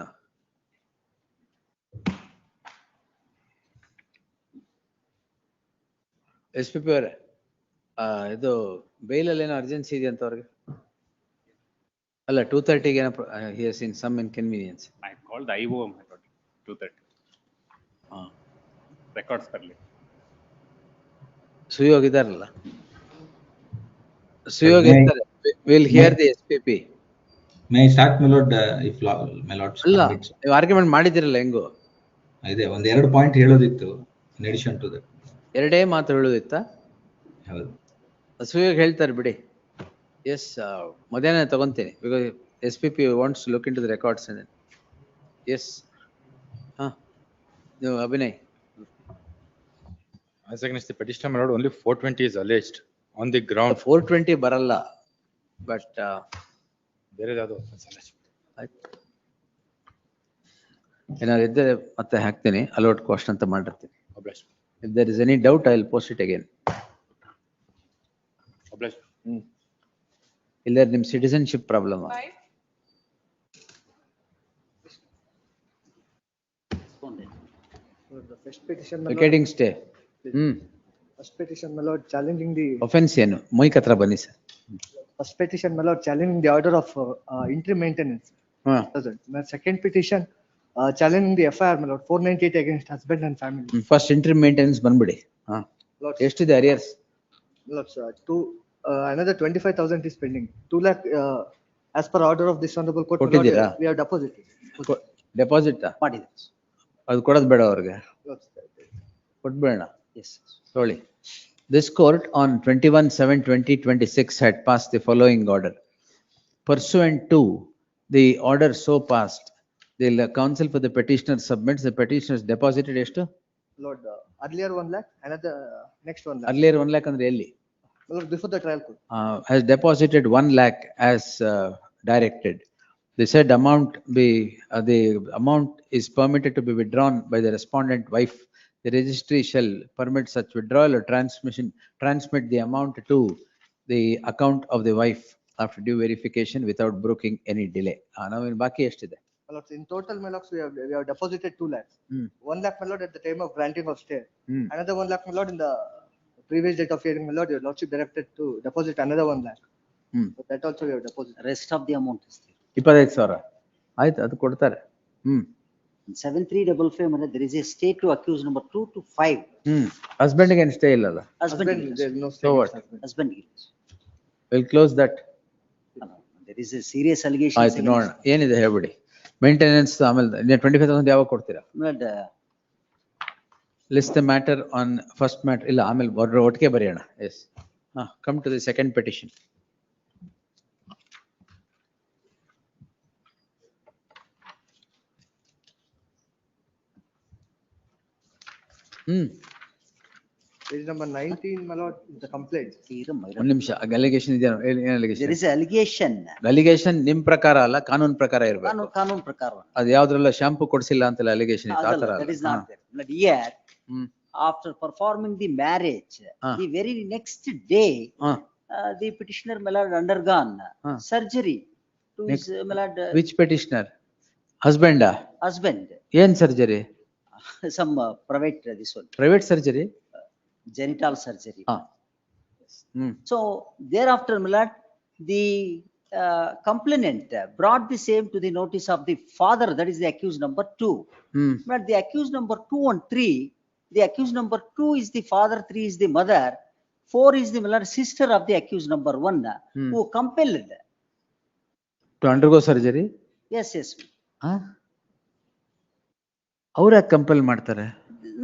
SPP ಅವರೇ ಇದು ಬೇಲಲ್ಲಿ ಏನೋ urgency ಇದೆ ಅಂತ ಅವ್ರಿಗೆ ಅಲ್ಲ 2:30ಗೆ ಏನೋ he has seen some inconvenience. I called the IO 2:30. Records ಬರ್ಲಿ. ಸುಯೋಗ್ ಇದಾರಲ್ಲ ಸುಯೋಗ್ ಇರ್ತಾರೆ. We'll hear the SPP. May I start, my lord, if my lord ಅಲ್ಲ ನೀವು ಆರ್ಗ್ಯುಮೆಂಟ್ ಮಾಡಿದಿರಲ್ಲ ಹೆಂಗೋ ಇದೆ ಒಂದು 2 point ಹೇಳೋದಿತ್ತು in addition to that. ಎರಡೇ ಮಾತು ಹೇಳೋದಿತ್ತ? ಹೌದು. ಸುಯೋಗ್ ಹೇಳ್ತಾರೆ ಬಿಡಿ. Yes, ಮಧ್ಯಾಹ್ನ ತಗೊಂತೀನಿ because SPP wants to look into the records and then. Yes. No, Abhinay. As against the petitioner, my lord, only 420 is alleged on the ground. 420 ಬರಲ್ಲ, but ಬೇರೆ ಯಾವುದು ಏನಾದ್ರು ಇದ್ದರೆ ಮತ್ತೆ ಹಾಕ್ತೀನಿ, ಅಲೋಟ್ ಕ್ವಶನ್ ಅಂತ ಮಾಡಿರ್ತೀನಿ. If there is any doubt, I will post it again. ಇಲ್ಲ ನಿಮ್ citizenship problem. First petition, Vacating stay. First petition, my lord, challenging the Offense ಏನು? ಮೈಕ್ ಹತ್ರ ಬನ್ನಿ sir. First petition, my lord, challenging the order of interim maintenance. My second petition, challenging the FIR, my lord, 498 against husband and family. First interim maintenance ಬಂದ್ಬಿಡಿ. ಎಷ್ಟಿದೆ arrears? Lords, another 25,000 is pending. 2 lakh, as per order of this honorable court, my lord, we have deposited. Deposit ಅದು ಕೊಡೋದು ಬೇಡ ಅವ್ರಿಗೆ, ಕೊಟ್ಬೇಡ. Sorry. This court on 21/7/2026 had passed the following order. Pursuant to the order so passed, the counsel for the petitioner submits the petitioner's deposited ಎಷ್ಟು? Lord, earlier 1 lakh, another next 1 lakh. Earlier 1 lakh ಅಂದ್ರೆ ಎಲ್ಲಿ? Lord, before the trial court. Has deposited 1 lakh as directed. The said amount the amount is permitted to be withdrawn by the respondent wife. The registry shall permit such withdrawal or transmit the amount to the account of the wife after due verification without broking any delay. Now in baki estiде? In total, my lords, we have deposited 2 lakhs. 1 lakh, my lord, at the time of granting of stay. Another 1 lakh, my lord, in the previous date of hearing, my lord, your lordship directed to deposit another 1 lakh. So that also we have deposited. Rest of the amount is there. 25,000 ಆಯ್ತು ಅದು ಕೊಡ್ತಾರೆ. 7355 there is a stay to accused number 2 to 5. Husband ಗೆ stay ಇಲ್ಲಲ್ಲ. Husband There is no So what? husband We'll close that. there is a serious allegation. ಆಯ್ತು ನೋಡೋಣ ಏನಿದೆ ಹೇಳ್ಬಿಡಿ. Maintenance ಆಮೇಲೆ 25,000 ಯಾವಾಗ ಕೊಡ್ತೀರಾ? List the matter on first matter. ಇಲ್ಲ ಆಮೇಲೆ ಒಟ್ಟಿಗೆ ಬರೆಯೋಣ. Yes. Come to the second petition. Page number 19, my lord, is the complaint. ಒಂದು ನಿಮಿಷ ಅಲಿಗೇಷನ್ ಇದೆಯಾ? ಏನು There allegation? is a allegation. Allegation ನಿಮ್ ಪ್ರಕಾರ ಅಲ್ಲ, ಕಾನೂನು ಪ್ರಕಾರ ಇರ್ಬೇಕು. ಕಾನೂನು ಪ್ರಕಾರ. ಅದು ಯಾವ್ದ್ರಲ್ಲ ಶಾಂಪು ಕೊಡ್ಸಿಲ್ಲ ಅಂತ ಅಲಿಗೇಷನ್ ಇತ್ತು, ಆತರ That is ಅಲ್ಲ. not there. But here, after performing the marriage, the very next day, the petitioner my lord undergone surgery to his my lord Which petitioner? Husband? husband. ಏನ್ surgery? Some private this one. Private surgery? Genital surgery. So thereafter, my lord, the complainant brought the same to the notice of the father, that is the accused number 2. But the accused number 2 and 3, the accused number 2 is the father, 3 is the mother, 4 is the my lord, sister of the accused number 1, who compelled to undergo surgery. Yes, yes. ಅವ್ರ ಕಂಪಲ್ ಮಾಡ್ತಾರೆ?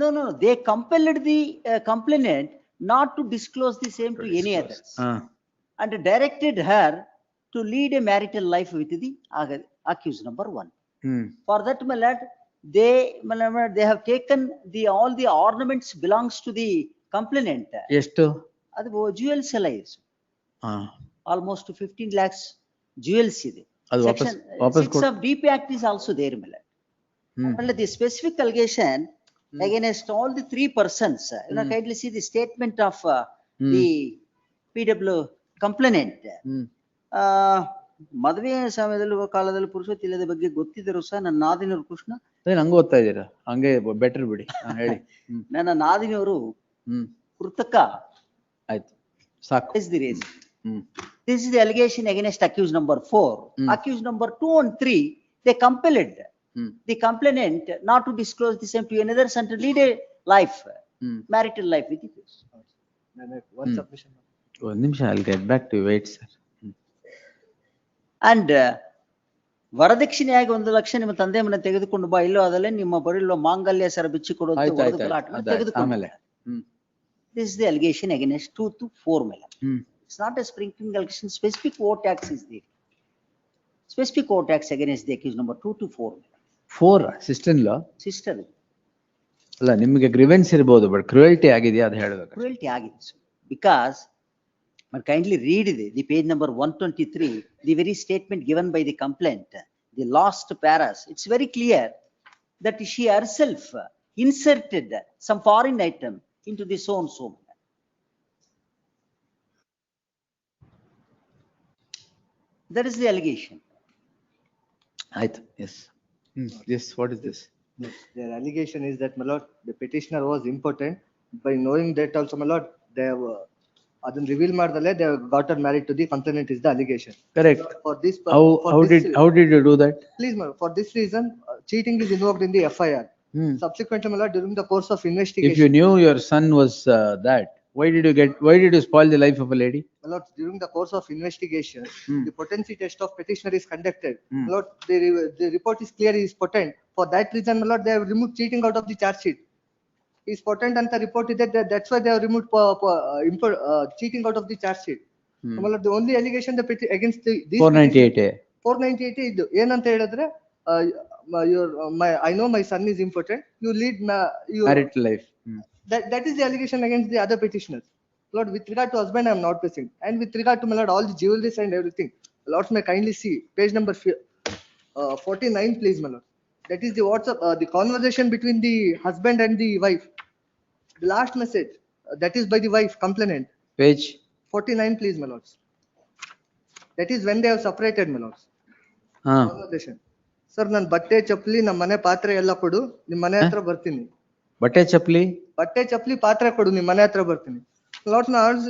No, they compelled the complainant not to disclose the same to any others, and directed her to lead a marital life with the accused number 1. For that, my lord, they have taken all the ornaments belongs to the complainant. ಎಷ್ಟು? ಅದು jewels ಎಲ್ಲ ಇದೆ. Almost 15 lakhs jewels ಇದೆ. Section 6 of DP Act is also there, my lord. And the specific allegation against all the 3 persons, kindly see the statement of the PW complainant. ಮದುವೆ ಸಮಯದಲ್ಲಿ ಕಾಲದಲ್ಲಿ ಪುರುಷತ್ವ ಇಲ್ಲದ ಬಗ್ಗೆ ಗೊತ್ತಿದ್ದರೂ ಸಹ ನನ್ನ ನಾದಿನಿಯವರು ಕೃಷ್ಣ ಹಂಗ ಓದ್ತಾ ಇದ್ದೀರಾ? ಹಂಗೆ ಬೆಟರ್ ಬಿಡಿ, ಹೇಳಿ. ನನ್ನ ನಾದಿನಿಯವರು ಕೃತಕ. ಆಯ್ತು, ಸಾಕು. This is the allegation against accused number 4. Accused number 2 and 3, they compelled the complainant not to disclose the same to another and to lead a life, marital life with it. One submission. ಒಂದು ನಿಮಿಷ, I'll get back to you. Wait, sir. And ವರದಕ್ಷಿಣೆಯಾಗಿ 1 lakh ನಿಮ್ಮ ತಂದೆ ಮನೆ ತೆಗೆದುಕೊಂಡು ಬಾ, ಇಲ್ಲೋ ಅದಲ್ಲೇ ನಿಮ್ಮ ಬರಿಲ್ಲೋ ಮಾಂಗಲ್ಯ ಸರ ಬಿಚ್ಚಿ ಕೊಡುವಂತ ತೆಗೆದುಕೊಂಡು. This is the allegation against 2 to 4 million. It's not a sprinkling allegation. Specific war tax is there. Specific war tax against the accused number 2 to 4 million. 4 sister in law? Sister. ಅಲ್ಲ, ನಿಮಗೆ ಗ್ರಿವೆನ್ಸ್ ಇರಬಹುದು, but cruelty ಆಗಿದೆಯಾ ಅದು ಹೇಳಬೇಕು. Cruelty ಆಗಿದೆ because kindly read the page number 123, the very statement given by the complaint, the last paras. It's very clear that she herself inserted some foreign item into the so and so. That is the allegation. Yes. Yes, what is this? Their allegation is that, my lord, the petitioner was impotent. By knowing that also, my lord, they have adon reveal madale, they have gotten married to the complainant is the allegation. Correct. For this, how did you do that? Please, my lord, for this reason, cheating is invoked in the FIR. Subsequently, my lord, during the course of investigation. If you knew your son was that, why did you spoil the life of a lady? My lord, during the course of investigation, the potency test of petitioner is conducted. My lord, the report is clear, he is potent. For that reason, my lord, they have removed cheating out of the charge sheet. He is potent and the report is that's why they have removed cheating out of the charge sheet. My lord, the only allegation against these 498A. 498 ಇದು ಏನಂತ ಹೇಳಿದ್ರೆ, I know my son is impotent. You lead marital life. That is the allegation against the other petitioners. Lord, with regard to husband, I am not pressing. And with regard to, my lord, all the jewelries and everything, Lords may kindly see page number 49, please, my lord. That is the WhatsApp, the conversation between the husband and the wife. The last message, that is by the wife, complainant. Page 49, please, my lords. That is when they have separated, my lords. Conversation. Sir, nan batte chapli na mane patre ella kodu, nim mane hatra bartini. ಬಟ್ಟೆ ಚಪ್ಪಲಿ ಪಾತ್ರೆ ಕೊಡು, ನಿಮ್ಮ ಮನೆ ಹತ್ರ ಬರ್ತೀನಿ. Lord, my lords,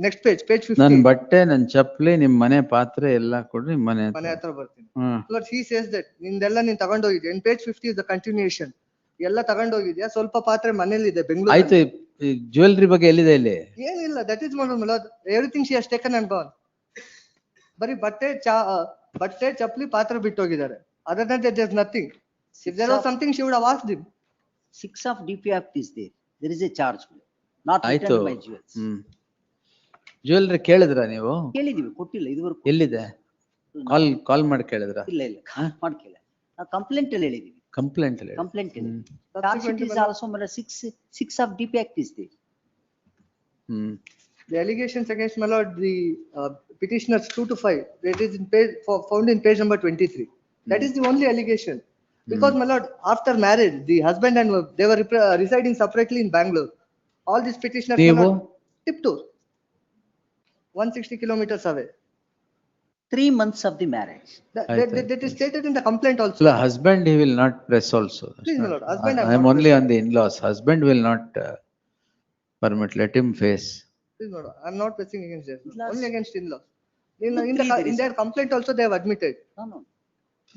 next page, page 50. ನನ್ ಬಟ್ಟೆ ನನ್ ಚಪ್ಲಿ ನಿಮ್ ಮನೆ ಪಾತ್ರೆ ಎಲ್ಲ ಕೊಡ್ರಿ ನಿಮ್ ಮನೆ ಮನೆ ಹತ್ರ ಬರ್ತೀನಿ. ಹ್ಮ್. Lord, he says that ನಿಂದೆಲ್ಲ ನೀನ್ ತಗೊಂಡೋಗಿದ್ಯಾ. In page 50 is the continuation. ಎಲ್ಲ ತಗೊಂಡೋಗಿದ್ಯಾ, ಸ್ವಲ್ಪ ಪಾತ್ರೆ ಮನೇಲಿದೆ ಬೆಂಗಳೂರು. ಆಯ್ತು, ಜ್ಯುವೆಲ್ರಿ ಬಗ್ಗೆ ಎಲ್ಲಿದೆ ಇಲ್ಲಿ? ಏನಿಲ್ಲ, that is my lord. Everything she has taken and gone. ಬರೀ ಬಟ್ಟೆ ಚಪ್ಲಿ ಪಾತ್ರೆ ಬಿಟ್ಟೋಗಿದ್ದಾರೆ. Other than that, there's nothing. If there was something, she would have asked him. 6 of DP Act is there. There is a charge. Not ಆಯ್ತು. returned by jewels. Jewellery ಕೇಳಿದ್ರ ನೀವು? ಕೇಳಿದೀವಿ, ಕೊಟ್ಟಿಲ್ಲ ಇದುವರೆಗೂ. ಎಲ್ಲಿದೆ? ಕಾಲ್ ಮಾಡಿ ಕೇಳಿದ್ರ? ಇಲ್ಲ ಮಾಡ್ಕಿಲ್ಲ. ನಾವು ಕಂಪ್ಲೇಂಟ್ ಅಲ್ಲಿ ಹೇಳಿದೀವಿ. ಕಂಪ್ಲೇಂಟ್ ಅಲ್ಲಿ? ಕಂಪ್ಲೇಂಟ್ ಅಲ್ಲಿ. Charge sheet is also 6 of DP Act is there. The allegations against my lord, the petitioners 2 to 5, that is found in page number 23. That is the only allegation. Because my lord, after marriage, the husband and wife, they were residing separately in Bangalore. All these petitioners were Tiptoe, 160 kilometers away. 3 months of the marriage. That is stated in the complaint also. The husband, he will not press also. Please, my lord, husband, I am only on the in-laws. Husband will not permit, let him face. Please, my lord, I am not pressing against them. Only against in-laws. In their complaint also, they have admitted. No.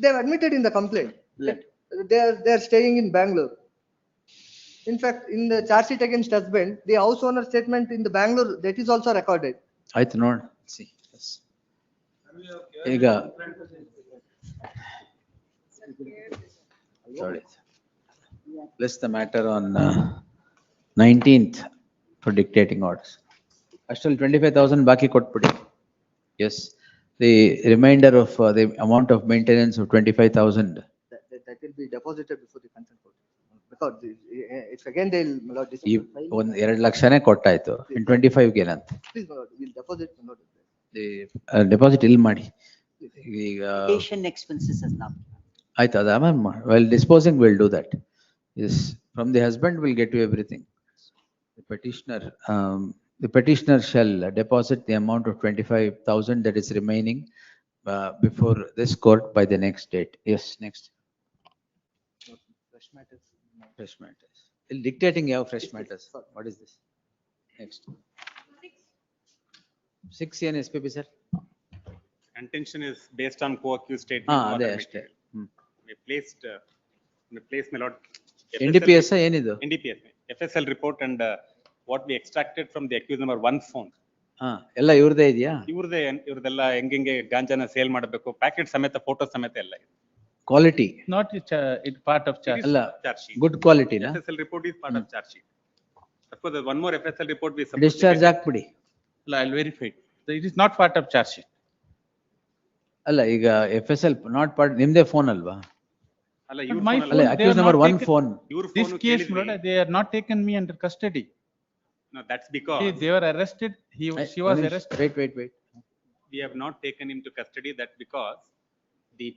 They have admitted in the complaint. They are staying in Bangalore. In fact, in the charge sheet against husband, the house owner statement in the Bangalore, that is also recorded. ಆಯ್ತು ನೋಡ್. ಈಗ sorry, place the matter on 19th for dictating orders. ಅಷ್ಟರಲ್ಲಿ 25,000 ಬಾಕಿ ಕೊಟ್ಬಿಡಿ. Yes, the remainder of the amount of maintenance of 25,000. That will be deposited before the consent court. Because if again they'll ಒಂದ್ 2 ಲಕ್ಷನೇ ಕೊಟ್ಟಾಯ್ತು. ಇನ್ 25 ಗೆ ಏನಂತ? Please, my lord, we'll deposit. Deposit ಇಲ್ಲಿ ಮಾಡಿ. ಈಗ Vacation expenses as now. ಆಯ್ತು, ಅದ ಆಮೇಲೆ ಮಾಡಿ. While disposing, we'll do that. Yes, from the husband we'll get you everything. The petitioner shall deposit the amount of 25,000 that is remaining before this court by the next date. Yes, next. Fresh matters. Dictating your fresh matters. What is this? Next. 6 ಏನ್ SPP sir? Contention is based on co-accused statement. ಅದೇ ಅಷ್ಟೇ. We placed my lord. NDPS ಏನಿದು? NDPS. FSL report and what we extracted from the accused number 1 phone. ಎಲ್ಲ ಇವ್ರದೇ ಇದೆಯಾ? ಇವ್ರದೆಲ್ಲ ಹೆಂಗೆ ಗಾಂಜಾನ sale ಮಾಡಬೇಕು, packet ಸಮೇತ, photo ಸಮೇತ ಎಲ್ಲ ಇದೆ. Quality. Not it part of charge. ಅಲ್ಲ, good quality na? FSL report is part of charge sheet. Of course, there's one more FSL report we discharge ಹಾಕ್ಬಿಡಿ. I'll verify. It is not part of charge sheet. ಅಲ್ಲ, ಈಗ FSL not part, ನಿಮ್ದೇ phone ಅಲ್ವಾ? ಅಲ್ಲ, accused number 1 phone. This case, they are not taken me under custody. No, that's because they were arrested. She was arrested. Wait. We have not taken him to custody. That because the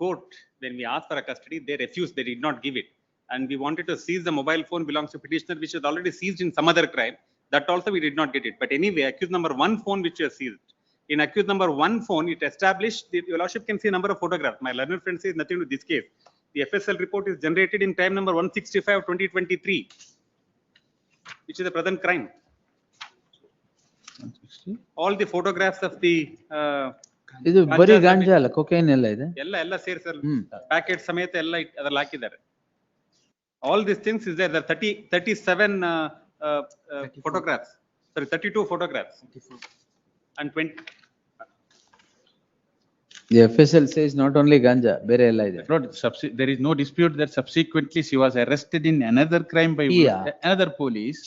court, when we asked for a custody, they refused. They did not give it, and we wanted to seize the mobile phone belongs to petitioner, which was already seized in some other crime. That also we did not get it. But anyway, accused number 1 phone which was seized. In accused number 1 phone, it established. Your lordship can see a number of photographs. My learned friend says nothing to this case. The FSL report is generated in time number 165/2023, which is the present crime. All the photographs of the ಇದು ಬರೀ ಗಾಂಜಾ ಅಲ್ಲ, cocaine ಎಲ್ಲ ಇದೆ. ಎಲ್ಲ ಸೇರಿ sir, packet ಸಮೇತ ಎಲ್ಲ ಅದರಲ್ಲಿ ಹಾಕಿದ್ದಾರೆ. All these things is there. 37 photographs. Sorry, 32 photographs. And 20. The FSL says not only ganja, ಬೇರೆ ಎಲ್ಲ ಇದೆ. There is no dispute that subsequently she was arrested in another crime by another police.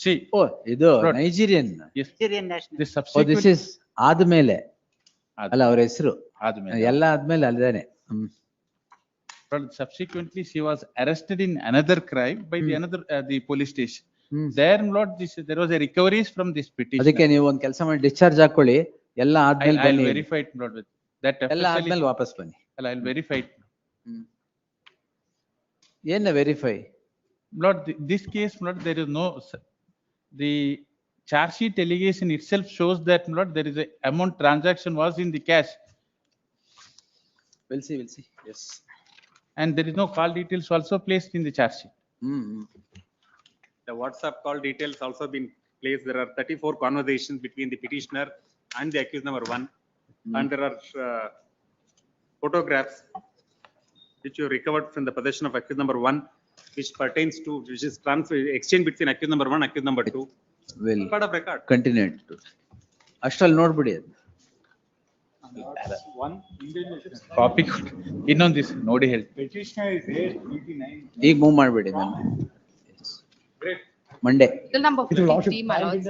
She. Oh, ಇದು Nigerian. Yes. Nigerian national. This is ಆದ್ಮೇಲೆ ಅಲ್ಲ ಅವ್ರ ಹೆಸರು. ಎಲ್ಲ ಆದ್ಮೇಲೆ ಅಲ್ಲೇನೆ. Subsequently, she was arrested in another crime by the police station. There, Lord, there was a recoveries from this petition. ಅದಕ್ಕೆ ನೀವು ಒಂದು ಕೆಲಸ ಮಾಡಿ ಡಿಸ್ಚಾರ್ಜ್ ಹಾಕೊಳ್ಳಿ, ಎಲ್ಲ ಆದ್ಮೇಲೆ ಬನ್ನಿ. I'll verify it, Lord, with that. ಎಲ್ಲ ಆದ್ಮೇಲೆ ವಾಪಸ್ ಬನ್ನಿ. I'll verify it. ಏನ verify? Lord, this case, Lord, there is no, the charge sheet allegation itself shows that, Lord, there is a amount transaction was in the cash. We'll see. Yes. And there is no call details also placed in the charge sheet. The WhatsApp call details also been placed. There are 34 conversations between the petitioner and the accused number 1. And there are photographs which you recovered from the possession of accused number 1, which pertains to, which is exchange between accused number 1 and accused number 2. Will Part of record. continue. ಅಷ್ಟಲ್ಲಿ ನೋಡ್ಬಿಡಿ ಅದು. One copy ಇನ್ನೊಂದು ನೋಡಿ ಹೇಳಿ. Petitioner is there, 89. ಈಗ move ಮಾಡ್ಬೇಡಿ ನನ್ನ. Monday. Serial number 53, my lords.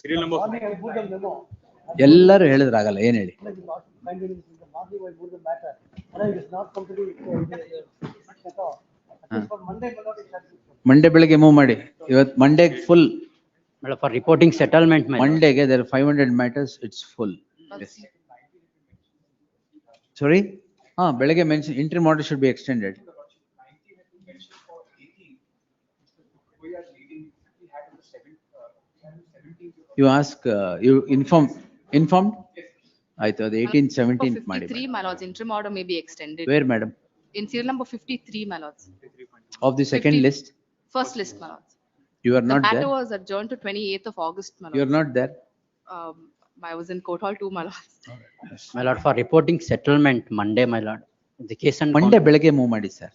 Serial number. ಎಲ್ಲರೂ ಹೇಳಿದ್ರಾಗಲ್ಲ, ಏನ್ ಹೇಳಿ? ಮಂಡೇ ಬೆಳಿಗ್ಗೆ ಮೂವ್ ಮಾಡಿ. ಇವತ್ತು Monday full. For reporting settlement. Mondayಗೆ there are 500 matters, it's full. Yes. Sorry? ಬೆಳಗ್ಗೆ mention interim order should be extended. You ask, you informed? ಆಯ್ತು, ಅದು 18-17 ಮಾಡಿ. 53, my lords, interim order may be extended. Where, madam? In serial number 53, my lords. Of the second list? First list, my lords. You are not The there? matter was adjourned to 28th of August, my lords. You are not there? I was in court hall too, my lords. My lord, for reporting settlement, Monday, my lord. The case and. Monday ಬೆಳಗ್ಗೆ move ಮಾಡಿ sir.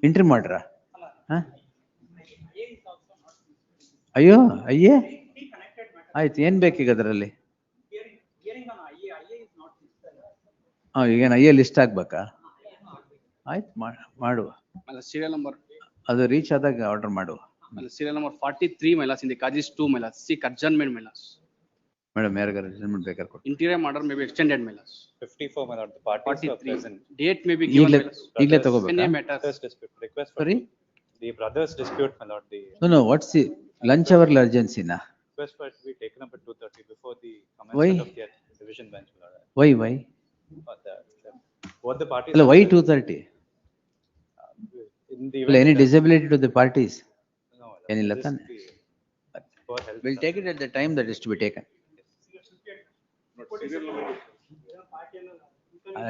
Entry ಮಾಡ್ರ? ಅಯ್ಯೋ ಅಯ್ಯೇ, ಆಯ್ತು, ಏನ್ ಬೇಕೀಗ ಅದರಲ್ಲಿ? ಈಗೇನು ಅಯ್ಯೇ list ಆಗ್ಬೇಕಾ? ಆಯ್ತು, ಮಾಡುವ. Serial number. ಅದು ರೀಚ್ ಆದಾಗ ಆರ್ಡರ್ ಮಾಡುವ. Serial number 43, my lords, in the Kajis 2, my lords. Seek adjournment, my lords. Madam, ಯಾರಿಗಾರ ಅಡ್ಜಸ್ಟ್ಮೆಂಟ್ ಬೇಕಾದ್ರೆ ಕೊಡಿ. Interim order may be extended, my lords. 54, my lord. The parties were present. Date may be given, my lords. ಈಗಲೇ ತಗೋಬೇಕಾ? Brothers dispute. Request for Sorry? the brothers dispute, my lord. No, what's the lunch hour urgency na? Request for it to be taken up at 2:30 before the Why? commencement of the division bench, my lord. Why? What the parties. Hello, why 2:30? In the Any disability to the parties? No, ಏನಿಲ್ಲ ತಾನೆ? We'll take it at the time that is to be taken.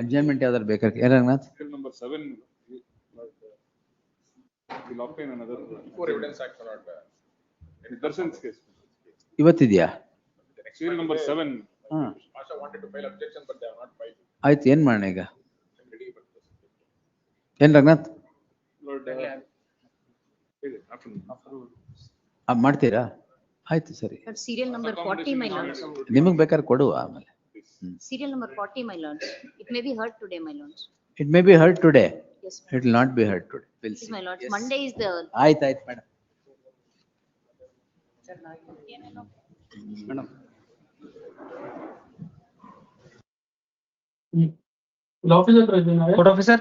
Adjournment ಯಾವ್ದಾರು ಬೇಕಾದ್ರೆ ಏನಾಗ್ನಾಥ್? Serial number 7. We'll obtain another. For evidence act for not. In Darshan's case. ಇವತ್ತಿದ್ಯಾ? Serial number 7. Asha wanted to file objection, but they have not filed. ಆಯ್ತು, ಏನ್ ಮಾಡೋಣ ಈಗ? ಏನ್ Ranganath? Lord, ಮಾಡ್ತೀರಾ? ಆಯ್ತು, ಸರಿ. Serial number 40, my lords. ನಿಮಗ್ ಬೇಕಾದ್ರೆ ಕೊಡುವ ಆಮೇಲೆ. Serial number 40, my lords. It may be heard today, my lords. It may be heard today. Yes. It will not be heard today. We'll Yes, see. my lords. Yes. Monday is the. ಆಯ್ತು madam. Madam. Court officer?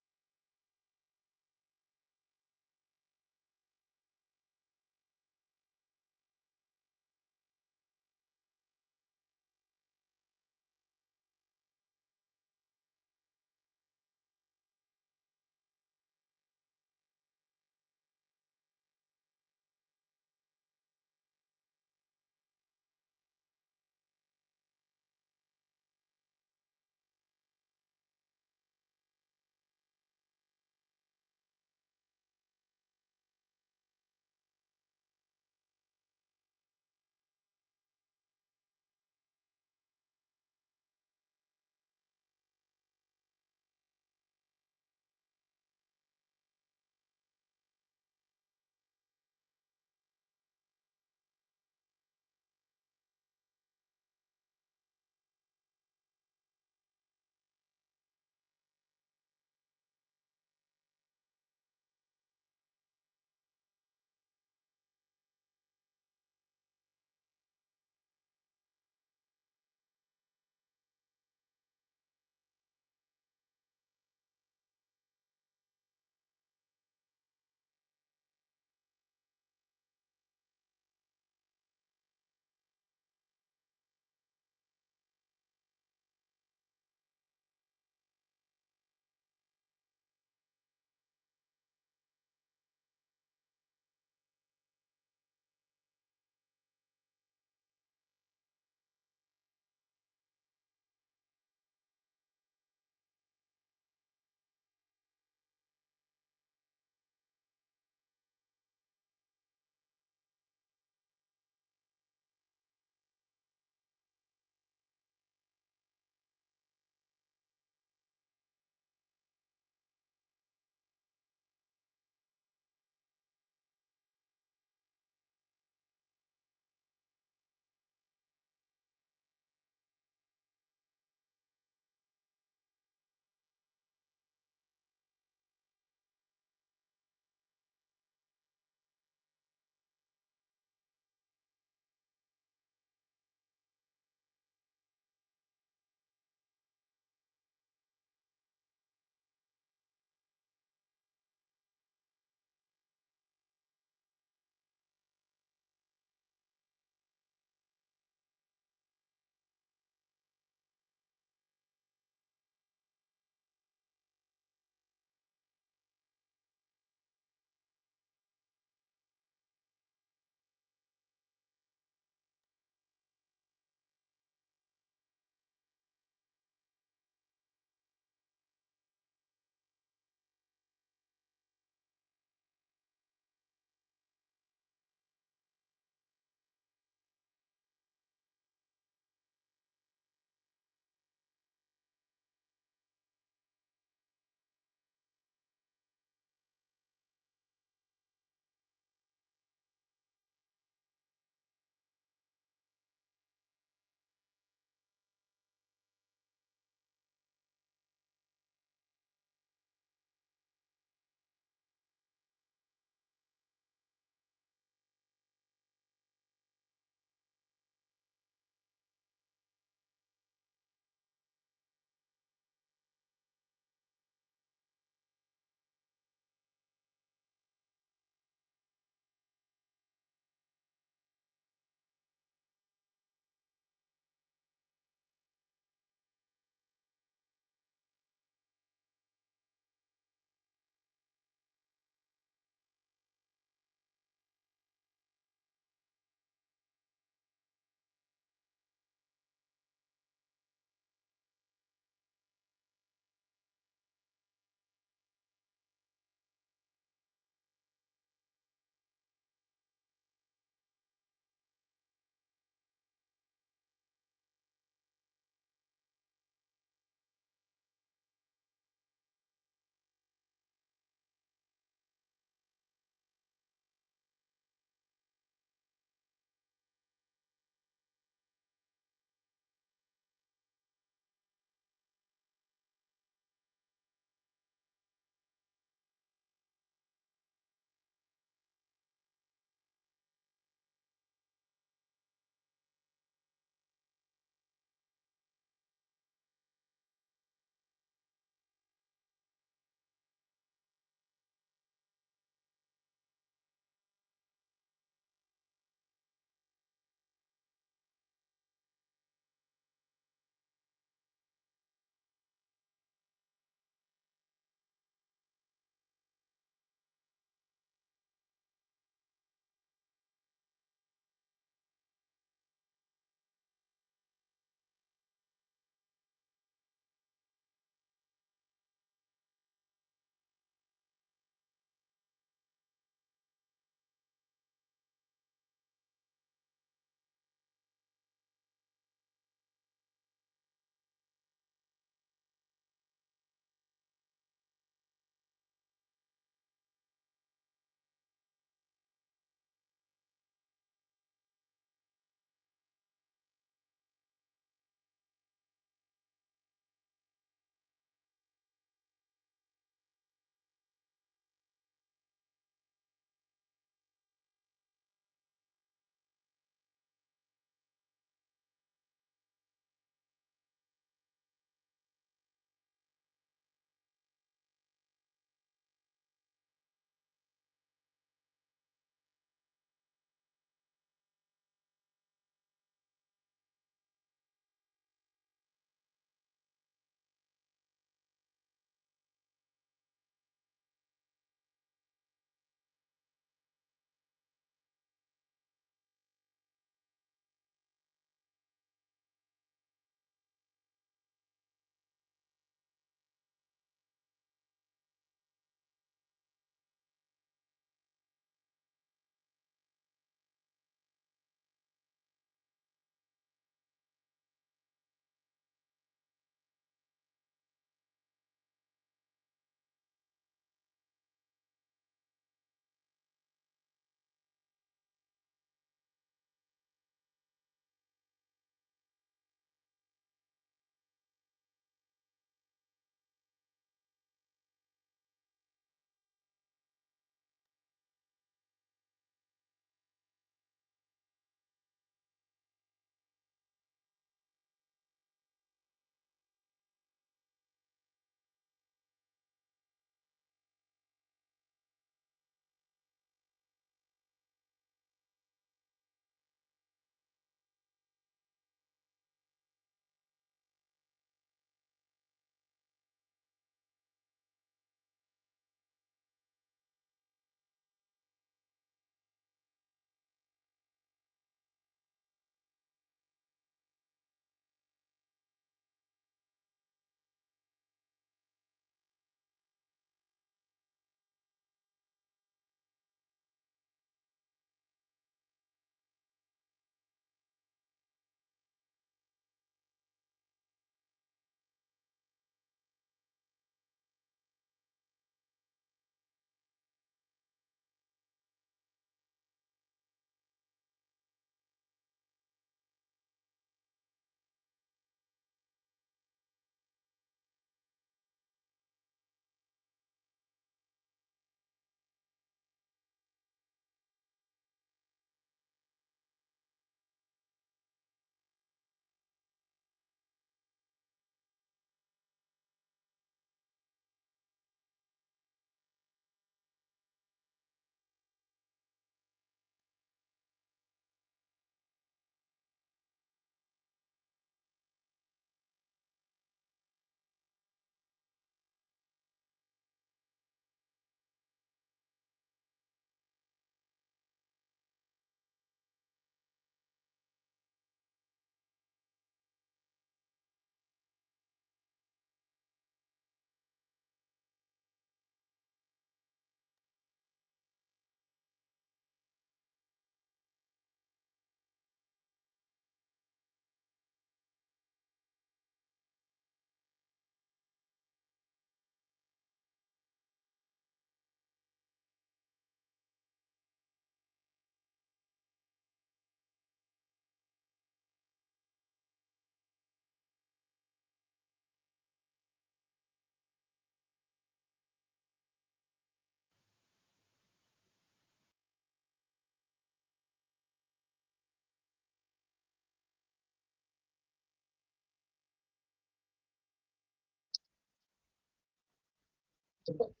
What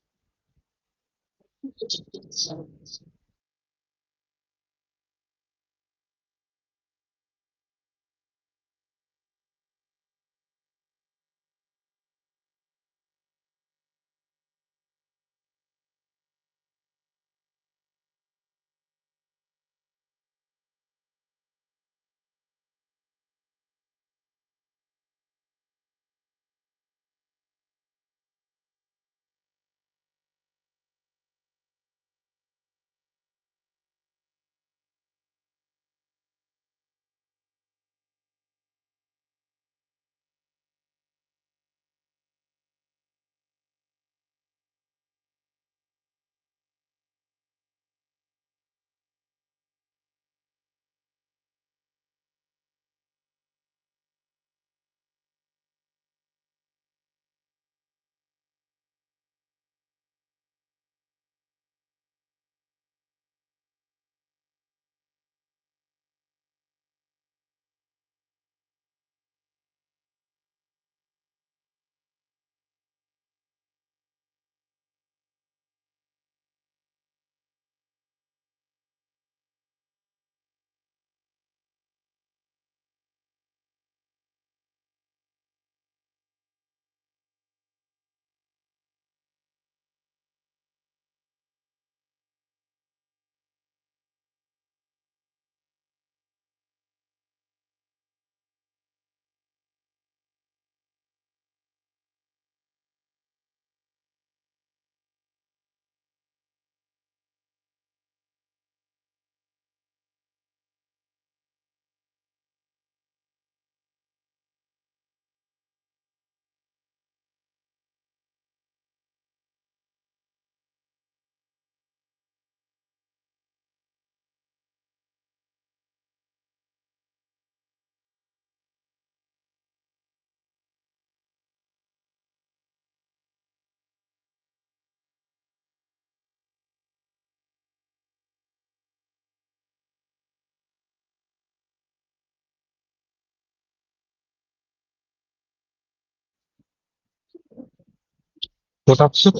up, sir?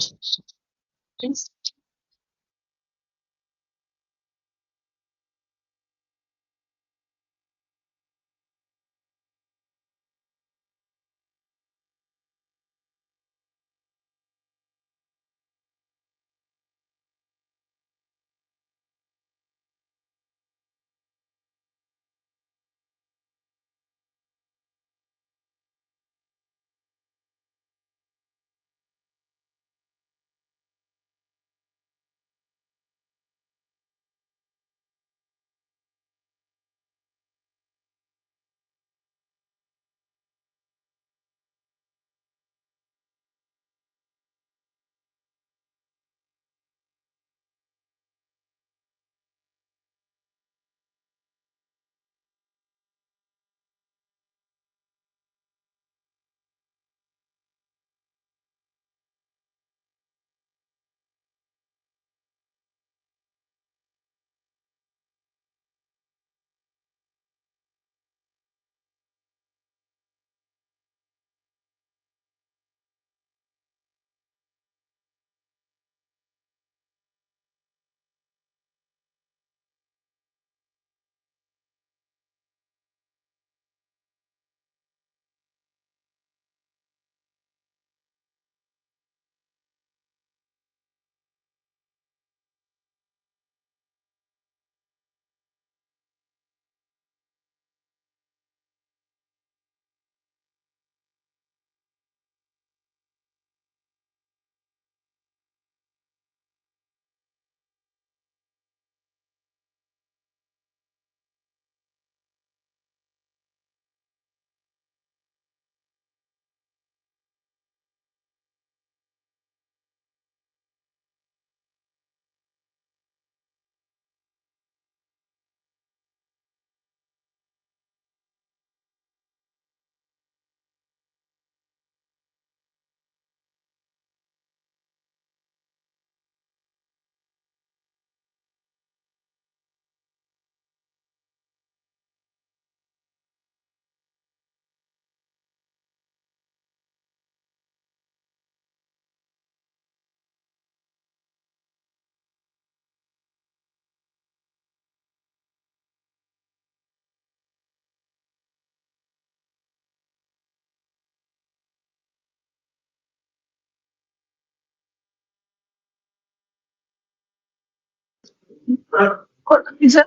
Court officer.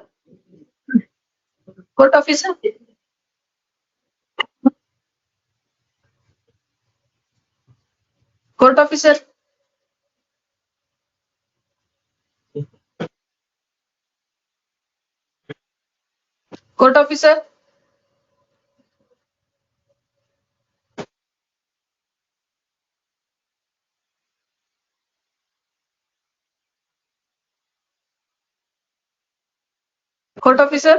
Court officer. Court officer. Court officer. Court officer.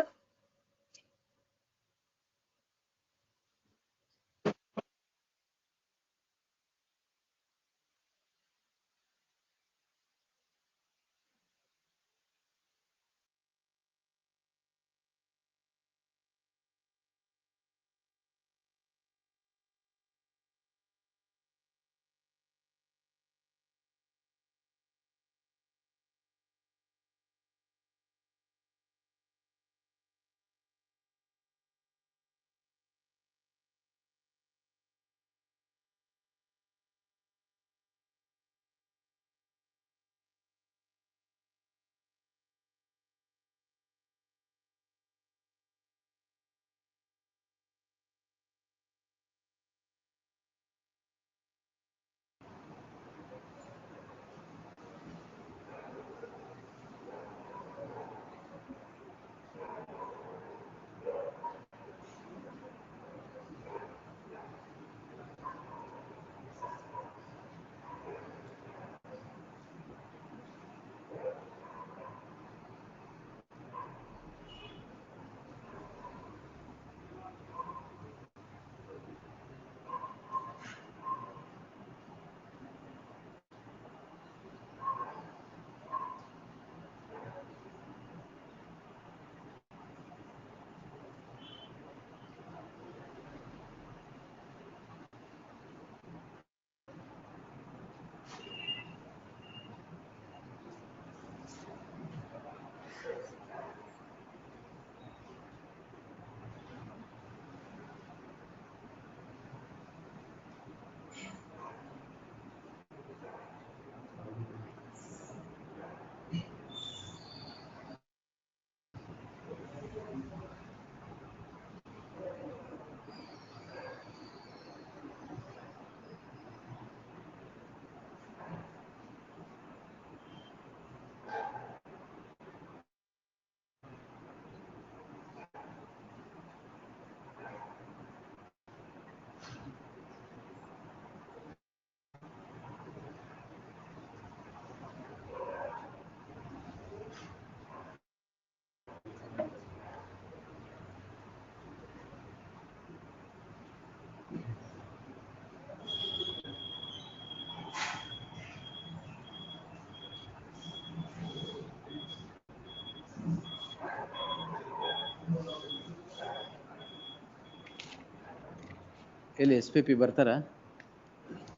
ಎಲ್ಲಿ SPP ಬರ್ತಾರಾ?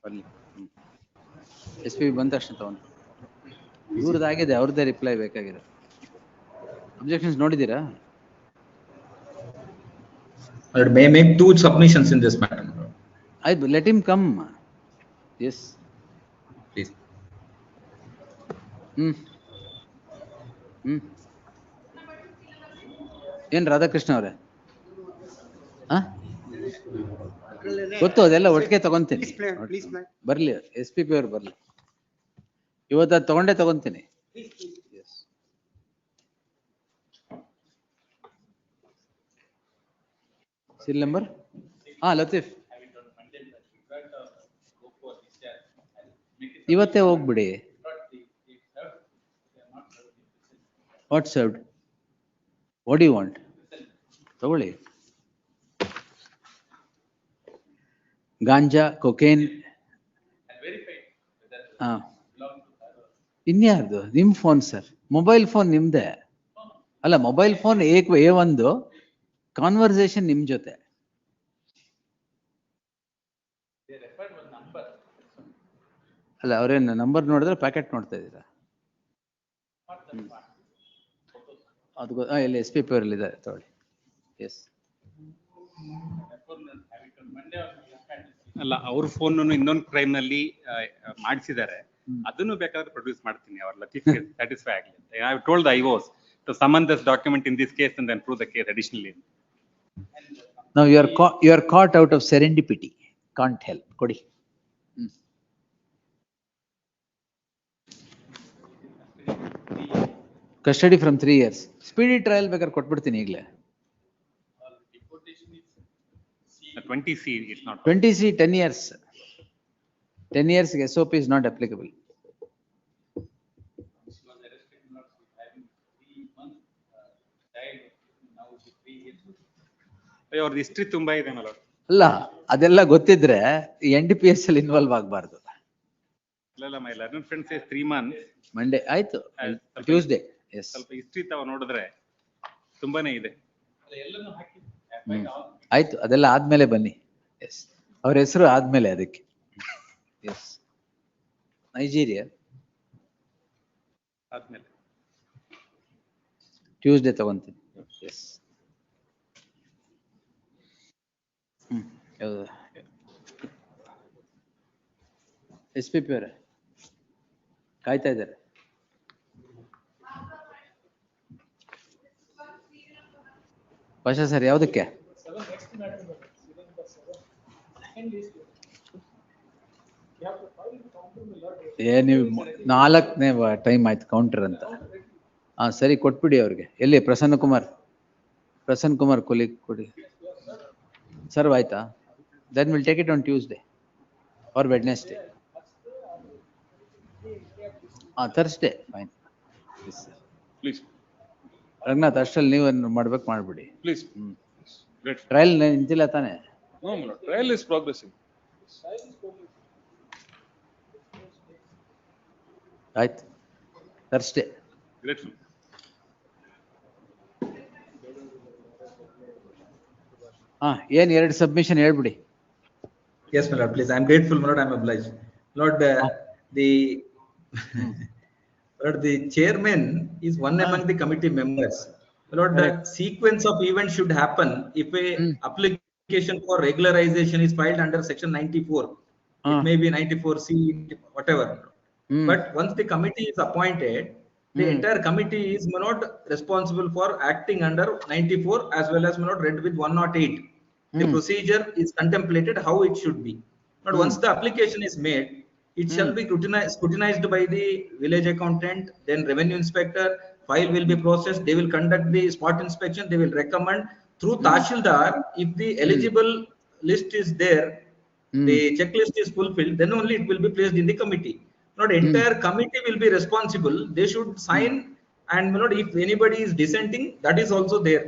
ಬರ್ಲಿ. SPP ಬಂದ ತಕ್ಷಣ ತಗೊಂಡು ಇವ್ರದ್ದಾಗಿದೆ, ಅವ್ರದ್ದೇ reply ಬೇಕಾಗಿದೆ. Objections ನೋಡಿದ್ದೀರಾ? May make 2 submissions in this matter. Let him come. Yes. Please. ಏನ್ ರಾಧಾಕೃಷ್ಣ ಅವರೇ? ಗೊತ್ತು, ಅದೆಲ್ಲ ಒಟ್ಟಿಗೆ ತಗೊಂತೀನಿ. ಬರ್ಲಿ, SPP ಅವ್ರು ಬರ್ಲಿ. ಇವತ್ತು ಅದು ತಗೊಂಡೇ ತಗೊಂತೀನಿ. Seal number? ಲತೀಫ್ ಇವತ್ತೇ ಹೋಗ್ಬಿಡಿ. What served? What you want? ತಗೊಳ್ಳಿ. ಗಾಂಜಾ, ಕೊಕೇನ್. ಇನ್ಯಾರ್ದು? ನಿಮ್ ಫೋನ್ ಸರ್, ಮೊಬೈಲ್ ಫೋನ್ ನಿಮ್ದೆ. ಅಲ್ಲ, ಮೊಬೈಲ್ ಫೋನ್ A1, ಕಾನ್ವರ್ಸೇಷನ್ ನಿಮ್ ಜೊತೆ. ಅಲ್ಲ, ಅವ್ರೇನು ನಂಬರ್ ನೋಡಿದ್ರೆ ಪ್ಯಾಕೆಟ್ ನೋಡ್ತಾ ಇದ್ದೀರಾ? ಅದು ಇಲ್ಲಿ SPP ಅವರಲ್ಲಿ ಇದೆ, ತಗೊಳ್ಳಿ. ಎಸ್. ಅಲ್ಲ, ಅವ್ರ ಫೋನ್ ಇನ್ನೊಂದು ಕ್ರೈಮ್ ನಲ್ಲಿ ಮಾಡಿಸಿದ್ದಾರೆ. ಅದನ್ನು ಬೇಕಾದ್ರೆ ಪ್ರೊಡ್ಯೂಸ್ ಮಾಡ್ತೀನಿ ಅವ್ರ ಲತೀಫ್ ಸ್ಯಾಟಿಸ್ಫೈ ಆಗಲಿ ಅಂತ. I have told the IOs to summon this document in this case and then prove the case additionally. Now you are caught out of serendipity. Can't help. Kodi. Custody from 3 years. Speedy trial ಬೇಕಾದ್ರೆ ಕೊಟ್ಬಿಡ್ತೀನಿ ಈಗಲೇ. 20C is not. 20C 10 years. 10 years SOP is not applicable. ಅವ್ರ history ತುಂಬಾ ಇದೆ ಮಲೋಡ್. ಅಲ್ಲ ಅದೆಲ್ಲ ಗೊತ್ತಿದ್ರೆ NDPS ಅಲ್ಲಿ ಇನ್ವಾಲ್ವ್ ಆಗಬಾರ್ದು. ಇಲ್ಲ my learned friend says 3 months. Monday ಆಯ್ತು. ಟ್ಯೂಸ್ಡೇ. ಎಸ್. ಸ್ವಲ್ಪ ಹಿಸ್ಟ್ರಿ ತಾವ ನೋಡಿದ್ರೆ ತುಂಬಾನೇ ಇದೆ. ಆಯ್ತು ಅದೆಲ್ಲ ಆದ್ಮೇಲೆ ಬನ್ನಿ. ಎಸ್. ಅವ್ರ ಹೆಸರು ಆದ್ಮೇಲೆ ಅದಕ್ಕೆ. ಎಸ್. ನೈಜೀರಿಯಾ ಆದ್ಮೇಲೆ ಟ್ಯೂಸ್ಡೇ ತಗೊಂತೀನಿ. ಎಸ್. SP ಅವರೇ ಕಾಯ್ತಾ ಇದ್ದಾರೆ. ಪಾಷಾ ಸರ್ ಯಾವುದಕ್ಕೆ? ನೀವು 4ನೇ ಟೈಮ್ ಆಯ್ತು ಕೌಂಟರ್ ಅಂತ. ಸರಿ ಕೊಟ್ಬಿಡಿ ಅವ್ರಿಗೆ. ಎಲ್ಲಿ ಪ್ರಸನ್ನ ಕುಮಾರ್ ಕೊಡಿ. ಸರ್ವ್ ಆಯ್ತಾ? Then we'll take it on Tuesday or Wednesday. Thursday. Fine. Yes, sir. Please. Ranganath ಅಷ್ಟಲ್ಲಿ ನೀವು ಮಾಡ್ಬೇಕು ಮಾಡ್ಬಿಡಿ. Please. Great. ಟ್ರಯಲ್ ನಿಂತಿಲ್ಲ ತಾನೆ? No, trial is progressing. ಆಯ್ತು. Thursday. Grateful. ಏನ್ 2 ಸಬ್ಮಿಷನ್ ಹೇಳ್ಬಿಡಿ. Yes, my lord, please. I am grateful, my lord. I am obliged. Lord, the chairman is one among the committee members. My lord, the sequence of events should happen if a application for regularization is filed under section 94. It may be 94C, whatever. But once the committee is appointed, the entire committee is, my lord, responsible for acting under 94 as well as, my lord, read with 108. The procedure is contemplated how it should be. But once the application is made, it shall be scrutinized by the village accountant, then revenue inspector, file will be processed, they will conduct the spot inspection, they will recommend through Tahsildar. If the eligible list is there, the checklist is fulfilled, then only it will be placed in the committee. Not entire committee will be responsible. They should sign, and my lord, if anybody is dissenting, that is also there.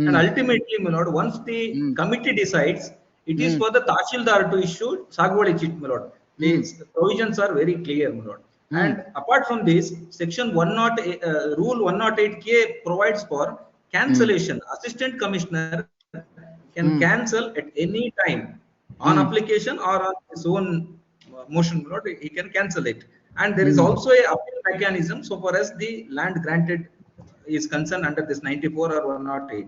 And ultimately, my lord, once the committee decides, it is for the Tahsildar to issue Sagwadi chit, my lord. The provisions are very clear, my lord. And apart from this, section 108, rule 108K provides for cancellation. Assistant commissioner can cancel at any time on application or on his own motion, my lord. He can cancel it. And there is also a appeal mechanism so far as the land granted is concerned under this 94 or 108.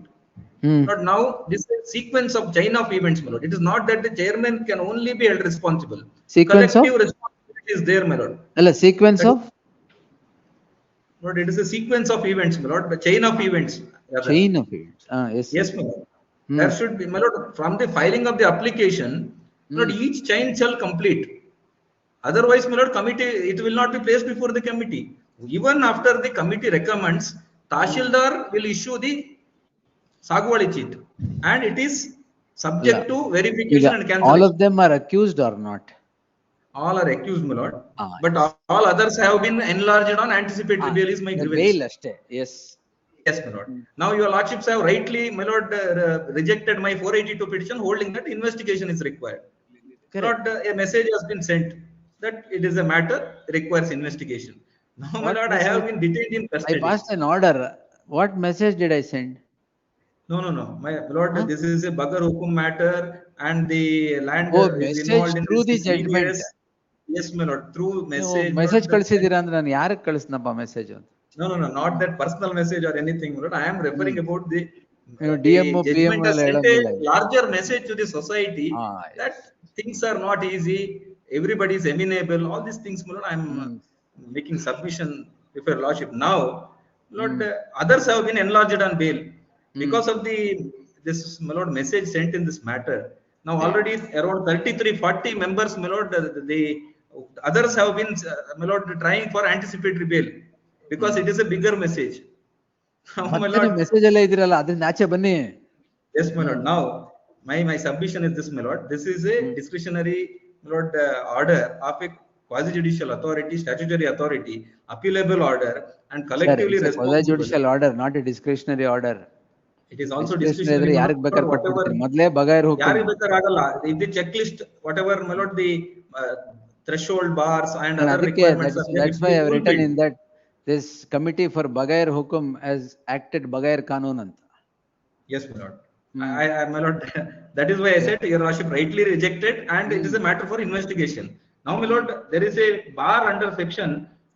But now this is sequence of chain of events, my lord. It is not that the chairman can only be held responsible. Sequence collective responsibility is there, my lord. Sequence of? Lord, it is a sequence of events, my lord. The chain of events. Chain of events. Yes. Yes, my lord. There should be, my lord, from the filing of the application, Lord, each chain shall complete. Otherwise, my lord, committee, it will not be placed before the committee. Even after the committee recommends, Tahsildar will issue the Sagwadi chit, and it is subject to verification and cancellation. All of them are accused or not? All are accused, my lord. But all others have been enlarged on anticipatory bail is my grievance. Yes. Yes, my lord. Now your lordships have rightly, my lord, rejected my 482 petition, holding that investigation is required. Lord, a message has been sent that it is a matter requires investigation. Now, my lord, I have been detained in custody. I passed an order. What message did I send? No. My lord, this is a Bagar Hukum matter, and the land is involved in through the this judgment. CBS. Yes, my lord, through message. Message ಕಳಿಸಿದಿರಾ ಅಂದ್ರೆ ನಾನು ಯಾರಿಗೆ ಕಳಿಸ್ನಪ್ಪ message ಅಂತ? No, not that personal message or anything, my lord. I am referring about the DMO, judgment has sent a larger message to the society that things are not easy. everybody is amenable, all these things, my lord, I'm making submission before your lordship. Now, Lord, others have been enlarged on bail because of this, my lord, message sent in this matter. Now already around 33-40 members, my lord, the others have been, my lord, trying for anticipatory bail because it is a bigger message. Now, my lord, message ಎಲ್ಲ ಇದಿರಲ್ಲ ಅದನ್ನ ಆಚೆ ಬನ್ನಿ. yes, my lord. Now, my submission is this, my lord. This is a discretionary, my lord, order of a quasi-judicial authority, statutory authority, appealable order, and collectively Sir, it's a responsible. quasi-judicial order, not a discretionary order. It is also Discretionary discretionary. ಯಾರಿಗೆ ಬೇಕಾದ್ರೆ ಕೊಟ್ಬಿಡ್ತೀನಿ. ಮೊದಲೇ ಬಗೈರ್ ಹುಕುಂ. ಯಾರಿಗೆ ಬೇಕಾದ್ರೆ ಆಗಲ್ಲ. If the checklist, whatever, my lord, the threshold bars and other ಅದಕ್ಕೆ requirements are there, that's why I have written in that this committee for Bagair Hukum has acted Bagair Kanun anta. Yes, my lord. My lord, that is why I said your lordship rightly rejected, and it is a matter for investigation. Now, my lord, there is a bar under section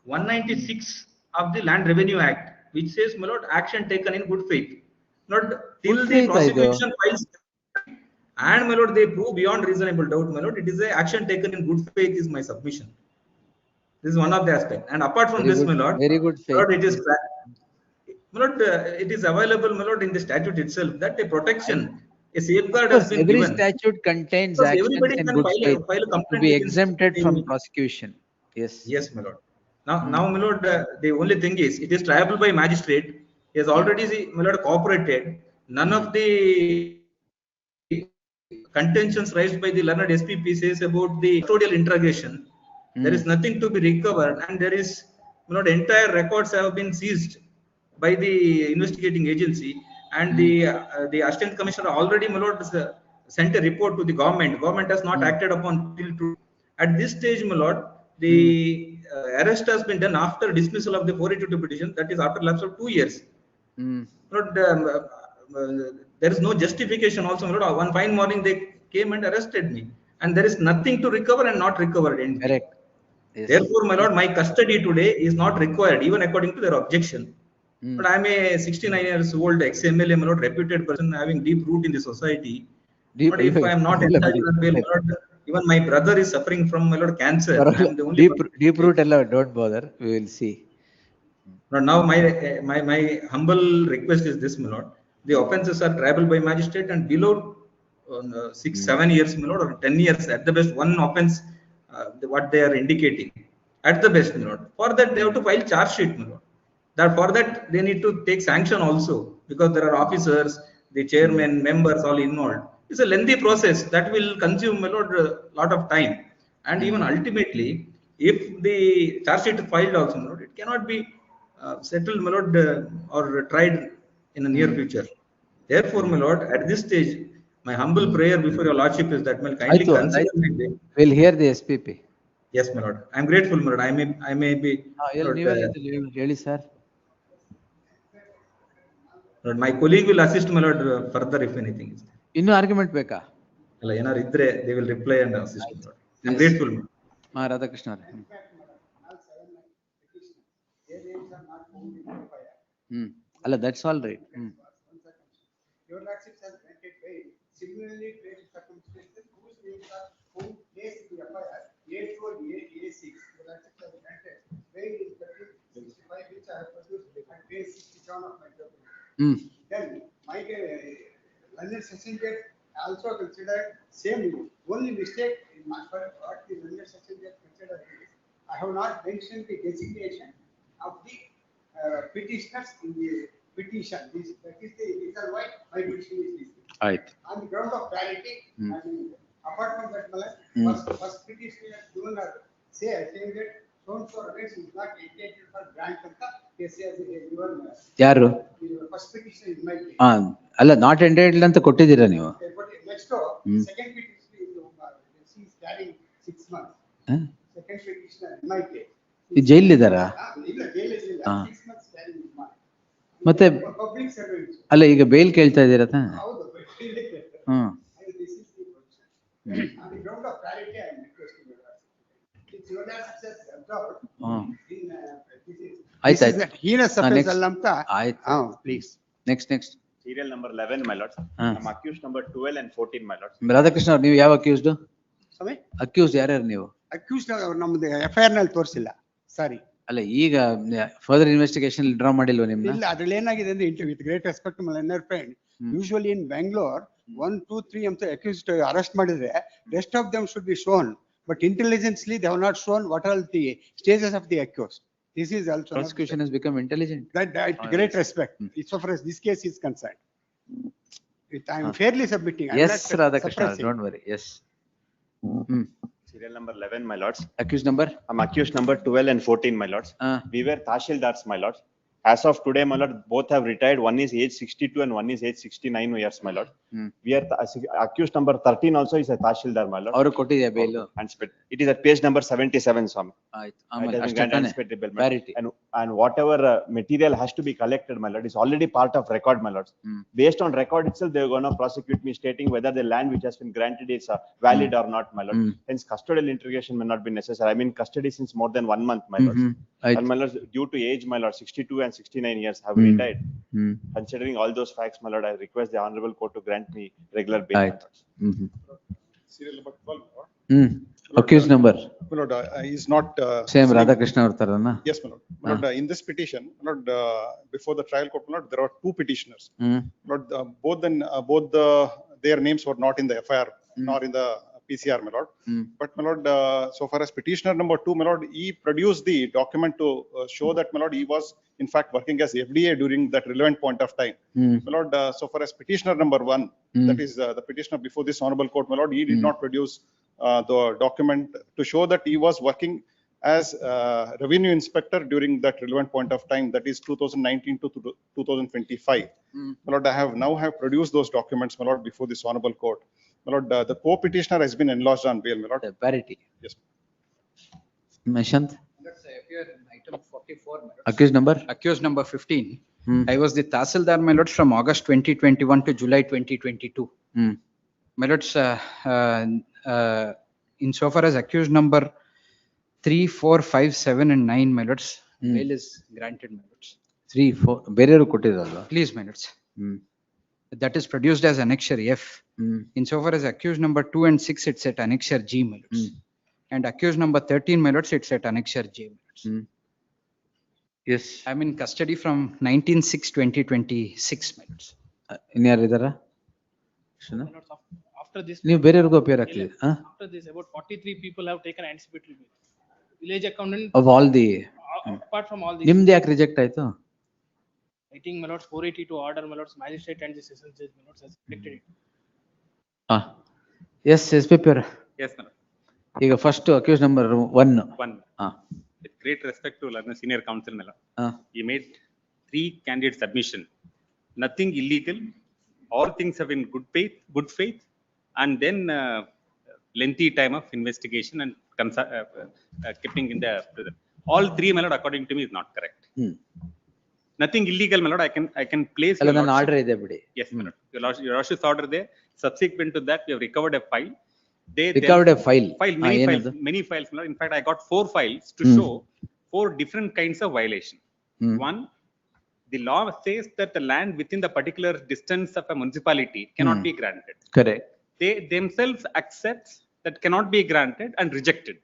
196 of the Land Revenue Act, which says, my lord, action taken in good faith. Lord, till the prosecution files, and my lord, they prove beyond reasonable doubt, my lord, it is a action taken in good faith is my submission. This is one of the aspects. And apart from this, my lord, very good faith. Lord, it is, my lord, it is available, my lord, in the statute itself that a protection, a safeguard has been Every given. statute contains Because actions everybody in can good faith file a to complaint be against exempted the- from prosecution. Yes. Yes, my lord. Now, my lord, the only thing is, it is triable by magistrate. He has already, my lord, cooperated. None of the contentions raised by the learned SPP says about the custodial interrogation. There is nothing to be recovered, and there is, my lord, entire records have been seized by the investigating agency, and the assistant commissioner already, my lord, sent a report to the government. Government has not acted upon till today. At this stage, my lord, the arrest has been done after dismissal of the 482 petition, that is after lapse of 2 years. Lord, there is no justification also, my lord. One fine morning they came and arrested me, and there is nothing to recover and not recovered anything. Correct. Yes. Therefore, my lord, my custody today is not required, even according to their objection. But I am a 69 years old ex-MLA, my lord, reputed person having deep root in the society. But if I am not entitled to bail, my lord, even my brother is suffering from, my lord, cancer. I am the only Deep root alla, don't bother. We will see. But now my humble request is this, my lord. The offences are triable by magistrate, and below 6-7 years, my lord, or 10 years at the best, one offence, what they are indicating. At the best, my lord. For that, they have to file charge sheet, my lord. That for that, they need to take sanction also, because there are officers, the chairman, members, all involved. It's a lengthy process that will consume, my lord, a lot of time. And even ultimately, if the charge sheet is filed also, my lord, it cannot be settled, my lord, or tried in the near future. Therefore, my lord, at this stage, my humble prayer before your lordship is that, may kindly consider my bail. We'll hear the SPP. Yes, my lord. I am grateful, my lord. I may be. Really, sir. Lord, my colleague will assist, my lord, further if anything is there. ಇನ್ನು argument ಬೇಕಾ? ಅಲ್ಲ ಏನಾರು ಇದ್ರೆ they will reply and assist, my lord. I am grateful, my lord. Radhakrishna ಅಲ್ಲ that's all right. Your lordship has granted bail. Similarly, placed circumstances whose names are who placed the FIR A4, A6. Your lordship has granted bail in 1365, which I have produced at page 67 of my document. Then my learned session judge also considered same rule. Only mistake in my what the learned session judge considered is I have not mentioned the designation of the petitioners in the petition. That is the reason why my petition is dismissed. Right. On the ground of clarity, and apart from that, first petitioner given a saying that so arrest is not entitled for grant anta case as given. ಯಾರು? First petition in my case. ಅಲ್ಲ not entitled ಅಂತ ಕೊಟ್ಟಿದ್ದೀರಾ ನೀವು? But next second petition is carrying 6 months. Second petitioner in my case. ಈ ಜೈಲಿದ್ದಾರಾ? ಇಲ್ಲ ಜೈಲಿಲ್ಲ 6 months carrying is mine. ಮತ್ತೆ public servant ಅಲ್ಲ ಈಗ ಬೇಲ್ ಕೇಳ್ತಾ ಇದ್ದೀರಾ ತಾನೆ? ಹೌದು this is the position. On the ground of clarity, I am requesting your lordship. It's your lordship has observed in this is heinous offense allamta. Please. Next. Serial number 11, my lords. I'm accused number 12 and 14, my lords. Radhakrishna ಅವ್ರು ನೀವು ಯಾವ accused? Sorry? Accused ಯಾರ್ಯಾರು ನೀವು? Accused ನಮ್ದು FIR ನಲ್ಲಿ ತೋರಿಸಿಲ್ಲ, ಸಾರಿ. ಅಲ್ಲ ಈಗ ಫರ್ದರ್ ಇನ್ವೆಸ್ಟಿಗೇಷನ್ ಡ್ರಾ ಮಾಡಿಲ್ವ ನಿಮ್ನ? ಇಲ್ಲ, ಅದ್ರಲ್ಲಿ ಏನಾಗಿದೆ ಅಂದ್ರೆ with great respect to my learned friend, usually in Bangalore 1, 2, 3 ಅಂತ ಅಕ್ಯೂಸ್ಡ್ ಅರೆಸ್ಟ್ ಮಾಡಿದ್ರೆ rest of them should be shown, but intelligently they have not shown what are the stages of the accused. This is also Prosecution has become intelligent. That great respect, so far as this case is concerned. I am fairly submitting. I am Yes, not Radhakrishna, suppressing. don't worry. Yes. Serial number 11, my lords. Accused number? I'm accused number 12 and 14, my lords. We were Tahsildars, my lords. As of today, my lord, both have retired. One is age 62 and one is age 69 years, my lord. We are accused number 13 also is a Tahsildar, my lord. Avaru kottidya bail? It is at page number 77, Swami. Parity. And whatever material has to be collected, my lord, is already part of record, my lords. Based on record itself, they are going to prosecute me stating whether the land which has been granted is valid or not, my lord. Hence, custodial interrogation may not be necessary. I'm in custody since more than 1 month, my lord. And my lord, due to age, my lord, 62 and 69 years have retired. Considering all those facts, my lord, I request the honorable court to grant me regular bail. Serial number 12. Accused number? My lord, is not. Same Radhakrishna Vartarana? Yes, my lord. My lord, in this petition, my lord, before the trial court, my lord, there are 2 petitioners. My lord, both their names were not in the FIR nor in the PCR, my lord. But my lord, so far as petitioner number 2, my lord, he produced the document to show that, my lord, he was in fact working as FDA during that relevant point of time. My lord, so far as petitioner number 1, that is the petitioner before this honorable court, my lord, he did not produce the document to show that he was working as revenue inspector during that relevant point of time, that is 2019 to 2025. My lord, I have now produced those documents, my lord, before this honorable court. My lord, the co-petitioner has been enlarged on bail, my lord. Parity. Yes. Mashant? That's appear in item 44. Accused number? Accused number 15. I was the Tahsildar, my lords, from August 2021 to July 2022. My lords, insofar as accused number 3, 4, 5, 7 and 9, my lords, bail is granted, my lords. 3, 4, ಬೇರೆಯವರು ಕೊಟ್ಟಿರಲ್ವಾ? Please, my lords. That is produced as annexure F. Insofar as accused number 2 and 6, it's at annexure G, my lords. And accused number 13, my lords, it's at annexure J, my lords. Yes. I'm in custody from 19/6/2026, my lords. ಇನ್ಯಾರಿದಾರ? After this, ನೀವು ಬೇರೆಯವ್ರಿಗೂ appear ಆಗ್ತಿದೆ? after this, about 43 people have taken anticipatory bail. Village accountant. Of all the. Apart from all these. ನಿಮ್ದು ಯಾಕೆ reject ಆಯ್ತು? I think, my lords, 482 order, my lords, magistrate and the session judge, my lords, has rejected it. Yes, SPP. Yes, my lord. ಈಗ first accused number 1. With great respect to learned senior counsel, my lord. He made 3 candidate submission. Nothing illegal. All things have been good faith, and then lengthy time of investigation and keeping in the prison. All 3, my lord, according to me, is not correct. Nothing illegal, my lord. I can place. ಅಲ್ಲ ನನ್ನ order ಇದೆ ಬಿಡಿ. Yes, my lord. Your lordship's order there. Subsequent to that, we have recovered a file. Recovered a file. Many files, my lord. In fact, I got 4 files to show 4 different kinds of violation. One, the law says that the land within the particular distance of a municipality cannot be granted. Correct. They themselves accept that cannot be granted and rejected.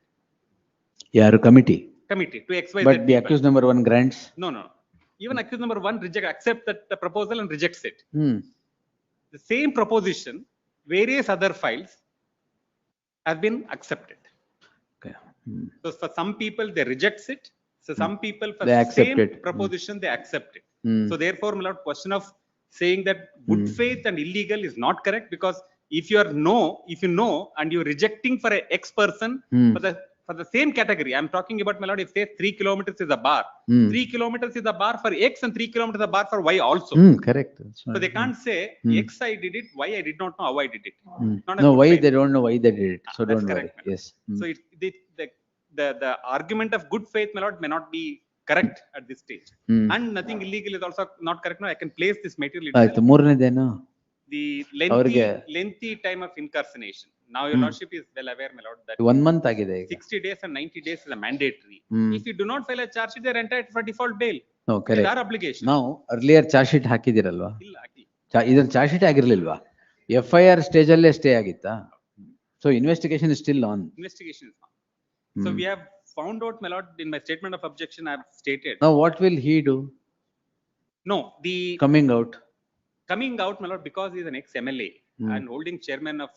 ಯಾರು committee to XYZ. But the accused number 1 grants? No. Even accused number 1 accepts that the proposal and rejects it. The same proposition, various other files have been accepted. Okay. So for some people, they reject it. So some people, for they the same it. proposition, they accept it. So therefore, my lord, question of saying that good faith and illegal is not correct, because if you know and you're rejecting for a X person for the same category, I'm talking about, my lord, if say 3 kilometers is a bar, 3 kilometers is a bar for X and 3 kilometers is a bar for Y also. Correct. So they can't say X I did it, Y I did not know how I did it. No, why they don't know why they did it. So don't worry. Correct, yes. So the argument of good faith, my lord, may not be correct at this stage. And nothing illegal is also not correct. Now I can place this material ಆಯ್ತು ಮೂರನೇದೇನು? The lengthy time of incarceration. Now your lordship is well aware, my lord, that 1 month ಆಗಿದೆ ಈಗ. 60 days and 90 days is a mandatory. If you do not file a charge sheet, they are entitled for default bail. No, correct. It's our obligation. Now earlier charge sheet ಹಾಕಿದಿರಲ್ವಾ? ಇಲ್ಲ ಹಾಕಿ. ಇದರ charge sheet ಆಗಿರ್ಲಿಲ್ವಾ? FIR stage ಅಲ್ಲೇ stay ಆಗಿತ್ತಾ? So investigation is still on. Investigation is on. So we have found out, my lord, in my statement of objection, I have stated. Now what will he do No, the coming out? coming out, my lord, because he is an ex-MLA and holding chairman of,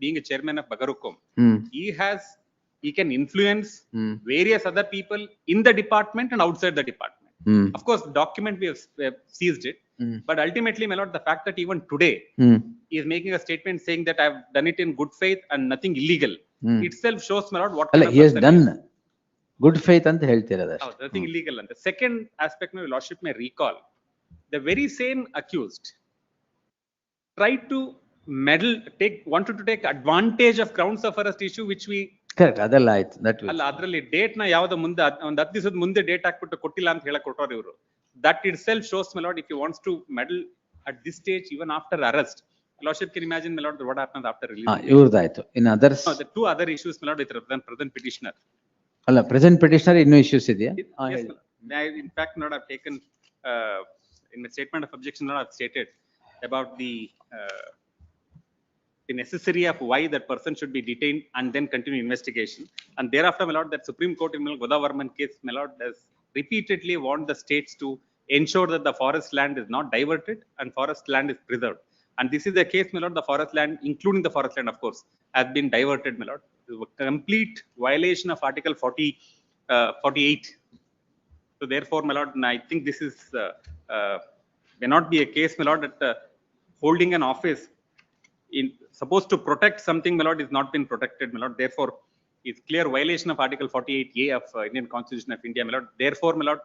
being a chairman of Bagarukum, he can influence various other people in the department and outside the department. Of course, the document we have seized it, but ultimately, my lord, the fact that even today he is making a statement saying that I have done it in good faith and nothing illegal itself shows, my lord, what kind of He has person he is. done good faith ಅಂತ ಹೇಳ್ತಿರೋದು Oh, nothing illegal. And the second aspect, my lordship may recall, the very same accused tried to meddle, wanted to take advantage of grounds of arrest issue, which we correct ಅದೆಲ್ಲ ಆಯ್ತು that ಅಲ್ಲ ಅದರಲ್ಲಿ date ನ ಯಾವ್ದು ಮುಂದೆ ಒಂದ್ 10 ದಿವಸದ ಮುಂದೆ ಡೇಟ್ ಹಾಕ್ಬಿಟ್ಟು ಕೊಟ್ಟಿಲ್ಲ ಅಂತ ಹೇಳಕ್ ಕೊಟ್ಟವ್ರು ಇವರು. That itself shows, my lord, if he wants to meddle at this stage even after arrest, lordship can imagine, my lord, what happens after release. ಇವ್ರದಾಯ್ತು ಇನ್ others. No, the two other issues, my lord, with present petitioner. ಅಲ್ಲ present petitioner ಇನ್ನೂ issues ಇದೆಯಾ? Yes, my lord. In fact, my lord, I've taken in my statement of objection, my lord, I've stated about the necessity of why that person should be detained and then continue investigation. And thereafter, my lord, that Supreme Court in Godavarman case, my lord, has repeatedly warned the states to ensure that the forest land is not diverted and forest land is preserved. And this is the case, my lord, the forest land, including the forest land, of course, has been diverted, my lord. Complete violation of Article 48. So therefore, my lord, I think this is may not be a case, my lord, that holding an office in supposed to protect something, my lord, is not been protected, my lord. Therefore, it's clear violation of Article 48A of Indian Constitution of India, my lord. Therefore, my lord,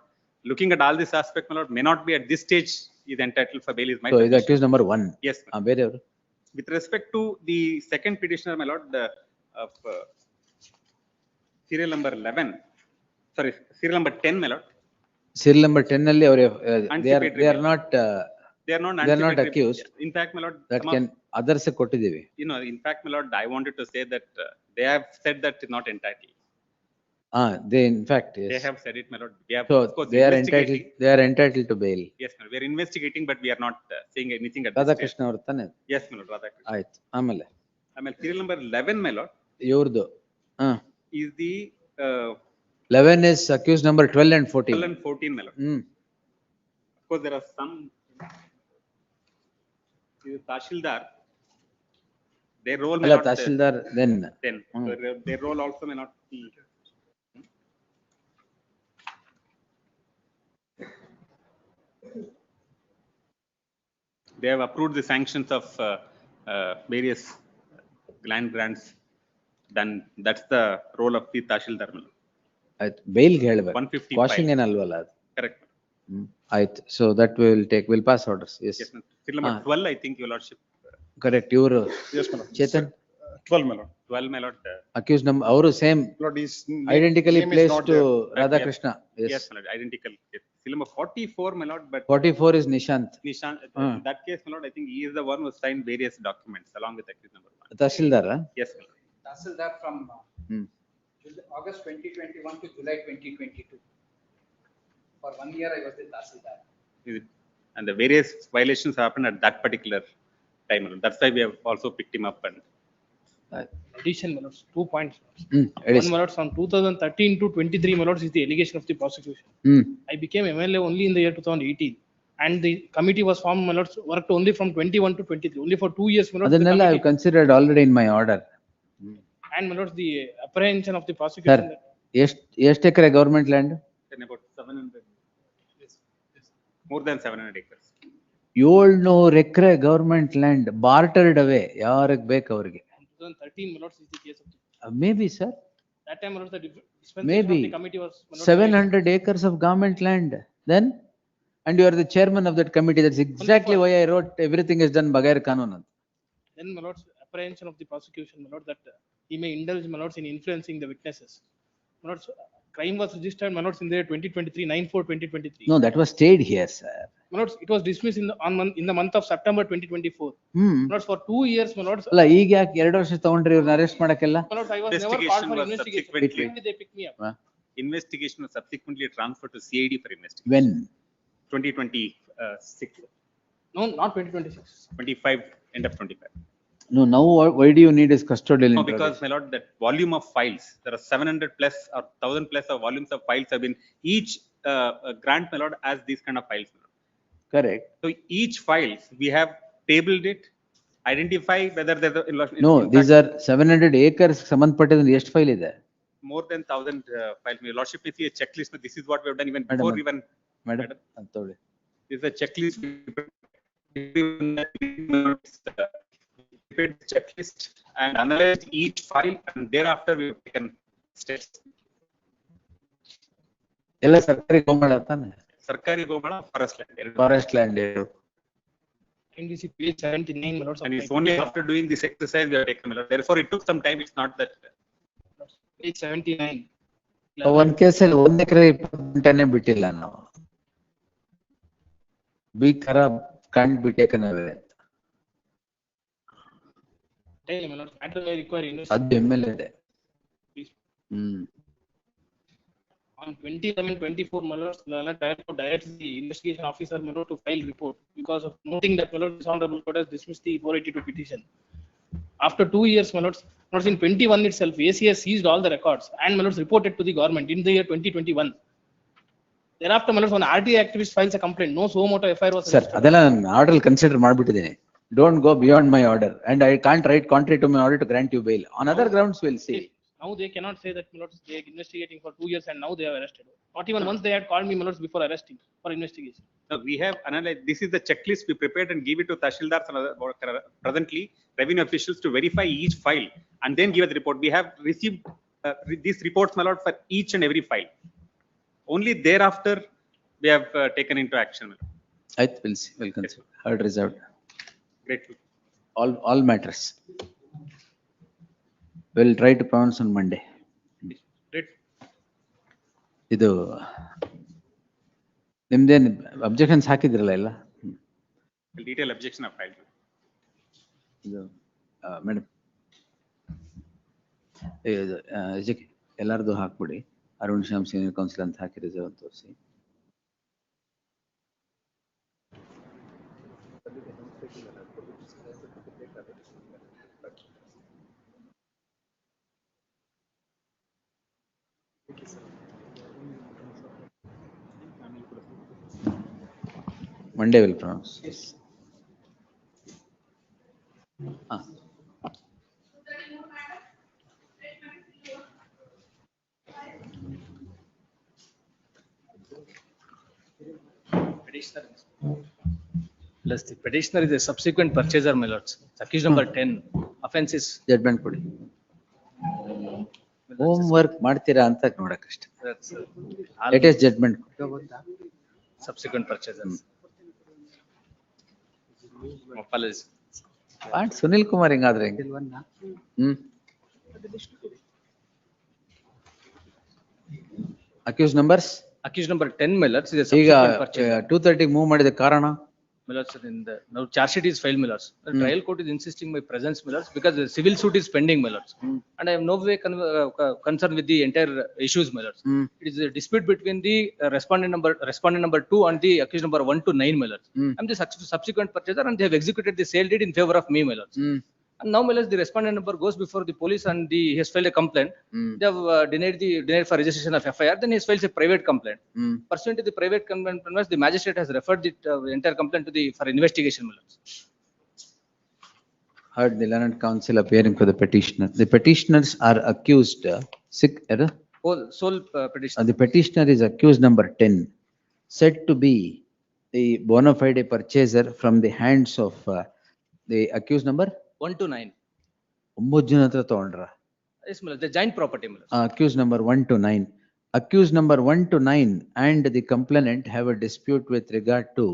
looking at all this aspect, my lord, may not be at this stage is entitled for bail. Is my So is accused number 1? Yes. With respect to the second petitioner, my lord, of serial number 11, sorry, serial number 10, my lord. Serial number 10 ನಲ್ಲಿ ಅವರು they are not accused. In fact, my lord, that can others ಕೊಟ್ಟಿದ್ದೀವಿ. You know, in fact, my lord, I wanted to say that they have said that it's not entitled. They in fact yes. They have said it, my lord. We have, so of course, they are entitled to bail. Yes, my lord. We are investigating, but we are not saying anything at Radha this Krishna ಅವರು ತಾನೆ? Yes, my lord, Radha Krishna. ಆಯ್ತು ಆಮೇಲೆ serial number 11, my lord, ಇವ್ರದ್ದು is the 11 is accused number 12 and 14. 12 and 14, my lord. Of course, there are some. Tashildar, their role may not. Tashildar then. So their role also may not be. They have approved the sanctions of various land grants. Then that's the role of the Tashildar. Bail ಗೆ ಹೇಳಬೇಕು. 155. Quashing ಏನಲ್ವಲ್ಲ ಅದು. Correct. ಆಯ್ತು. So that will pass orders. Yes. Yes, serial number 12, I think, your lordship. Correct. ಇವರು Yes, my lord. Chetan 12, my lord. 12, my lord. Accused number ಅವರು same Lord, his identically name is placed not to there. Radha Krishna. Yes, my lord. Identical. Yes. Serial number 44, my lord. But 44 is Nishant. Nishant. In that case, my lord, I think he is the one who signed various documents along with accused number 1. Tashildar? Yes, my lord. Tashildar from August 2021 to July 2022. For 1 year, I was the Tashildar. And the various violations happened at that particular time. That's why we have also picked him up. And addition, my lords, 2 points. One, my lords, from 2013 to 23, my lords, is the allegation of the prosecution. I became MLA only in the year 2018. And the committee was formed, my lords, worked only from 21 to 23. Only for 2 years, my lords. Adannella I have considered already in my order. And my lords, the apprehension of the prosecution. Sir, ಎಷ್ಟು ಎಕರೆ government land? About 700. More than 700 acres. 700 ಎಕರೆ government land bartered away ಯಾರಿಗೆ ಬೇಕು ಅವರಿಗೆ. 2013, my lords, is the case of the. Maybe, sir. That time, my lords, the dispensation Maybe of the committee was. 700 acres of government land. Then, and you are the chairman of that committee. That's exactly why I wrote everything is done Bagair Kanun. Then, my lords, apprehension of the prosecution, my lord, that he may indulge, my lords, in influencing the witnesses. My lords, crime was registered, my lords, in the year 2023, 9/4/2023. No, that was stayed here, sir. My lords, it was dismissed in the month of September 2024. My lords, for 2 years, my lords. ಅಲ್ಲ ಈಗ ಯಾಕೆ 2 ವರ್ಷ ತಗೊಂಡ್ರಿ ಇವ್ರನ್ನ arrest ಮಾಡಕ್ಕೆಲ್ಲ? My lords, I was never called for investigation. When they picked me up. Investigation was subsequently transferred to CID for investigation. When? 2026. No, not 2026. 25, end of 25. No, now why do you need is custodial No, interrogation? because my lord, that volume of files, there are 700 plus or 1000 plus of volumes of files have been, each grant my lord has these kind of files. My lord. Correct. So each files, we have tabled it, identify whether there's a. No, in these fact, are 700 acres ಸಂಬಂಧಪಟ್ಟಿದ್ರೆ ಎಷ್ಟು file ಇದೆ? more than 1000 files. My lordship may see a checklist, but this is what we have done even Madam, before even. Madam, ಅಂತೋಳಿ. This is a checklist. Prepared the checklist and analyzed each file, and thereafter we have taken steps. ಎಲ್ಲ ಸರ್ಕಾರಿ ಗೋಮಾಳ ತಾನೆ? Sarkari Gomala, forest land. Forest land. Can we see page 79, my lords? And it's only after doing this exercise we have taken. My lord. Therefore, it took some time. It's not that. Page 79. ಒಂದ್ ಕೇಸಲ್ಲಿ 1 ಎಕರೆ 20 ಗುಂಟೆನೆ ಬಿಟ್ಟಿಲ್ಲ ನಾವು. Big Kharab can't be taken away. Tell my lords, matter may require ಅದು investigation. MLA ಇದೆ. On 27/24, my lords, the trial court directs the investigation officer, my lord, to file report because of noting that, my lord, this honorable court has dismissed the 482 petition. After 2 years, my lords, in 21 itself, ACS seized all the records and, my lords, reported to the government in the year 2021. Thereafter, my lords, when RTA activist files a complaint, no suo motu FIR was Sir, registered. ಅದೆಲ್ಲ ನಾನು order consider ಮಾಡ್ಬಿಟ್ಟಿದ್ದೀನಿ. Don't go beyond my order and I can't write contrary to my order to grant you bail. On other grounds we'll see. Now they cannot say that, my lords, they are investigating for 2 years and now they have arrested. Not even once they had called me, my lords, before arresting for investigation. No, we have analyzed. This is the checklist we prepared and give it to Tashildars and presently revenue officials to verify each file and then give us the report. We have received these reports, my lord, for each and every file. Only thereafter we have taken into action. My lord. I will see. We'll consider. Heard reserved. Grateful. All matters. We'll try to pronounce on Monday. Grateful. ಇದು ನಿಮ್ದೇನು objections ಹಾಕಿದ್ರಲ್ಲ ಎಲ್ಲ? Detailed objection of file. ಇದು madam ಎಲ್ಲಾರ್ದು ಹಾಕ್ಬಿಡಿ. Arun Shyam senior council ಅಂತ ಹಾಕಿ reserve ಅಂತ ತೋರಿಸಿ. Monday will pronounce. Yes. Petitioner. Plus the petitioner is a subsequent purchaser, my lords. Accused number 10. Offense is. Judgment ಕೊಡಿ. ಹೋಮ್ ವರ್ಕ್ ಮಾಡ್ತೀರಾ ಅಂತ ನೋಡಕ್ಕಷ್ಟೇ. Latest judgment. Subsequent purchasers. Apologies. Sunil Kumar ಹಿಂಗಾದ್ರೆ ಹೆಂಗೆ? Accused numbers? Accused number 10, my lords, is a ಈಗ subsequent purchaser. 230 move ಮಾಡಿದ ಕಾರಣ? My lords, now charge sheet is filed, my lords. The trial court is insisting my presence, my lords, because the civil suit is pending, my lords. And I have no way concerned with the entire issues, my lords. It is a dispute between the respondent number 2 and the accused number 1 to 9, my lords. I'm the subsequent purchaser and they have executed the sale deed in favor of me, my lords. And now, my lords, the respondent number goes before the police and he has filed a complaint. They have denied for registration of FIR. Then he has filed a private complaint. Pursuant to the private complaint, the magistrate has referred the entire complaint to the for investigation, my lords. Heard the learned counsel appearing for the petitioner. The petitioners are accused. Sole petitioner. The petitioner is accused number 10, said to be the bona fide purchaser from the hands of the accused number 1 to 9. 9 ಜನ ಹತ್ರ ತಗೊಂಡ್ರ? Yes, my lords, the joint property, my lords. Accused number 1 to 9. Accused number 1 to 9 and the complainant have a dispute with regard to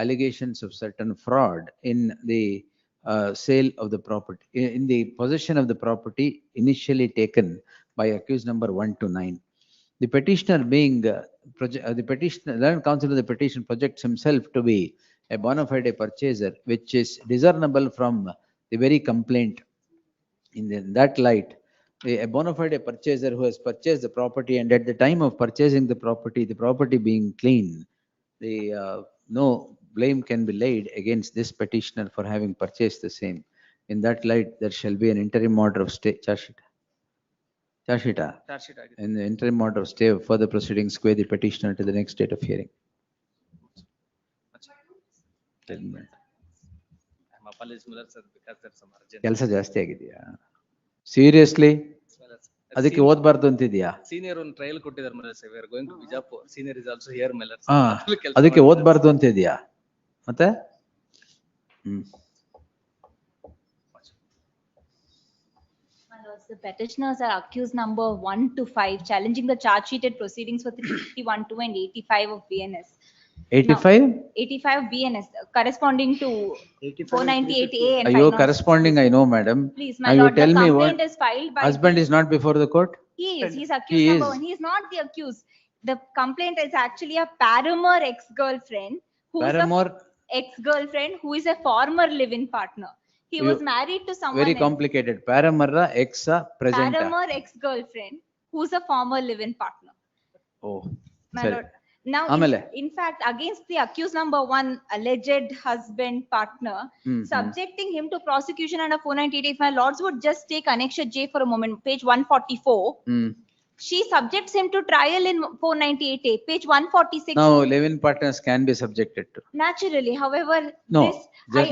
allegations of certain fraud in the sale of the property, in the possession of the property initially taken by accused number 1 to 9. The petitioner being the petitioner, learned counsel of the petition projects himself to be a bona fide purchaser, which is discernible from the very complaint. In that light, a bona fide purchaser who has purchased the property and at the time of purchasing the property being clean, no blame can be laid against this petitioner for having purchased the same. In that light, there shall be an interim order of stay, charge sheet. In the interim order of stay of further proceedings, quay the petitioner to the next date of hearing. I'm apologies, Miller, sir, because there's some urgent. ಕೆಲಸ ಜಾಸ್ತಿ ಆಗಿದೆಯಾ? Seriously? ಅದಕ್ಕೆ ಓದ್ಬಾರ್ದು ಅಂತಿದ್ಯಾ? Senior ಒಂದು trial ಕೊಟ್ಟಿದ್ದಾರೆ Miller, sir. We are going to Bijapur. Senior is also here, Miller. ಅದಕ್ಕೆ ಓದ್ಬಾರ್ದು ಅಂತಿದ್ಯಾ? ಮತ್ತೆ? The petitioners are accused number 1 to 5, challenging the charge sheeted proceedings for 351-2 and 85 of BNS. 85? 85 BNS corresponding to 498A and Are you 506. corresponding? I know, madam. Please, Now my you lord, the tell me complaint what is filed by. Husband is not before the court? He's accused number 1. He is not the accused. The complaint is actually a paramour ex-girlfriend who is ex-girlfriend who is a former live-in partner. He was married to someone Very else. complicated. Paramour ex present. Paramour ex-girlfriend who's a former live-in partner. Oh, My sorry. lord. Now, in fact, against the accused number 1 alleged husband partner, subjecting him to prosecution under 498, if my lords would just take Annexure J for a moment, page 144. She subjects him to trial in 498A, page 146. Now, live-in partners can be subjected to. Naturally, however, No,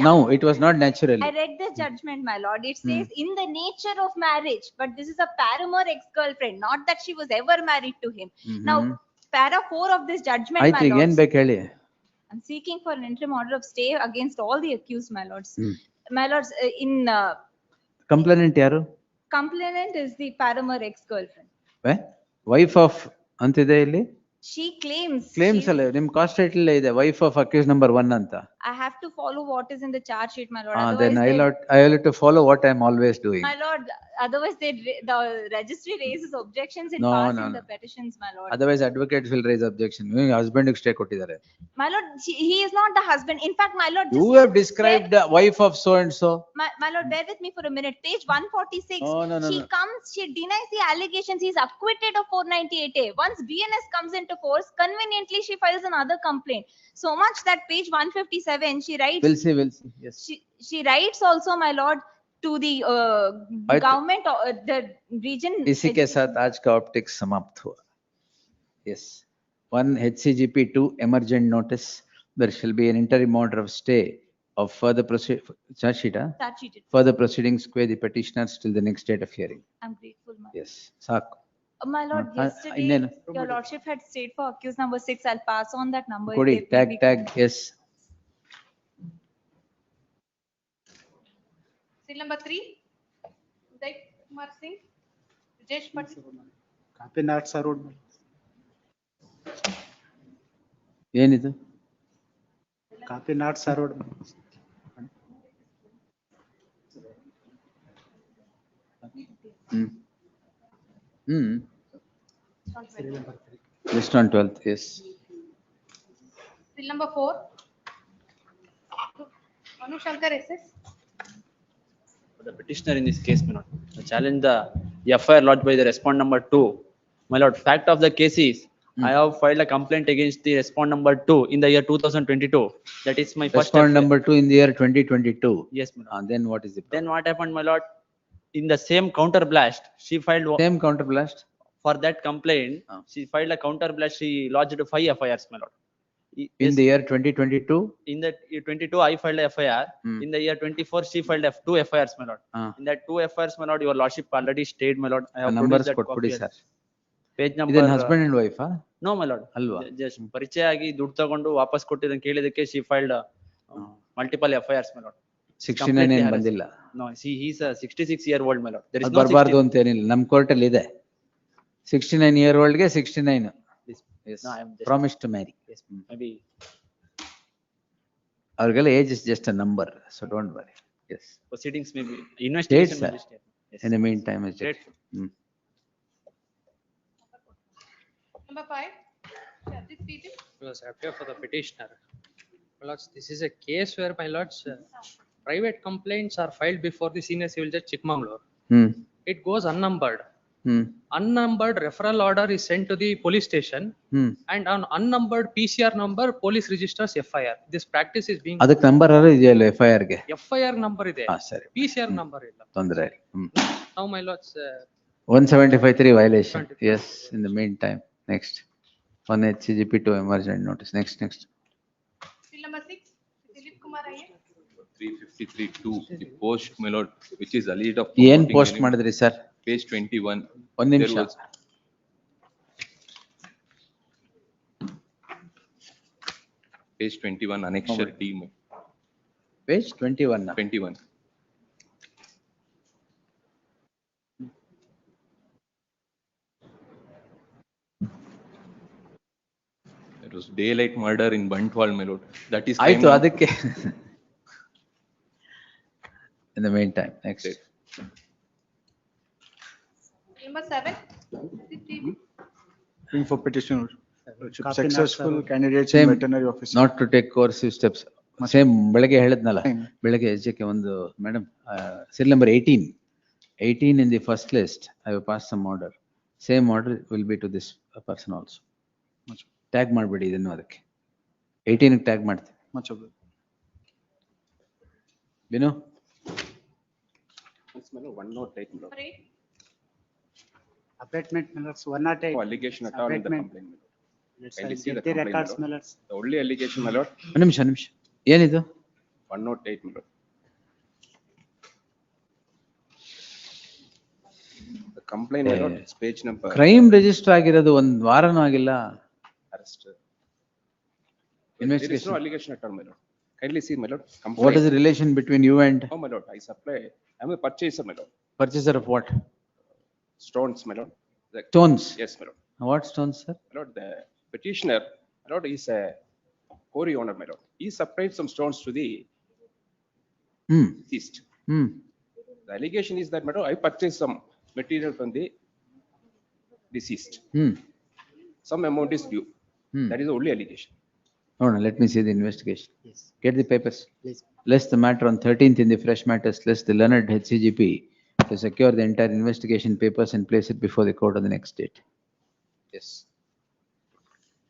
no, it was not naturally. I read the judgment, my lord. It says in the nature of marriage, but this is a paramour ex-girlfriend, not that she was ever married to him. Now, para 4 of this judgment, my lords. I'm seeking for an interim order of stay against all the accused, my lords. My lords, in Complainant yaru? Complainant is the paramour ex-girlfriend. Wife of antide illi? She claims. Claims alle nim cost title ide wife of accused number 1 anta. I have to follow what is in the charge sheet, my lord. Then I will have to follow what I am always doing. My lord, otherwise the registry raises objections in No, passing the petitions, my lord. Otherwise advocates will raise objection. Husband stay kottidare. My lord, he is not the husband. In fact, my lord. You have described the wife of so and so. My lord, bear with me for a minute. Page 146. No. She denies the allegations. He's acquitted of 498A. Once BNS comes into force, conveniently she files another complaint. So much that page 157, she writes. We'll see. Yes. She writes also, my lord, to the government, the region. इसी के साथ आज का optics समाप्त हुआ. Yes. 1 HCGP 2 emergent notice. There shall be an interim order of stay of further further proceedings quay the petitioners till the next date of hearing. I'm grateful, my Yes. Sak. My lord, yesterday your lordship had stayed for accused number 6. I'll pass on that number. Kodi, tag, yes. Seal number 3. Uday Kumar Singh. Rajesh Patel. Karnataka road. ಏನಿದು? Karnataka road. Just on 12th, yes. Seal number 4. Anu Shankar SS. The petitioner in this case may not challenge the FIR lodged by the respond number 2. My lord, fact of the case is I have filed a complaint against the respond number 2 in the year 2022. That is my first. Respond number 2 in the year 2022. Yes, my lord. Then what is it? Then what happened, my lord? In the same counter blast, she filed. Same counter blast? For that complaint, she filed a counter blast. She lodged 5 FIRs, my lord. In the year 2022? In the year 22, I filed a FIR. In the year 24, she filed 2 FIRs, my lord. In that 2 FIRs, my lord, your lordship already stayed, my lord. I have numbers produced that copy. sir. Page number. Then husband and wife, huh? No, my lord. Alva. Just ಪರಿಚಯ ಆಗಿ ದುಡ್ಡು ತಗೊಂಡು ವಾಪಸ್ ಕೊಟ್ಟಿದ್ದನ್ನು ಕೇಳಿದಕ್ಕೆ she filed multiple FIRs, my lord. 69 ಏನು ಬಂದಿಲ್ಲ. No, he's a 66-year-old, my lord. There is no ಬರಬಾರ್ದು ಅಂತ ಏನಿಲ್ಲ. ನಮ್ಮ ಕೋರ್ಟ್ ಅಲ್ಲಿ ಇದೆ. 69-year-old ಗೆ 69. Yes. No, I am just Promised to marry. Yes, maybe. Our age is just a number, so don't worry. Yes. Proceedings may be investigation. Sir. Yes. In the meantime, it's just. Number 5. This people. Was appear for the petitioner. My lords, this is a case where, my lords, private complaints are filed before the senior civil judge Chikmagalur. It goes unnumbered. Unnumbered referral order is sent to the police station, and on unnumbered PCR number, police registers FIR. This practice is being. ಅದಕ್ಕೆ number ಇದೆಯಲ್ಲ FIR ಗೆ? FIR number ಇದೆ. ಸರಿ. PCR number ಇಲ್ಲ. ತೊಂದರೆ ಇಲ್ಲ. Now my lords. 175(3) violation. Yes, in the meantime. Next. 1 HCGP to emergent notice. Next. Still number 6, Dilip Kumar Iyer. 353(2), the post, my lord, which is alleged of. ಏನ್ post ಮಾಡಿದ್ರಿ sir? Page 21. ಒಂದ್ ನಿಮಿಷ. Page 21, annexure D. Page 21. 21. It was daylight murder in Bantwal, my lord. That is. ಆಯ್ತು ಅದಕ್ಕೆ. In the meantime, next. Number 7. For petitioner, successful candidates in Same, veterinary officer. not to take coercive steps. Same, ಬೆಳಗ್ಗೆ ಹೇಳಿದ್ನಲ್ಲ, ಬೆಳಗ್ಗೆ ಎಚ್ಚರಿಕೆ ಒಂದು madam, serial number 18. 18 in the first list, I will pass some order. Same order will be to this person also. Tag ಮಾಡ್ಬೇಡಿ ಇದನ್ನು ಅದಕ್ಕೆ. 18 tag ಮಾಡ್ತೀನಿ. ಬಿನು? One note take. Abatement minutes, 108. No allegation at all in the complaint. Can you see the The complaint, records my lord? minutes. The only allegation, my lord. ಒಂದು ನಿಮಿಷ. ಏನಿದು? 108, my lord. The complaint, my lord, is page number. Crime register ಆಗಿರೋದು ಒಂದು ವಾರನೂ ಆಗಿಲ್ಲ. Arrest. There is no allegation at all, my lord. Kindly see, my lord. Complaint. What is the relation between you and? Oh, my lord, I supply. I am a purchaser, my lord. Purchaser of what? Stones, my lord. Stones? Yes, my lord. What stones, sir? My lord, the petitioner, my lord, is a quarry owner, my lord. He supplied some stones to the deceased. The allegation is that, my lord, I purchased some material from the deceased. Some amount is due. That is the only allegation. No, let me see the investigation. Yes. Get the papers. Please. List the matter on 13th in the fresh matters list, the learned HCGP to secure the entire investigation papers and place it before the court on the next date. Yes.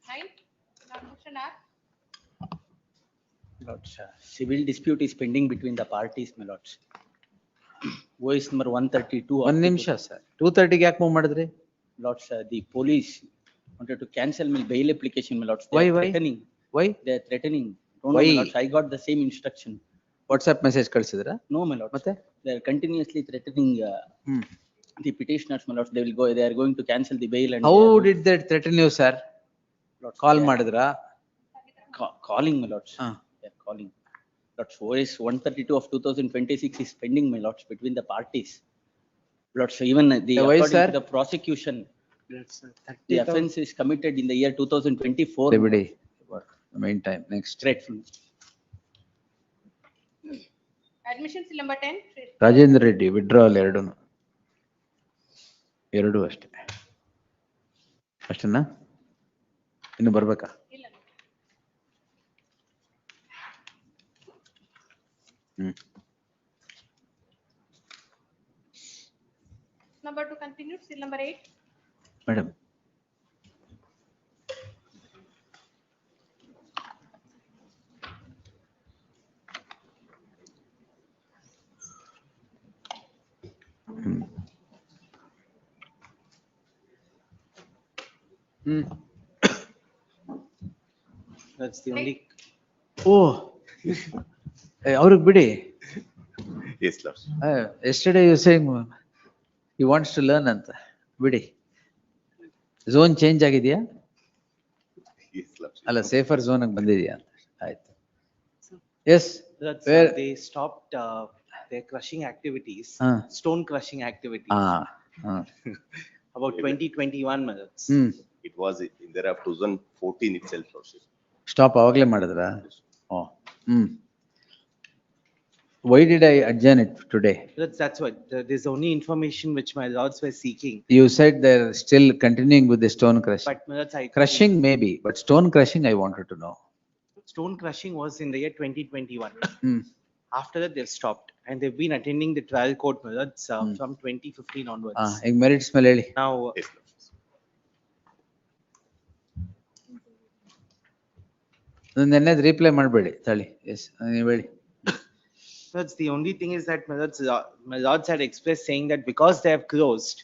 9, motion R. Lords, civil dispute is pending between the parties, my lords. Voice number 132. ಒಂದು ನಿಮಿಷ sir. 230 ಯಾಕೆ move ಮಾಡಿದ್ರಿ? Lords, the police wanted to cancel my bail application, my lords. Why? Threatening. Why? They are threatening. Don't know, Why? my lords. I got the same instruction. WhatsApp message ಕಳಿಸಿದ್ರಾ? No, my lords. ಮತ್ತೆ? They are continuously threatening the petitioners, my lords. They are going to cancel the bail and. How did they threaten you, sir? Call ಮಾಡಿದ್ರಾ? Calling, my lords. They are calling. Lords, OS 132 of 2026 is pending, my lords, between the parties. Lords, so even the Why, according sir? to the prosecution, the offense is committed in the year 2024. ಬಿಡಿ. Meantime, next. Right. Admission still number 10. Rajendra Reddy withdrawal ಎರಡು ಅಷ್ಟೇ. ಅಷ್ಟೇನಾ? ಇನ್ನು ಬರ್ಬೇಕಾ? Number 2 continued, still number 8. Madam. That's the only. Oh, ಅವ್ರಿಗೆ ಬಿಡಿ. Yes, lords. Yesterday you saying he wants to learn ಅಂತ ಬಿಡಿ. ಝೋನ್ ಚೇಂಜ್ ಆಗಿದೆಯಾ? Yes, lords. ಅಲ್ಲ ಸೇಫರ್ ಝೋನ್ ಬಂದಿದೆಯಾ? ಆಯ್ತು. Yes. That's Where? they stopped their crushing activities, Ah. stone crushing activities. About 2021 minutes. It was in there of 2014 itself also. Stop ಅವಾಗಲೇ ಮಾಡಿದ್ರಾ? Why did I adjourn it today? That's what, there's only information which my lords were seeking. You said they're still continuing with the stone crushing. But that's Crushing maybe, but stone crushing I wanted to know. Stone crushing was in the year 2021. After that, they've stopped. and they've been attending the trial court, my lords, from 2015 onwards. ಈಗ merits ಮೇಲೆ ಹೇಳಿ. Now, ನೆನ್ನೆದು reply ಮಾಡಬೇಡಿ ತಳಿ. S ನೀವು ಹೇಳಿ. that's the only thing is that my lords had expressed saying that because they have closed,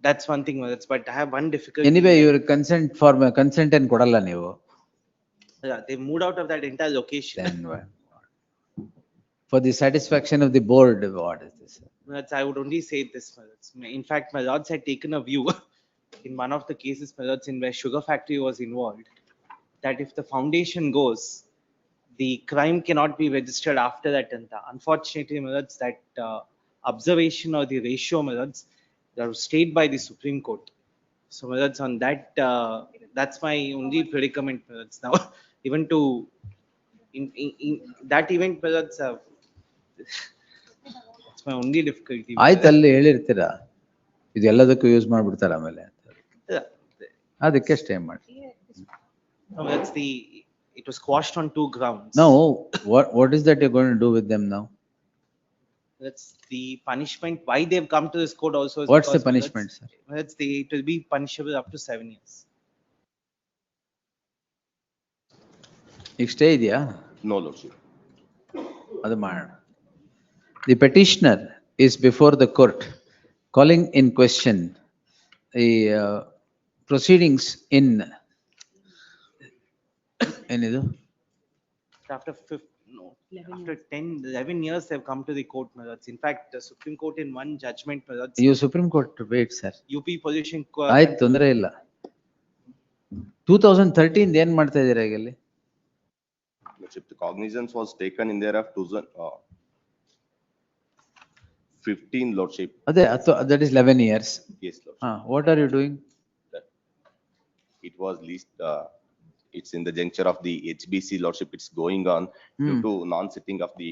that's one thing, my lords, but I have one difficulty. Anyway ಇವ್ರ consent ಏನ್ ಕೊಡಲ್ಲ ನೀವು. Yeah, they moved out of that entire location. Then for the satisfaction of the board, what is this? That's, I would only say this, my lords. In fact, my lords had taken a view in one of the cases, my lords, in where sugar factory was involved, that if the foundation goes, the crime cannot be registered after that. And unfortunately, my lords, that observation or the ratio, my lords, that was stayed by the Supreme Court. So, my lords, on that, that's my only predicament, my lords. Now, even to in that event, my lords, that's my only difficulty. ಆಯ್ತಲ್ಲಿ ಹೇಳಿರ್ತೀರಾ ಇದು ಎಲ್ಲದಕ್ಕೂ use ಮಾಡ್ಬಿಡ್ತಾರ ಆಮೇಲೆ ಅದಕ್ಕೆ stay ಮಾಡಿ. No, that's it was quashed on 2 grounds. No, what is that you're going to do with them now? That's the punishment why they've come to this court also. What's the punishment, sir? That's it will be punishable up to 7 years. ಈಗ stay ಇದೆಯಾ? No, Lordship. ಅದು ಮಾಡೋಣ. The petitioner is before the court calling in question the proceedings in ಏನಿದು? After 11 years they've come to the court, my lords. In fact, the Supreme Court in one judgment, my lords. You Supreme Court wait, sir. UP position. ಆಯ್ತು, ತೊಂದರೆ ಇಲ್ಲ. 2013 ಏನ್ ಮಾಡ್ತಾ ಇದೀರಾ ಈಗ ಇಲ್ಲಿ? Lordship, the cognizance was taken in there of 2015, Lordship. ಅದೇ that is 11 years. Yes, Lordship. What are you doing? It was least, it's in the juncture of the HBC, Lordship. It's going on due to non-sitting of the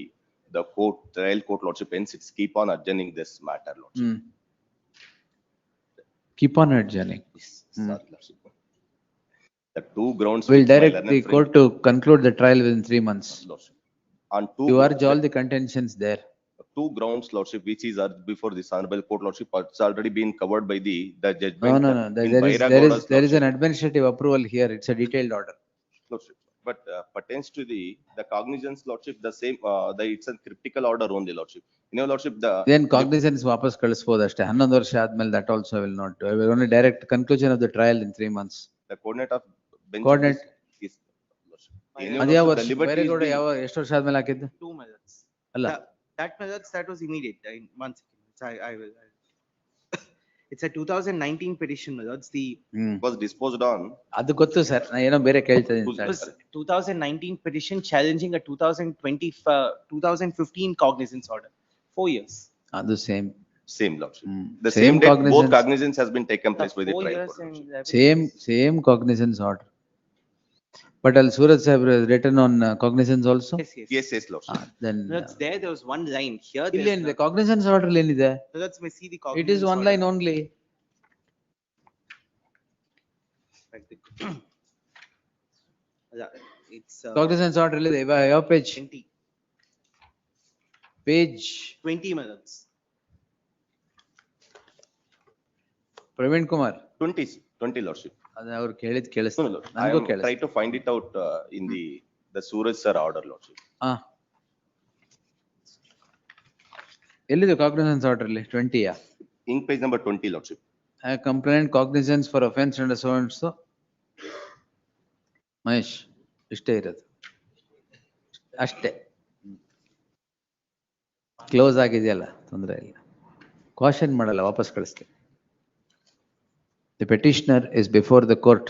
court, trial court, Lordship. Hence, it's keep on adjourning this matter, Lordship. Keep on adjourning. Yes, sorry, Lordship. The 2 grounds. Will direct the court to conclude the trial within 3 months. Lordship. On 2. You urge all the contentions there. 2 grounds, Lordship, which is before this honorable court, Lordship. It's already been covered by the judgment. No. There is an administrative approval here. It's a detailed order. Lordship. But pertains to the cognizance, Lordship, the same, it's a critical order only, Lordship. You know, Lordship, Then cognizance ವಾಪಸ್ ಕಳಿಸಬಹುದು ಅಷ್ಟೇ. 11 ವರ್ಷ ಆದ್ಮೇಲೆ that also will not do. I will only direct conclusion of the trial in 3 months. The coordinate of bench is Lordship. ಅದ್ಯಾವ ವರ್ಷ? ಬೇರೆಗೌಡ ಯಾವ ಎಷ್ಟು ವರ್ಷ ಆದ್ಮೇಲೆ ಹಾಕಿದ್ದು? 2 minutes. ಅಲ್ಲ. That methods, that was immediate. One second. I will. It's a 2019 petition, methods. The was disposed on. ಅದು ಗೊತ್ತು ಸರ್, ನಾನು ಏನೋ ಬೇರೆ ಕೇಳ್ತಾ ಇದ್ದೀನಿ. 2019 petition challenging a 2015 cognizance order. 4 years. ಅದು same, Lordship. The same date, both cognizance has been taken place by the trial court. Same cognizance order. But Al Suraj have written on cognizance also? Yes, Lordship. Then there was one line here. In the cognizance order ಏನಿದೆ? Let's see the cognizance. It is one line only. It's cognizance order ಇದೆ. ಯಾವ page? 20. Page 20 minutes. Praveen Kumar. 20, Lordship. ಅದು ಅವ್ರು ಕೇಳಿದ್ ಕೇಳಿಸ್ತು. I am try to find it out in the Suraj sir order, Lordship. ಎಲ್ಲಿದೆ cognizance order ಅಲ್ಲಿ? 20 ಯಾ? Ink page number 20, Lordship. Complaint cognizance for offense under so and so. Mahesh ಇಷ್ಟೇ ಇರೋದು ಅಷ್ಟೇ. Close ಆಗಿದೆಯಲ್ಲ, ತೊಂದರೆ ಇಲ್ಲ. ಕ್ವಾಶನ್ ಮಾಡಲ್ಲ, ವಾಪಸ್ ಕಳಿಸ್ತೀನಿ. The petitioner is before the court.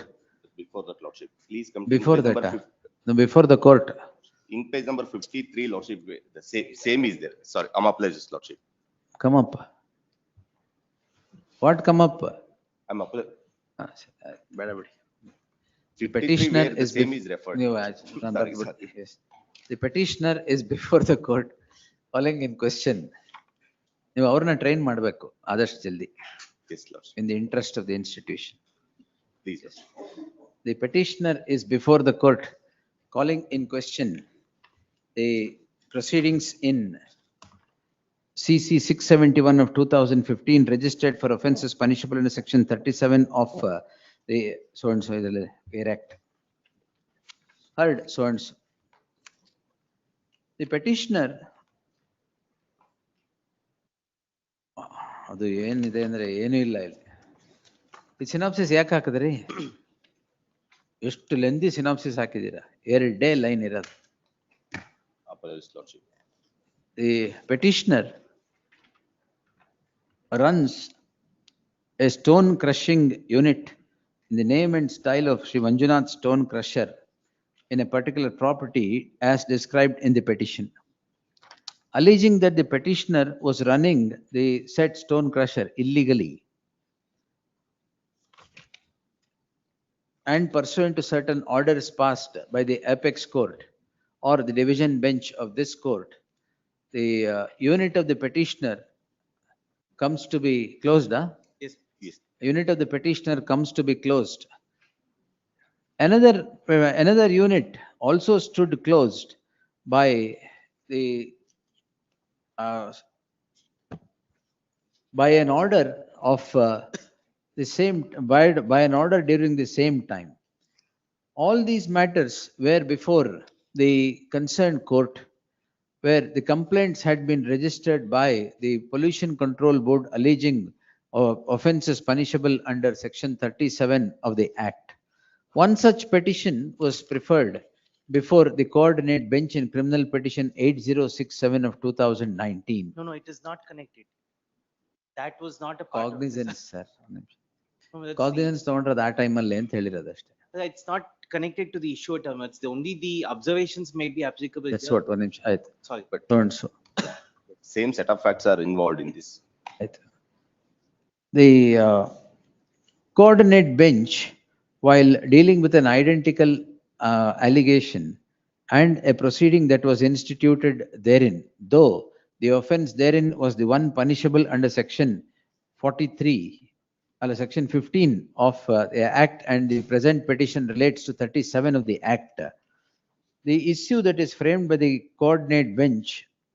Before that, Lordship. Please come. Before that. No, before the court. Ink page number 53, Lordship. The same is there. Sorry, apologies, Lordship. Come up. What come up? I'm up. Bada badi. The petitioner is same is referred. Sorry. Yes. The petitioner is before the court calling in question. ನೀವು ಅವ್ರನ್ನ train ಮಾಡಬೇಕು ಆದಷ್ಟು ಜಲ್ದಿ. Yes, Lordship. In the interest of the institution. Please. The petitioner is before the court calling in question the proceedings in CC 671 of 2015 registered for offences punishable under section 37 of the so and so Act. Heard so and so. The petitioner ಅದು ಏನಿದೆ ಅಂದ್ರೆ ಏನೂ ಇಲ್ಲ ಇಲ್ಲಿ. ಈ synopsis ಯಾಕೆ ಹಾಕಿದ್ರಿ? ಎಷ್ಟು ಲೆಂದಿ ಸಿನಾಪ್ಸಿಸ್ ಹಾಕಿದ್ದೀರಾ? 2 ಲೈನ್ ಇರೋದು. The petitioner runs a stone crushing unit in the name and style of Sri Manjunath Stone Crusher in a particular property as described in the petition. Alleging that the petitioner was running the said stone crusher illegally and pursuant to certain orders passed by the apex court or the division bench of this court, the unit of the petitioner comes to be closed. Yes. Yes. Unit of the petitioner comes to be closed. Another unit also stood closed by the by an order of the same by an order during the same time. All these matters were before the concerned court, where the complaints had been registered by the Pollution Control Board alleging offences punishable under section 37 of the Act. One such petition was preferred before the coordinate bench in criminal petition 8067 of 2019. No, it is not connected. That was not a part Cognizance, sir. No, that's Cognizance ತಗೊಂಡ್ರೆ ಆ ಟೈಮಲ್ಲಿ ಅಂತ ಹೇಳಿರೋದು ಅಷ್ಟೇ. It's not connected to the issue term. It's only the observations may be applicable. That's here. what, one ನಿಮಿಷ ಆಯ್ತು. Sorry. But don't so. Same set of facts are involved in this. The coordinate bench, while dealing with an identical allegation and a proceeding that was instituted therein, though the offence therein was the one punishable under section 43, section 15 of the Act, and the present petition relates to 37 of the Act. The issue that is framed by the coordinate bench,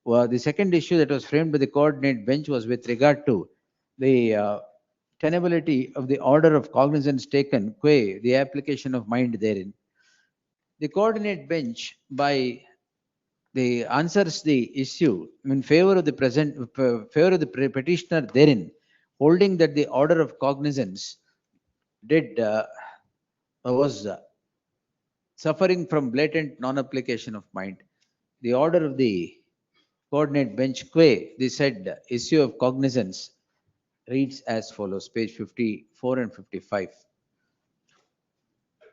the second issue that was framed by the coordinate bench was with regard to the tenability of the order of cognizance taken qua the application of mind therein. The coordinate bench answers the issue in favor of the petitioner therein, holding that the order of cognizance was suffering from blatant non-application of mind. The order of the coordinate bench qua the said issue of cognizance reads as follows, page 54 and 55.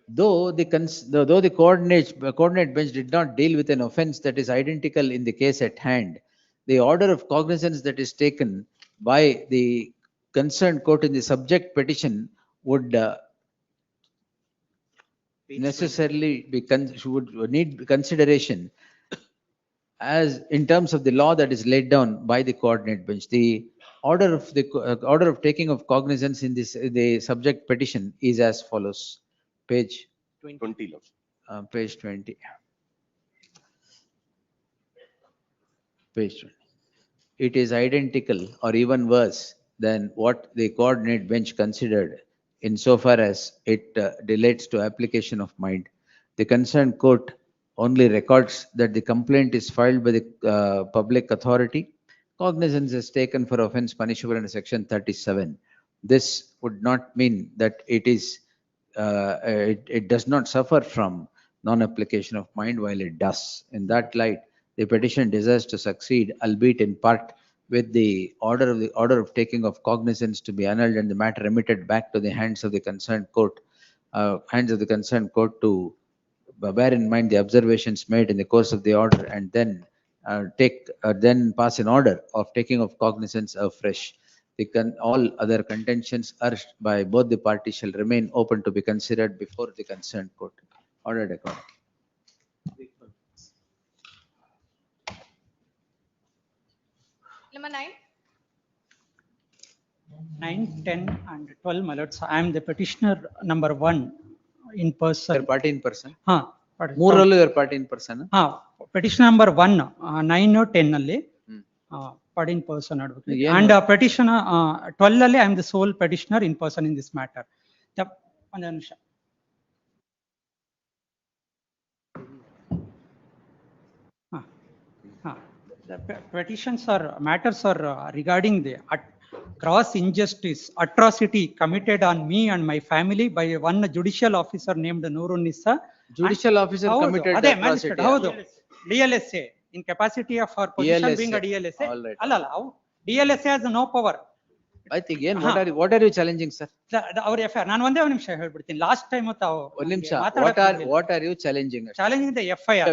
Though the coordinate bench did not deal with an offence that is identical in the case at hand, the order of cognizance that is taken by the concerned court in the subject petition would necessarily would need consideration as in terms of the law that is laid down by the coordinate bench. The order of taking of cognizance in the subject petition is as follows. Page 20. Page 20. Page 20. It is identical or even worse than what the coordinate bench considered insofar as it relates to application of mind. The concerned court only records that the complaint is filed by the public authority. Cognizance is taken for offence punishable under section 37. This would not mean that it is it does not suffer from non-application of mind, while it does. In that light, the petition desires to succeed, albeit in part, with the order of taking of cognizance to be annulled and the matter remitted back to the hands of the concerned court, to bear in mind the observations made in the course of the order, and then pass an order of taking of cognizance afresh. All other contentions urged by both the parties shall remain open to be considered before the concerned court. Ordered accordingly. Number 9. 9, 10 and 12, my lords. I am the petitioner number 1 in person. Your party in person? Party. Moorallu your party in person? petition number 1, 9, 10 ಅಲ್ಲಿ put in person advocate. And petition 12 ಅಲ್ಲಿ I am the sole petitioner in person in this matter. ಒಂದು ನಿಮಿಷ. The petitions or matters are regarding the gross injustice, atrocity committed on me and my family by one judicial officer named Noorunissa. Judicial officer committed ಅದೇ atrocity. magistrate, ಹೌದು. DLSA, in capacity of her position being a DLSA. All right. ಅಲ್ಲ, DLSA has no power. I think what are you challenging, sir? ಅವ್ರ FIR, ನಾನು ಒಂದೇ ಒಂದು ನಿಮಿಷ ಹೇಳ್ಬಿಡ್ತೀನಿ. Last time ಒಂದು ನಿಮಿಷ. What are you challenging? Challenging the FIR.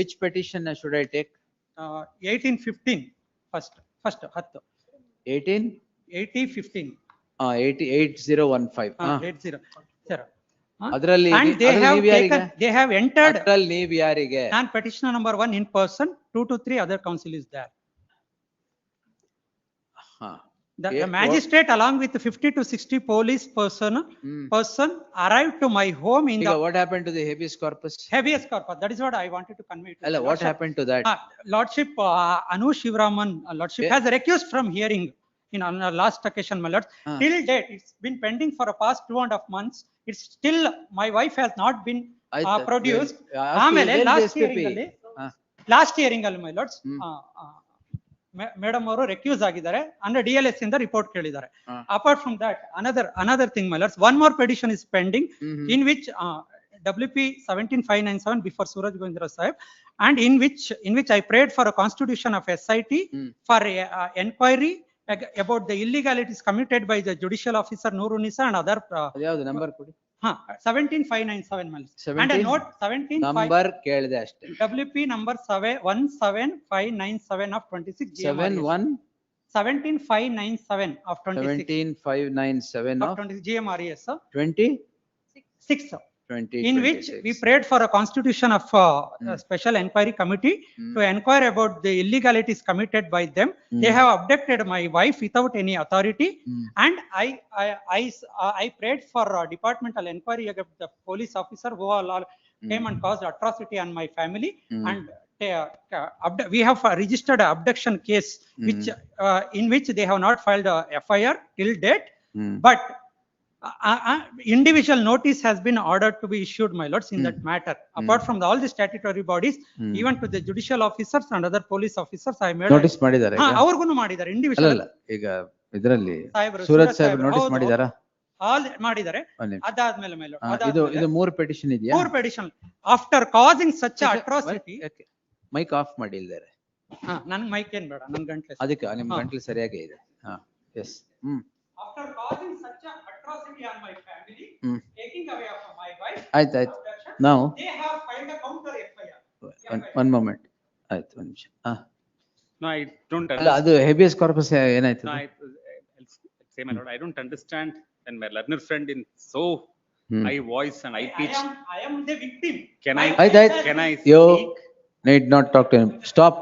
Which petition should I take? 1815 first 10. 8015. 8015. 80. Sir. ಅದರಲ್ಲಿ And they have entered. ಅದರಲ್ಲಿ ನೀವು ಯಾರಿಗೆ? And petitioner number 1 in person, 2 to 3 other counsel is there. The magistrate along with 50 to 60 police person arrived to my home in the. What happened to the habeas corpus? Habeas corpus, that is what I wanted to convey to What happened to that? Lordship, Anu Shivraman, Lordship has recused from hearing on our last occasion, my lord. Till date, it's been pending for the past 2.5 months. It's still, my wife has not been produced. Last hearing, my lords. Madam ಅವರು ರೆಕ್ಯೂಸ್ ಆಗಿದ್ದಾರೆ ಅಂದ್ರೆ DLS ಇಂದ report ಕೇಳಿದ್ದಾರೆ. Apart from that another thing, my lords, one more petition is pending in which WP 17597 before Suraj Govindra Sahib, and in which I prayed for a constitution of SIT for enquiry about the illegalities committed by the judicial officer Noorunissa and other. ಯಾವುದು number ಕೊಡಿ? 17597 and a note 17 number ಕೇಳಿದೆ ಅಷ್ಟೇ. WP number 17597 of 26 17597 of 26 17597 of 26 GMRES 26 in which we prayed for a constitution of special inquiry committee to inquire about the illegalities committed by them. They have abducted my wife without any authority, and I prayed for departmental inquiry against the police officer who all came and caused atrocity on my family. And we have registered an abduction case which in which they have not filed a FIR till date, but individual notice has been ordered to be issued, my lords, in that matter. Apart from all the statutory bodies, even to the judicial officers and other police officers, I made notice ಮಾಡಿದ್ದಾರೆ. ಅವ್ರಿಗೂ ಮಾಡಿದ್ದಾರೆ individual. ಅಲ್ಲ ಈಗ ಇದರಲ್ಲಿ Suraj Saheb notice ಮಾಡಿದಾರಾ? All ಮಾಡಿದ್ದಾರೆ. ಅದಾದ್ಮೇಲೆ ಮೇಲೆ ಇದು 3 ಪೆಟಿಷನ್ ಇದೆಯಾ? 3 petition after causing such atrocity. Mike off ಮಾಡಿ ಇಲ್ದಾರೆ. ನನ್ ಮೈಕ್ ಏನ್ ಬೇಡ, ನನ್ ಗಂಟ್ಲೆ ಅದಕ್ಕೆ ನಿಮ್ ಗಂಟ್ಲು ಸರಿಯಾಗಿ ಇದೆ. S. After causing such a atrocity on my family, taking away of my wife. ಆಯ್ತು. Now they have filed a counter FIR. One moment. ಆಯ್ತು ಒಂದು ನಿಮಿಷ. No, I don't understand. ಅಲ್ಲ ಅದು ಹೇಬಿಯಸ್ ಕಾರ್ಪಸ್ ಏನಾಯ್ತು? No, say my lord, I don't understand when my learner friend in so high voice and high pitch. I am the victim. Can I speak? You need not talk to him. Stop.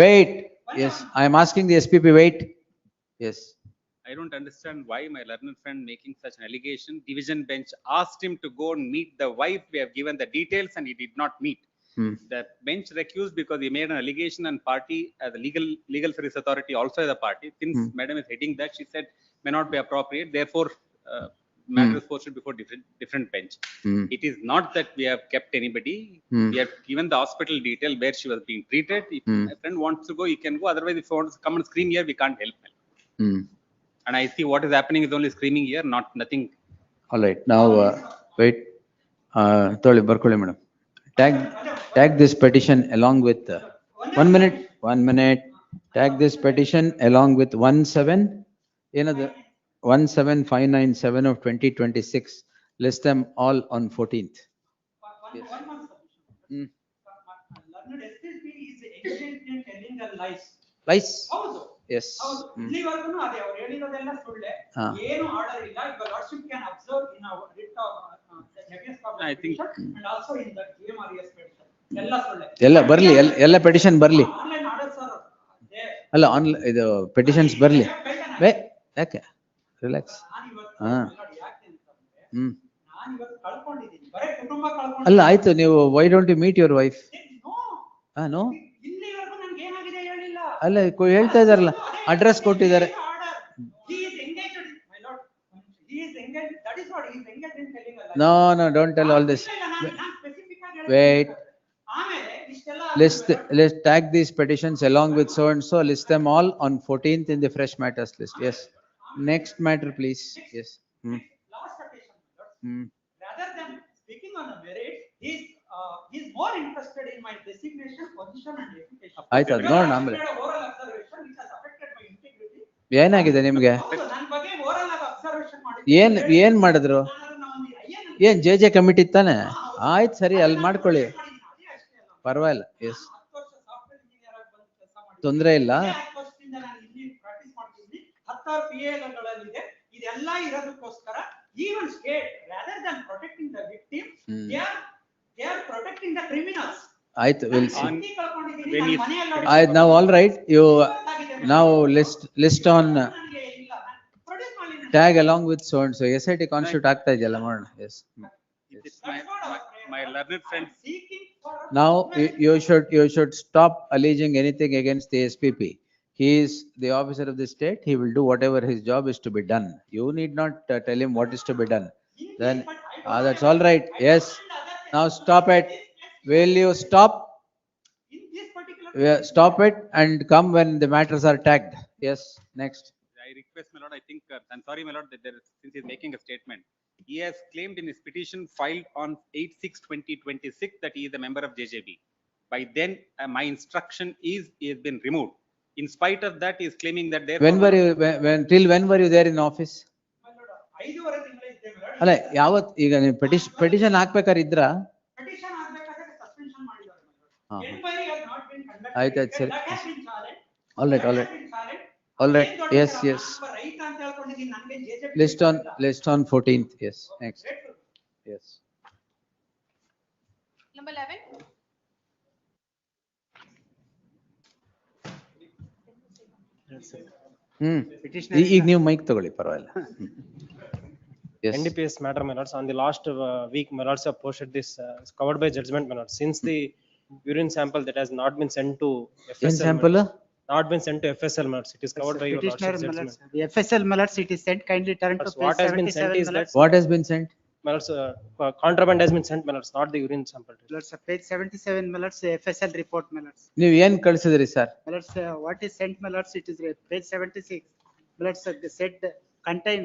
Wait. Yes, I am asking the SPP. Wait. Yes. I don't understand why my learned friend making such an allegation. Division bench asked him to go and meet the wife. We have given the details and he did not meet. The bench recused because he made an allegation and party as a legal service authority also as a party. Since madam is heading that, she said may not be appropriate. Therefore, matter is posted before different bench. It is not that we have kept anybody. We have given the hospital detail where she was being treated. If my friend wants to go, he can go. Otherwise, if he wants to come and scream here, we can't help him. And I see what is happening is only screaming here, nothing. All right. Now, wait. Toli barkoli madam. Tag this petition along with 1 minute. Tag this petition along with 17597 of 2026. List them all on 14th. Yes. Learned SPP is engaged in telling the lies. Lies. Yes. ಇಲ್ಲಿವರೆಗೂ ಅದೇ ಅವರು ಹೇಳಿರೋದೆಲ್ಲ ಸುಳ್ಳೆ. ಏನು order ಇಲ್ಲ. ಈಗ lordship can observe in our writ habeas corpus and also in the GMRES petition. ಎಲ್ಲ ಸುಳ್ಳೆ. ಎಲ್ಲ ಬರ್ಲಿ, ಎಲ್ಲ ಪೆಟಿಷನ್ ಬರ್ಲಿ. ಆನ್ಲೈನ್ ಆರ್ಡರ್ಸ್ ಆರ್ ಅಲ್ಲ ಇದು ಪೆಟಿಷನ್ಸ್ ಬರ್ಲಿ. ಯಾಕೆ ರಿಲ್ಯಾಕ್ಸ್. ನಾನು ಇವತ್ತು ಕಳ್ಕೊಂಡಿದ್ದೀನಿ, ಬರೇ ಕುಟುಂಬ ಕಳ್ಕೊಂಡಿದ್ದೀನಿ. ಅಲ್ಲ ಆಯ್ತು, ನೀವು why don't you meet your wife? No ಇಲ್ಲಿವರೆಗೂ ನನ್ಗೆ ಏನಾಗಿದೆ ಹೇಳಿಲ್ಲ. ಅಲ್ಲ ಹೇಳ್ತಾ ಇದಾರಲ್ಲ, ಅಡ್ರೆಸ್ ಕೊಟ್ಟಿದ್ದಾರೆ. He is engaged, my lord. He is engaged. That is what he is engaged in telling us. No, don't tell all this. Wait. Let's tag these petitions along with so and so, list them all on 14th in the fresh matters list. Yes. Next matter, please. Yes. Last petition, rather than speaking on the merit, he is more interested in my designation, position and education. ಆಯ್ತು, ಅದು ನೋಡೋಣ ಆಮೇಲೆ. Oral observation which has affected my integrity. ಏನಾಗಿದೆ ನಿಮ್ಗೆ? ಹೌದು, ನನ್ನ ಬಗ್ಗೆ oral ಆಗಿ observation ಮಾಡಿ. ಏನ್ ಮಾಡಿದ್ರು? ಏನ್ ಜೆ ಕಮಿಟಿ ತಾನೆ? ಆಯ್ತು, ಸರಿ, ಅಲ್ಲಿ ಮಾಡ್ಕೊಳ್ಳಿ, ಪರವಾಗಿಲ್ಲ. ಎಸ್, ತೊಂದ್ರೆ ಇಲ್ಲ. 10 PALಗಳಿದೆ, ಇದೆಲ್ಲ ಇರೋದಕ್ಕೋಸ್ಕರ even state rather than protecting the victim, they are protecting the criminals. ಆಯ್ತು, ವಿಲ್ ಸಿ. ನಾನು ಮನೆಯಲ್ಲಿ ಆಯ್ತು, ನಾವು ಆಲ್ ರೈಟ್. ಯು ನಾವು list on tag along with so and so. SIT constitute ಆಗ್ತಾ ಇದೆಯಲ್ಲ, ಮಾಡೋಣ. S. My learned friend. Now you should stop alleging anything against the SPP. He is the officer of the state. He will do whatever his job is to be done. You need not tell him what is to be done. Then that's all right. Yes. Now stop it. Will you stop? Stop it and come when the matters are tagged. Yes. Next. I request, my lord, I think, I'm sorry, my lord, that since he's making a statement, he has claimed in his petition filed on 8/6/2026 that he is a member of JJB. By then, my instruction is he has been removed. In spite of that, he is claiming that there. When were you? Till when were you there in office? 5 ತಿಂಗಳು ಇದ್ದೆ madam. ಅಲ್ಲ, ಯಾವತ್ ಈಗ ನೀವು petition ಹಾಕ್ಬೇಕಾದ್ರೆ ಇದ್ರಾ? Petition ಆಗಬೇಕಾದ್ರೆ suspension ಮಾಡಿದ್ದಾರೆ. Inquiry has not been conducted. ಆಯ್ತು, ಸರಿ. That has been challenged. All right. All right. Yes. Right ಅಂತ ಹೇಳ್ಕೊಂಡಿದ್ದೀನಿ. ನನಗೆ JJB List on 14th. Yes. Next. Yes. Number 11. ಈಗ ನೀವು ಮೈಕ್ ತಗೊಳ್ಳಿ, ಪರವಾಗಿಲ್ಲ. NDPS matter, my lords. On the last week, my lords have posted this is covered by judgment, my lords. Since the urine sample that has not been sent to FSL, sample? Not been sent to FSL, my lords. It is covered by your lordship's judgment. The FSL mallards, it is sent, kindly turn to page What has been sent 77 is that. What has been sent? My lords, contraband has been sent, my lords, not the urine sample. mallards, page 77 mallards, FSL report mallards. ನೀವು ಏನ್ ಕಳ್ಸಿದ್ರಿ sir? Mallards, what is sent mallards, it is page 76. Mallards, said contain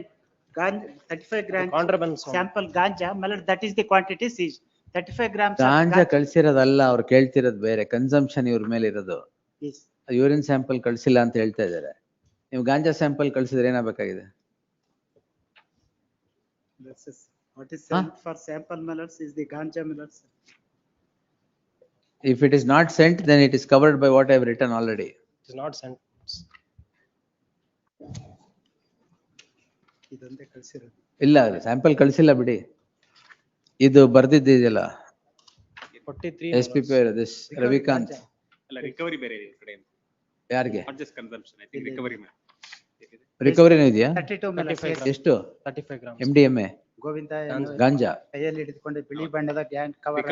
35 grams contraband sample ganja, mallards, that is the quantity seized. 35 grams ಗಾಂಜಾ ಕಳ್ಸಿರೋದಲ್ಲ, ಅವ್ರು ಕೇಳ್ತಿರೋದು ಬೇರೆ. Consumption ಇವ್ರ ಮೇಲೆ ಇರೋದು. Yes. Urine sample ಕಳ್ಸಿಲ್ಲ ಅಂತ ಹೇಳ್ತಾ ಇದಾರೆ. ನೀವು ಗಾಂಜಾ ಸ್ಯಾಂಪಲ್ ಕಳ್ಸಿದ್ರೆ ಏನಾಗಬೇಕಾಗಿದೆ? What is sent for sample mallards is the ganja mallards. If it is not sent, then it is covered by what I have written already. It is not sent. ಇದೊಂದೇ ಕಳಿಸಿರೋದು. ಇಲ್ಲ, sample ಕಳ್ಸಿಲ್ಲ ಬಿಡಿ. ಇದು ಬರ್ದಿದ್ದಿದೆಯಲ್ಲ, 43 SPP this Ravikant. ಅಲ್ಲ, recovery ಬೇರೆ ಇದೆ ಈ ಕಡೆ. ಯಾರಿಗೆ? Not just consumption, I think recovery. ರಿಕವರಿನೂ ಇದೆಯಾ? 32 mallards. ಎಷ್ಟು? 35 grams. MDMA? ಗೋವಿಂದ ಗಾಂಜಾ ಕೈಯಲ್ಲಿ ಹಿಡಿದುಕೊಂಡು ಬಿಳಿ ಬಣ್ಣದ ಗ್ಯಾನ್ ಕವರ್.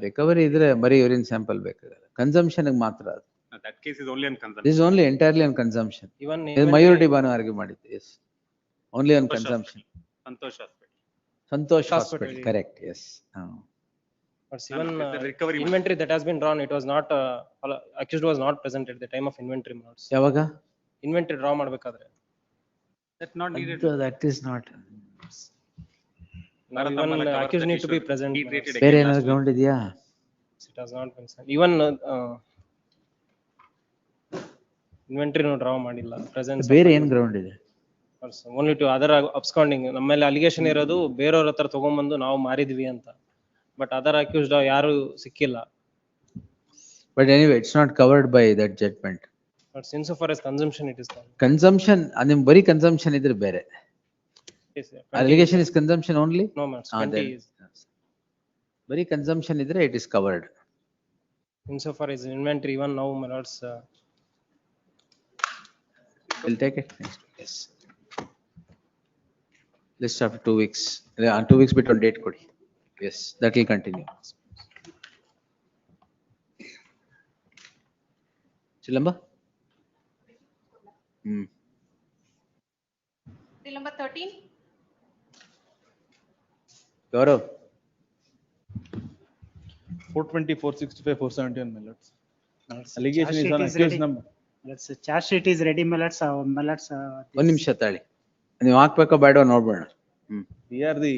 ರಿಕವರಿ ಇದ್ರೆ ಬರೀ ಯೂರಿನ್ ಸ್ಯಾಂಪಲ್ ಬೇಕಾಗಲ್ಲ. ಕನ್ಸಂಪ್ಷನ್ ಮಾತ್ರ ಅದು. That case is only on consumption. This is only entirely on consumption. Even Mayur Banu argue ಮಾಡಿದ್ದು. Yes. Only on consumption. Santosh Hospital. Santosh Hospital. Correct. Yes. But even inventory that has been drawn, it was not accused was not present at the time of inventory. ಯಾವಾಗ? Inventory draw ಮಾಡಬೇಕಾದ್ರೆ. That's not needed. That is not. Now even accused need to be present. ಬೇರೆ ಏನಾದ್ರು ground ಇದೆಯಾ? It has not been sent. Even inventory no draw ಮಾಡಿಲ್ಲ. Presence. ಬೇರೆ ಏನ್ ground ಇದೆ? Only to other absconding. ನಮ್ಮ ಮೇಲೆ ಅಲಿಗೇಷನ್ ಇರೋದು ಬೇರೆಯವ್ರ ಹತ್ರ ತಗೊಂಡ್ಬಂದು ನಾವು ಮಾರಿದ್ವಿ ಅಂತ. But other accused ಯಾರು ಸಿಕ್ಕಿಲ್ಲ. But anyway, it's not covered by that judgment. But since so far as consumption it is covered. Consumption, ನಿಮ್ ಬರೀ consumption ಇದ್ರೆ ಬೇರೆ. Yes, sir. Allegation is consumption only? No, ma'am. 20 is. ಬರೀ consumption ಇದ್ರೆ it is covered. So far as inventory, even now, my lords. We'll take it next. Yes. List after 2 weeks. 2 weeks bit on date kodi. Yes, that will continue. Chilamba? Hmm. Till number 13. Gaurav? 420, 465, 471, my lords. Charge Allegation is sheet on is accused ready. number. Let's charge sheet is ready, my lords. ಒಂದ್ ನಿಮಿಷ ತಾಳಿ. ನೀವು ಹಾಕ್ಬೇಕೋ ಬೇಡ ನೋಡ್ಬೋಣ. Here the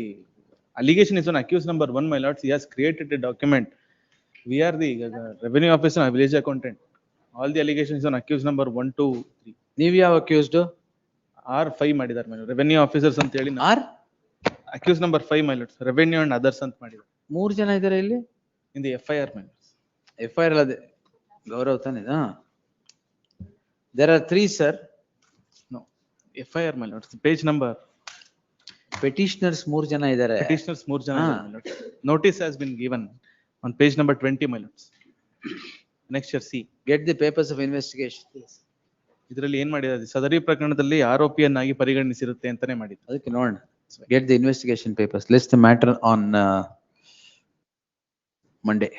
allegation is on accused number 1, my lords. He has created a document. We are the revenue officer and village accountant. All the allegations is on accused number 1, 2, 3. ನೀವು ಯಾವ accused? R5 ಮಾಡಿದ್ದಾರೆ my lord. Revenue officers ಅಂತ ಹೇಳಿ R? accused number 5, my lords. Revenue and others ಅಂತ ಮಾಡಿದ್ದಾರೆ. 3 ಜನ ಇದ್ದಾರೆ ಇಲ್ಲಿ? In the FIR, my lords. FIR ಅಲ್ಲದೆ ಗೌರವ್ ತಾನೆ? There are 3, sir. No. FIR, my lords. Page number. Petitioners 3 ಜನ ಇದ್ದಾರೆ. Petitioners 3 ಜನ ಇದ್ದಾರೆ, my lords. Notice has been given on page number 20, my lords. Next year, see. Get the papers of investigation. ಇದರಲ್ಲಿ ಏನ್ ಮಾಡಿದ್ದಾರೆ? ಸದರಿ ಪ್ರಕರಣದಲ್ಲಿ ಆರೋಪಿಯನ್ನಾಗಿ ಪರಿಗಣಿಸಿರುತ್ತೆ ಅಂತಾನೆ ಮಾಡಿದ್ದಾರೆ. ಅದಕ್ಕೆ ನೋಡೋಣ. Get the investigation papers. List the matter on Monday.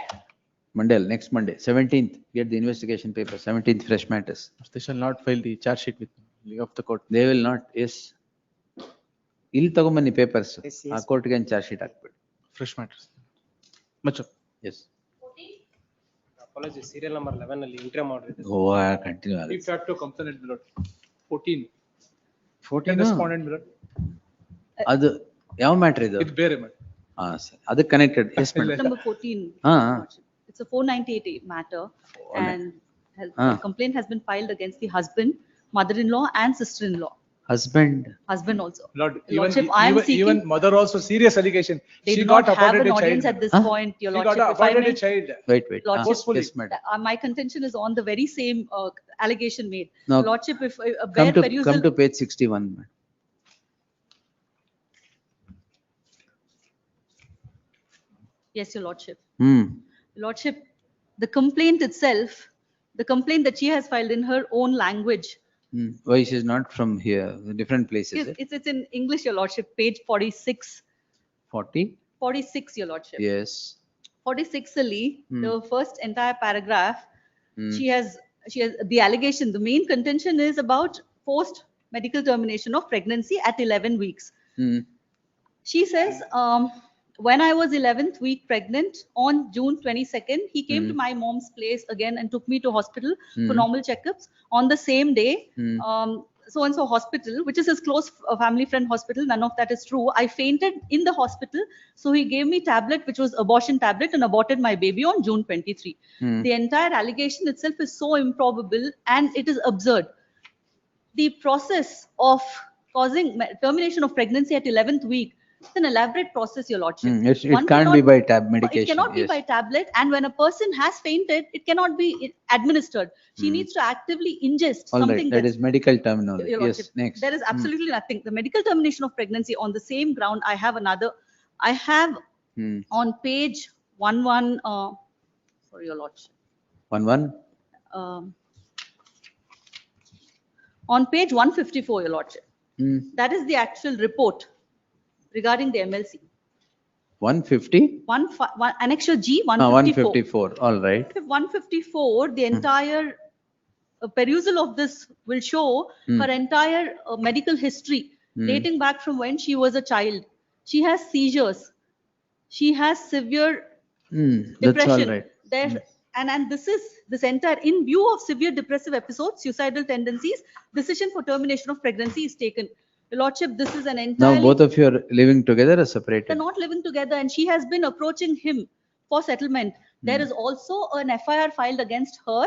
Monday, next Monday, 17th. Get the investigation papers. 17th, fresh matters. They shall not file the charge sheet with me of the court. They will not. Yes. ಇಲ್ಲಿ ತಗೊಂಬನ್ನಿ papers. ಆ ಕೋರ್ಟ್ಗೆ charge sheet ಹಾಕ್ಬಿಡಿ. Fresh matters. Much up. Yes. Apology, serial number 11 ಅಲ್ಲಿ entry ಮಾಡಿದ್ರೆ. Continue. De facto complainant, my lord. 14. 14 Respondent, my lord. ಅದು ಯಾವ matter ಇದು? ಇದು ಬೇರೆ ಮ್ಯಾಟರ್. ಸರಿ. ಅದಕ್ಕೆ connected. Yes madam. Number 14. It's a 498 matter and complaint has been filed against the husband, mother-in-law and sister-in-law. Husband also. Lord, Lordship, I am seeking. even mother also serious allegation. They She do got not have aborted an a audience child. at this point, your She lordship. got If I aborted may, a child. Wait. Lordship, Forcefully. Yes, madam. my contention is on the very same allegation made. No. Lordship, if a Come bare to perusal. page 61. madam. Yes, your lordship. Hmm. Lordship, the complaint itself, the complaint that she has filed in her own language. Why she is not from here? Different places. It's in English, your lordship, page 46. 40? 46, your lordship. Yes. 46 ali, the first entire paragraph, she has the allegation, the main contention is about post medical termination of pregnancy at 11 weeks. She says, when I was 11th week pregnant on June 22nd, he came to my mom's place again and took me to hospital for normal checkups. On the same day, so-and-so hospital, which is his close family friend hospital, none of that is true. I fainted in the hospital. So he gave me tablet, which was abortion tablet, and aborted my baby on June 23. The entire allegation itself is so improbable and it is absurd. The process of causing termination of pregnancy at 11th week, it's an elaborate process, your lordship. It can't be by medication. It cannot be by tablet, and when a person has fainted, it cannot be administered. She needs to actively ingest All something. right. That is medical terminology. Your Yes. lordship, Next. there is absolutely nothing. The medical termination of pregnancy on the same ground. I have on page 11. Sorry, your lordship. 11. On page 154, your lordship. That is the actual report regarding the MLC. 150? Annexure G 154. 154. All right. 154, the entire perusal of this will show her entire medical history dating back from when she was a child. She has seizures. She has severe That's depression. all right. And this entire, in view of severe depressive episodes, suicidal tendencies, decision for termination of pregnancy is taken. Your lordship, this is an entirely. Now both of you are living together or separated? They're not living together, and she has been approaching him for settlement. There is also an FIR filed against her,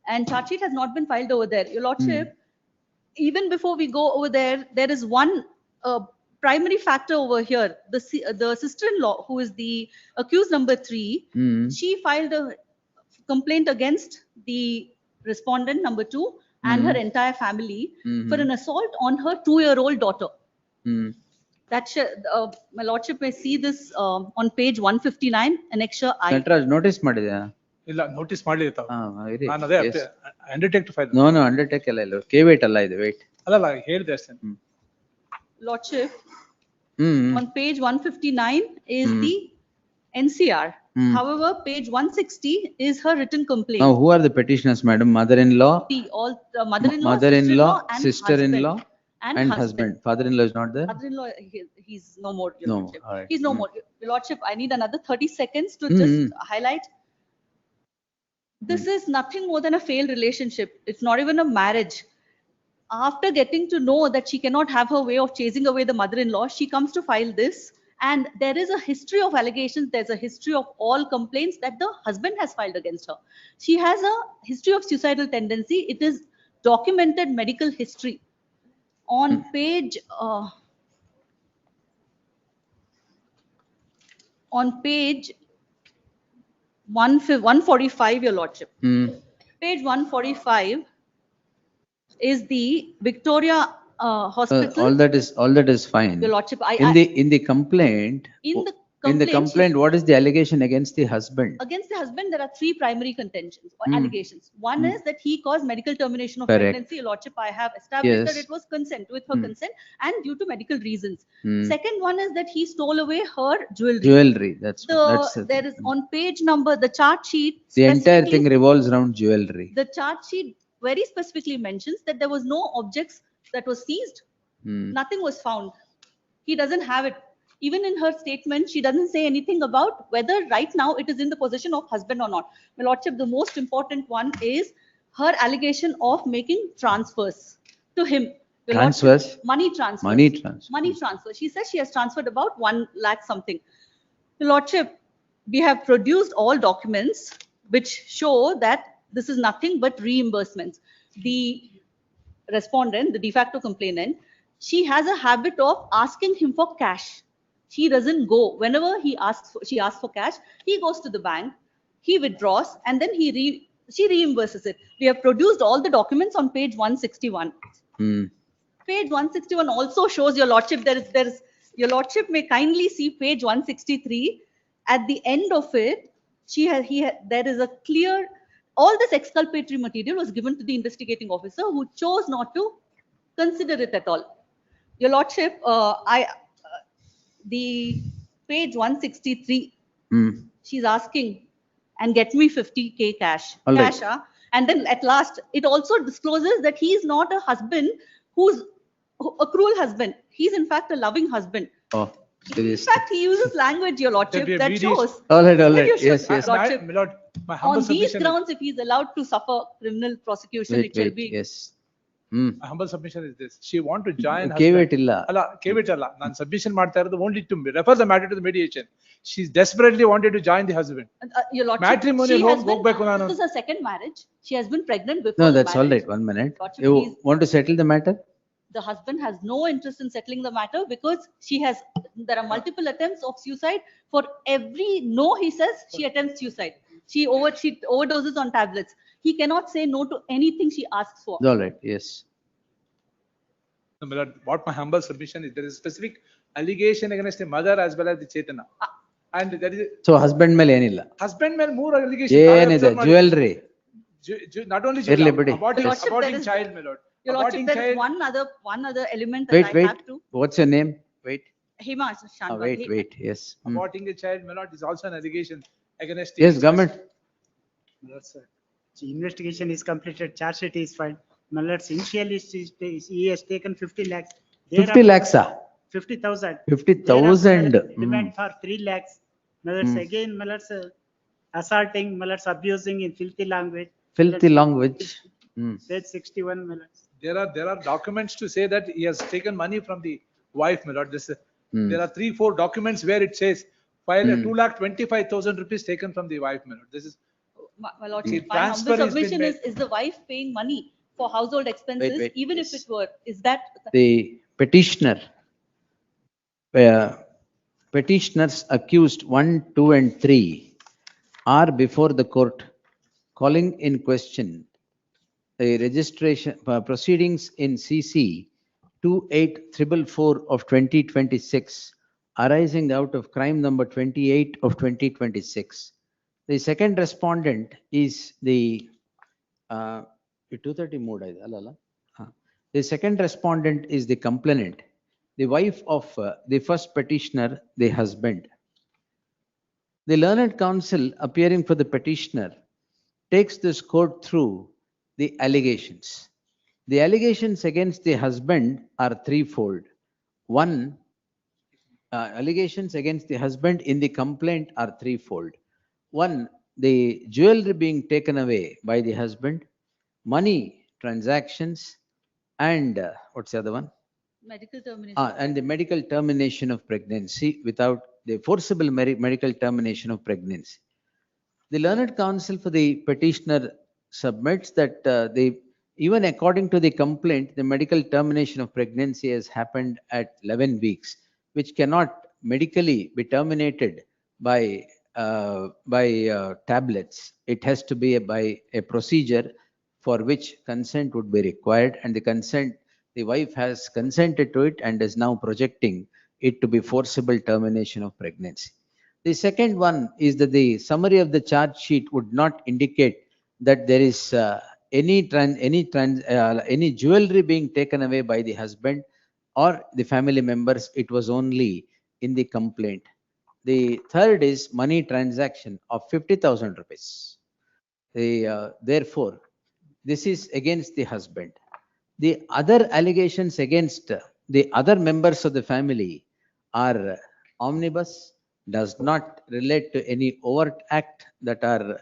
and charge sheet has not been filed over there. Your lordship, even before we go over there, there is one primary factor over here. The sister-in-law, who is the accused number 3, she filed a complaint against the respondent number 2 and her entire family for an assault on her 2-year-old daughter. That my lordship may see this on page 159, annexure I. Nataraj notice ಮಾಡಿದ್ಯಾ? ಇಲ್ಲ notice ಮಾಡಲಿಲ್ಲ ತಾವು. ಇರಿ. ನಾನು ಅದೇ undertake to file. No, undertake ಎಲ್ಲ ಇಲ್ಲ. Wait ಅಲ್ಲ ಇದು, ವೇಟ್. ಅಲ್ಲ ಹೇಳಿದೆ ಅಷ್ಟೇ. Lordship, on page 159 is the NCR. However, page 160 is her written complaint. Now, who are the petitioners, madam? Mother-in-law, All mother-in-law, mother-in-law, and sister-in-law, husband. and husband. Father-in-law is not there? Father-in-law, he's no more, Your No, Lordship. all right. He's no more. Your Lordship, I need another 30 seconds to just highlight. This is nothing more than a failed relationship. It's not even a marriage. After getting to know that she cannot have her way of chasing away the mother-in-law, she comes to file this. And there is a history of allegations. There's a history of all complaints that the husband has filed against her. She has a history of suicidal tendency. It is documented medical history. On page 145, Your Lordship. Page 145 is the Victoria Hospital. All that is fine. Your Lordship, In the complaint, she- what is the allegation against the husband? against the husband, there are three primary contentions or allegations. One is that he caused medical termination of Correct. pregnancy. Your Lordship, I have established that Yes. it was with her consent and due to medical reasons. Hmm. Second one is that he stole away her jewelry. Jewelry. That's the There is on page number, the chart sheet. the entire specifically- thing revolves around jewelry. The chart sheet very specifically mentions that there was no objects that was seized. Nothing was found. He doesn't have it. Even in her statement, she doesn't say anything about whether right now it is in the possession of husband or not. My Lordship, the most important one is her allegation of making transfers to him. Your Transfers? Lordship, money transfers. Money transfer. Money transfer. She says she has transferred about 1 lakh something. Your Lordship, we have produced all documents which show that this is nothing but reimbursements. The respondent, the de facto complainant, she has a habit of asking him for cash. She doesn't go. Whenever she asks for cash, he goes to the bank, he withdraws, and then she reimburses it. We have produced all the documents on page 161. Page 161 also shows, Your Lordship, Your Lordship may kindly see page 163. At the end of it, there is a clear, all this exculpatory material was given to the investigating officer who chose not to consider it at all. Your Lordship, the page 163, she's asking, and get me 50K cash. All right. Cash, and then at last, it also discloses that he is not a husband who's a cruel husband. He's in fact a loving husband. Oh, there In is. fact, he uses language, Your Lordship, There'll be a that mediation. shows. All right. that you should, Yes. Your Lordship, My Lord, my humble on these submission. grounds, if he's allowed to suffer criminal prosecution, it shall be. Yes. My humble submission is this. She want to join ಕೇವಿಟ್ ಇಲ್ಲ. ಅಲ್ಲ ಕೇವಿಟ್ ಅಲ್ಲ ನಾನು submission ಮಾಡ್ತಾ ಇರೋದು only to refer the matter to the mediation. She's desperately wanted to join the husband. Your Lordship, Matrimonial she home has been, ಹೋಗ್ಬೇಕು ನಾನು. this is her second marriage. She has been pregnant before No, the that's all marriage. right. 1 minute. Lordship, You please. want to settle the matter? The husband has no interest in settling the matter because there are multiple attempts of suicide. For every no he says, she attempts suicide. She overdoses on tablets. He cannot say no to anything she asks for. All right. Yes. No, my Lord, what my humble submission is, there is a specific allegation against the mother as well as the Chetana. And there is So husband ಮೇಲೆ ಏನಿಲ್ಲ. husband ಮೇಲೆ 3 allegation. ಏನಿದೆ? Jewelry. Not only ಇರ್ಲಿ ಬಿಡಿ. aborting Lordship, there aborting is- child, my Lord. Your Lordship, Aborting there is child. one other element that I Wait. have to. What's your name? Wait. Hema Shanbhag. Wait. Yes. Aborting a child, my Lord, is also an allegation against. Yes, government. My Lord, sir. The investigation is completed, charge sheet is filed. My Lord, initially he has taken 50 lakhs. 50 lakhs. 50,000. 50,000. Demand for 3 lakhs. My Lord, again, my Lord, assaulting, my Lord, abusing in filthy language. Filthy language. Page 61, my Lord. There are documents to say that he has taken money from the wife, my Lord. There are 3-4 documents where it says file 2,25,000 rupees taken from the wife, my Lord. This is My Lordship, See, my humble transfer has been submission made. is the wife paying money for household expenses, Wait, even yes. if it were, is that? The petitioners accused 1, 2, and 3 are before the court, calling in question the registration proceedings in CC 2844 of 2026 arising out of crime number 28 of 2026. The second respondent is the 230 mode. The second respondent is the complainant, the wife of the first petitioner, the husband. The learned counsel appearing for the petitioner takes this court through the allegations. The allegations against the husband are threefold. One, allegations against the husband in the complaint are threefold. One, the jewelry being taken away by the husband, money transactions, and what's the other one? Medical termination. And the medical termination of pregnancy without the forcible medical termination of pregnancy. The learned counsel for the petitioner submits that even according to the complaint, the medical termination of pregnancy has happened at 11 weeks, which cannot medically be terminated by tablets. It has to be by a procedure for which consent would be required, and the wife has consented to it and is now projecting it to be forcible termination of pregnancy. The second one is that the summary of the charge sheet would not indicate that there is any jewelry being taken away by the husband or the family members. It was only in the complaint. The third is money transaction of 50,000 rupees. Therefore, this is against the husband. The other allegations against the other members of the family are omnibus, does not relate to any overt act that are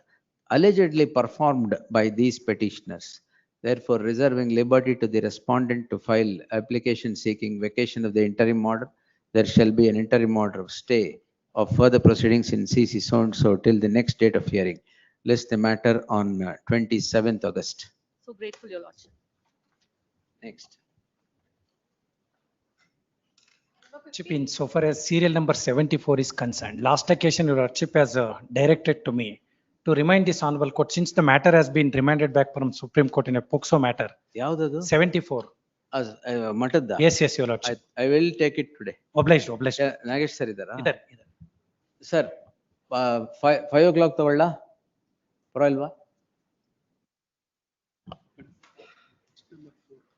allegedly performed by these petitioners. Therefore, reserving liberty to the respondent to file application seeking vacation of the interim order, there shall be an interim order of stay of further proceedings in CC so and so till the next date of hearing. List the matter on 27th August. So grateful, Your Lordship. Next. Lordship, in so far as serial number 74 is concerned, last occasion Your Lordship has directed to me to remind this honorable court, since the matter has been remanded back from Supreme Court in a POCSO matter. Yaudadu? 74. Matadda? Yes, Your Lordship. I will take it today. Obliged. Nagesh sir idara? Idar. Sir, 5 o'clock tavalla? Paralva?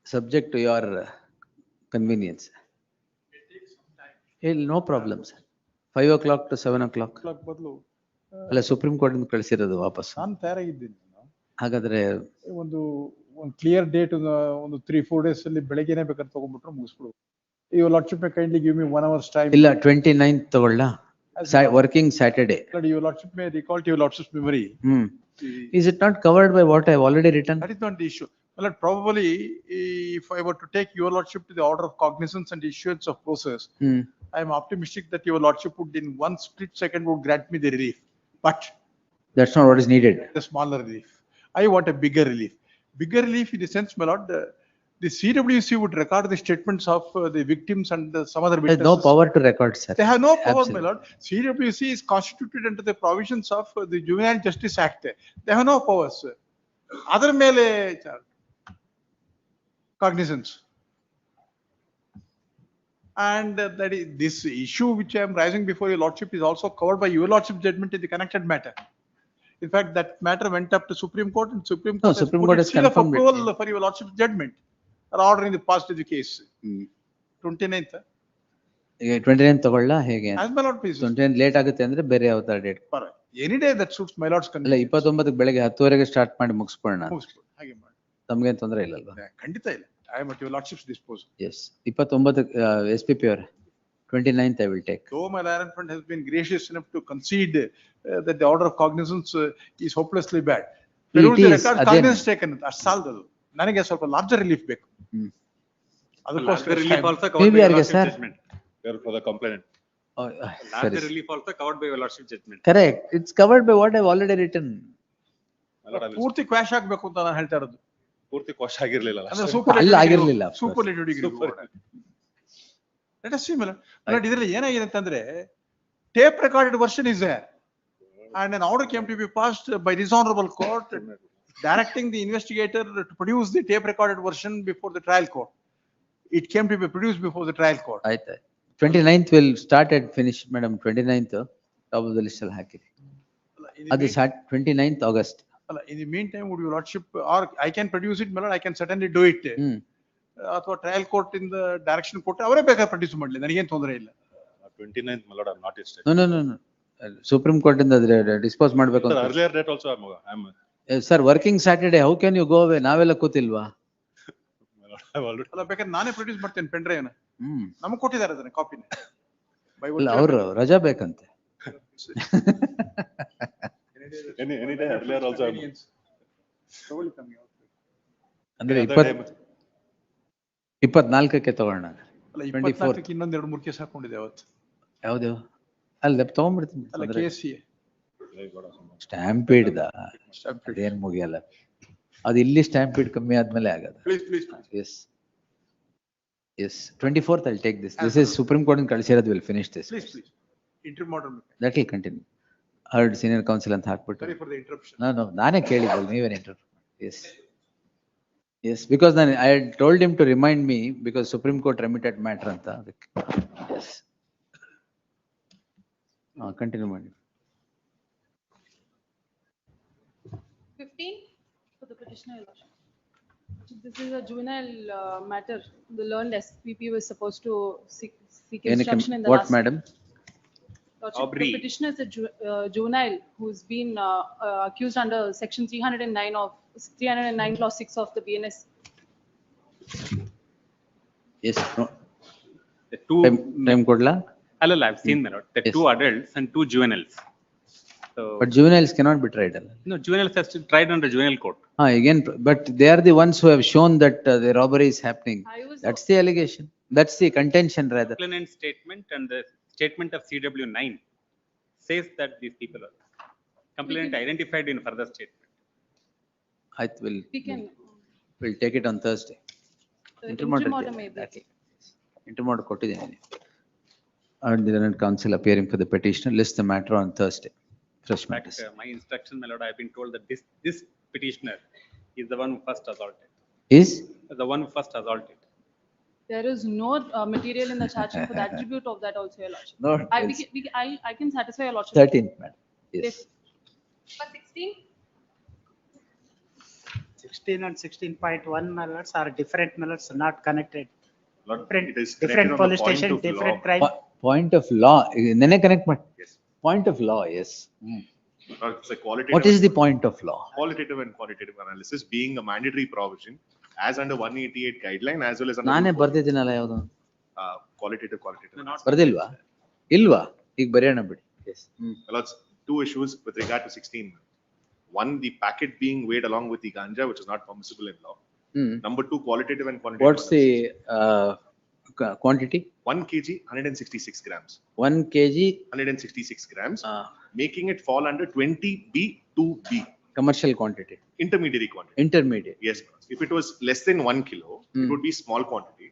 Subject to your convenience. No problem, sir. 5 o'clock to 7 o'clock. ಬದಲು ಅಲ್ಲ supreme court ಇಂದ ಕಳಿಸಿರೋದು ವಾಪಸ್. ನಾನು ತಯಾರಾಗಿದ್ದೀನಿ. ಹಾಗಾದ್ರೆ ಒಂದು clear date ಒಂದು 3-4 days ಅಲ್ಲಿ ಬೆಳಗ್ಗೆನೆ ಬೇಕಾದ್ರೆ ತಗೊಂಡ್ಬಿಟ್ರೆ ಮುಗಿಸ್ಬಿಡು. Your Lordship may kindly give me 1 hour's time. ಇಲ್ಲ 29th ತಗೊಳ್ಳ. Working Saturday. Your Lordship may recall to Your Lordship's memory. Is it not covered by what I have already written? That is not the issue. Well, probably if I were to take Your Lordship to the order of cognizance and issuance of process, I am optimistic that Your Lordship would in one split second would grant me the relief. But that's not what is needed. The smaller relief. I want a bigger relief. Bigger relief in the sense, my lord, the CWC would record the statements of the victims and some other witnesses. There's no power to record, sir. They have no power, Absolutely. my lord. CWC is constituted under the provisions of the Juvenile Justice Act. They have no powers. Other mele cognizance. And that is this issue which I am raising before Your Lordship is also covered by Your Lordship's judgment in the connected matter. In fact, that matter went up to Supreme Court, and Supreme Court has Supreme put Court its has seal of confirmed it, approval for Your Lordship's judgment or order in the past of the case. 29th. 29th ತಗೊಳ್ಳ ಹೇಗೆ? As my lord pleases. 29th late ಆಗುತ್ತೆ ಅಂದ್ರೆ ಬೇರೆ ಯಾವತ್ತಾರ date? Any day that suits my lord's ಅಲ್ಲ convenience. 29th ಬೆಳಗ್ಗೆ 10 start ಮಾಡಿ ಮುಗಿಸ್ಕೊಳ್ಳೋಣ. ಹಾಗೆ ಮಾಡಿ. ತಮ್ಗೇನ್ ತೊಂದರೆ ಇಲ್ಲಲ್ವಾ? ಖಂಡಿತ ಇಲ್ಲ. I am at Your Lordship's disposal. Yes. 29th SPP ಅವರೇ. 29th I will take. Though my Iron Friend has been gracious enough to concede that the order of cognizance is hopelessly bad. It The is, record again. cognizance taken ಅಷ್ಟು ಸಾಲದದು. ನನಗೆ ಸ್ವಲ್ಪ larger relief ಬೇಕು. Larger relief also covered Maybe by Your ಯಾರಿಗೆ Lordship's sir? judgment. For the complainant. Larger relief also covered by Your Lordship's judgment. Correct. It's covered by what I have already written. ಪೂರ್ತಿ quash ಆಗ್ಬೇಕು ಅಂತ ನಾನು ಹೇಳ್ತಾ ಇರೋದು. ಪೂರ್ತಿ quash ಆಗಿರ್ಲಿಲ್ಲ. ಅಲ್ಲ ಆಗಿರ್ಲಿಲ್ಲ. Superlative degree. Let us see, my lord. My lord, ಇದರಲ್ಲಿ ಏನಾಗಿದೆ ಅಂತಂದ್ರೆ tape recorded version is there and an order came to be passed by this honorable court directing the investigator to produce the tape recorded version before the trial court. It came to be produced before the trial court. ಆಯ್ತು. 29th will start and finish, madam. 29th top of the list ಅಲ್ಲಿ ಹಾಕಿರಿ. ಅದು 29th August. In the meantime, would Your Lordship, or I can produce it, my lord, I can certainly do it. ಅಥವಾ trial court ಇಂದ direction ಕೊಟ್ಟು ಅವರೇ ಬೇಕಾದ್ರೆ produce ಮಾಡಲಿ, ನನಗೇನು ತೊಂದರೆ ಇಲ್ಲ. 29th, my lord, I'm not yet No. Supreme Court in the dispose ಮಾಡ್ಬೇಕು Sir, ಅಂತ. earlier that also I'm Sir, working Saturday, how can you go away? ನಾವೆಲ್ಲ ಕೂತಿಲ್ವಾ? I've already. ಅಲ್ಲ ಬೇಕಾದ್ರೆ ನಾನೇ ಪ್ರೊಡ್ಯೂಸ್ ಮಾಡ್ತೇನೆ ಪೆನ್ ಡ್ರೈವ್ ನಮಗೆ ಕೊಟ್ಟಿದ್ದಾರೆ ಅದನ್ನ ಕಾಪಿನ. ಇಲ್ಲ ಅವ್ರು ರಜಾ ಬೇಕಂತೆ. Any day earlier also I'm. ಅಂದ್ರೆ 24ಕ್ಕೆ ತಗೊಳ್ಳೋಣ. ಅಲ್ಲ 24ಕ್ಕೆ ಇನ್ನೊಂದ್ 2-3 ಕೇಸ್ ಹಾಕೊಂಡಿದೆ ಅವತ್ತು. ಯಾವ್ದು? ಅಲ್ಲ ತಗೊಂಡ್ಬಿಡ್ತೀನಿ. ಅಲ್ಲ KSC ಸ್ಟ್ಯಾಂಪೀಡ್ ಅದೇನ್ ಮುಗಿಯಲ್ಲ. ಅದು ಇಲ್ಲಿ ಸ್ಟ್ಯಾಂಪೀಡ್ ಕಮ್ಮಿ ಆದ್ಮೇಲೆ ಆಗದ. Yes. Yes. 24th I'll take this. This is Supreme Court in ಕಳಿಸಿರೋದು. We'll finish this. Please. Interim order. That will continue. Heard senior counsel ಅಂತ ಹಾಕ್ಬಿಟ್ಟು. Sorry for the interruption. No, ನಾನೇ ಕೇಳಿದ್ದಲ್ಲ, ನೀವೇನು interrupt. Yes, because then I had told him to remind me because Supreme Court remitted matter ಅಂತ. Yes. Continue ಮಾಡಿ. 15 for the petitioner, Your Lordship. This is a juvenile matter. The learned SPP was supposed to seek instruction in the What, last. madam? Lordship, the petitioner is a juvenile who's been accused under section 309 clause 6 of the BNS. Yes. No. The two. Time ಕೊಡ್ಲಾ? Allala, I've seen that. The Yes. 2 adults and 2 juveniles. So, But juveniles cannot be tried. no, juveniles are still tried under juvenile court. Again, but they are the ones who have shown that the robbery is happening. That's the allegation. That's the contention rather. Complainant statement and the statement of CW9 says that these people are complainant identified in further statement. We'll take it on Thursday. Interim order may be. Interim order ಕೊಟ್ಟಿದ್ದೀನಿ. And the Lieutenant Counsel appearing for the petitioner list the matter on Thursday. Fresh In fact, matters. my instruction, my lord, I have been told that this petitioner is the one who first assaulted. Is? The one who first assaulted. There is no material in the charge sheet for the attribute of that also, Your Lordship. No, I can satisfy Your Lordship. 13th, madam. Yes. For 16? 16 and 16.1 mallards are different mallards, not connected. It is Different connected on the police point station, of different law. crime. Point of law. Nene connect ಮಾಡಿ. Yes. Point of law, yes. It's a qualitative. What is the point of law? Qualitative and quantitative analysis being a mandatory provision as under 188 guideline as well as under. ನಾನೇ ಬರ್ದಿದ್ದೀನಲ್ಲ ಯಾವುದು? Qualitative. ಬರ್ದಿಲ್ವಾ? ಇಲ್ವಾ? ಈಗ ಬರೆಯೋಣ ಬಿಡಿ. Yes. That's 2 issues with regard to 16. One, the packet being weighed along with the ganja, which is not permissible in law. Number 2, qualitative and quantitative. What's the quantity? 1 kg, 166 grams. 1 kg, 166 grams, making it fall under 20B2B. Commercial quantity. Intermediary quantity. Intermediate. Yes. If it was less than 1 kilo, it would be small quantity.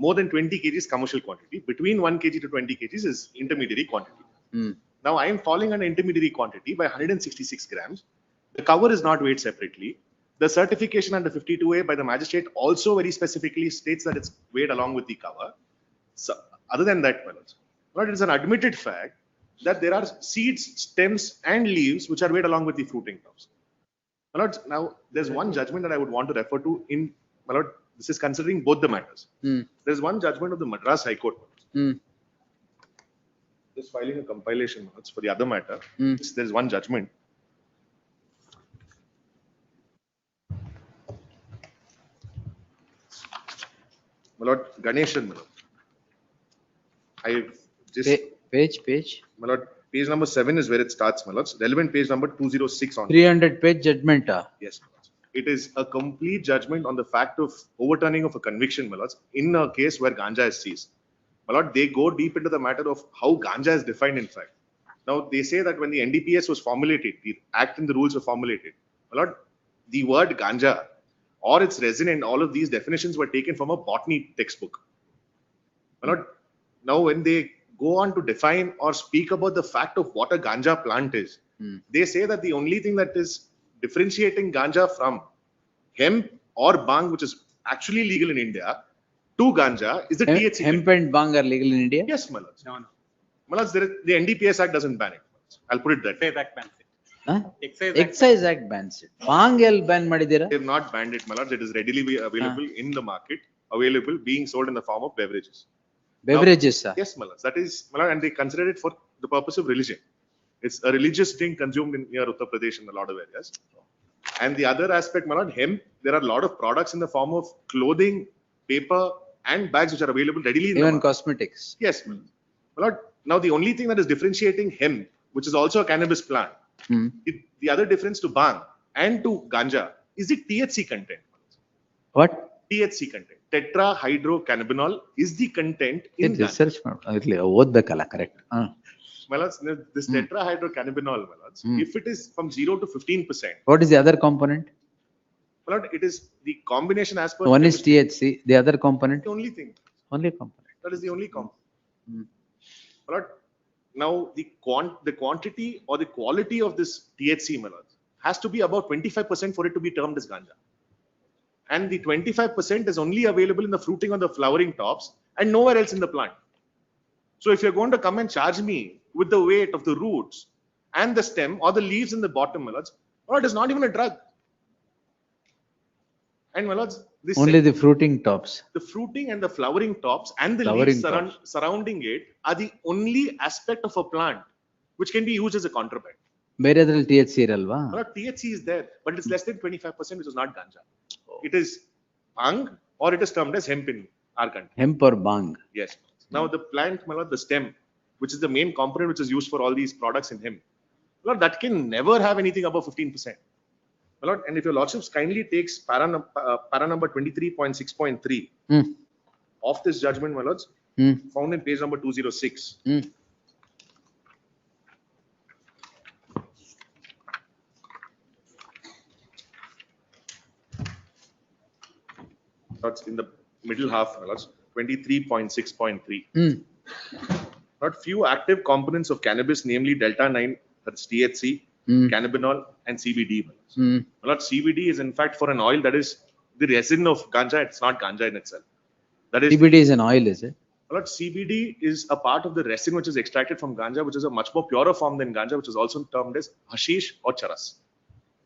More than 20 kg is commercial quantity. Between 1 kg to 20 kg is intermediary quantity. Now I am falling under intermediary quantity by 166 grams. The cover is not weighed separately. The certification under 52A by the magistrate also very specifically states that it's weighed along with the cover. So, other than that, but it is an admitted fact that there are seeds, stems, and leaves which are weighed along with the fruiting tops. Now, there's one judgment that I would want to refer to in, this is considering both the matters. There's one judgment of the Madras High Court. Just filing a compilation for the other matter. There's one judgment. My lord, Ganeshan, my lord. I just page. My lord, page number 7 is where it starts, my lord. Relevant page number 206 on 300 page judgment. Yes, my lord. It is a complete judgment on the fact of overturning of a conviction, my lord, in a case where ganja is seized. My lord, they go deep into the matter of how ganja is defined in fact. Now, they say that when the NDPS was formulated, the act and the rules were formulated, my lord, the word ganja or its resin and all of these definitions were taken from a botany textbook. My lord, now when they go on to define or speak about the fact of what a ganja plant is, they say that the only thing that is differentiating ganja from hemp or bhang, which is actually legal in India, to ganja is the THC. Hemp and bhang are legal in India? Yes, my lords. No. My lords, the NDPS Act doesn't ban it. I'll put it that way. Excise Act bans it. Bhang ban madidira? They have not banned it, my lords. It is readily available in the market, available, being sold in the form of beverages. Beverages, now, yes, my lords. That is, my lord, and they consider it for the purpose of religion. It's a religious thing consumed in near Uttar Pradesh in a lot of areas. And the other aspect, my lord, hemp, there are a lot of products in the form of clothing, paper, and bags which are available readily in the Even market. cosmetics. Yes, my lord. Now, the only thing that is differentiating hemp, which is also a cannabis plant, the other difference to bhang and to ganja is the THC content. What? THC content. Tetrahydrocannabinol is the content in ganja. Research ಓದ್ಬೇಕಲ್ಲ correct. My lords, this tetrahydrocannabinol, my lords, if it is from 0 to 15%, What is the other component? my lord, it is the combination as per One is chemistry. THC, the other component? The only thing. Only component. That is the only component. My lord, now the quantity or the quality of this THC, my lords, has to be about 25% for it to be termed as ganja. And the 25% is only available in the fruiting or the flowering tops and nowhere else in the plant. So if you're going to come and charge me with the weight of the roots and the stem or the leaves in the bottom, my lords, well, it is not even a drug. And my lords, this Only the fruiting tops. the fruiting and the flowering tops and the Flowering leaves surrounding it are the only aspect of a plant which can be used as a contraband. ಬೇರೆದ್ರಲ್ಲಿ THC ಇರಲ್ವಾ? My lord, THC is there, but it's less than 25%, which is not ganja. It is bhang or it is termed as hemp in our country. Hemp or bhang? Yes. Now the plant, my lord, the stem, which is the main component which is used for all these products in hemp, my lord, that can never have anything above 15%. My lord, and if your lordships kindly takes para number 23.6.3 of this judgment, my lords, found in page number 206. That's in the middle half, my lords, 23.6.3. Not few active components of cannabis, namely delta 9, that's THC, cannabinol, and CBD. My lord, CBD is in fact for an oil that is the resin of ganja. It's not ganja in itself. That is CBD is an oil, is it? My lord, CBD is a part of the resin which is extracted from ganja, which is a much more purer form than ganja, which is also termed as hashish or charas.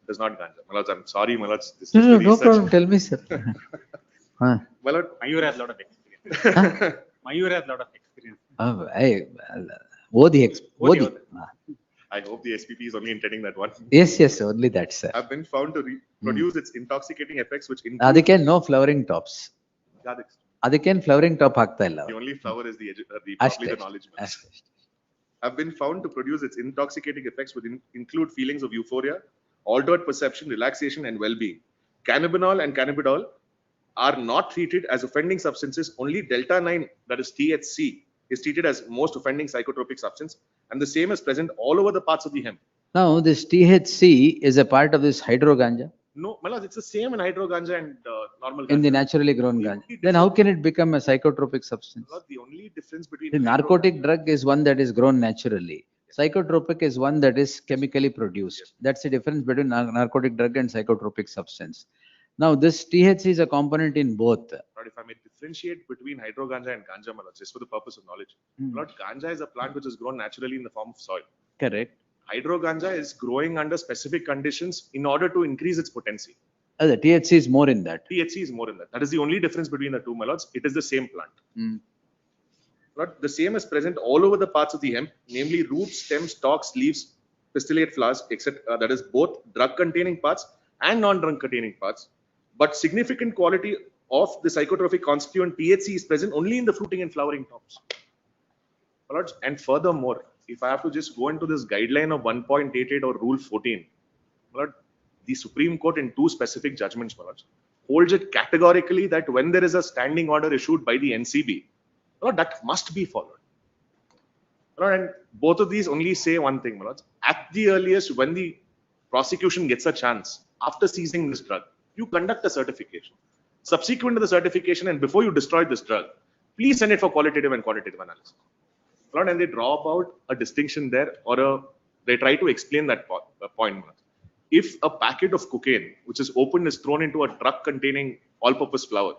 It is not ganja. My lords, I'm sorry, my lords. This is No, the no research. problem. Tell me, sir. My lord, Mayur has a lot of experience. Mayur has a lot of experience. ಓದಿ I hope the SPP is only intending that one. Yes, yes, only that, sir. Have been found to produce its intoxicating effects, which include ಅದಕ್ಕೆ no flowering tops. Gadix. ಅದಕ್ಕೇನು flowering top ಹಾಕ್ತಾ ಇಲ್ಲ The only flower is the probably ಅಷ್ಟೇ, the knowledge. Have been found to produce its intoxicating effects, which include feelings of euphoria, altered perception, relaxation, and well-being. Cannabinol and cannabidiol are not treated as offending substances. Only delta 9, that is THC, is treated as most offending psychotropic substance, and the same is present all over the parts of the hemp. Now, this THC is a part of this hydro ganja No, my lord, it's the same in hydro ganja and normal in the ganja. naturally grown ganja. Then how can it become a psychotropic substance? Lord, the only difference between The narcotic drug is one that is grown naturally. Psychotropic is one that is chemically produced. That's the difference between narcotic drug and psychotropic substance. Now, this THC is a component in both. Lord, if I may differentiate between hydro ganja and ganja, my lord, just for the purpose of knowledge. Lord, ganja is a plant which is grown naturally in the form of soil. Correct. Hydro ganja is growing under specific conditions in order to increase its potency. The THC is more in that. THC is more in that. That is the only difference between the two, my lords. It is the same plant. Lord, the same is present all over the parts of the hemp, namely roots, stems, stalks, leaves, pistillate flowers, etc. That is both drug-containing parts and non-drug-containing parts. But significant quality of the psychotropic constituent THC is present only in the fruiting and flowering tops. My lords, and furthermore, if I have to just go into this guideline of 1.88 or Rule 14, my lord, the Supreme Court in two specific judgments, my lords, holds it categorically that when there is a standing order issued by the NCB, my lord, that must be followed. My lord, and both of these only say one thing, my lords. At the earliest, when the prosecution gets a chance, after seizing this drug, you conduct a certification. Subsequent to the certification and before you destroy this drug, please send it for qualitative and quantitative analysis. Lord, and they draw about a distinction there, or they try to explain that point. If a packet of cocaine, which is opened, is thrown into a truck containing all-purpose flour,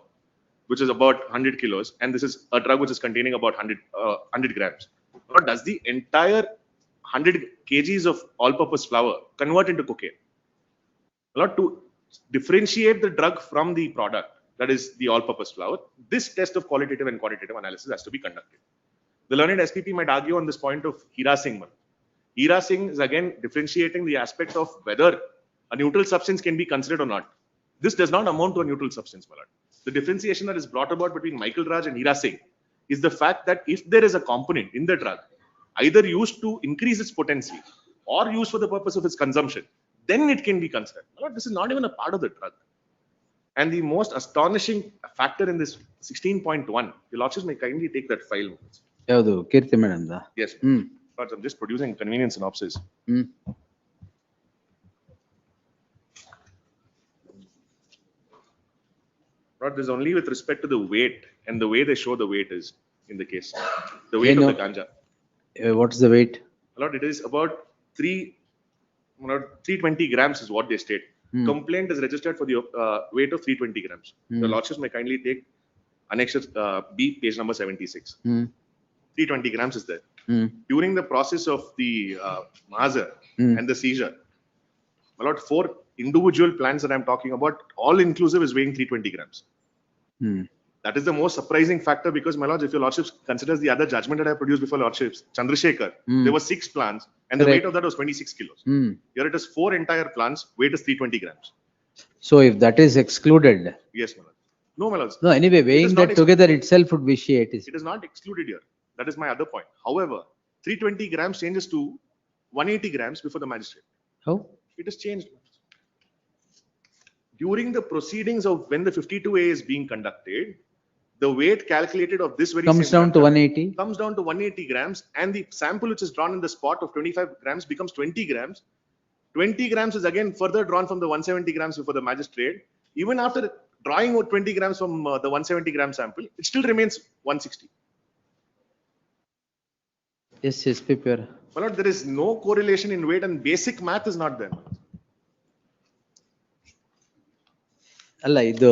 which is about 100 kilos, and this is a drug which is containing about 100 grams, Lord, does the entire 100 kgs of all-purpose flour convert into cocaine? Lord, to differentiate the drug from the product, that is the all-purpose flour, this test of qualitative and quantitative analysis has to be conducted. The learned SPP might argue on this point of harassing. Hira Singh is again differentiating the aspect of whether a neutral substance can be considered or not. This does not amount to a neutral substance, my lord. The differentiation that is brought about between Michael Raj and Hira Singh is the fact that if there is a component in the drug, either used to increase its potency or used for the purpose of its consumption, then it can be considered. My lord, this is not even a part of the drug. And the most astonishing factor in this 16.1, your lordships may kindly take that file. ಯಾವುದು ಕೀರ್ತಿ madam Yes, lords, I'm just producing convenience synopsis. Lord, this is only with respect to the weight and the way they show the weight is in the case. The weight of the ganja. What's the weight? Lord, it is about 320 grams is what they state. Complaint is registered for the weight of 320 grams. The lordships may kindly take Annexure B, page number 76. 320 grams is there. During the process of the Mahazar and the seizure, my lord, 4 individual plants that I'm talking about, all inclusive is weighing 320 grams. That is the most surprising factor because, my lords, if your lordships considers the other judgment that I produced before lordships, Chandrasekhar, there were 6 plants and the weight of that was 26 kilos. Here it is 4 entire plants, weight is 320 grams. So if that is excluded. Yes, my lord. No, my lords. No, anyway, weighing that together itself would vitiate. It is not excluded here. That is my other point. However, 320 grams changes to 180 grams before the magistrate. How? It is changed. During the proceedings of when the 52A is being conducted, the weight calculated of this very Comes same down to 180. Comes down to 180 grams and the sample which is drawn in the spot of 25 grams becomes 20 grams. 20 grams is again further drawn from the 170 grams before the magistrate. Even after drawing out 20 grams from the 170 gram sample, it still remains 160. Yes, yes, paper. My lord, there is no correlation in weight and basic math is not there. ಅಲ್ಲ ಇದು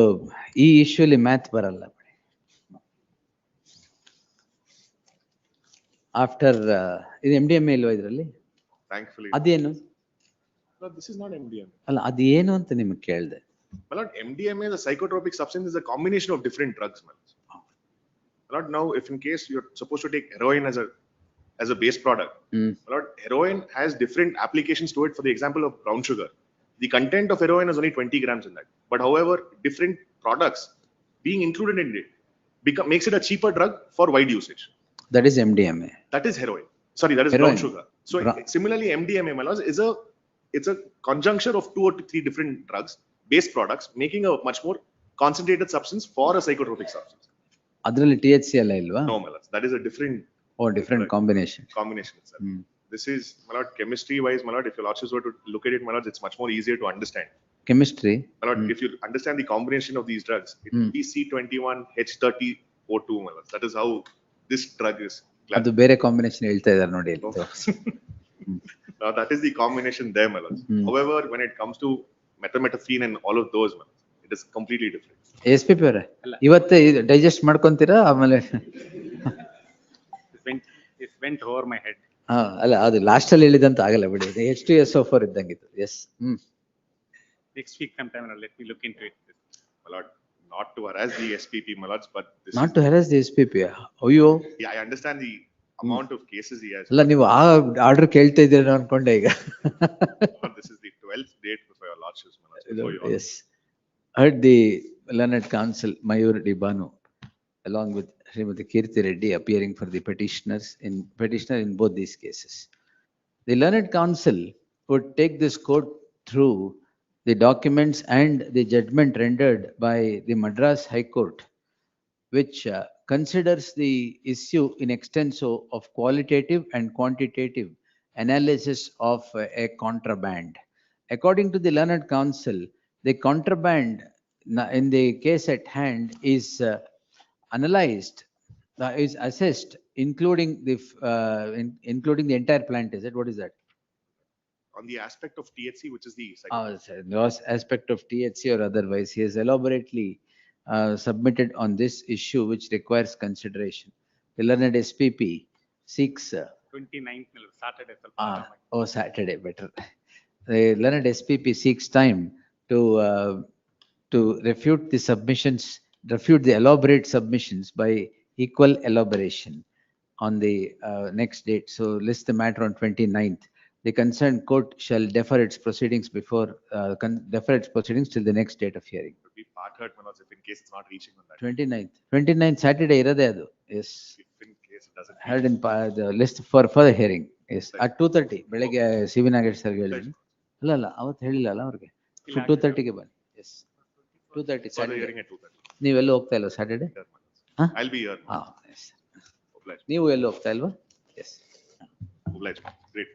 ಈ ಇಶ್ಯೂಲಿ math ಬರಲ್ಲ. After ಇದು MDMA ಇಲ್ವಾ ಇದರಲ್ಲಿ? Thankfully. ಅದೇನು? No, this is not MDMA. ಅಲ್ಲ ಅದೇನು ಅಂತ ನಿಮಗೆ ಕೇಳಿದೆ. My lord, MDMA, the psychotropic substance, is a combination of different drugs. My lord, now if in case you're supposed to take heroin as a base product, my lord, heroin has different applications to it. For the example of brown sugar, the content of heroin is only 20 grams in that. But however, different products being included in it makes it a cheaper drug for wide usage. That is MDMA. That is heroin. Sorry, that is Heroin. brown sugar. So similarly, MDMA, my lords, it's a conjuncture of 2 or 3 different drugs, base products, making a much more concentrated substance for a psychotropic substance. ಅದರಲ್ಲಿ THC ಎಲ್ಲ ಇಲ್ವಾ? No, my lords, that is a different. Different combination. Combination itself. This is, my lord, chemistry wise, my lord, if your lordships were to look at it, my lords, it's much more easier to understand. Chemistry. My lord, if you understand the combination of these drugs, it will be C21 H30O2, my lords. That is how this drug is. ಅದು ಬೇರೆ combination ಹೇಳ್ತಾ ಇದ್ದಾರೆ ನೋಡಿ. Now that is the combination there, my lords. However, when it comes to methamphetamine and all of those, my lords, it is completely different. SPP ಅವರೇ ಇವತ್ತೇ digest ಮಾಡ್ಕೊಂತೀರಾ ಆಮೇಲೆ? It went over my head. ಅಲ್ಲ ಅದು last ಅಲ್ಲಿ ಹೇಳಿದಂತ ಆಗಲ್ಲ ಬಿಡಿ. H2SO4 ಇದ್ದಂಗಿತ್ತು. Yes. Next week sometime, let me look into it. My lord, not to harass the SPP, my lords, but this Not to harass the SPP. ಅಯ್ಯೋ. Yeah, I understand the amount of cases he has. ಅಲ್ಲ ನೀವು ಆ order ಕೇಳ್ತಾ ಇದ್ದೀರಾ ಅನ್ಕೊಂಡೆ ಈಗ. This is the 12th date before your lordships, my lords. Yes. Heard the learned counsel Mayur Dibanu along with Srimati Kirti Reddy appearing for the petitioner in both these cases. The learned counsel would take this court through the documents and the judgment rendered by the Madras High Court, which considers the issue in extenso of qualitative and quantitative analysis of a contraband. According to the learned counsel, the contraband in the case at hand is analyzed, is assessed, including the entire plant. Is it? What is that? On the aspect of THC, which is the aspect of THC or otherwise, he has elaborately submitted on this issue, which requires consideration. The learned SPP seeks 29th, Saturday. Saturday, better. The learned SPP seeks time to refute the elaborate submissions by equal elaboration on the next date. So list the matter on 29th. the concerned court shall defer its proceedings defer its proceedings till the next date of hearing. Could be part heard, my lords, if in case it's not reaching on that. 29th Saturday irade adu. Yes. If in case it doesn't. Heard in the list for the hearing. Yes. At 2:30 ಬೆಳಗ್ಗೆ C V Nagesh sir ಹೇಳಿದ್ರು. ಅಲ್ಲ ಅವತ್ತು ಹೇಳಿಲ್ಲ ಅಲ್ಲ ಅವ್ರಿಗೆ. 2:30ಗೆ ಬನ್ನಿ. Yes. 2:30 For the Saturday. hearing at 2:30. ನೀವೆಲ್ಲ ಹೋಗ್ತಾ ಇಲ್ವಾ Saturday? I'll be here. Yes. Obliged. ನೀವು ಎಲ್ಲ ಹೋಗ್ತಾ ಇಲ್ವಾ? Yes. Obliged. Great.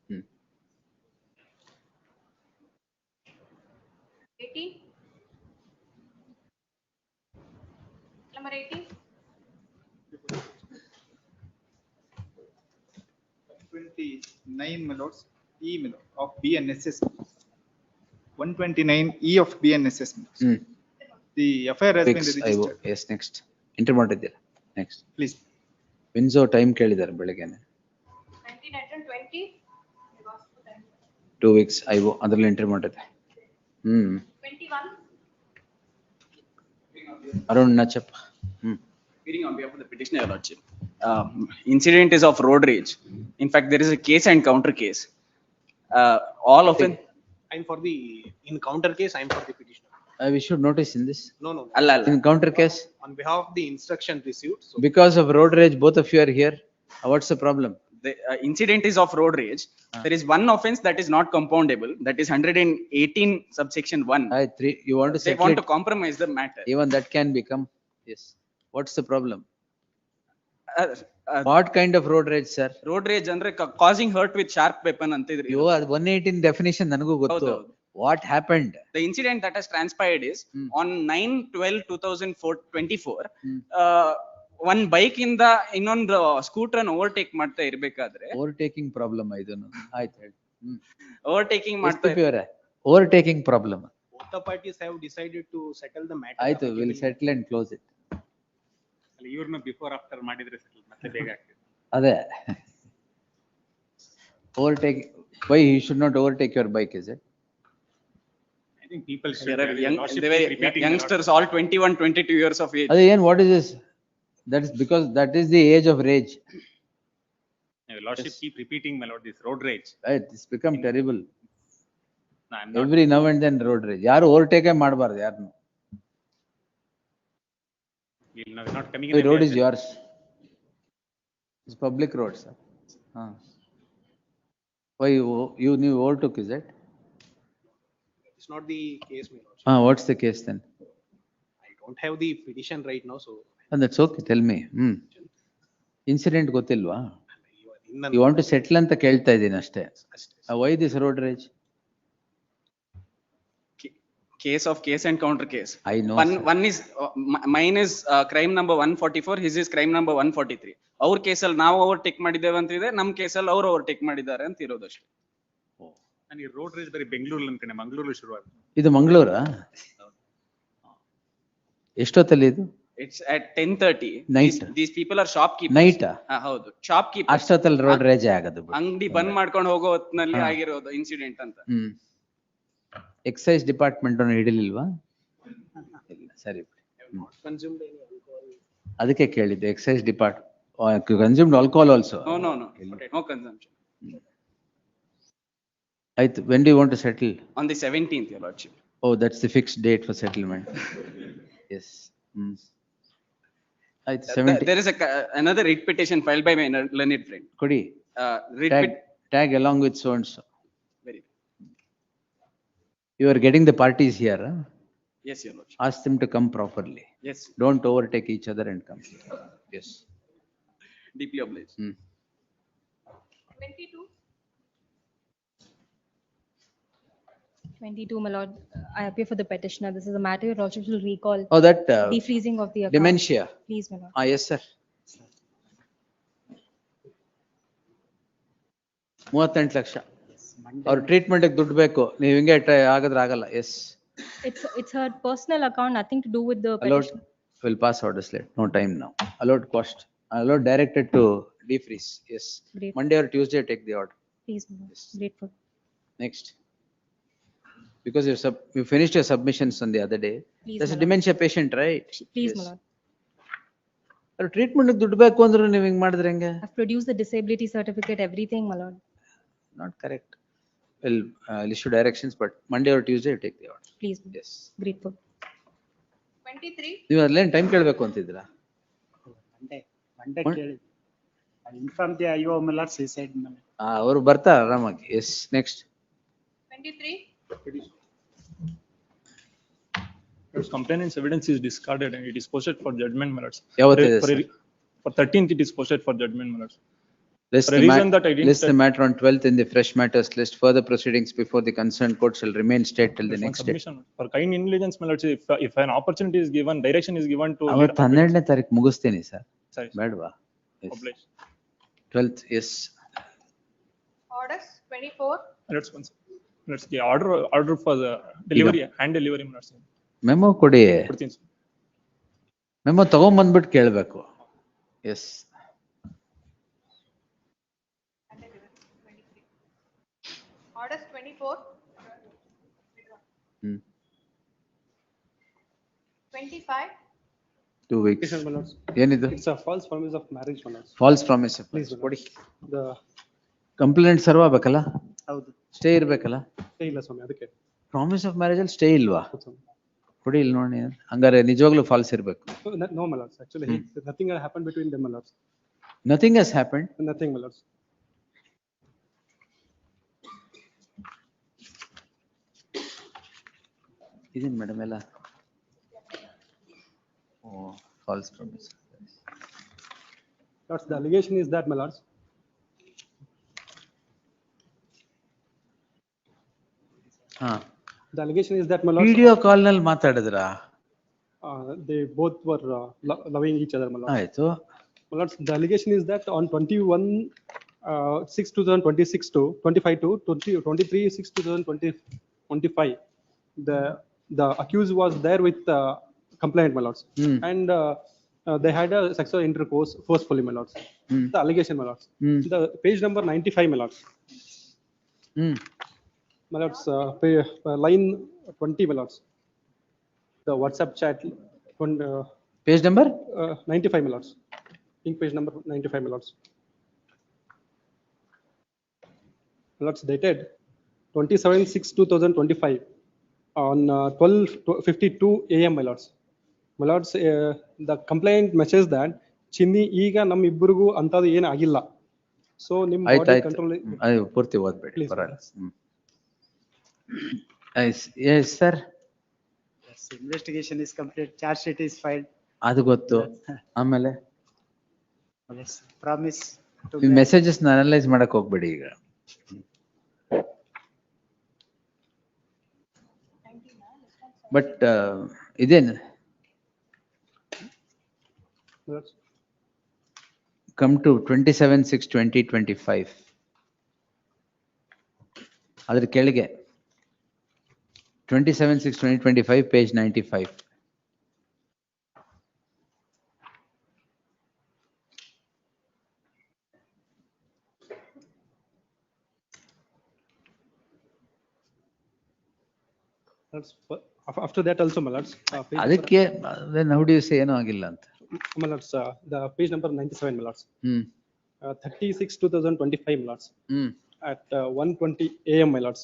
Hmm. 80. Number 80. 29, my lords, E my lord, of BNSS. 129 E of BNSS. The FIR has been registered. Yes, next. Enter ಮಾಡಿದ್ದೀರಾ? Next. Please. WinZO time ಕೇಳಿದ್ದಾರೆ ಬೆಳಗ್ಗೆನೆ. 1920. 2 weeks Ivo ಅದರಲ್ಲಿ entry ಮಾಡಿದೆ. 21. Arun Nachappa. Speaking on behalf of the petitioner, Your Lordship. Incident is of road rage. In fact, there is a case and counter case. All of it. I'm for the, in counter case, I'm for the petitioner. We should notice in this. No. In counter case. On behalf of the instruction received. So Because of road rage, both of you are here. What's the problem? The incident is of road rage. There is one offense that is not compoundable. That is 118 subsection 1. You want to They want to compromise the matter. Even that can become. Yes. What's the problem? What kind of road rage, sir? Road rage andre causing hurt with sharp weapon antidri. You are 118 definition ನನಗೂ ಗೊತ್ತು. What happened? The incident that has transpired is on 9/12/2024 one bike ಇಂದ ಇನ್ನೊಂದು scooter ಅನ್ನು overtake ಮಾಡ್ತಾ ಇರಬೇಕಾದ್ರೆ Overtaking problem ಇದನ್ನು. ಆಯ್ತು ಹೇಳಿ. ಓವರ್ಟೇಕಿಂಗ್ ಮಾಡ್ತಾ Overtaking problem. both the parties have decided to settle the matter. ಆಯ್ತು, we'll settle and close it. ಇವ್ರನ್ನ ಬಿಫೋರ್ ಆಫ್ಟರ್ ಮಾಡಿದ್ರೆ ಮತ್ತೆ ಬೇಗ ಆಗ್ತದೆ. ಅದೇ. Overtake. Why you should not overtake your bike, is it? I think people should. There are youngsters, all 21, 22 years of age. Again, what is this? That is because that is the age of rage. Your Lordship keep repeating, my lord, this road rage. Right, it's become terrible. No, I'm not. Every now and then road rage. ಯಾರು overtake ಮಾಡಬಾರದು ಯಾರನ್ನು. We're not coming The in. road is yours. It's public road, sir. Why you overtook, is it? It's not the case, my lord. What's the case then? I don't have the petition right now, so. And that's okay, tell me. Incident ಗೊತ್ತಿಲ್ವಾ? You want to settle ಅಂತ ಕೇಳ್ತಾ ಇದ್ದೀನಿ ಅಷ್ಟೇ. Why this road rage? Case of case and counter case. I know. One is mine is crime number 144, his is crime number 143. Our case ಅಲ್ಲಿ ನಾವು overtake ಮಾಡಿದ್ದೇವೆ ಅಂತ ಇದೆ, ನಮ್ಮ ಕೇಸ್ ಅಲ್ಲಿ ಅವರು ಓವರ್ಟೇಕ್ ಮಾಡಿದ್ದಾರೆ ಅಂತ ಇರೋದು ಅಷ್ಟೇ. ನನಗೆ ರೋಡ್ ರೇಜ್ ಬರೀ ಬೆಂಗಳೂರಲ್ಲಿ ಅನ್ಕೊಂಡೆ, ಮಂಗಳೂರಲ್ಲಿ ಶುರು ಆಗುತ್ತೆ. ಇದು ಮಂಗಳೂರಾ? ಎಷ್ಟೊತ್ತಲ್ಲಿ ಇದು? It's at 10:30. Night. These people are shopkeepers. Night. ಹೌದು, shopkeepers. ಅಷ್ಟೊತ್ತಲ್ಲಿ ರೋಡ್ ರೇಜ್ ಆಗೋದು. ಅಂಗಡಿ ಬಂದ್ ಮಾಡ್ಕೊಂಡು ಹೋಗೋ ಹೊತ್ತಿನಲ್ಲಿ ಆಗಿರೋದು ಇನ್ಸಿಡೆಂಟ್ ಅಂತ. ಎಕ್ಸೈಸ್ ಡಿಪಾರ್ಟ್ಮೆಂಟ್ ಅನ್ನು ಹಿಡಿಲಿಲ್ವಾ? ಸರಿ. ಅದಕ್ಕೆ ಕೇಳಿದ್ದು exercise department consumed alcohol also. No consumption. ಆಯ್ತು, when do you want to settle? On the 17th, Your Lordship. Oh, that's the fixed date for settlement. Yes. ಆಯ್ತು, 17. There is another writ petition filed by my learned friend. ಕೊಡಿ. Tag along with so and so. Very good. You are getting the parties here. Yes, Your Lordship. Ask them to come properly. Yes. Don't overtake each other and come. Yes. Deeply obliged. 22, my lord. I appear for the petitioner. This is a matter your lordship will recall. Oh, that defreezing of the account. dementia. Please, my lord. Yes, sir. 38 lakh. ಅವ್ರ treatment ದುಡ್ಡು ಬೇಕು, ನೀವು ಹಿಂಗೆ ಆಗಿದ್ರೆ ಆಗಲ್ಲ. Yes. It's her personal account, nothing to do with the Allowed. petition. Will pass orders late. No time now. Allowed cost. Allowed directed to defreeze. Yes. Great. Monday or Tuesday take the order. Please, my lord. Grateful. Next. Because you finished your submissions on the other day. Please, That's a my lord. dementia patient, right? Please, Yes. my lord. Treatment ದುಡ್ಡು ಬೇಕು ಅಂದ್ರೆ ನೀವು ಹಿಂಗ್ ಮಾಡಿದ್ರೆ ಹೆಂಗೆ? I've produced the disability certificate, everything, my lord. Not correct. Well, I'll issue directions, but Monday or Tuesday you take the order. Please, Yes. grateful. 23. ನೀವು ಅಲ್ಲೇನ್ time ಕೇಳ್ಬೇಕು ಅಂತಿದ್ದೀರಾ? Monday ಕೇಳಿ. I informed the IO my lords, he said. ಅವರು ಬರ್ತಾರೆ ಆರಾಮಾಗಿ. Yes, next. 23. If complainant's evidence is discarded and it is posted for judgment, my lords. ಯಾವತ್ತಿದೆ For sir? for 13th, it is posted for judgment, my lords. List For a reason that I didn't. List the matter on 12th in the fresh matters list. Further proceedings before the concerned court shall remain state till the There's one next day. submission. For kind intelligence, my lords, if an opportunity is given, direction is given to. ಅವತ್ತು 12ನೇ ತಾರೀಕು ಮುಗಿಸ್ತೀನಿ sir. Sorry. ಬೇಡವಾ? Oblige. 12th, yes. Orders 24. Let's get order for the delivery, hand delivery, my lords. Memo ಕೊಡಿ. ಕೊಡ್ತೀನಿ sir. Memo ತಗೊಂಬಂದ್ಬಿಟ್ಟು ಕೇಳಬೇಕು. S. Orders 24. 25. 2 weeks. Yes, my lords. ಏನಿದು? It's a false promise of marriage, my lords. False promise. Please, my ಕೊಡಿ. lords. The complaint serve ಆಗ್ಬೇಕಲ್ಲ? ಹೌದು. Stay ಇರ್ಬೇಕಲ್ಲ? stay ಇಲ್ಲ ಸ್ವಾಮಿ ಅದಕ್ಕೆ. ಪ್ರಾಮಿಸ್ ಆಫ್ ಮ್ಯಾರೇಜ್ ಅಲ್ಲಿ ಸ್ಟೇ ಇಲ್ವಾ? ಕೊಡಿ ಇಲ್ಲಿ ನೋಡಿ. ಹಂಗಾರೆ ನಿಜವಾಗ್ಲೂ ಫಾಲ್ಸ್ ಇರ್ಬೇಕು. No, my lords. Actually, nothing had happened between them, my lords. Nothing has happened. Nothing, my lords. ಇದೇನ್ ಮೇಡಮ್ ಎಲ್ಲ? False promise. Lords, the allegation is that, my lords. ಹಾ. The allegation is that, my lords. Video call ನಲ್ಲಿ ಮಾತಾಡಿದ್ರಾ? They both were loving each other, my lords. ಆಯ್ತು. My lords, the allegation is that on 21 6 2026 to 25 to 23 6 2025, the accused was there with complainant, my lords, and they had a sexual intercourse forcefully, my lords. The allegation, my lords. The page number 95, my lords. My lords, line 20, my lords. The WhatsApp chat. Page number? 95, my lords. Ink page number 95, my lords. My lords, dated 27/6/2025 on 12:52 a.m., my lords. My lords, the complaint message that ಚಿನ್ನಿ ಈಗ ನಮ್ಮ ಇಬ್ಬರಿಗೂ ಅಂತದ್ದು ಏನು ಆಗಿಲ್ಲ. So ನಿಮ್ಮ body control. ಅದು ಪೂರ್ತಿ ಓದ್ಬೇಡಿ ಪರವಾಗಿಲ್ಲ. Yes, sir. Yes, investigation is complete. Charge sheet is filed. ಅದು ಗೊತ್ತು. ಆಮೇಲೆ Yes, promise to ಈ ಮೆಸೇಜಸ್ ಅನಲೈಸ್ ಮಾಡಕ್ ಹೋಗ್ಬೇಡಿ ಈಗ. ಬಟ್ ಇದೇನು? Come to 27/6/2025. ಅದ್ರ ಕೆಳಗೆ 27/6/2025 page 95. After that also, my lords. ಅದಕ್ಕೆ then how do you say ಏನೂ ಆಗಿಲ್ಲ ಅಂತ? My lords, the page number 97, my lords. 36/2025, my lords. At 1:20 a.m., my lords.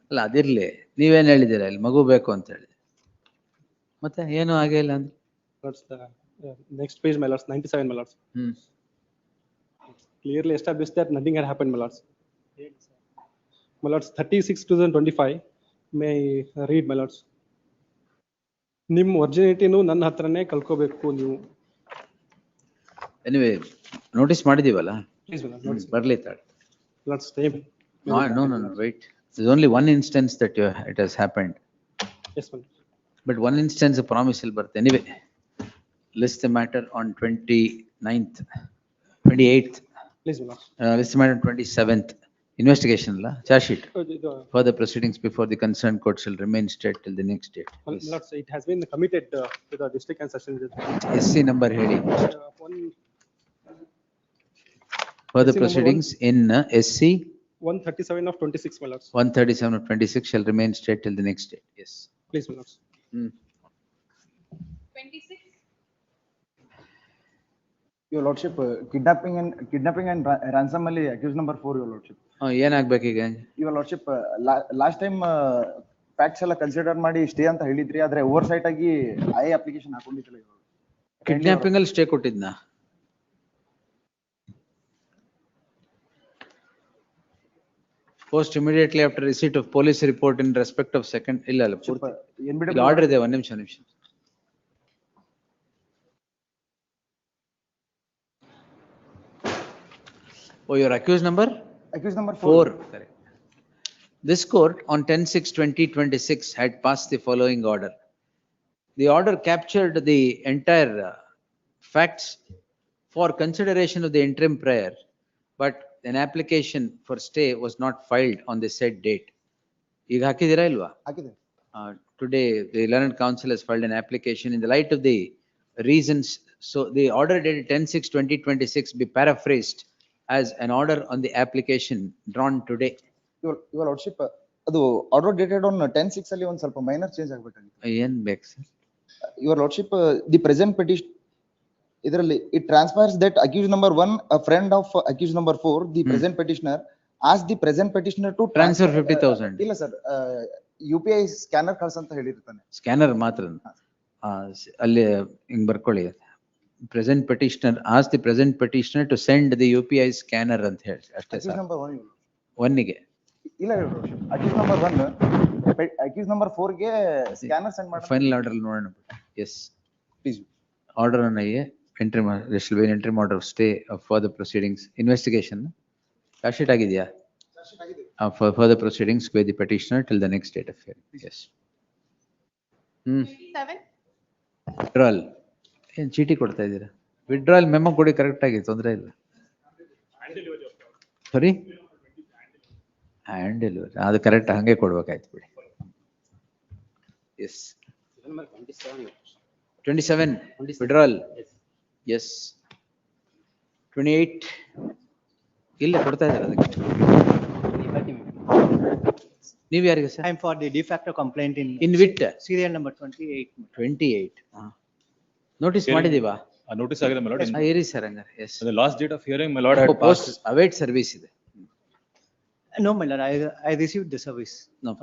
ಅಲ್ಲ ಅದಿರ್ಲಿ, ನೀವೇನ್ ಹೇಳಿದ್ದೀರಾ ಇಲ್ಲಿ ಮಗು ಬೇಕು ಅಂತ ಹೇಳಿ, ಮತ್ತೆ ಏನು ಆಗೇ ಇಲ್ಲ ಅಂತ? Lords, the next page, my lords, 97, my lords. Clearly established that nothing had happened, my lords. My lords, 36/2025, may I read, my lords. ನಿಮ್ಮ ಒರಿಜಿನಿಟಿನೂ ನನ್ನ ಹತ್ರನೇ ಕಲ್ಕೋಬೇಕು ನೀವು. ಎನಿವೆ ನೋಟಿಸ್ ಮಾಡಿದೀವಲ್ಲ, Please, my lords. ಬರ್ಲಿ ತಾಳಿ. Lords, stay. No, wait. There's only one instance that it has happened. Yes, my lord. But one instance a promise will birth. Anyway, list the matter on 29th, 28th. Please, my lord. List the matter on 27th. Investigation la charge sheet. Further proceedings before the concerned court shall remain state till the next date. My lords, it has been committed to the district and session judge. SC number ಹೇಳಿ. One Further SC proceedings in SC 137 of 26, my lords. 137 of 26 shall remain state till the next date. Yes. Please, my lords. 26. Your lordship, kidnapping and ransom ಅಲ್ಲಿ accused number 4, your lordship. ಏನಾಗ್ಬೇಕೀಗ? Your lordship, last time facts ಎಲ್ಲ consider ಮಾಡಿ stay ಅಂತ ಹೇಳಿದ್ರಿ, ಆದ್ರೆ oversight ಆಗಿ application ಹಾಕೊಂಡಿದ್ದಿಲ್ಲ. Kidnapping ಅಲ್ಲಿ stay ಕೊಟ್ಟಿದ್ನಾ? Post immediately after receipt of police report in respect of second. ಇಲ್ಲ ಅಲ್ಲ ಪೂರ್ತಿ ಇಲ್ಲಿ ಆರ್ಡರ್ ಇದೆ. ಒಂದು ನಿಮಿಷ. Oh, your accused number? Accused number 4. Correct. This court on 10/6/2026 had passed the following order. The order captured the entire facts for consideration of the interim prayer, but an application for stay was not filed on the said date. ಈಗ ಹಾಕಿದಿರಾ ಇಲ್ವಾ? ಹಾಕಿದೆ. Today, the Learned Council has filed an application in the light of the reasons. So the order dated 10/6/2026 be paraphrased as an order on the application drawn today. Your lordship, ಅದು order dated on 10/6 ಅಲ್ಲಿ ಒಂದು ಸ್ವಲ್ಪ minor change ಆಗಬೇಕಾಗಿತ್ತು. ಏನ್ ಬೇಕು sir? Your lordship, the present petition ಇದರಲ್ಲಿ it transpires that accused number 1, a friend of accused number 4, the present petitioner asked the present petitioner to transfer 50,000. ಇಲ್ಲ sir, UPI scanner ಕಳ್ಸಂತ ಹೇಳಿರ್ತಾನೆ. Scanner ಮಾತ್ರ ಅಲ್ಲಿ ಹಿಂಗ್ ಬರ್ಕೊಳ್ಳಿ. Present petitioner asked the present petitioner to send the UPI scanner ಅಂತ ಹೇಳಿ ಅಷ್ಟೇ sir. Accused number 1 1ಗೆ ಇಲ್ಲ accused number 1, accused number 4 ಗೆ ಸ್ಕ್ಯಾನರ್ ಸೆಂಡ್ ಮಾಡಿ. ಫೈನಲ್ ಆರ್ಡರ್ ನೋಡೋಣ. Yes, please. Order on interim, there shall be an interim order of stay of further proceedings. Investigation charge sheet ಆಗಿದೆಯಾ? For further proceedings by the petitioner till the next date of hearing. Yes. 27. Withdrawal. ಏನ್ ಚೀಟಿ ಕೊಡ್ತಾ ಇದ್ದೀರಾ? Withdrawal memo ಕೊಡಿ, correct ಆಗಿ, ತೊಂದರೆ ಇಲ್ಲ. ಸಾರಿ, hand delivery ಅದು ಕರೆಕ್ಟ್ ಹಂಗೆ ಕೊಡ್ಬೇಕಾಯ್ತು ಬಿಡಿ. S 27 withdrawal. Yes. 28 ಇಲ್ಲ ಕೊಡ್ತಾ ಇದ್ದಾರೆ ಅದಕ್ಕೆ. ನೀವು ಯಾರಿಗೆ sir? I am for the de facto complaint in wit serial number 28. 28. Notice ಮಾಡಿದೀವಾ? Notice ಆಗಿದೆ my lord. ಇರಿ ಸರ್ ಹಂಗಾರೆ. Yes. The last date of hearing my lord had post passed. await service ಇದೆ. No, my lord, I received the service. No.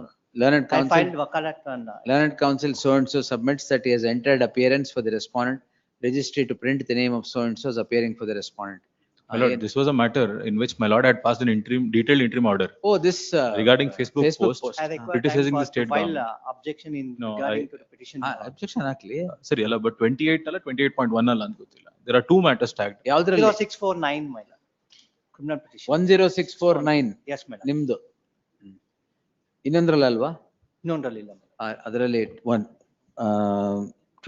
Learned I counsel. filed wakalat on. Learned counsel so and so submits that he has entered appearance for the respondent, registry to print the name of so and so as appearing for the respondent. My lord, this was a matter in which my lord had passed an detailed interim order. Oh, this regarding Facebook post I require criticizing time the state to file government. objection in No, regarding to the petition. Objection ಹಾಕ್ಲಿ. ಸರಿ ಅಲ್ಲ, but 28 ಅಲ್ಲ 28.1 ಅಲ್ಲ ಅಂತ ಗೊತ್ತಿಲ್ಲ. There are two matters tagged. ಯಾವ್ದ್ರಲ್ಲಿ? 0649 my lord. Criminal petition. 10649. Yes, my lord. ನಿಮ್ದು ಇನ್ನೊಂದ್ರಲ್ಲ ಅಲ್ವಾ? ಇನ್ನೊಂದ್ರಲ್ಲಿ ಇಲ್ಲ. ಅದರಲ್ಲಿ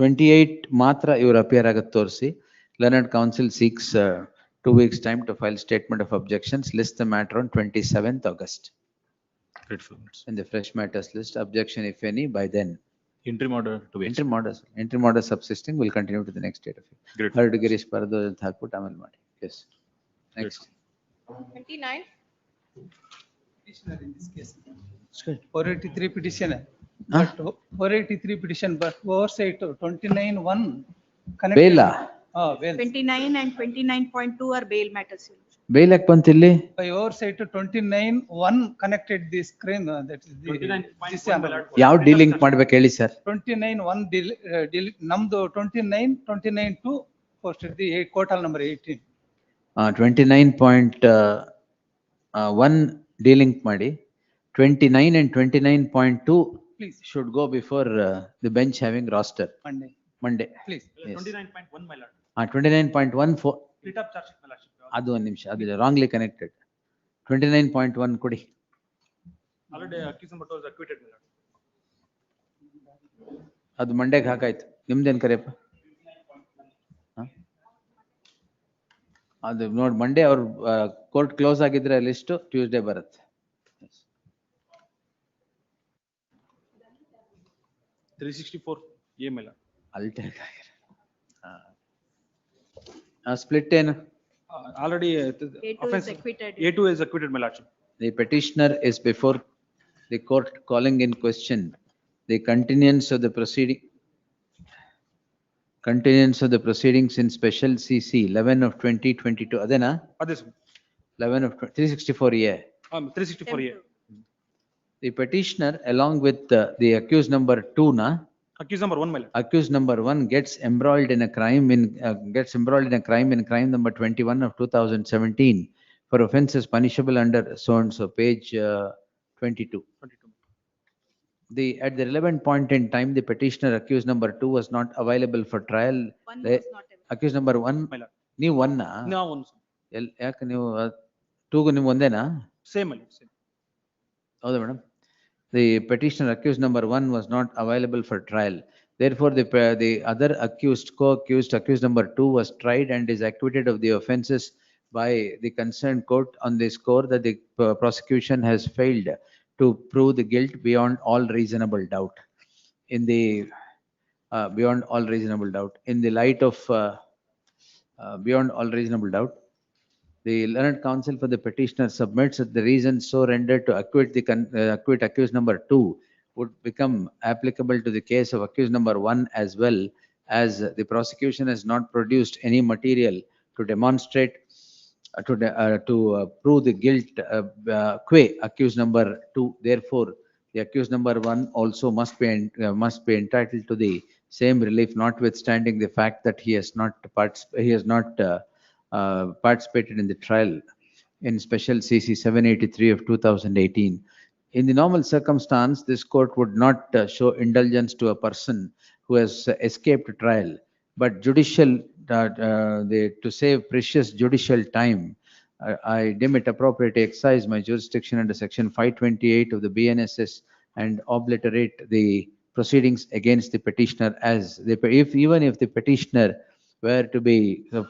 28 ಮಾತ್ರ ಇವರು ಅಪಿಯರ್ ಆಗತ್ ತೋರಿಸಿ. Learned counsel seeks 2 weeks time to file statement of objections. List the matter on 27th August. Grateful. In the fresh matters list, objection if any by then. Interim order to be interim order subsisting will continue to the next date of it. Heard Girish Pardo ಅಂತ ಹಾಕ್ಬಿಟ್ಟು ಆಮೇಲೆ ಮಾಡಿ. Yes. Next. 29. Petitioner in this case. 483 petitioner. But 483 petition, but oversight 29(1) connected. Bail. Bail. 29 and 29.2 are bail matters. Bail ಯಾಕೆ ಬಂತು ಇಲ್ಲಿ? By oversight 29(1) connected this crime, that is the. 29.1. ಯಾವ dealing ಮಾಡ್ಬೇಕು ಹೇಳಿ ಸರ್? 29(1) ನಮ್ದು 29, 29(2) posted the ಕೋರ್ಟಲ್ number 18. 29.1 ಡೀಲಿಂಕ್ ಮಾಡಿ. 29 and 29.2 Please. should go before the bench having roster. Monday. Please. Yes. 29.1 my lord. 29.1 for. Split up charge sheet my lord. ಅದು ಒಂದು ನಿಮಿಷ, ಅದು wrongly connected. 29.1 ಕೊಡಿ. Already accused number 2 is acquitted my lord. ಅದು ಮಂಡೆಗೆ ಹಾಕಾಯ್ತು. ನಿಮ್ದೇನ್ ಕರೆಯಪ್ಪ? ಅದು ನೋಡಿ, ಮಂಡೇ ಅವ್ರ ಕೋರ್ಟ್ ಕ್ಲೋಸ್ ಆಗಿದ್ರೆ ಲಿಸ್ಟ್ ಟ್ಯೂಸ್ಡೇ ಬರುತ್ತೆ. 364 A my lord. ಅಲ್ಟರ್ ಸ್ಪ್ಲಿಟ್ ಏನು? Already A2 is acquitted. A2 is acquitted my lordship. The petitioner is before the court calling in question the continuance of the proceedings in special CC 11 of 2022. Adena? Adhe sir. 11 of 364A. 364A. The petitioner along with the accused number 2 na? Accused number 1, my lord. Accused number 1 gets embroiled in a crime in crime number 21 of 2017 for offences punishable under so and so page 22. At the relevant point in time, the petitioner accused number 2 was not available for trial. Accused number 1, ನೀವು 1 ನಾವು ಒಂದು ಯಾಕೆ ನೀವು 2 ನೀವು ಒಂದೇನಾ? Same ಅಲ್ಲಿ same. ಹೌದಾ madam? The petitioner accused number 1 was not available for trial. Therefore, the other accused, accused number 2 was tried and is acquitted of the offences by the concerned court on the score that the prosecution has failed to prove the guilt beyond all reasonable doubt. Beyond all reasonable doubt. In the light of beyond all reasonable doubt, the learned counsel for the petitioner submits that the reasons so rendered to acquit accused number 2 would become applicable to the case of accused number 1 as well, as the prosecution has not produced any material to demonstrate to prove the guilt qua accused number 2. Therefore, the accused number 1 also must be entitled to the same relief, notwithstanding the fact that he has not participated in the trial in special CC 783 of 2018. In the normal circumstance, this court would not show indulgence to a person who has escaped trial, but to save precious judicial time, I deem it appropriate to exercise my jurisdiction under section 528 of the BNSS and obliterate the proceedings against the petitioner even if the petitioner were to be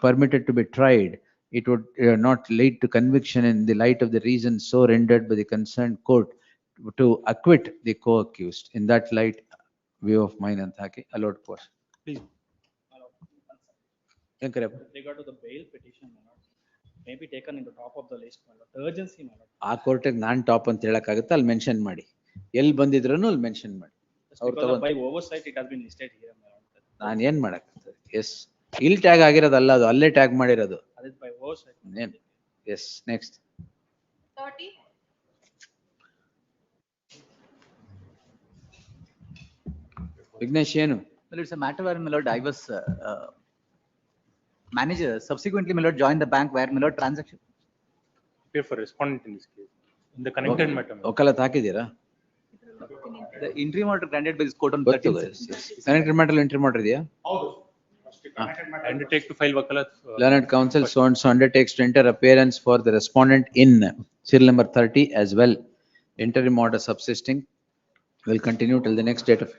permitted to be tried, it would not lead to conviction in the light of the reasons so rendered by the concerned court to acquit the co-accused. In that light, view of mine and Thaki, allowed course. Please. Regard to the bail petition, may be taken in the top of the list. Urgency. ಆ ಕೋರ್ಟಿಗೆ ನಾನು top ಅಂತ ಹೇಳಕ್ಕಾಗುತ್ತೆ, ಅಲ್ಲಿ mention ಮಾಡಿ, ಎಲ್ಲಿ ಬಂದಿದ್ರು ಅಲ್ಲಿ mention ಮಾಡಿ. By oversight, it has been listed here. ನಾನು ಏನ್ ಮಾಡಕ್ಕಾಗ್ತದೆ? ಎಸ್, ಇಲ್ಲಿ ಟ್ಯಾಗ್ ಆಗಿರೋದಲ್ಲ, ಅದು ಅಲ್ಲೇ ಟ್ಯಾಗ್ ಮಾಡಿರೋದು. By oversight. Yes, next. 30. Vignesh ಏನು? Well, it's a matter where my lord, I was manager. Subsequently, my lord joined the bank where my lord transaction. Pay for respondent in this case. In the connected matter. ಒಕ್ಕಲತ್ ಹಾಕಿದ್ದೀರಾ? The interim order granted by this court on 13th. Connected matter entry matter ಇದೆಯಾ? ಹೌದು. Undertake to file wakalat. Learned counsel so and so undertakes to enter appearance for the respondent in serial number 30 as well. Interim order subsisting will continue till the next date of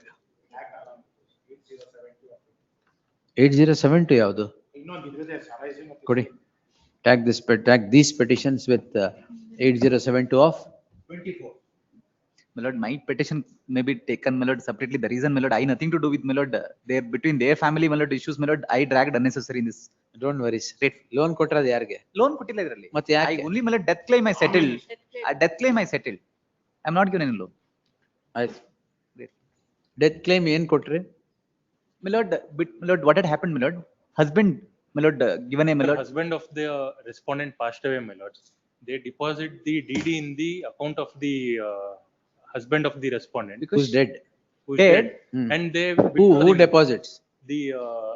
8072 ಯಾವುದು? ಕೊಡಿ. Tag these petitions with 8072 of 24. My lord, my petition may be taken, my lord, separately. The reason, my lord, I nothing to do with, my lord, between their family, my lord, issues, my lord, I dragged unnecessary in this. Don't worry. Loan ಕೊಟ್ಟರದ ಯಾರಿಗೆ? Loan ಕೊಟ್ಟಿಲ್ಲ ಇದರಲ್ಲಿ. ಮತ್ತೆ ಯಾಕೆ? I only, my lord, death claim I settled. Death claim I settled. I'm not given any loan. Death claim ಏನ್ ಕೊಟ್ರಿ? My lord, what had happened, my lord? Husband, my lord, given a, my lord. The husband of the respondent passed away, my lord. They deposit the DD in the account of the husband of the respondent. Who's dead? Who's Dead? And they Who deposits? The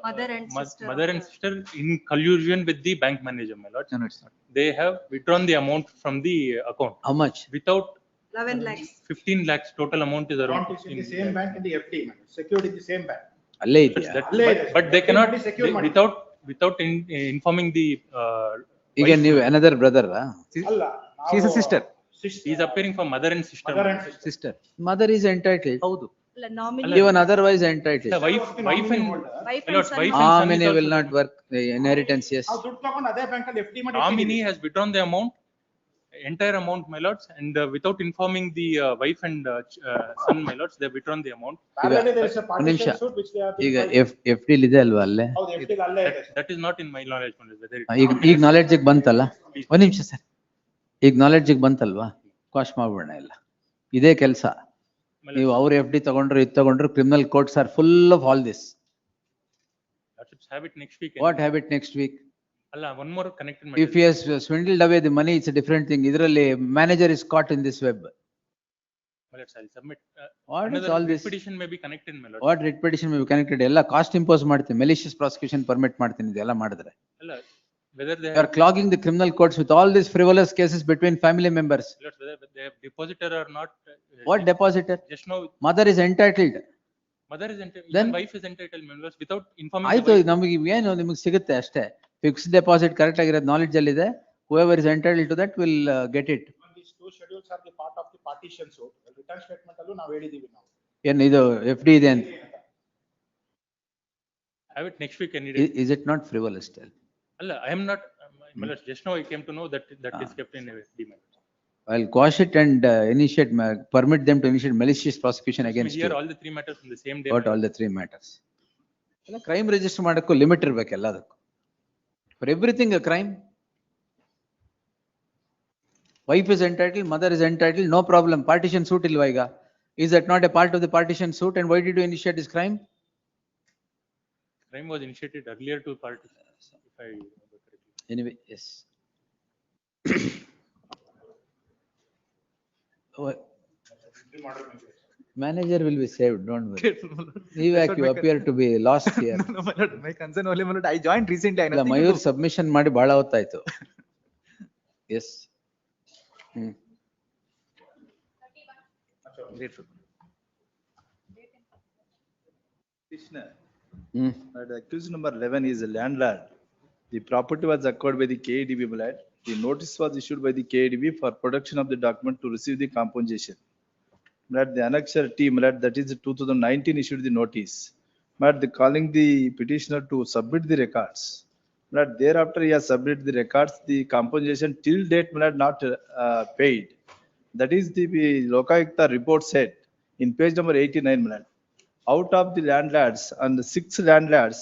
Mother and sister. In collusion with the bank manager, my lord. No, it's not. They have withdrawn the amount from the account. How much? Without 11 lakhs. 15 lakhs total amount is around. Account is in the same bank in the FD, man. Secured in the same bank. ಅಲ್ಲೇ ಇದೆಯಾ? But they cannot without informing the. ಈಗ ನೀವು another brother? ಅಲ್ಲ. She's a sister. He is appearing for mother and sister. Sister. Mother is entitled. ಹೌದು. Even otherwise entitled. The wife and Amini will not work. The inheritance, yes. ನಾವು ದುಡ್ಡು ತಗೊಂಡು ಅದೇ bank ಅಲ್ಲಿ FD ಮಾಡಿ Amini has withdrawn the amount, entire amount, my lords, and without informing the wife and son, my lords, they have withdrawn the amount. Parallelly there is a partition suit which they have been ಈಗ filed. FD ಇದೆ ಅಲ್ವಾ ಅಲ್ಲೇ? ಹೌದು FD ಲಿ ಅಲ್ಲೇ ಇದೆ. That is not in my knowledge, whether it ಈಗ knowledge ಬಂತಲ್ಲ? ಒಂದ್ ನಿಮಿಷ ಸರ್. ಈಗ ನಾಲೆಡ್ಜ್ ಬಂತಲ್ವಾ? ಕ್ವಾಶ್ ಮಾಡ್ಬಿಡೋಣ ಎಲ್ಲ. ಇದೇ ಕೆಲಸ. ನೀವು ಅವ್ರ FD ತಗೊಂಡ್ರು ಇದು ತಗೊಂಡ್ರು criminal courts are full of all this. Lorships have it next week. What have it next week? Allah, one more connected If he has swindled away the money, it's a different thing. Idralli manager is caught in this web. My lords, I'll submit. What is Another all writ this? petition may be connected, my lord. What writ petition may be connected? ಎಲ್ಲ cost impose ಮಾಡ್ತೀನಿ, malicious prosecution permit ಮಾಡ್ತೀನಿ, ಇದೆಲ್ಲ ಮಾಡಿದ್ರೆ. Allah, whether they You are clogging the criminal courts with all these frivolous cases between family members. Lords, whether they have depositor or not. What depositor? Just now, Mother is entitled. mother is entitled, Then- even wife is entitled, my lords, without informing the ಆಯ್ತು, wife. ನಮಗೆ ಏನು ನಿಮಗೆ ಸಿಗುತ್ತೆ ಅಷ್ಟೇ. Fixed deposit correct ಆಗಿರೋದು knowledge ಅಲ್ಲಿ ಇದೆ. whoever is entitled to that will get it. These two schedules are the part of the partition suit. Return statement ಅಲ್ಲೂ ನಾವು ಹೇಳಿದೀವಿ ನಾವು. ಏನು ಇದು FD ಇದೆ ಅಂತ. Have it next week any day. Is it not frivolous? Tell. Allah, I am not, my lords, just now I came to know that is kept in FD, my lords. I'll quash it and initiate, permit them to initiate malicious prosecution against Hear you. all the three matters on the same day. What all the three matters? ಎಲ್ಲ crime register ಮಾಡಕ್ಕೂ limit ಇರ್ಬೇಕು ಎಲ್ಲದಕ್ಕೂ. For everything a crime. Wife is entitled, mother is entitled, no problem. Partition suit ilva ಈಗ. Is that not a part of the partition suit, and why did you initiate this crime? Crime was initiated earlier to party, if I remember correctly. Anyway, yes. Manager will be saved, don't worry. You appear to be lost here. No, my lord, my concern only, my lord, I joined recently. I ಇಲ್ಲ, nothing to Mayur do. Submission ಮಾಡಿ ಬಹಳ ಹೊತ್ತಾಯ್ತು. S. Grateful. Petitioner, the accused number 11 is a landlord. The property was acquired by the KADB blood. The notice was issued by the KADB for production of the document to receive the compensation. But the annexure team, that is 2019 issued the notice. But the calling the petitioner to submit the records. But thereafter he has submitted the records, the compensation till date not paid. That is the Lokayukta report said in page number 89, madam. Out of the landlords and the 6 landlords.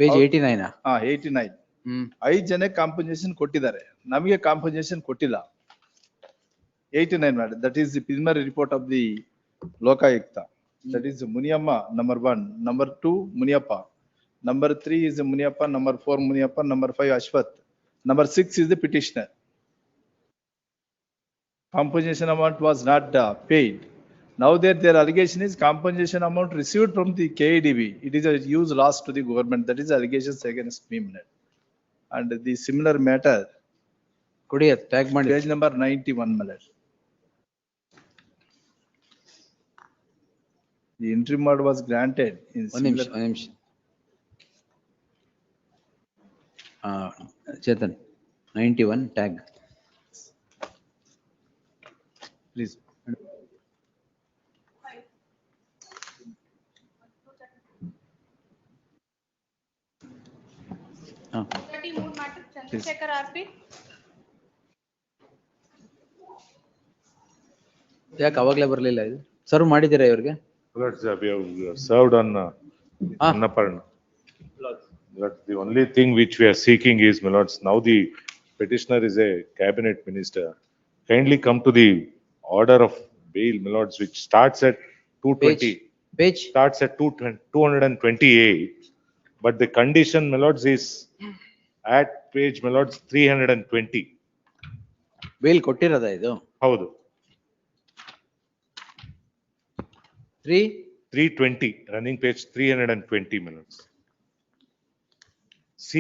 Page 89. 89. 5 ಜನ compensation ಕೊಟ್ಟಿದ್ದಾರೆ, ನಮಗೆ compensation ಕೊಟ್ಟಿಲ್ಲ. 89, madam. That is the preliminary report of the Lokayukta. That is Muniyamma, number 1. Number 2, Muniyappa. Number 3 is Muniyappa. Number 4, Muniyappa. Number 5, Ashwath. Number 6 is the petitioner. Compensation amount was not paid. Now their allegation is compensation amount received from the KADB. It is a huge loss to the government. That is allegations against me. And the similar matter. ಕೊಡಿ tag ಮಾಡಿ. Page number 91, madam. The interim order was granted in similar. ಒಂದು ನಿಮಿಷ. Chetan 91 tag. Please. Chandrashekar RP. ಯಾಕೆ ಅವಾಗ್ಲೇ ಬರ್ಲಿಲ್ಲ ಇದು? Serve ಮಾಡಿದ್ದೀರಾ ಇವ್ರಿಗೆ? We have served on Annaparna. The only thing which we are seeking is, my lords, now the petitioner is a cabinet minister. Kindly come to the order of bail, my lords, which starts at 220. Page? Starts at 228. But the condition, my lords, is at page, my lords, 320. Bale ಕೊಟ್ಟಿರೋದಾ ಇದು? ಹೌದು. 320, running page 320 minutes. C.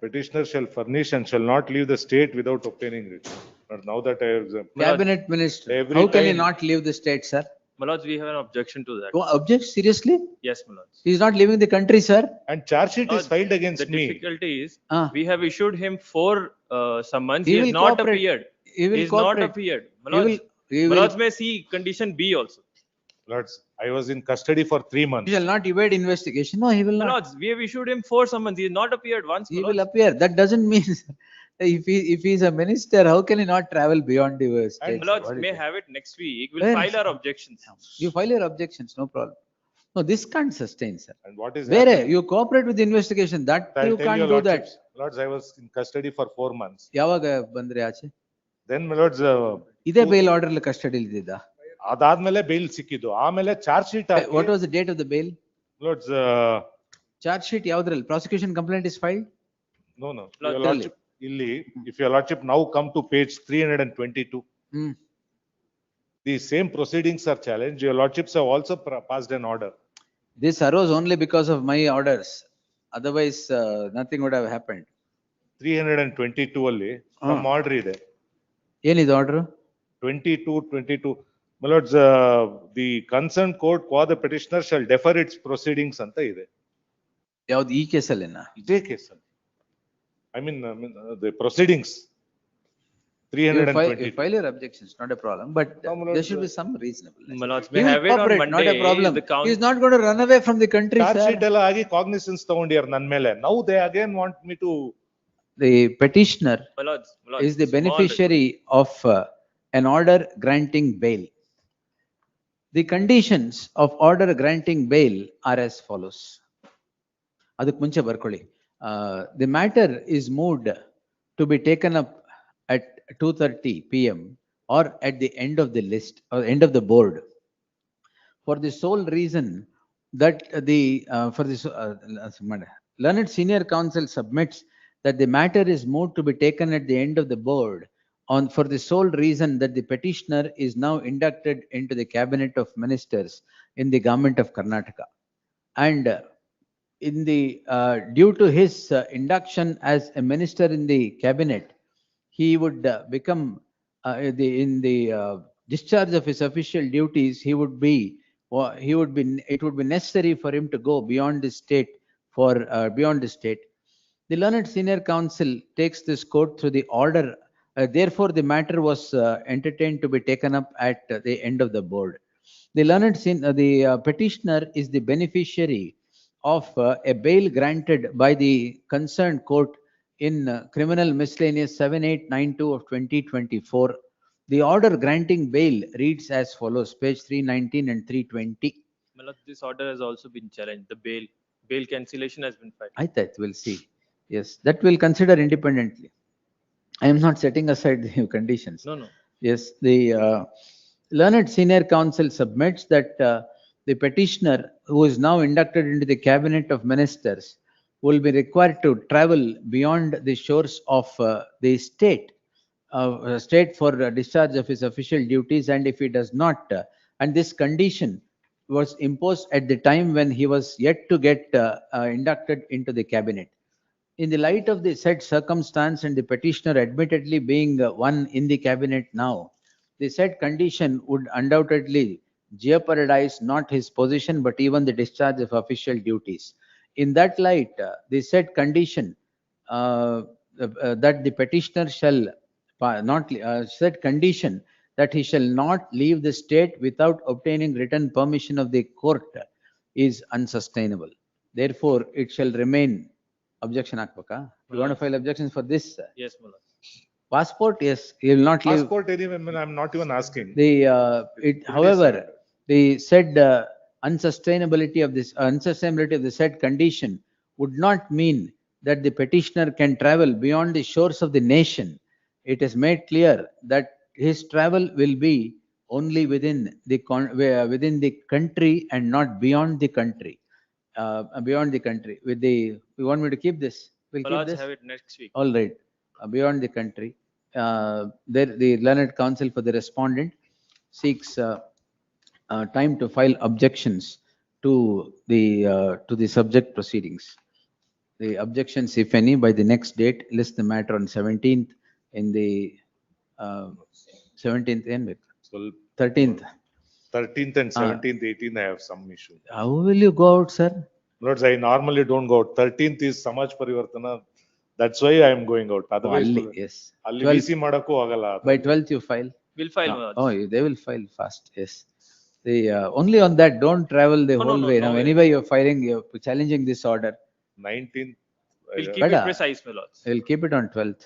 Petitioner shall furnish and shall not leave the state without obtaining writ. But now that I have. Cabinet minister. How can he not leave the state, sir? My lords, we have an objection to that. You object seriously? Yes, my lords. He is not leaving the country, sir. And charge sheet is filed against me. The difficulty is, we have issued him for some months. He He has will not cooperate. appeared. He will He has not cooperate. appeared. My He lords, will- my lords may see condition B also. Lords, I was in custody for 3 months. He shall not evade investigation. No, he will My not. lords, we have issued him for summons. He has not appeared once. He my will lords. appear. That doesn't mean if he is a minister, how can he not travel beyond the state? And my lords What is may it? have it next week. We'll Where? file our objections. You file your objections, no problem. No, this can't sustain, sir. And what is Where happening? you cooperate with the investigation, that I'll you tell can't your do that. lordships. Lords, I was in custody for 4 months. ಯಾವಾಗ ಬಂದ್ರಿ ಆಚೆ? Then my lords, ಇದೇ bale order custody ಇದ್ದಿದ್ದ? ಅದಾದ್ಮೇಲೆ bale ಸಿಕ್ಕಿದ್ದು. ಆಮೇಲೆ charge sheet What was the date of the bail? lords, charge sheet ಯಾವ್ದ್ರಲ್ಲಿ? Prosecution complaint is filed? no, your lordship, ಇಲ್ಲಿ, if your lordship now come to page 322. The same proceedings are challenged. Your lordships have also passed an order. This arose only because of my orders. Otherwise, nothing would have happened. 322 ಅಲ್ಲಿ ನಮ್ಮ order ಇದೆ. ಏನಿದೆ order? 22. My lords, the concerned court for the petitioner shall defer its proceedings ಅಂತ ಇದೆ. ಯಾವ್ದು ಈ ಕೇಸಲ್ಲೇನಾ? ಇದೇ ಕೇಸಲ್ಲಿ. I mean, the proceedings. 320. You file your objections, not a problem, but there should be some reasonableness. My lords, He we will have it on cooperate, Monday. not a problem. The count- He is not going to run away from the country, Charge sir. sheet ಎಲ್ಲ ಆಗಿ cognizance ತಗೊಂಡಿದ್ದಾರೆ ನನ್ನ ಮೇಲೆ. Now they again want me to. The petitioner My lords, is the beneficiary of an order granting bail. The conditions of order granting bail are as follows. ಅದಕ್ಕೆ ಮುಂಚೆ ಬರ್ಕೊಳ್ಳಿ. The matter is moved to be taken up at 2:30 PM or at the end of the list or end of the board, for the sole reason that the learned senior counsel submits that the matter is moved to be taken at the end of the board for the sole reason that the petitioner is now inducted into the cabinet of ministers in the government of Karnataka, and in the due to his induction as a minister in the cabinet, he would become in the discharge of his official duties. It would be necessary for him to go beyond the state beyond the state. The learned senior counsel takes this court through the order. Therefore, the matter was entertained to be taken up at the end of the board. The petitioner is the beneficiary of a bail granted by the concerned court in Criminal Miscellaneous 7892 of 2024. The order granting bail reads as follows, page 319 and 320. My lords, this order has also been challenged. The bail cancellation has been filed. I thought we'll see. Yes, that we'll consider independently. I am not setting aside the conditions. No. Yes, the learned senior counsel submits that the petitioner, who is now inducted into the cabinet of ministers, will be required to travel beyond the shores of the state for discharge of his official duties, and if he does not, and this condition was imposed at the time when he was yet to get inducted into the cabinet. In the light of the said circumstance and the petitioner admittedly being one in the cabinet now, the said condition would undoubtedly jeopardize not his position but even the discharge of official duties. In that light, the said condition that the petitioner shall said condition that he shall not leave the state without obtaining written permission of the court is unsustainable. Therefore, it shall remain. Objection hakbaka? You want to file objections for this? Yes, my lord. Passport, yes, he will not leave. Passport anyway, I'm not even asking. However, the said unsustainability of the said condition would not mean that the petitioner can travel beyond the shores of the nation. It is made clear that his travel will be only within the country and not beyond the country. Beyond the country. You want me to keep this? We'll My keep lords, this. have it next week. All right. Beyond the country. The learned counsel for the respondent seeks time to file objections to the subject proceedings. The objections, if any, by the next date, list the matter on 17th in the 17th and 13th. 13th and 17th, 18th, I have some issue. How will you go out, sir? Lords, I normally don't go out. 13th is Samaj Parivartana. That's why I am going out. Otherwise, yes. ಅಲ್ಲಿ VC ಮಾಡಕ್ಕೂ ಆಗಲ್ಲ. By 12th you file? We'll file, my lords. Oh, they will file fast, yes. Only on that, don't travel the whole way. Now, anyway, you're challenging this order. 19th. We'll keep it precise, my lords. We'll keep it on 12th.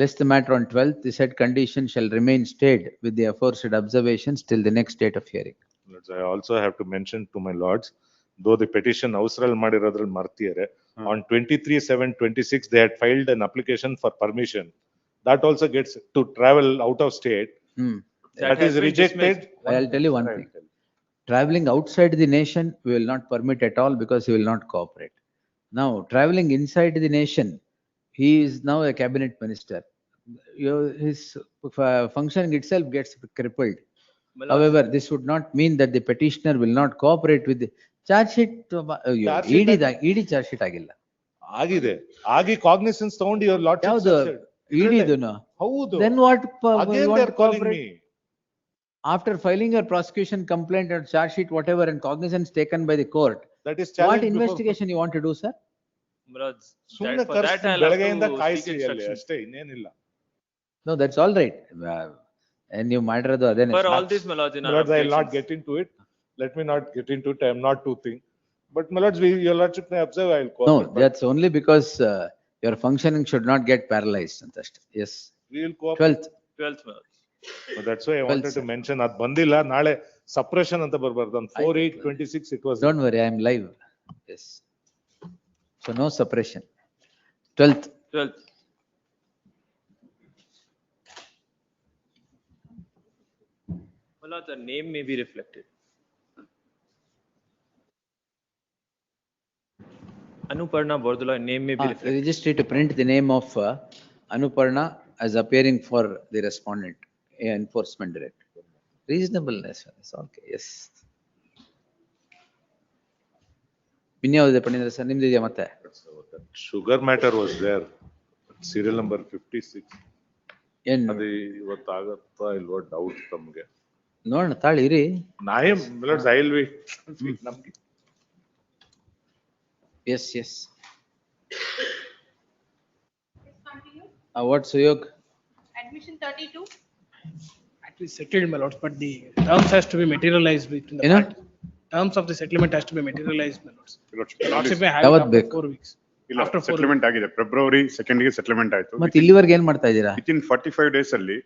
List the matter on 12th. The said condition shall remain stayed with the aforesaid observations till the next date of hearing. Lords, I also have to mention to my lords, though the petition ಅವಸರಲ್ಲಿ ಮಾಡಿರೋದ್ರಲ್ಲಿ ಮರ್ತಿದ್ದಾರೆ, on 23/7/26 they had filed an application for permission. that also gets to travel out of state. That has is been dismissed. rejected. I'll tell you one thing. Traveling outside the nation, we will not permit at all because he will not cooperate. Now, traveling inside the nation, he is now a cabinet minister. His functioning itself gets crippled. However, this would not mean that the petitioner will not cooperate with the charge sheet. ED charge sheet ಆಗಿಲ್ಲ. ಆಗಿದೆ. ಆಗಿ cognizance ತಗೊಂಡು your lordship. ಯಾವುದು ED ಹೌದು. Then what? Again You they want are to calling cooperate? me. After filing your prosecution complaint or charge sheet, whatever, and cognizance taken by the court, That is what challenged before. investigation you want to do, sir? ಸುಮ್ಮನೆ For that, ಕರ್ಸಿ I'll have ಬೆಳಗ್ಗೆಯಿಂದ to ಕಾಯಿಸಿ seek ಅಲ್ಲಿ instructions. ಅಷ್ಟೇ ಇನ್ನೇನಿಲ್ಲ. No, that's all right. And you ಮಾಡಿರೋದು ಅದೇನೆ. For all these, my lords, in our My lords, I will not objections. get into it. Let me not get into it. I am not too thing. But my lords, your lordship may observe, I will No, cooperate. But that's only because your functioning should not get paralyzed. ಅಂತಷ್ಟೇ. Yes. we will cooperate. 12th. 12th, my lords. So that's why I wanted to sir. mention ಅದು ಬಂದಿಲ್ಲ, ನಾಳೆ suppression ಅಂತ ಬರಬಾರ್ದು. On 4/8/26 it was. Don't worry, I am live. Yes. So no suppression. 12th. 12th. My lords, the name may be reflected. Anuparna Bordula, name may be reflected. Registry to print the name of Anuparna as appearing for the respondent, enforcement director. Reasonableness, it's okay, yes. ಇನ್ಯಾವುದಿದೆ Pandita sir, ನಿಮ್ದಿದೆಯಾ ಮತ್ತೆ? Sugar matter was there. Serial number 56. ಏನು ಅದು ಇವತ್ತು ಆಗತ್ತಾ ಇಲ್ವೋ doubt ತಮಗೆ. ನೋಡೋಣ ತಾಳಿ ಇರಿ. ನಾಯಂ ಮಿಲಟ್ಸ್ ಐ ವಿಲ್ ವೇಟ್. ನಮಗೆ. Yes, yes. What Suyog? Admission 32. Actually settled, my lords, but the terms has to be materialized between the parties. Terms of the settlement has to be materialized, my lords. Lordship may have it after 4 weeks. After settlement ಆಗಿದೆ February 2nd ಗೆ settlement ಆಯ್ತು. ಮತ್ತೆ ಇಲ್ಲಿವರೆಗೆ ಏನ್ ಮಾಡ್ತಾ ಇದ್ದೀರಾ? Within 45 days ಅಲ್ಲಿ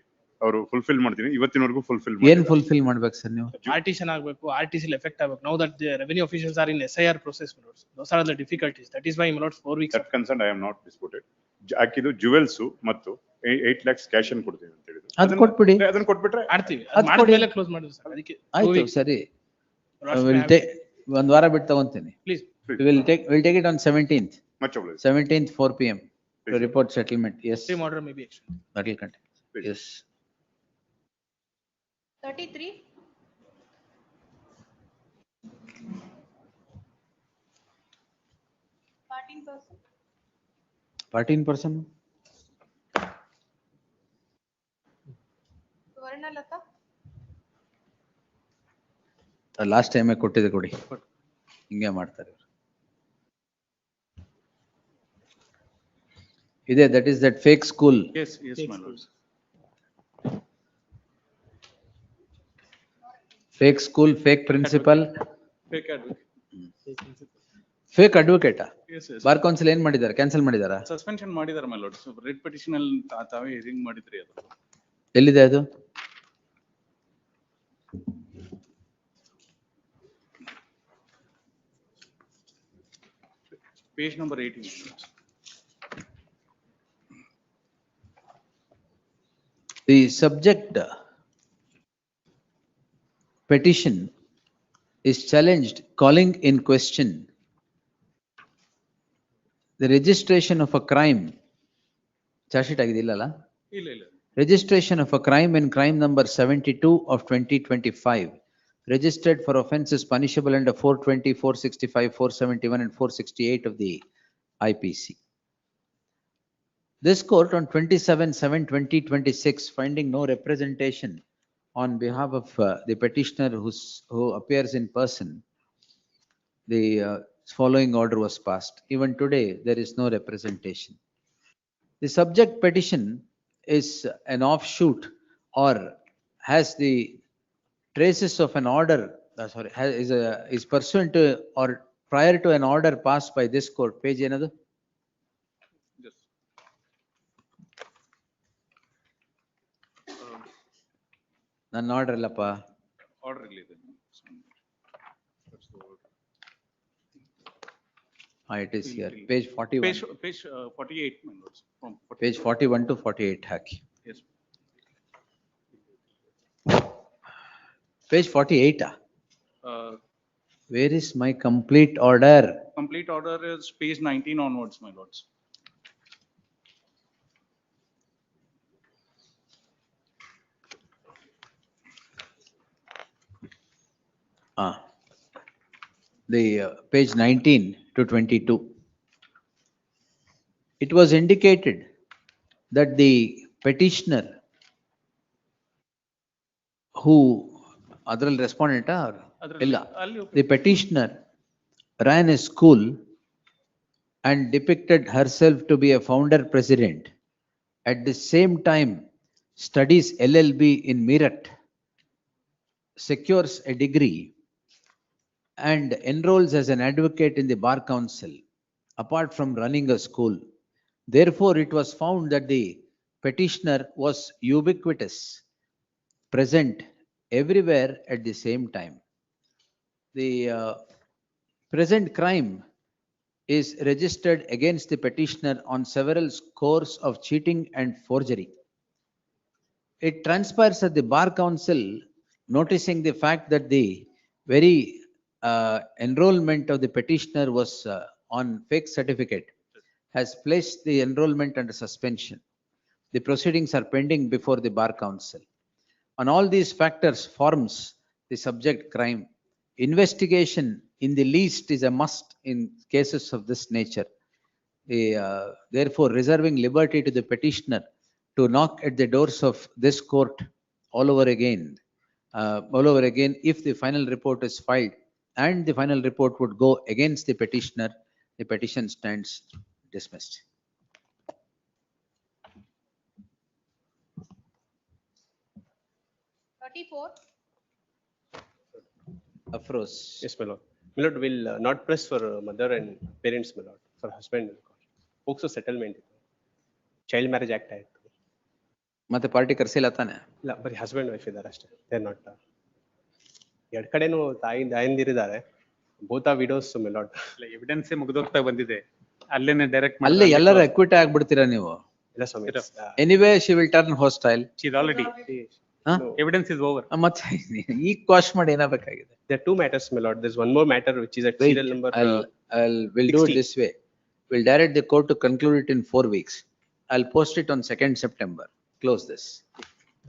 ಅವರು ಫುಲ್ಫಿಲ್ ಮಾಡ್ತೀನಿ. ಇವತ್ತಿನವರೆಗೂ ಫುಲ್ಫಿಲ್ ಏನ್ ಫುಲ್ಫಿಲ್ ಮಾಡ್ಬೇಕು ಸರ್ ನೀವು? Partition ಆಗಬೇಕು, RTC ಎಫೆಕ್ಟ್ ಆಗಬೇಕು. Now that the revenue officials are in SIR process, my lords. Those are the difficulties. That is why, my lords, 4 weeks. That concerned I am not disputed. ಹಾಕಿದ್ದು jewels ಮತ್ತು 8 lakhs cash ಅನ್ನು ಕೊಡ್ತೀನಿ ಅಂತ ಹೇಳಿದ್ರು. ಅದು ಕೊಟ್ಬಿಡಿ. ಅದನ್ನ ಕೊಟ್ಬಿಟ್ರೆ ಮಾಡ್ತೀವಿ. ಅದು ಮಾಡಿದ್ಮೇಲೆ ಕ್ಲೋಸ್ ಮಾಡಿದ್ವಿ ಸರ್. ಅದಕ್ಕೆ ಆಯ್ತು ಸರಿ. ಒಂದು ವಾರ ಬಿಟ್ಟು ತಗೊಂತೀನಿ. Please. We'll take it on 17th. Much obliged. 17th 4 p.m. to report settlement. Yes. Same order may be extended. That will continue. Yes. 33. Party person. Suvarnalata. Last ಟೈಮೇ ಕೊಟ್ಟಿದೆ ಕೊಡಿ. ಹಿಂಗೆ ಮಾಡ್ತಾರೆ ಇದೆ. That is that fake school. Yes, my lords. Fake school, fake principal, Fake advocate. Fake ಅಡ್ವೊಕೇಟಾ? Yes, yes. Bar council ಏನ್ ಮಾಡಿದ್ದಾರೆ? Cancel ಮಾಡಿದಾರಾ? ಸಸ್ಪೆನ್ಷನ್ ಮಾಡಿದ್ದಾರೆ my lords. ರೆಡ್ ಪೆಟಿಷನ್ ಅಲ್ಲಿ ತಾವೇ ಹಿಯರಿಂಗ್ ಮಾಡಿದ್ರಿ ಅದು. ಎಲ್ಲಿದೆ ಅದು? Page number 18. The subject petition is challenged, calling in question the registration of a crime. Charge sheet ಆಗಿದಿಲ್ಲಲ್ಲ? ಇಲ್ಲ. Registration of a crime in crime number 72 of 2025, registered for offences punishable under 420, 465, 471 and 468 of the IPC. This court on 27/7/2026, finding no representation on behalf of the petitioner who appears in person, the following order was passed. Even today, there is no representation. The subject petition is an offshoot or has the traces of an order, is pursuant to or prior to an order passed by this court. Page another. Yes. ನನ್ನ order ಇಲ್ಲಪ್ಪ. Order release. It is here, page 41. Page 48, my lords. From Page 41 to 48 haki. Yes. Page 48. Uh, Where is my complete order? Complete order is page 19 onwards, my lords. The page 19 to 22. It was indicated that the petitioner who, adral respondent or illa, the petitioner ran a school and depicted herself to be a founder president. At the same time, studies LLB in Meerut, secures a degree, and enrolls as an advocate in the Bar Council, apart from running a school. Therefore, it was found that the petitioner was ubiquitous, present everywhere at the same time. The present crime is registered against the petitioner on several scores of cheating and forgery. It transpires that the Bar Council, noticing the fact that the very enrollment of the petitioner was on fake certificate, has placed the enrollment under suspension. The proceedings are pending before the Bar Council. On all these factors forms the subject crime. Investigation in the least is a must in cases of this nature. Therefore, reserving liberty to the petitioner to knock at the doors of this court all over again if the final report is filed and the final report would go against the petitioner, the petition stands dismissed. Afros. Yes, my lord. My lord will not press for mother and parents, my lord, for husband. Also settlement. Child Marriage Act. ಮತ್ತೆ party ಕರ್ಸಿಲ್ಲ ತಾನೆ? ಇಲ್ಲ, ಬರೀ husband wife ಇದ್ದಾರೆ ಅಷ್ಟೇ. They are not. ಎರಡ್ ಕಡೆನೂ ತಾಯಿಂದಿರಿದ್ದಾರೆ. Both are widows, my lord. Evidence ಮುಗಿದೋಗ್ತಾ ಬಂದಿದೆ. ಅಲ್ಲೇನೆ ಡೈರೆಕ್ಟ್ ಅಲ್ಲೇ ಎಲ್ಲರೂ ಎಕ್ವಿಟ್ ಆಗ್ಬಿಡ್ತೀರಾ ನೀವು? ಇಲ್ಲ ಸ್ವಾಮಿ. Anyway she will turn hostile. She is already evidence is over. ಮತ್ತೆ ಈ ಕ್ವಾಶ್ ಮಾಡಿ ಏನಾಗಬೇಕಾಗಿದೆ? There are two matters, my lord. There's one more matter which is at serial number. We'll do it this way. We'll direct the court to conclude it in 4 weeks. I'll post it on 2nd September. Close this.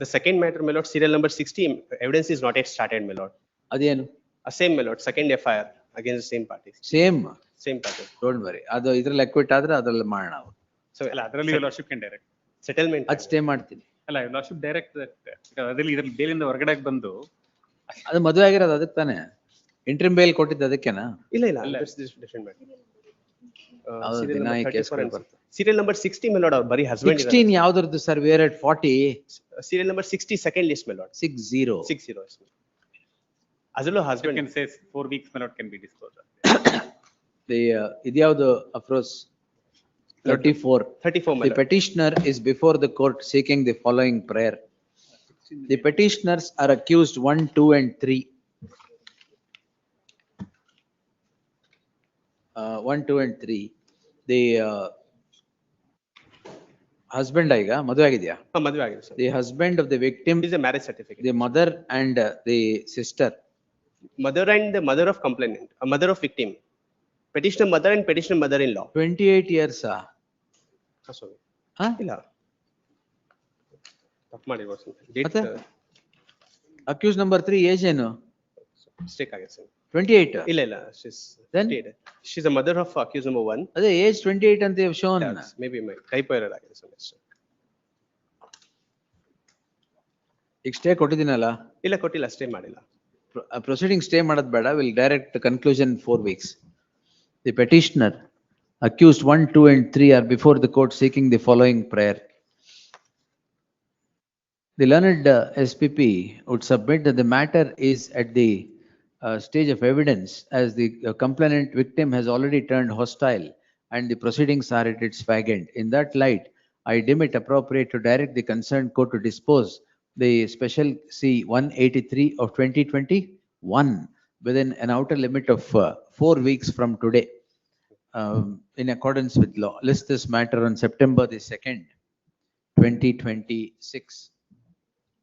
The second matter, my lord, serial number 60, evidence is not yet started, my lord. Adenu? Same, my lord, second FIR against the same parties. Same party. Don't worry. Adu idralli acquit adre adralli ಮಾಡೋಣ. So ಅದರಲ್ಲಿ your lordship can direct. Settlement. ಅದು stay ಮಾಡ್ತೀನಿ. ಅಲ್ಲ, your lordship direct that. ಅದರಲ್ಲಿ ಇದ್ರಲ್ಲಿ ಬೇಲಿಂದ ಹೊರಗಡೆ ಬಂದು ಅದು ಮದುವೆ ಆಗಿರೋದು ಅದಕ್ಕೆ ತಾನೆ? ಇಂಟ್ರಿಮ್ ಬೇಲ್ ಕೊಟ್ಟಿದ್ದು ಅದಕ್ಕೆನಾ? ಇಲ್ಲ different matter. Serial number 60, my lord, bari husband. 16 ಯಾವ್ದರದ್ದು sir? We are at 40. Serial number 60, second list, my lord. 60. ಅದರಲ್ಲೂ husband can say 4 weeks, my lord, can be disclosed. ಇದ್ಯಾವುದು ಅಫ್ರೋಸ್? 34. my The lord. petitioner is before the court seeking the following prayer. The petitioners are accused 1, 2 and 3. 1, 2 and 3. The husband aiga madhuve agidya? ಮದುವೆ ಆಗಿದೆ sir. The husband of the victim is a marriage certificate. The mother and the sister. Mother and the mother of complainant, a mother of victim. Petitioner mother and petitioner mother-in-law. 28 years sorry. ಇಲ್ಲ. ತಪ್ಪು ಮಾಡಿರ್ಬೋದು sir. Accused number 3 age ಏನು? Mistake ಆಗಿದೆ sir. 28. ಇಲ್ಲ she's a mother of accused number 1. ಅದೇ age 28 ಅಂತ you shown. Maybe my typo error ಆಗಿದೆ sir. ಈಗ ಸ್ಟೇ ಕೊಟ್ಟಿದ್ದೀನಲ್ಲ? ಇಲ್ಲ ಕೊಟ್ಟಿಲ್ಲ, ಸ್ಟೇ ಮಾಡಿಲ್ಲ. Proceeding stay ಮಾಡೋದು ಬೇಡ. Will direct conclusion 4 weeks. The petitioner accused 1, 2 and 3 are before the court seeking the following prayer. The learned SPP would submit that the matter is at the stage of evidence, as the complainant victim has already turned hostile and the proceedings are at its fag end. In that light, I deem it appropriate to direct the concerned court to dispose the special C 183 of 2021 within an outer limit of 4 weeks from today. in accordance with law. List this matter on September the 2nd, 2026.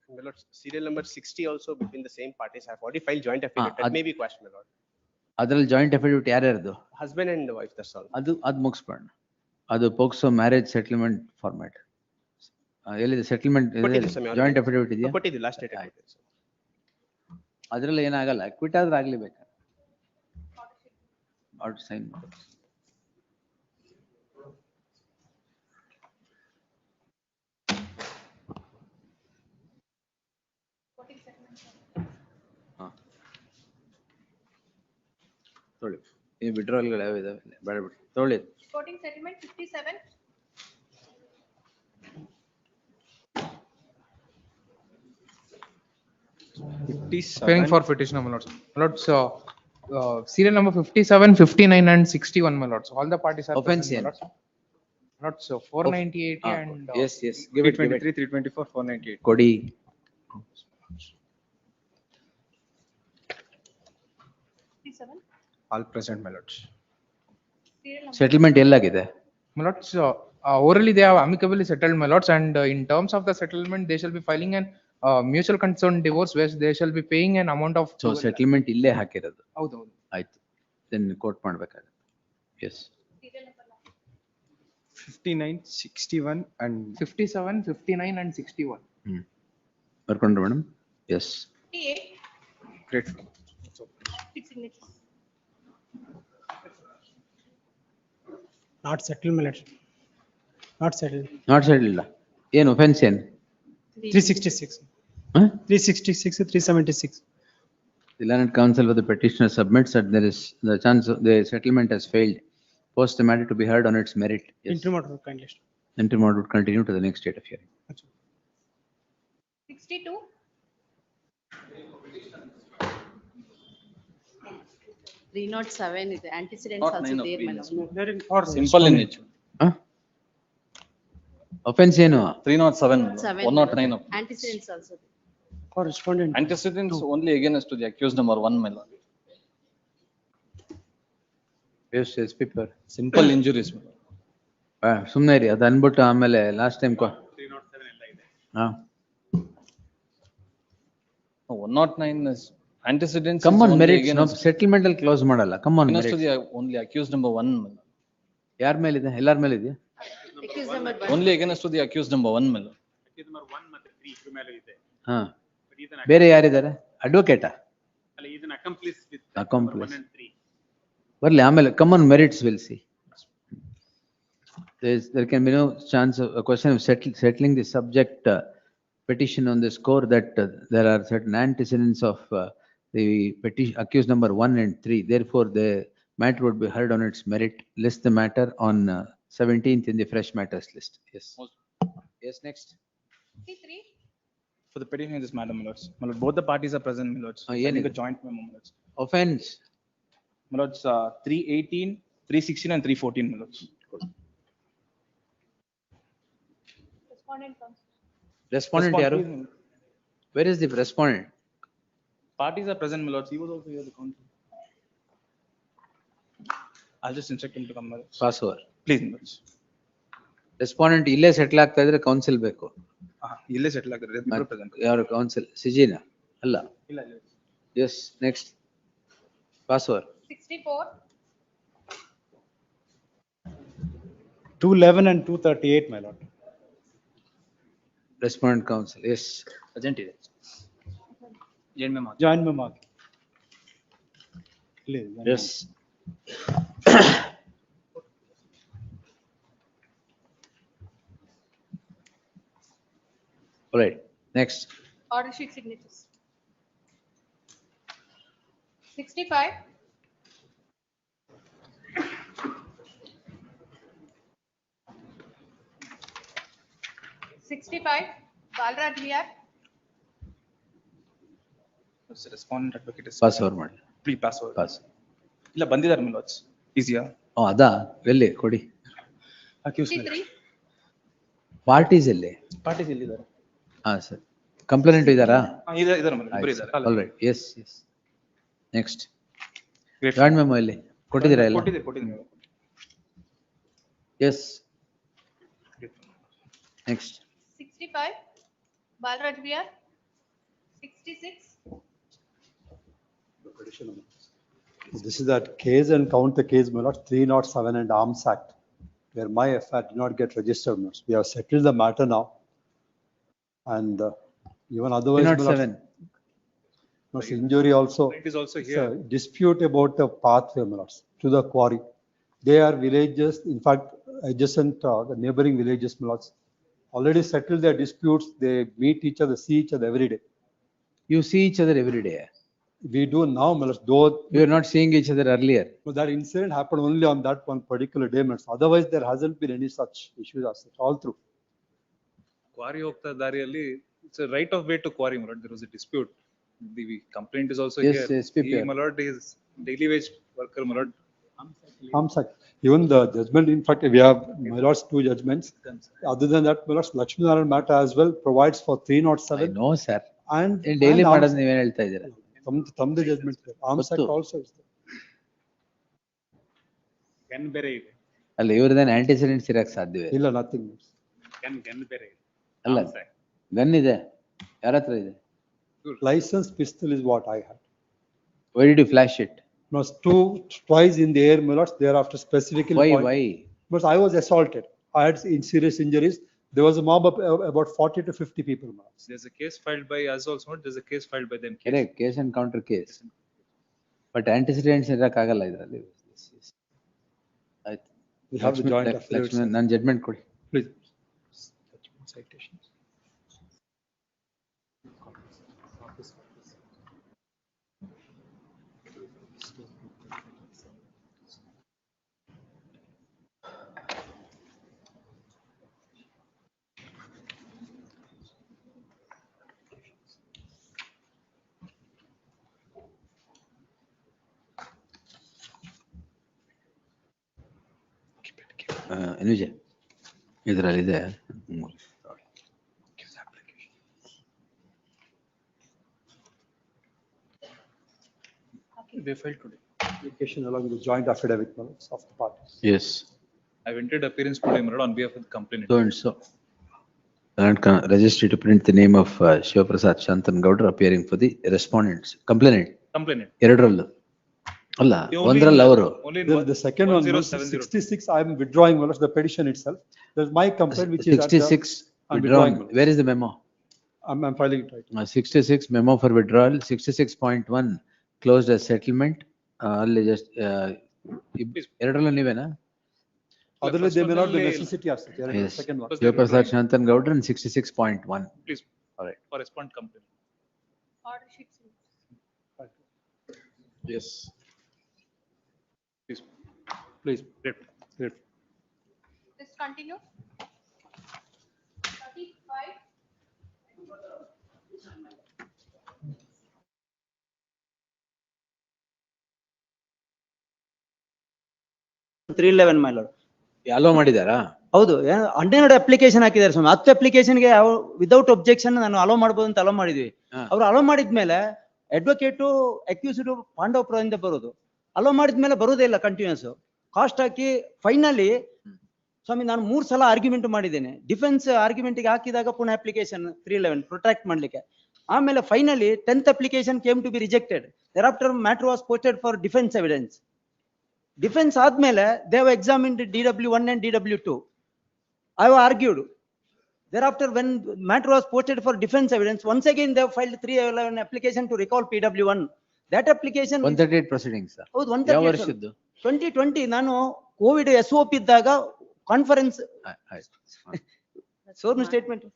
My lord, serial number 60 also between the same parties have already filed joint affidavit. That may be quashed, my lord. ಅದ್ರಲ್ಲಿ joint affidavit ಯಾರ್ಯಾರ್ದು? Husband and wife, that's all. ಅದು ಮುಗಿಸ್ಬೇಡ. ಅದು POCSO marriage settlement format. ಎಲ್ಲಿದೆ settlement? Joint affidavit ಇದೆಯಾ? ಕೊಟ್ಟಿದ್ದು last date. ಅದ್ರಲ್ಲಿ ಏನಾಗಲ್ಲ, ಕ್ವಿಟ್ ಆದ್ರೆ ಆಗ್ಲೇಬೇಕು. ಆರ್ಡರ್ ಸೈನ್ ಮಾಡಿ. ತೊಳಿ ಈ ವಿಡ್ರಾಲ್ಗಳು ಯಾವ ಇದಾವೆ? ಬೇಡ ಬಿಡಿ, ತೊಳಿ. Quoting settlement 57. Paying for petitioner, my lords. My lords, serial number 57, 59 and 61, my lords. All the parties are Offense present, my lords. My lords, 498 and yes, give it, 323, 324, 498. ಕೊಡಿ. All present, my lords. Settlement ಎಲ್ಲಾಗಿದೆ? My lords, orally they have amicably settled, my lords, and in terms of the settlement, they shall be filing an mutual concern divorce where they shall be paying an amount of. So settlement ಇಲ್ಲೇ ಹಾಕಿರೋದು. ಹೌದು. ಆಯ್ತು, then quote ಮಾಡ್ಬೇಕಾಗುತ್ತೆ. Yes. 59, 61 and 57, 59 and 61. ಬರ್ಕೊಂಡ್ರು madam? Yes. 58. Great. 6 signatures. Not settled, my lords. Not settled. Not settle ಇಲ್ಲ. ಏನು offence ಏನು? 366. 366, 376. The learned counsel of the petitioner submits that there is the chance the settlement has failed. Post the matter to be heard on its merit. Yes. Interim order kindly. Interim order would continue to the next date of hearing. 62. Three not seven is the antecedents Not also nine of there, my previous. lord. Simple in nature. Offense ಏನು? 307, Seven, 109 of. antecedents also. Correspondent. Antecedents only against to the accused number 1, my lord. Yes, yes, paper. Simple injuries, my lord. ಸುಮ್ಮನೆ ಇರಿ, ಅದು ಅನ್ಬಿಟ್ಟು ಆಮೇಲೆ last time 307 ಎಲ್ಲ ಇದೆ. 109 is antecedents. Come on is only merits, against- settlement ಅಲ್ಲಿ close ಮಾಡಲ್ಲ. Come on against to merits. the only accused number 1, my lord. ಯಾರ ಮೇಲೆ ಇದೆ? ಎಲ್ಲಾರ ಮೇಲೆ ಇದೆಯಾ? Accused number 1. Only against to the accused number 1, my lord. Accused number 1 ಮತ್ತೆ 3 ಇದ್ರ ಮೇಲೆ ಇದೆ. ಹಾ, But ಇದನ್ನ ಬೇರೆ ಯಾರಿದ್ದಾರೆ? ಅಡ್ವೊಕೇಟಾ? ಅಲ್ಲ, ಇದನ್ನ accomplice with Accomplice. number 1 and 3. ಬರ್ಲಿ ಆಮೇಲೆ. Come on merits will see. There can be no chance of a question of settling the subject petition on the score that there are certain antecedents of the petition accused number 1 and 3. Therefore, the matter would be heard on its merit. List the matter on 17th in the fresh matters list. Yes. Yes, next. 63. For the petition in this matter, my lords. My lord, both the parties are present, my lords. ಏನಿದೆ? Filing a joint memo, my lords. Offense. My lords, 318, 316 and 314, my lords. Respondent comes. Respondent ಯಾರು? Where is the respondent? Parties are present, my lords. He was also here, the counsel. I'll just instruct him to come, my lords. Pass over. Please, my lords. Respondent ಇಲ್ಲೇ settle ಆಗ್ತಾ ಇದ್ರೆ council ಬೇಕು. ಇಲ್ಲೇ settle ಆಗ್ತಾರೆ, ಇಬ್ಬರು present. ಯಾರು council? ಸಿಜಿನ ಅಲ್ಲ. ಇಲ್ಲ, ಇಲ್ಲ. Yes, next. Pass over. 64. 211 and 238, my lord. Respondent counsel, yes. Present ಇದೆ. Joint memo. Joint memo. Yes. All right, next. Order sheet signatures. 65. 65. Balraj VR. Respondent advocate is. Pass over ಮಾಡಿ. Please pass over. Pass. ಇಲ್ಲ ಬಂದಿದ್ದಾರೆ, my lords. Easier. ಅದಾ ಎಲ್ಲಿ ಕೊಡಿ. Accused. 63. Parties ಎಲ್ಲಿ? Parties ಇಲ್ಲಿದ್ದಾರೆ. ಹಾ ಸರ್. ಕಂಪ್ಲೇಂಟ್ ಇದ್ದಾರಾ? ಇದ್ದಾರೆ, my lord. ಇಬ್ಬರು ಇದ್ದಾರೆ. All right, yes yes. Next. Great. Joint memo ಎಲ್ಲಿ ಕೊಟ್ಟಿದ್ದೀರಾ ಎಲ್ಲ? ಕೊಟ್ಟಿದ್ದೀರಿ. Yes. Next. 65, Balraj VR. 66. This is that case and counter case, my lord, 307 and Arms Act, where my FIR did not get registered, my lords. We have settled the matter now. And even otherwise, my lords, 307. no, it's injury also. It is also It's here. a dispute about the pathway, my lords, to the quarry. They are villages, in fact, adjacent, the neighboring villages, my lords. Already settled their disputes. They meet each other, see each other every day. You see each other every day. We do now, my lords, though. You are not seeing each other earlier. So that incident happened only on that one particular day, my lords. Otherwise, there hasn't been any such issues as such, all through. Quarry ಹೋಗ್ತಾ ದಾರಿಯಲ್ಲಿ it's a right of way to quarry, my lord. There was a dispute. The complaint is also Yes, here. yes, SPP. He, my lord, is daily wage worker, my lord. Arms Act. Even the judgment, in fact, we have, my lords, 2 judgments. Other than that, my lords, Lakshminarayan matter as well provides for 307. I know, sir. And Daily and ಮಾಡೋದು ನೀವೇನ್ ಹೇಳ್ತಾ ಇದ್ದೀರಾ? Tamda judgment. Arms Act also is there. Gun ಬೇರೆ ಇದೆ. ಅಲ್ಲ ಇವ್ರದೇನು ಆಂಟಿಸಿಡೆಂಟ್ಸ್ ಇರಕ್ ಸಾಧ್ಯವೇ? ಇಲ್ಲ, nothing. Gun ಬೇರೆ ಇದೆ. ಅಲ್ಲ ಗನ್ ಇದೆ, ಯಾರ ಹತ್ರ ಇದೆ? Licensed pistol is what I had. Why did you flash it? No, twice in the air, my lords, thereafter specifically. Why? But I was assaulted. I had serious injuries. There was a mob of about 40 to 50 people, my lords. There's a case filed by us also, there's a case filed by them. Correct, case and counter case. But antecedents ಇರಕ್ಕಾಗಲ್ಲ ಇದರಲ್ಲಿ. We have the joint affidavits. ನನ್ನ judgement ಕೊಡಿ. Please. Citation. Anuja ಇದರಲ್ಲಿದೆ. They filed today. Application along with the joint affidavit, my lords, of the parties. Yes. I've entered appearance today, my lord, on behalf of the complainant. So and so. And registry to print the name of Shiva Prasad Shantan Gowder appearing for the respondents. Complainant. Complainant. ಎರಡರಲ್ಲೂ ಅಲ್ಲ ಒಂದರಲ್ಲಿ ಅವರು. The second one, 66, I am withdrawing, my lords, the petition itself. There's my complaint which is. 66 withdrawn. Where is the memo? I'm filing it right. 66 memo for withdrawal. 66.1 closed as settlement. ಅಲ್ಲಿ just ಎರಡರಲ್ಲೂ ನೀವೇನಾ? Otherwise, there may not be necessity of such. Yes. Second one. Shiva Prasad Shantan Gowder and 66.1. Please. All right. For respond complaint. Order sheets. Yes. Please. Please. Let's continue. 35. 311, my lord. Hello ಮಾಡಿದಾರಾ? ಹೌದು, 12 application ಹಾಕಿದ್ದಾರೆ ಸ್ವಾಮಿ. 10 ಅಪ್ಲಿಕೇಶನ್ಗೆ without objection ನಾನು hello ಮಾಡ್ಬೋದು ಅಂತ hello ಮಾಡಿದ್ವಿ. ಅವ್ರು hello ಮಾಡಿದ್ಮೇಲೆ advocate accused ಪಾಂಡವಪುರದಿಂದ ಬರೋದು, ಅಲೋ ಮಾಡಿದ್ಮೇಲೆ ಬರೋದೇ ಇಲ್ಲ ಕಂಟಿನ್ಯೂಸ್. ಕಾಸ್ಟ್ ಹಾಕಿ ಫೈನಲಿ ಸ್ವಾಮಿ ನಾನು 3 ಸಲ ಆರ್ಗ್ಯುಮೆಂಟ್ ಮಾಡಿದ್ದೇನೆ. ಡಿಫೆನ್ಸ್ ಆರ್ಗ್ಯುಮೆಂಟ್ಗೆ ಹಾಕಿದಾಗ ಪುನಃ ಅಪ್ಲಿಕೇಶನ್ 311 ಪ್ರೊಟ್ರಾಕ್ಟ್ ಮಾಡ್ಲಿಕ್ಕೆ. ಆಮೇಲೆ finally 10th application came to be rejected. There after matter was posted for defence evidence. Defence ಆದ್ಮೇಲೆ they have examined DW1 and DW2. I have argued. Thereafter, when matter was posted for defense evidence, once again they have filed 311 application to recall PW1. That application 138 proceedings. ಹೌದು 138. 2020 ನಾನು Covid SOP ಇದ್ದಾಗ conference sworn statement.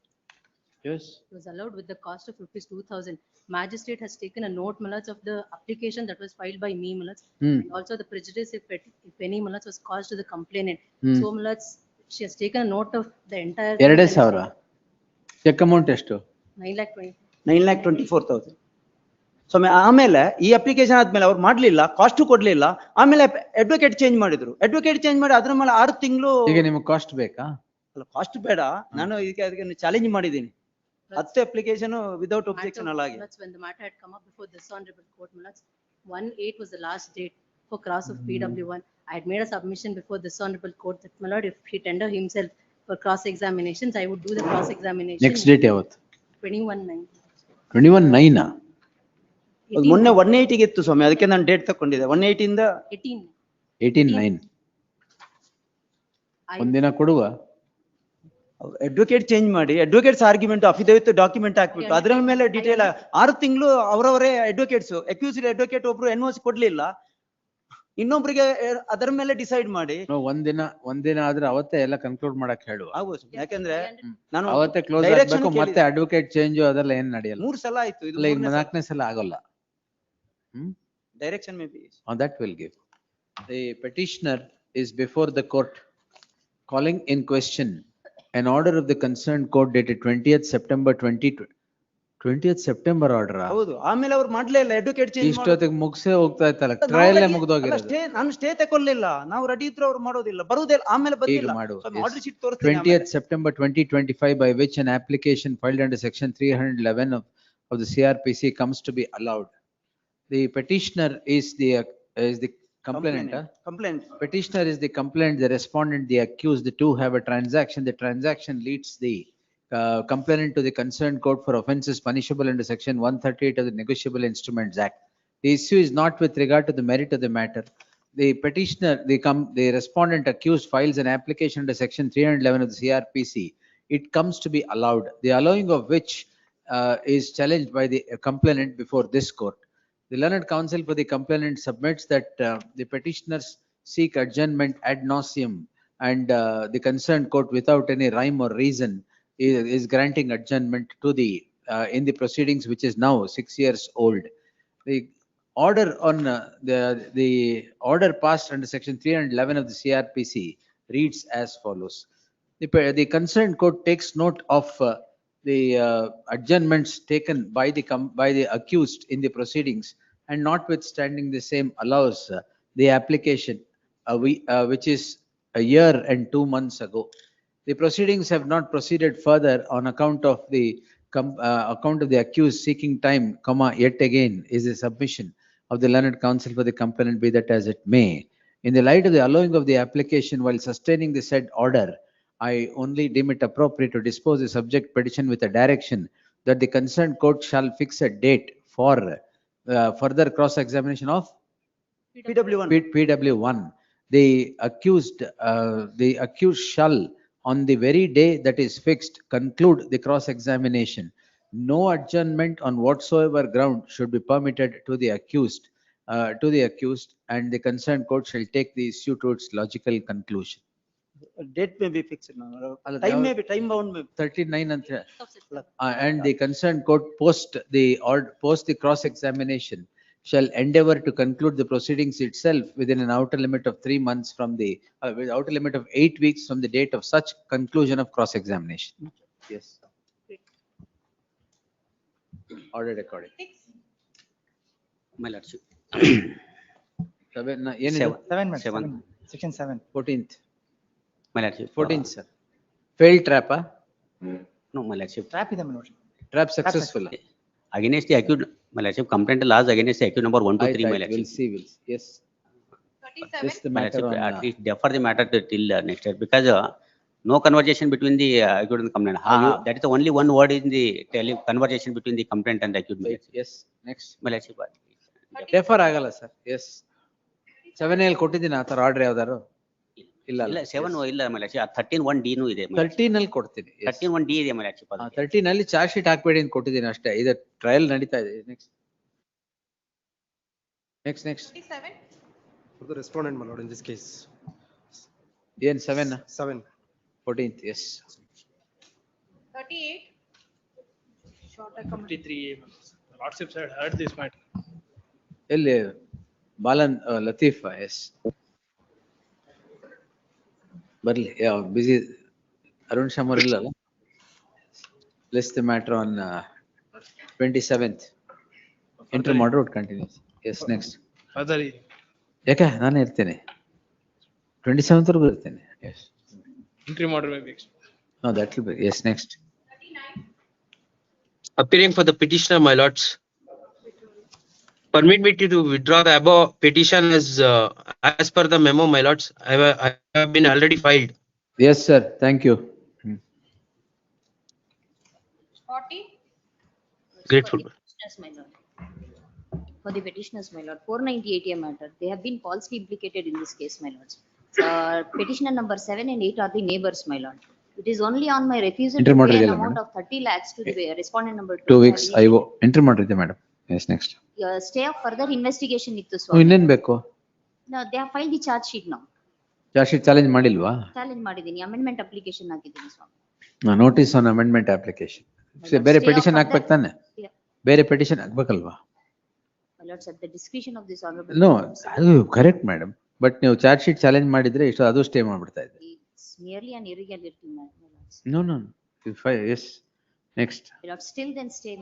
Yes. It was allowed with the cost of ₹2,000. Magistrate has taken a note, Malats, of the application that was filed by me, Malats. And also the prejudice, if any, Malats, was caused to the complainant. So, Malats, she has taken a note of the entire. 2,000. Cheque amount ಎಷ್ಟು? 9,24,000. So ಆಮೇಲೆ ಈ application ಆದ್ಮೇಲೆ ಅವ್ರು ಮಾಡ್ಲಿಲ್ಲ, cost ಕೊಡ್ಲಿಲ್ಲ. ಆಮೇಲೆ advocate change ಮಾಡಿದ್ರು. Advocate change ಮಾಡಿ ಅದ್ರ ಮೇಲೆ 6 ತಿಂಗಳು. ಈಗ ನಿಮ್ಗೆ ಕಾಸ್ಟ್ ಬೇಕಾ? ಅಲ್ಲ, ಕಾಸ್ಟ್ ಬೇಡ. ನಾನು ಅದಕ್ಕೆ ಚಾಲೆಂಜ್ ಮಾಡಿದ್ದೀನಿ. 10 ಅಪ್ಲಿಕೇಶನ್ ವಿದೌಟ್ ಒಬ್ಜೆಕ್ಷನ್ ಅಲ್ಲ. When the matter had come up before this honorable court, Malats, 1/8 was the last date. for cross of PW1. I had made a submission before this honorable court that, my lord, if he tender himself for cross examinations, I would do the cross examination. Next date yavattu? 21/9. 21/9 ಆ? ಅದು ಮೊನ್ನೆ 180 ಗೆ ಇತ್ತು ಸ್ವಾಮಿ, ಅದಕ್ಕೆ ನಾನು date ತಕೊಂಡಿದ್ದೆ. 180 ಇಂದ 18. 18/9. ಒಂದಿನ ಕೊಡುವ. ಅಡ್ವೊಕೇಟ್ ಚೇಂಜ್ ಮಾಡಿ, ಅಡ್ವೊಕೇಟ್ಸ್ ಆರ್ಗ್ಯುಮೆಂಟ್ ಅಫಿಡವಿಟ್ ಡಾಕ್ಯುಮೆಂಟ್ ಹಾಕ್ಬಿಟ್ಟು ಅದ್ರ ಮೇಲೆ ಡೀಟೇಲ್ 6 ತಿಂಗಳು ಅವರವರೇ ಅಡ್ವೊಕೇಟ್ಸ್, ಅಕ್ಯೂಸ್ಡ್ ಅಡ್ವೊಕೇಟ್ ಒಬ್ರು NOC ಕೊಡ್ಲಿಲ್ಲ, ಇನ್ನೊಬ್ರಿಗೆ ಅದರ ಮೇಲೆ ಡಿಸೈಡ್ ಮಾಡಿ. ಒಂದಿನ ಆದ್ರೆ ಅವತ್ತೇ ಎಲ್ಲ ಕನ್ಕ್ಲೂಡ್ ಮಾಡಕ್ ಹೇಳುವ. ಯಾಕಂದ್ರೆ ನಾನು ಅವತ್ತೇ ಕ್ಲೋಸ್ ಆಗ್ಬೇಕು, ಮತ್ತೆ ಅಡ್ವೊಕೇಟ್ ಚೇಂಜ್ ಅದೆಲ್ಲ ಏನ್ ನಡೆಯಲ್ಲ. 3 ಸಲ ಆಯ್ತು, ಇದು ಈಗ 4ನೇ ಸಲ ಆಗಲ್ಲ. Direction may be that will give. The petitioner is before the court calling in question an order of the concerned court dated 20th September 20th September order. ಹೌದು, ಆಮೇಲೆ ಅವ್ರು ಮಾಡ್ಲೇ ಇಲ್ಲ, ಅಡ್ವೊಕೇಟ್ ಚೇಂಜ್ ಮಾಡಿ ಇಷ್ಟೊತ್ತಿಗೆ ಮುಗಿಸೇ ಹೋಗ್ತಾ ಇತ್ತಲ್ಲ, ಟ್ರಯಲ್ ಮುಗಿದೋಗಿರೋದು. ನಾನು ಸ್ಟೇ ತಗೊಳ್ಳಿಲ್ಲ, ನಾವು ರೆಡಿ ಇದ್ರು ಅವ್ರು ಮಾಡೋದಿಲ್ಲ, ಬರುವುದಿಲ್ಲ, ಆಮೇಲೆ ಬಂದಿಲ್ಲ. ಆರ್ಡರ್ ಶೀಟ್ ತೋರಿಸ್ತೀನಿ. 20th September 2025 by which an application filed under section 311 of the CRPC comes to be allowed. The petitioner is the complainant. Petitioner is the complainant, the respondent, the accused. The two have a transaction. The transaction leads the complainant to the concerned court for offences punishable under section 138 of the Negotiable Instruments Act. The issue is not with regard to the merit of the matter. The petitioner, the respondent accused files an application under section 311 of the CRPC. It comes to be allowed, the allowing of which is challenged by the complainant before this court. The learned counsel for the complainant submits that the petitioners seek adjournment ad nauseam, and the concerned court, without any rhyme or reason, is granting adjournment to the in the proceedings, which is now 6 years old. The order on the order passed under section 311 of the CRPC reads as follows. The concerned court takes note of the adjournments taken by the accused in the proceedings, and notwithstanding the same allows the application which is a year and 2 months ago. The proceedings have not proceeded further on account of the accused seeking time, yet again is a submission of the learned counsel for the complainant, be that as it may. In the light of the allowing of the application while sustaining the said order, I only deem it appropriate to dispose the subject petition with a direction that the concerned court shall fix a date for further cross-examination of PW1. The accused shall, on the very day that is fixed, conclude the cross-examination. No adjournment on whatsoever ground should be permitted to the accused, and the concerned court shall take the issue to its logical conclusion. Date may be fixed now. Time may be, time bound may be. 39 and the concerned court post the cross-examination shall endeavor to conclude the proceedings itself within an outer limit of 3 months from the outer limit of 8 weeks from the date of such conclusion of cross-examination. Yes. Ordered according. My lordship. 7, section 7. 14th. My lordship. 14th, sir. Failed trap, huh? No, my lordship. Trap is the my lordship. Trap successful. Against the accused, my lordship, complaint laws against the accused number 1, 2, 3, my lordship. We'll see. Yes. 37. This the My matter lordship, on, at least defer the matter till next year, because no conversation between the accused and the complainant. That is the only one word in the conversation between the complainant and the accused. Yes. Next. My lordship. Defer ಆಗಲ್ಲ sir. Yes. 7 ಅಲ್ಲಿ ಕೊಟ್ಟಿದ್ದೀನಿ ಆ ತರ order ಯಾವ್ದಾರು ಇಲ್ಲ 7 ಇಲ್ಲ my lordship. 13(1)D ನೂ ಇದೆ. 13 ಅಲ್ಲಿ ಕೊಡ್ತೀನಿ. 13(1)D ಇದೆ my lordship. 13 ಅಲ್ಲಿ ಚಾರ್ಜ್ ಶೀಟ್ ಹಾಕ್ಬೇಡಿ ಅಂತ ಕೊಟ್ಟಿದ್ದೀನಿ ಅಷ್ಟೇ. ಇದು ಟ್ರಯಲ್ ನಡೀತಾ ಇದೆ. Next. 37. For the respondent, my lord, in this case. ಏನ್ 7? 7. 14th, yes. 38. Shorter comment. 53. The lordship had heard this matter. ಎಲ್ಲಿ ಬಾಲನ್ ಲತೀಫ್, ಎಸ್ ಬರ್ಲಿ. ಬಿಸಿ ಅರುಣ್ ಶಮರ್ ಇಲ್ಲಲ್ಲ. List the matter on 27th. Interim order would continue. Yes, next. ಯಾಕೆ ನಾನು ಇರ್ತೇನೆ 27th ವರೆಗೂ ಇರ್ತೇನೆ. Yes. Interim order may be extended. No, that will be. Yes, next. Appearing for the petitioner, my lords. permit me to withdraw the above petition as per the memo, my lords. I have been already filed. Yes, sir. Thank you. 40. Grateful. Petitioners, my lord. For the petitioners, my lord, 498A matter, they have been falsely implicated in this case, my lords. Petitioner number 7 and 8 are the neighbors, my lord. It is only on my refusal to Intermodal pay an ideyalla, amount madam? of 30 lakhs to the respondent number 2 2. weeks. IO. Intermodal ಇದೆ madam. Yes, next. Stay of further investigation ittu, ಇನ್ನೇನ್ Swami. ಬೇಕು? No, they have filed the charge sheet now. Charge sheet challenge ಮಾಡಿಲ್ವಾ? Challenge ಮಾಡಿದೀನಿ, amendment application ಹಾಕಿದ್ದೀನಿ, ಸ್ವಾಮಿ. Notice on amendment application. ಬೇರೆ Stay of petition further- ಹಾಕ್ಬೇಕು ತಾನೆ? Yeah. ಬೇರೆ ಪೆಟಿಷನ್ ಹಾಕ್ಬೇಕಲ್ವಾ? My lords, at the discretion of this honorable. No, ಅದು ಕರೆಕ್ಟ್ ಮೇಡಮ್. ಬಟ್ ನೀವು ಚಾರ್ಜ್ ಶೀಟ್ ಚಾಲೆಂಜ್ ಮಾಡಿದ್ರೆ ಇಷ್ಟು ಅದು ಸ್ಟೇ ಮಾಡ್ಬಿಡ್ತಾ ಇದೆ. It's merely an irregularity, my lords. No, no. Yes. Next. My lords, still then stay.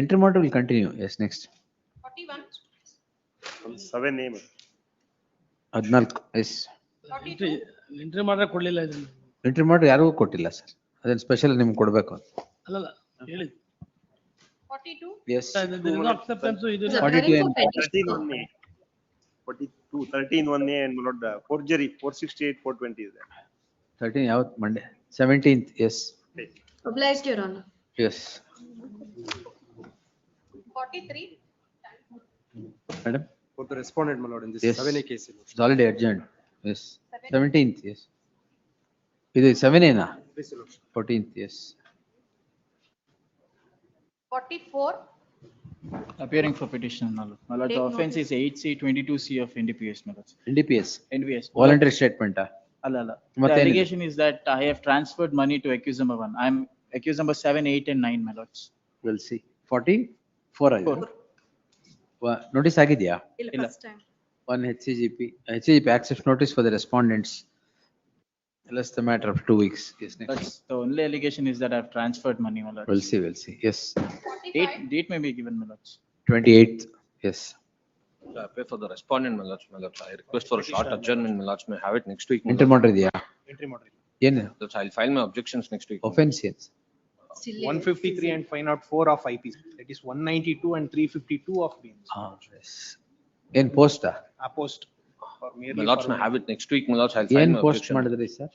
Intermodal will continue. Yes, next. 41. 7A. 14. Yes. Entry ಮಾಡ್ರೆ ಕೊಡ್ಲಿಲ್ಲ ಇದನ್ನ. Intermodal ಯಾರಿಗೂ ಕೊಟ್ಟಿಲ್ಲ ಸರ್. ಅದನ್ನ ಸ್ಪೆಷಲ್ ನಿಮ್ಗೆ ಕೊಡಬೇಕು ಅಂತ. ಅಲ್ಲಲ್ಲ ಹೇಳಿ. 42. Yes. ಅಕ್ಸೆಪ್ಟೆನ್ಸ್ ಇದು 42 and 13A. 42, 13A and my lord, forgery, 468, 420 is there. 13 ಯಾವತ್ತು Monday? 17th. Yes. Obliged, Your Honor. Yes. 43. Madam? For the respondent, my lord, in this Yes. 7A case. It's already adjourned. Yes. 17th. Yes. ಇದು 7A ನಾ? Please, your lordship. 14th. Yes. 44. Appearing for petition, my lord. My lord, the Take offense is 8C22C of NDPS, my lord. NDPS. NDPS. Voluntary statement. Alla. The ಮತ್ತೇನಿದೆ? allegation is that I have transferred money to accused number 1. I'm accused number 7, 8 and 9, my lords. We'll see. 44 ಆಗಿದೆ. Notice ಆಗಿದೆಯಾ? ಇಲ್ಲ, ಇಲ್ಲ. first time. One HCGP accepts notice for the respondents. Less the matter of 2 weeks. Yes, next. That's the only allegation is that I've transferred money, my lords. We'll see. Yes. Date may be given, my lords. 28th. Yes. I pay for the respondent, my lords. I request for a short adjournment, my lords. May I have it next week. my lords. Intermodal ಇದೆಯಾ? Entry model. ಏನು? That's I'll file my objections next week. Offense yes. 153 and 504 of IPC. That is 192 and 352 of BMC. Yes. ಏನ್ post? Opposed. Or merely My lords for- may have it next week, my lords. I'll file ಏನ್ my post objection. ಮಾಡಿದ್ರಿ sir?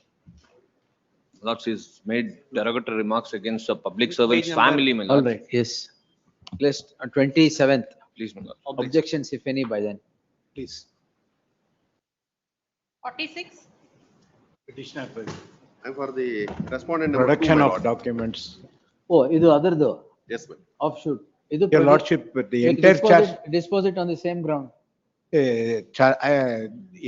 My lords, he's made derogatory remarks against a public servant's number. family, my All lords. right. Yes. List 27th. Please, my lord. Objections if any by then. Please. 46. Petitioner And for the respondent number 2, production my of lord. documents. Oh, ಇದು ಅದರದು Yes, ma'am. offshoot. ಇದು Your lordship, the entire charge, dispose it on the same ground.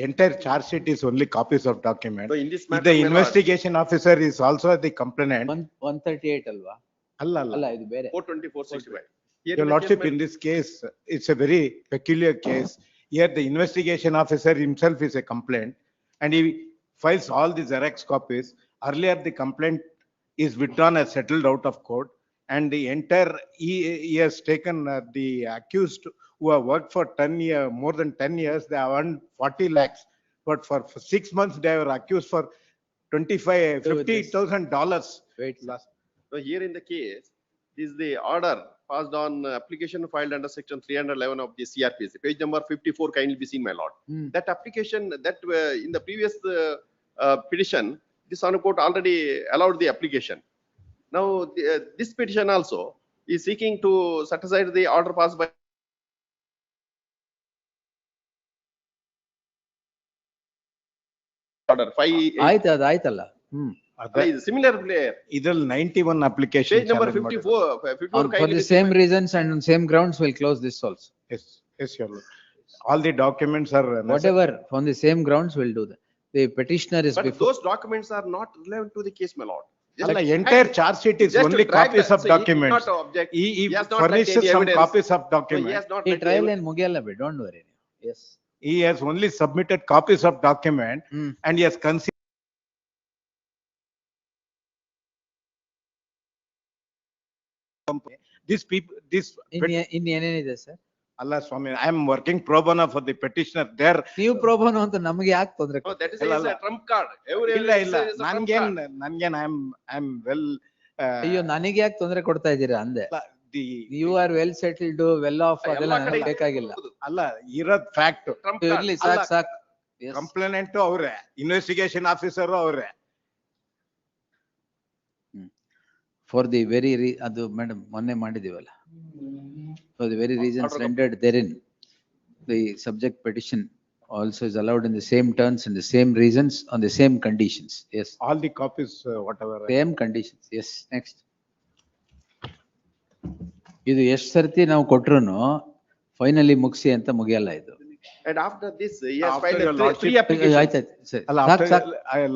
entire charge sheet is only copies of documents. So in this matter, The my lord, investigation officer is also the complainant. 138 ಅಲ್ವಾ? ಅಲ್ಲ. ಅಲ್ಲ ಇದು ಬೇರೆ. 420, 465. Here Your in the lordship, case, in this case, it's a very peculiar case. Here, the investigation officer himself is a complaint and he files all the Xerox copies. Earlier, the complaint is withdrawn as settled out of court and the entire, he has taken the accused who have worked for 10 years, more than 10 years, they have earned 40 lakhs. But for 6 months, they were accused for $50,000. Wait. so here in the case, this is the order passed on application filed under section 311 of the CRPC. Page number 54 kindly be seen, my lord. That application that in the previous petition, this honorable court already allowed the application. Now, this petition also is seeking to set aside the order passed by order 5. ಆಯ್ತು ಅದು ಆಯ್ತಲ್ಲ. Similar player. ಇದ್ರಲ್ಲಿ 91 application. Page number 54. 54 For kindly the be seen, same my- reasons and on same grounds we'll close this also. Yes, your lord. All the documents are. Whatever, on the same grounds we'll do that. The petitioner is But before. those documents are not relevant to the case, my lord. Just Alla, like- entire charge sheet is Just to only drag copies that. of So he did documents. not object. He He has not furnishes lent any some evidence. copies of So he documents. has not ಈ lent any trial evidence. ಏನ್ ಮುಗಿಯಲ್ಲ ಬಿಡಿ, don't worry. Yes. He has only submitted copies of document and he has considered. These people, this. ಇನ್ನೇನಿದೆ ಸರ್? Allah Swami, I am working pro bono for the petitioner there. ನೀವು ಪ್ರೋಬೋನೋ ಅಂತ ನಮಗೆ ಯಾಕೆ ತೊಂದ್ರೆ? No, that is Alla, a alla. trump card. Every ಇಲ್ಲ ಇಲ್ಲ is a trump card. ನನ್ಗೇನ್ I am well. ಅಯ್ಯೋ ನನಗೆ ಯಾಕೆ ತೊಂದರೆ ಕೊಡ್ತಾ ಇದ್ದೀರಾ ಅಂದೆ. the. You are well settled, well off, ಅದೆಲ್ಲ ನನಗೆ ಬೇಕಾಗಿಲ್ಲ. ಅಲ್ಲ ಇರೋದ್ ಫ್ಯಾಕ್ಟ್. ಇರ್ಲಿ ಸಾಕ್. ಕಂಪ್ಲೇನೆಂಟ್ ಅವ್ರೆ, ಇನ್ವೆಸ್ಟಿಗೇಷನ್ ಆಫೀಸರ್ ಅವ್ರೆ. ಫಾರ್ ದಿ ವೆರಿ ಅದು ಮೇಡಮ್ ಮೊನ್ನೆ ಮಾಡಿದೀವಲ್ಲ. For the very reasons rendered therein, the subject petition also is allowed in the same terms and the same reasons on the same conditions. Yes. All the copies, whatever. Same conditions. Yes. Next. ಇದು ಎಷ್ಟು ಸರ್ತಿ ನಾವು ಕೊಟ್ರುನು finally ಮುಗಿಸಿ ಅಂತ ಮುಗಿಯಲ್ಲ ಇದು. And after this, he has After filed your three lordship- applications. ಆಯ್ತು ಸರಿ.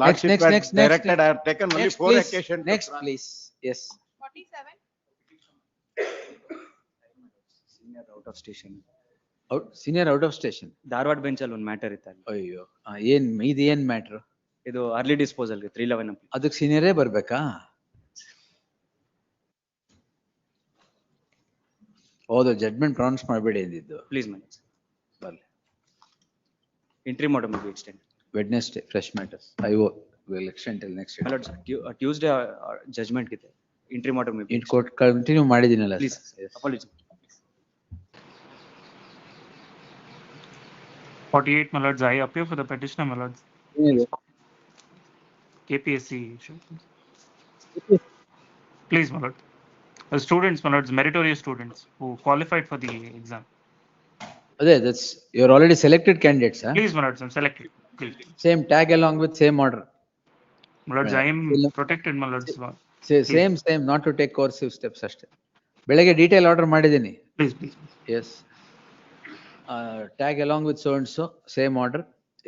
Lordship had directed, I have taken only 4 occasions. Next please. Yes. 47. Senior out of station. Senior out of station. Dharwad bench ಅಲ್ಲಿ ಒಂದು matter ಇತ್ತು ಅಲ್ಲಿ. ಅಯ್ಯೋ ಇದು ಏನ್ matter? ಇದು ಅರ್ಲಿ ಡಿಸ್ಪೋಸಲ್ 311. ಅದಕ್ಕೆ ಸೀನಿಯರೇ ಬರ್ಬೇಕಾ? ಹೌದು, ಜಡ್ಮೆಂಟ್ ಪ್ರೊನೌನ್ಸ್ ಮಾಡಬೇಡಿ ಎಂದಿದ್ದು. ಪ್ಲೀಸ್ ಮನೋಜ್ ಬರ್ಲಿ. ಎಂಟ್ರಿ ಮಾಡೋ ಮುಗಿ extend. Wednesday fresh matters. IO will extend till next. Tuesday judgment ಇದೆ. ಎಂಟ್ರಿ ಮಾಡೋ ಮುಗಿ. ಇಟ್ ಕೋರ್ಟ್ ಕಂಟಿನ್ಯೂ ಮಾಡಿದಿನಲ್ಲ. Please apology. 48, my lords, I appear for the petitioner, my lords. KPSC. Please, my lord. The students, my lords, meritorious students who qualified for the exam. That's you're already selected candidates, huh? Please, my lords, I'm selected. Please. Same tag along with same order. My lords, I am protected, my lords. Same, not to take coercive steps ಅಷ್ಟೇ. ಬೆಳಗ್ಗೆ detail order ಮಾಡಿದ್ದೀನಿ. Please. Yes. Tag along with so and so, same order.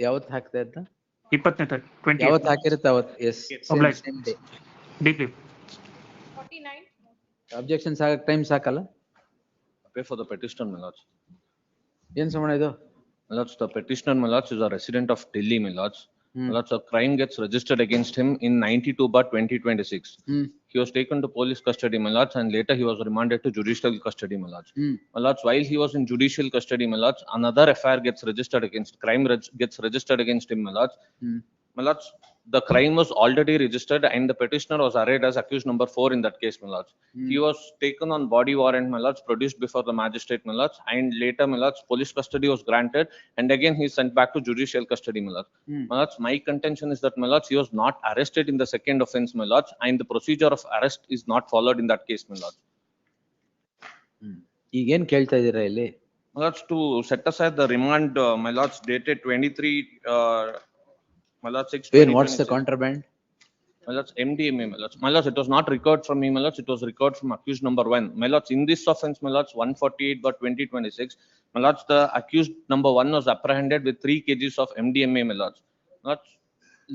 ಯಾವತ್ತು ಹಾಕ್ತಾ ಇದ್ದ? 20. ಯಾವತ್ತು ಹಾಕಿರುತ್ತೆ ಅವತ್ತು. Yes. Same day. Deeply. 49. Objections ಆಗಕ್ಕೆ time ಸಾಕಲ್ಲ? Appear for the petitioner, my lords. ಏನ್ ಸಂಬಂಧ ಇದು? My lords, the petitioner, my lords, is a resident of Delhi, my lords. My lords, a crime gets registered against him in 92/2026. He was taken to police custody, my lords, and later he was remanded to judicial custody, my lords. My lords, while he was in judicial custody, my lords, another FIR gets registered against, gets registered against him, my lords. My lords, the crime was already registered and the petitioner was arraigned as accused number 4 in that case, my lords. He was taken on body warrant, my lords, produced before the magistrate, my lords, and later, my lords, police custody was granted and again he is sent back to judicial custody, my lords. My lords, my contention is that, my lords, he was not arrested in the second offense, my lords, and the procedure of arrest is not followed in that case, my lords. ಈಗೇನ್ ಕೇಳ್ತಾ ಇದೀರಾ ಇಲ್ಲಿ? My lords, to set aside the remand, my lords, dated 23, my lords, 6. What's the contraband? My lords, MDMA, my lords. My lords, it was not recovered from me, my lords. It was recovered from accused number 1. My lords, in this offense, my lords, 148/2026, my lords, the accused number 1 was apprehended with 3 kgs of MDMA, my lords. Lords,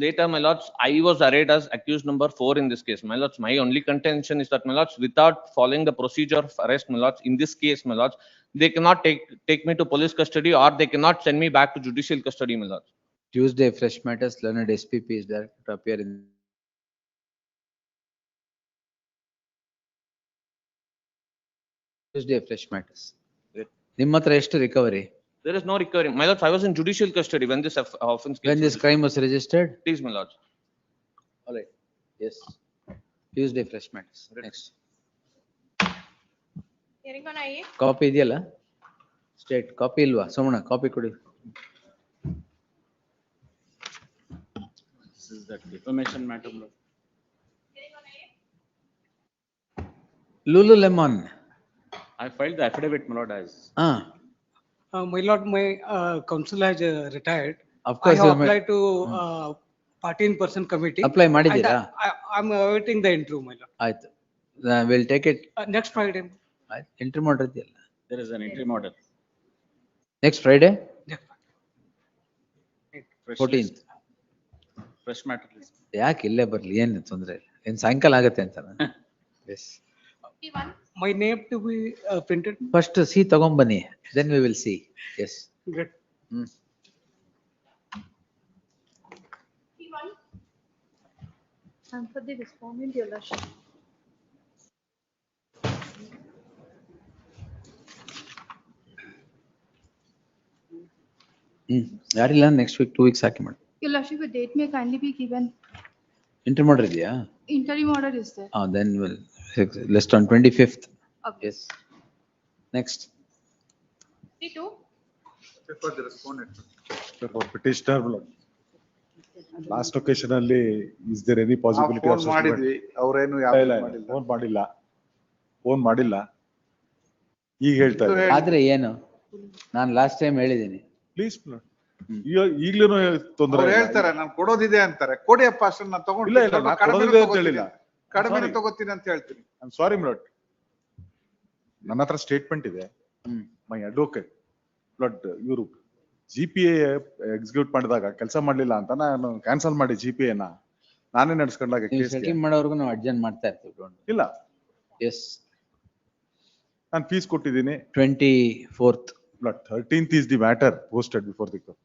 later, my lords, I was arraigned as accused number 4 in this case. My lords, my only contention is that, my lords, without following the procedure of arrest, my lords, in this case, my lords, they cannot take me to police custody or they cannot send me back to judicial custody, my lords. Tuesday, fresh matters, learned SPP is there to appear in. Tuesday, fresh matters. ನಿಮ್ಮ ಹತ್ರ ಎಷ್ಟು recovery? There is no recovery. My lords, I was in judicial custody when this offense case. When this crime was registered? Please, my lords. All right. Yes. Tuesday, fresh matters. Next. Hearing on IA. Copy ಇದೆಯಲ್ಲ? State copy ಇಲ್ವಾ? Somanna copy ಕೊಡಿ. This is that defamation matter. Lululemon. I filed the affidavit, my lord, as. My lord, my counsel has retired. Of course, I have applied to 14% committee. Apply ಮಾಡಿದ್ದೀರಾ? I'm awaiting the interview, my lord. ಆಯ್ತು. We'll take it. Next Friday. Entry ಮಾಡಿದ್ಯಲ್ಲ? There is an entry model. Next Friday? Yeah. 14th. Fresh matter list. ಯಾಕೆ ಇಲ್ಲೇ ಬರ್ಲಿ, ಏನು ತೊಂದ್ರೆ ಇಲ್ಲ. ಏನ್ ಸಾಯಂಕಾಲ ಆಗತ್ತೆ ಅಂತ? Yes. My name to be printed. First see ತಗೊಂಬನ್ನಿ, then we will see. Yes. Good. And for the respondent, your lordship. ಯಾರಿಲ್ಲ, next week 2 weeks ಹಾಕಿ ಮಾಡಿ. Your lordship, a date may kindly be given. Interim order ಇದೆಯಾ? Interim order is there. Then we'll list on 25th. Yes. Next. 52. For the respondent. For petitioner, my lord. Last occasion ಅಲ್ಲಿ is there any possibility of phone ಮಾಡಿದ್ವಿ ಅವ್ರೇನು phone ಮಾಡಿಲ್ಲ ಈಗ ಹೇಳ್ತಾ ಇದ್ದಾರೆ. ಆದ್ರೆ ಏನು ನಾನು ಲಾಸ್ಟ್ ಟೈಮ್ ಹೇಳಿದ್ದೀನಿ. ಪ್ಲೀಸ್ ಈಗ್ಲೂ ತೊಂದರೆ ಅವ್ರು ಹೇಳ್ತಾರೆ ನಾನು ಕೊಡೋದಿದೆ ಅಂತಾರೆ, ಕೊಡಿಯಪ್ಪ ಅಷ್ಟನ್ನ ನಾನು ತಗೊಂಡು ಇಲ್ಲ ಇಲ್ಲ ನಾನು ಕೊಡೋದಿದೆ ಅಂತ ಹೇಳಿಲ್ಲ, ಕಡಿಮೆ ತಗೋತೀನಿ ಅಂತ ಹೇಳ್ತೀನಿ. ಐ ಆಮ್ ಸಾರಿ ಮಿಲೋಡ್, ನನ್ನ ಹತ್ರ ಸ್ಟೇಟ್ಮೆಂಟ್ ಇದೆ. ಮೈ ಅಡ್ವೊಕೇಟ್ ಬ್ಲಡ್ ಇವರು GPA ಎಕ್ಸಿಕ್ಯೂಟ್ ಮಾಡಿದಾಗ ಕೆಲಸ ಮಾಡ್ಲಿಲ್ಲ ಅಂತ ನಾನು ಕ್ಯಾನ್ಸಲ್ ಮಾಡಿ GPA ನ ನಾನೇ ನಡೆಸ್ಕೊಂಡಾಗ ಸೆಟಲ್ ಮಾಡೋವರೆಗೂ ನಾವು ಅಡ್ಜಸ್ಟ್ ಮಾಡ್ತಾ ಇರ್ತೀವಿ. ಇಲ್ಲ. ಎಸ್, ನಾನು ಫೀಸ್ ಕೊಟ್ಟಿದ್ದೀನಿ 24th. Blood 13th is the matter posted before the court.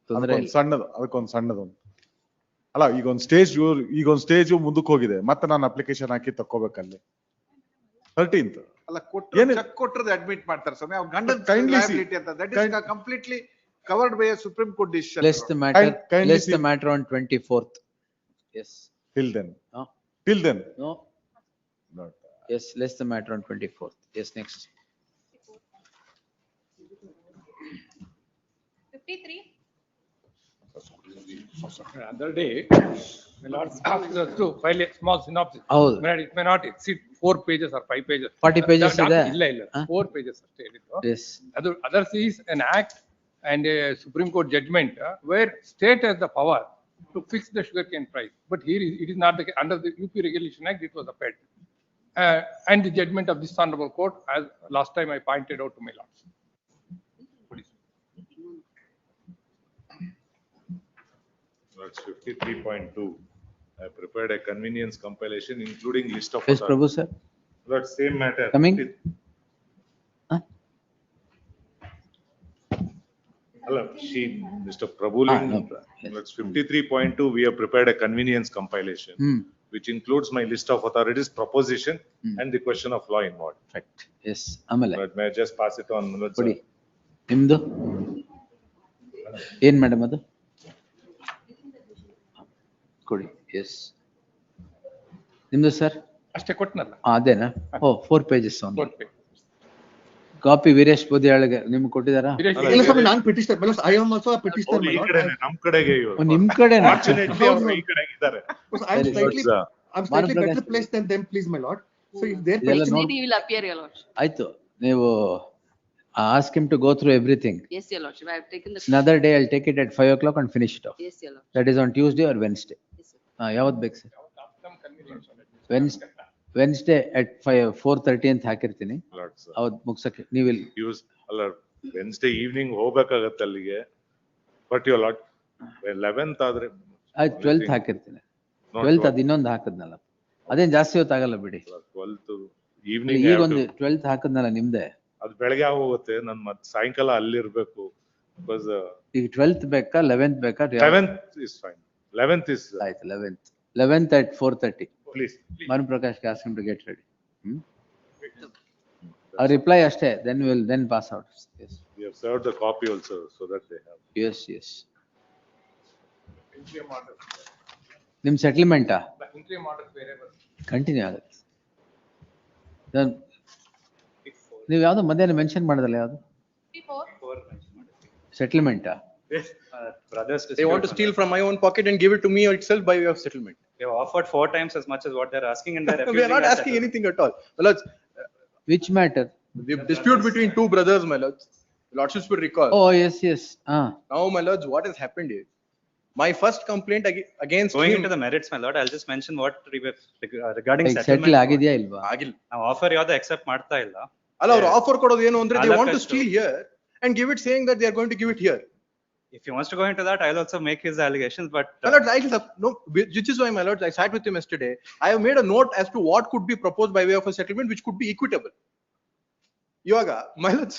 ಅದಕ್ಕೊಂದು ಸಣ್ಣದು ಅಲ್ಲ, ಈಗೊಂದು ಸ್ಟೇಜ್ ಮುಂದಕ್ಕೆ ಹೋಗಿದೆ, ಮತ್ತೆ ನಾನು ಅಪ್ಲಿಕೇಶನ್ ಹಾಕಿ ತಕ್ಕೋಬೇಕಲ್ಲಿ 13th. ಅಲ್ಲ, ಚೆಕ್ ಕೊಟ್ಟರೆ ಅಡ್ಮಿಟ್ ಮಾಡ್ತಾರೆ ಸ್ವಾಮಿ. ಅವ್ರ ಗಂಡನ ಲಯಬಿಲಿಟಿ ಅಂತ, that is completely covered by a Supreme Court decision. Less the matter on 24th. Yes. Till then. No. Till then. No. Not. Yes, less the matter on 24th. Yes, next. 53. Other day, my lord asked us to file a small synopsis. Oh. It may not exceed 4 pages or 5 pages. 40 pages ಇದೆ. ಇಲ್ಲ 4 pages ಅಷ್ಟೇ ಇತ್ತು. Yes. Others is an act and a Supreme Court judgment where state has the power to fix the sugarcane price. But here it is not under the UP Regulation Act, it was upheld. And the judgment of this honorable court, as last time I pointed out to my lords. That's 53.2. I prepared a convenience compilation including list of. Yes, Prabhu sir. That same matter. Coming. Hello, Mr. Prabhuling, that's 53.2, we have prepared a convenience compilation, which includes my list of authorities, proposition, and the question of law involved. Right. Yes, Amala. But may I just pass it on? Kodi. Nimdu? ಏನ್ madam ಅದು? ಕೊಡಿ. Yes. ನಿಮ್ದು sir? ಅಷ್ಟೇ ಕೊಟ್ಟನಲ್ಲ. ಅದೇನಾ? 4 pages only. Copy Veeresh ಬೋದಿಯಾಳ್ಗೆ ನಿಮ್ಗೆ ಕೊಟ್ಟಿದಾರಾ? ಇಲ್ಲ ಸ್ವಾಮಿ, ನಾನು ಪಿಟಿಷನರ್ ಮೇಲಸ್, ಐ ಆಮ್ ಆಲ್ಸೋ ಪಿಟಿಷನರ್ ಈ ಕಡೆನೇ, ನಮ್ಮ ಕಡೆಗೆ ಇವರು. ನಿಮ್ಮ ಕಡೆನಾ? ಫಾರ್ಚುನೇಟ್ಲಿ ಅವರು ಈ ಕಡೆಗೆ ಇದ್ದಾರೆ. I am slightly better place then them, please my lord. So if there Maybe you will appear, your lordship. ಆಯ್ತು, ನೀವು ask him to go through everything. Yes, your lordship. I have taken the. Another day I'll take it at 5 o'clock and finish it off. Yes, your lordship. That is on Tuesday or Wednesday. Yes, sir. ಯಾವತ್ತು ಬೇಕು sir? Wednesday at 4:30 ಅಂತ ಹಾಕಿರ್ತೀನಿ. ಅವತ್ತು ಮುಗ್ಸಕ್ಕೆ ನೀವು use ಅಲ್ಲ, Wednesday evening ಹೋಗ್ಬೇಕಾಗತ್ತೆ ಅಲ್ಲಿಗೆ. But you lot 11th ಆದ್ರೆ ಆಯ್ತು, 12th ಹಾಕಿರ್ತೀನಿ. 12th ಅದು ಇನ್ನೊಂದು ಹಾಕದ್ನಲ್ಲ, ಅದೇನ್ ಜಾಸ್ತಿ ಹೊತ್ತಾಗಲ್ಲ ಬಿಡಿ. 12th ಈವ್ನಿಂಗ್ ಈಗ ಒಂದು 12th ಹಾಕದ್ನಲ್ಲ ನಿಮ್ದೆ, ಅದು ಬೆಳಗ್ಗೆ ಹೋಗುತ್ತೆ. ನನ್ ಮತ್ತೆ ಸಾಯಂಕಾಲ ಅಲ್ಲಿರ್ಬೇಕು. ಬಿಕಾಸ್ ಈಗ 12th ಬೇಕಾ 11th ಬೇಕಾ? 11th is fine. 11th is ಆಯ್ತು, 11th at 4:30. Please. Manu Prakash ask him to get ready. A reply ashte, then pass out. Yes. We have served the copy also so that they have. Yes, yes. Nim settlement ah? Interim order wherever. Continue ಆಗುತ್ತೆ. Then ನೀವು ಯಾವುದು ಮಧ್ಯಾಹ್ನ mention ಮಾಡಿದ್ರಲ್ಲ, ಯಾವುದು? 54. Settlement ಆ? Yes. Brothers, they want to steal from my own pocket and give it to me itself by way of settlement. They have offered 4 times as much as what they're asking, and they're refusing. We are not asking anything at all. My lords, Which matter? the dispute between two brothers, my lords. Lordships will recall. Oh, yes, yes. Now, my lords, what has happened is, my first complaint against Going him. into the merits, my lord, I'll just mention what regarding Settle settlement. ಆಗಿದೆಯಾ ಇಲ್ವಾ? ಆಗಿಲ್ಲ. ನಾವು offer ಯಾವ್ದು accept ಮಾಡ್ತಾ ಇಲ್ಲ. ಅಲ್ಲ, ಅವರು offer ಕೊಡೋದು ಏನು ಅಂದ್ರೆ, they want to steal here and give it, saying that they are going to give it here. If he wants to go into that, I'll also make his allegations, but My lords, no, which is why, my lords, I sat with him yesterday. I have made a note as to what could be proposed by way of a settlement which could be equitable. Yoga, my lords,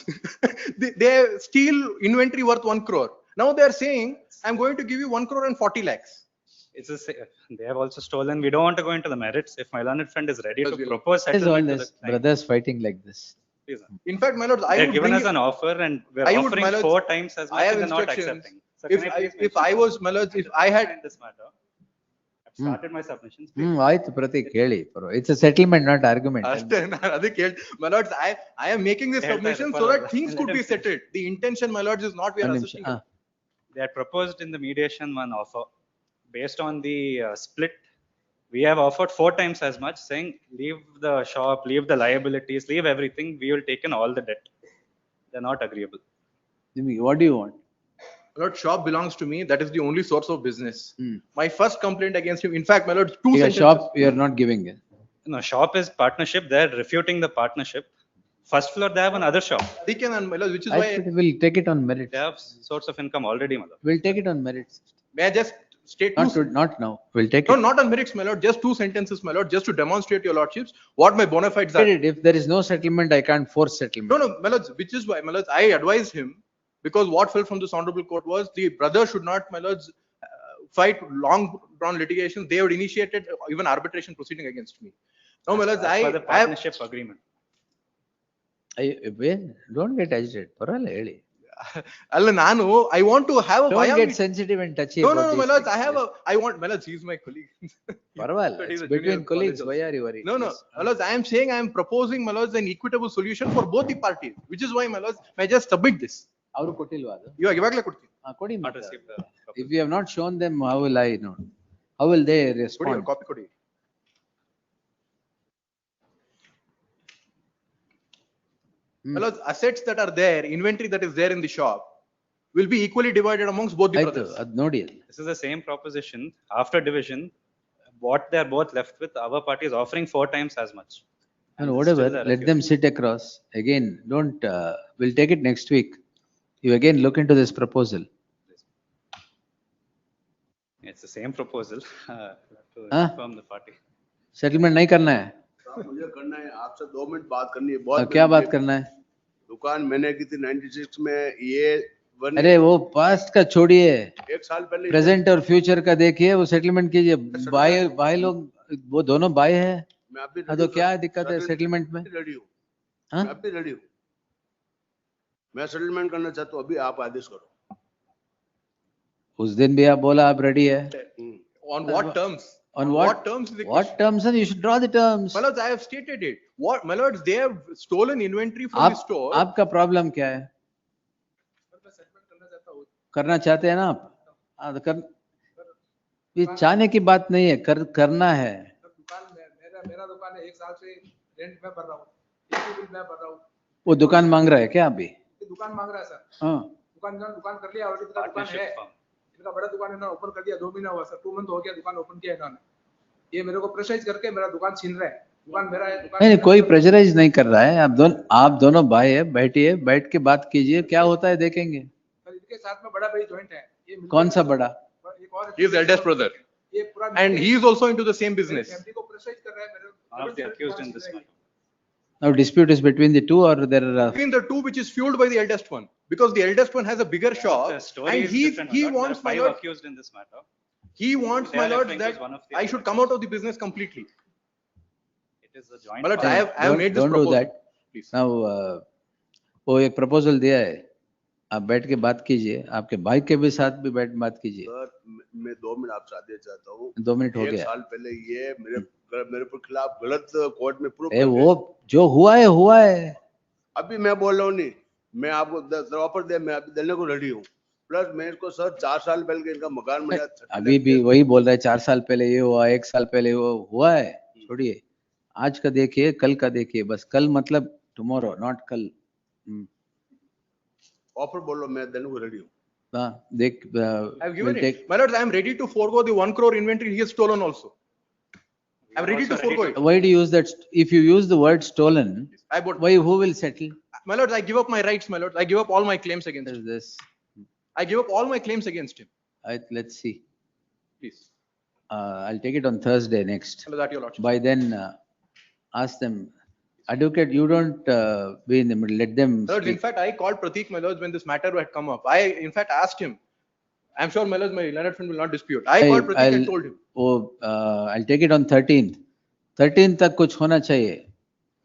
they steal inventory worth 1 crore. Now they are saying, I'm going to give you 1 crore and 40 lakhs. it's they have also stolen. We don't want to go into the merits. If my learned friend is ready to propose What is all settlement to this? the client, Brothers fighting like this. please. In fact, my lords, I They're would given bring us an offer and we're I would, offering my lords, 4 times as I much have and they're not instructions. accepting. So can I please If mention I was, my lords, if I had in this matter, started my submissions. ಆಯ್ತು ಪ್ರತೀಕ್ ಹೇಳಿ. It's a settlement, not argument. ಅಷ್ಟೇ ನಾನು ಅದಕ್ಕೆ ಹೇಳ್ my lords, I am making this submission so that things could be settled. The intention, my lords, is not we are assisting. They had proposed in the mediation one offer. Based on the split, we have offered 4 times as much, saying leave the shop, leave the liabilities, leave everything. We will take in all the debt. They're not agreeable. What do you want? Lord, shop belongs to me. That is the only source of business. My first complaint against him, in fact, my lord, 2 sentences. Shop you are not giving it. No, shop is partnership. They're refuting the partnership. First floor, they have another shop. They can, my lord, which is why We'll take it on merit. They have source of income already, my lord. We'll take it on merits. may I just state Not now. We'll take no, it. not on merits, my lord. Just 2 sentences, my lord, just to demonstrate your lordships what my bona fides are. If there is no settlement, I can't force settlement. No, my lords, which is why, my lords, I advised him, because what fell from this honorable court was the brother should not, my lords, fight long drawn litigation. They had initiated even arbitration proceeding against me. No, my lords, For the partnership agreement. Don't get agitated. ಪರವಾಗಿಲ್ಲ ಹೇಳಿ. ಅಲ್ಲ ನಾನು I want to have a Don't get sensitive and touchy. No, about my these lords, things. I have a, I want, my lords, he is my colleague. ಪರವಾಗಿಲ್ಲ. He's a Between junior colleagues, college why are you worried? No, my lords, I am saying I am proposing, my lords, an equitable solution for both the parties, which is why, my lords, may I just submit this. ಅವರು ಕೊಟ್ಟಿಲ್ವಾ ಅದು? ಇವಾಗಲೇ ಕೊಡ್ತೀನಿ. ಕೊಡಿ Not ಮತ್ತೆ. received the If you have not shown them, how will I know? How will they ಕೊಡಿ, respond? Copy ಕೊಡಿ. My lords, assets that are there, inventory that is there in the shop will be equally divided amongst both the ಆಯ್ತು, brothers. ಅದ್ ನೋಡಿ. This is the same proposition. After division, what they are both left with, our party is offering 4 times as much. And whatever, let them sit across. Again, don't, we'll take it next week. You again look into this proposal. It's the same proposal. To inform the party. Settlement नहीं करना है? मुझे करना है, आपसे 2 minute बात करनी है। बहुत क्या बात करना है? दुकान मैंने की थी 96 में, ये अरे वो पास्ट का छोड़िए, 1 साल पहले प्रेजेंट और फ्यूचर का देखिए, वो सेटलमेंट कीजिए। भाई लोग, वो दोनों भाई है, मैं अभी तो क्या दिक्कत है सेटलमेंट में? रेडी हूँ, मैं अभी रेडी हूँ, मैं सेटलमेंट करना चाहता हूँ, अभी आप आदेश करो। उस दिन भी आप बोला आप रेडी है। On what terms? On what terms is the What terms? And you should draw the terms. My lords, I have stated it. What, my lords, they have stolen inventory from the store. आपका problem क्या है? करना चाहते हैं ना आप? ये चाहने की बात नहीं है, करना है। मेरा दुकान है, 1 साल से रेंट में भर रहा हूँ, बिल मैं भर रहा हूँ। वो दुकान मांग रहा है क्या अभी? दुकान मांग रहा है सर। हाँ। दुकान कर लिया, ऑलरेडी दुकान है, इनका बड़ा दुकान है ना, ओपन कर दिया, 2 महीना हुआ सर, 2 मंथ हो गया दुकान ओपन किया इन्होंने। ये मेरे को प्रेशराइज करके मेरा दुकान छीन रहा है। दुकान मेरा है, दुकान नहीं, कोई प्रेशराइज नहीं कर रहा है। आप दोनों भाई है, बैठिए, बैठ के बात कीजिए, क्या होता है देखेंगे। इनके साथ में बड़ा भाई जॉइंट है। कौन सा बड़ा? He is eldest brother, and he is also into the same business. Family को प्रेशराइज कर रहा है मेरे। One of the accused in this matter. Now dispute is between the two, or there are? Between the two, which is fueled by the eldest one, because the eldest one has a bigger shop, The story and is he different, my lord. wants, There my are 5 lord, accused in this matter. he wants, They my are lord, referring to that as one of the I should come out of the business completely. It is a joint. My lord, party. I have made this Don't do proposal. that. Now, वो एक proposal दिया है, आप बैठ के बात कीजिए, आपके भाई के भी साथ भी बैठ बात कीजिए। सर, मैं 2 मिनट आपसे आदेश चाहता हूँ। 2 मिनट हो 1 गया। साल पहले ये मेरे पर खिलाफ गलत कोर्ट में प्रूफ वो जो हुआ है। अभी मैं बोल रहा हूँ नहीं, मैं आपको ऑफर दे, मैं अभी देने को रेडी हूँ। प्लस मेरे को सर 4 साल पहले इनका मकान मिला। अभी भी वही बोल रहा है, 4 साल पहले ये हुआ, 1 साल पहले वो हुआ है। छोड़िए, आज का देखिए, कल का देखिए, बस कल मतलब टुमारो, नॉट कल। ऑफर बोलो, मैं देने को रेडी हूँ। हाँ, देख, I've given it. My lords, I am ready to forego the 1 crore inventory he has stolen also. I'm ready to forego it. Why do you use that? If you use the word stolen, why, who will settle? My lords, I give up my rights, my lords. I give up all my claims against him. This, I give up all my claims against him. let's see. Please. I'll take it on Thursday next. Hello, that your lordship. By then, ask them, advocate, you don't be in the middle, let them Lords, in speak. fact, I called Pratik, my lords, when this matter had come up. I, in fact, asked him. I'm sure, my lords, my learned friend will not dispute. I called Pratik and told him. I'll take it on 13th. 13th तक कुछ होना चाहिए।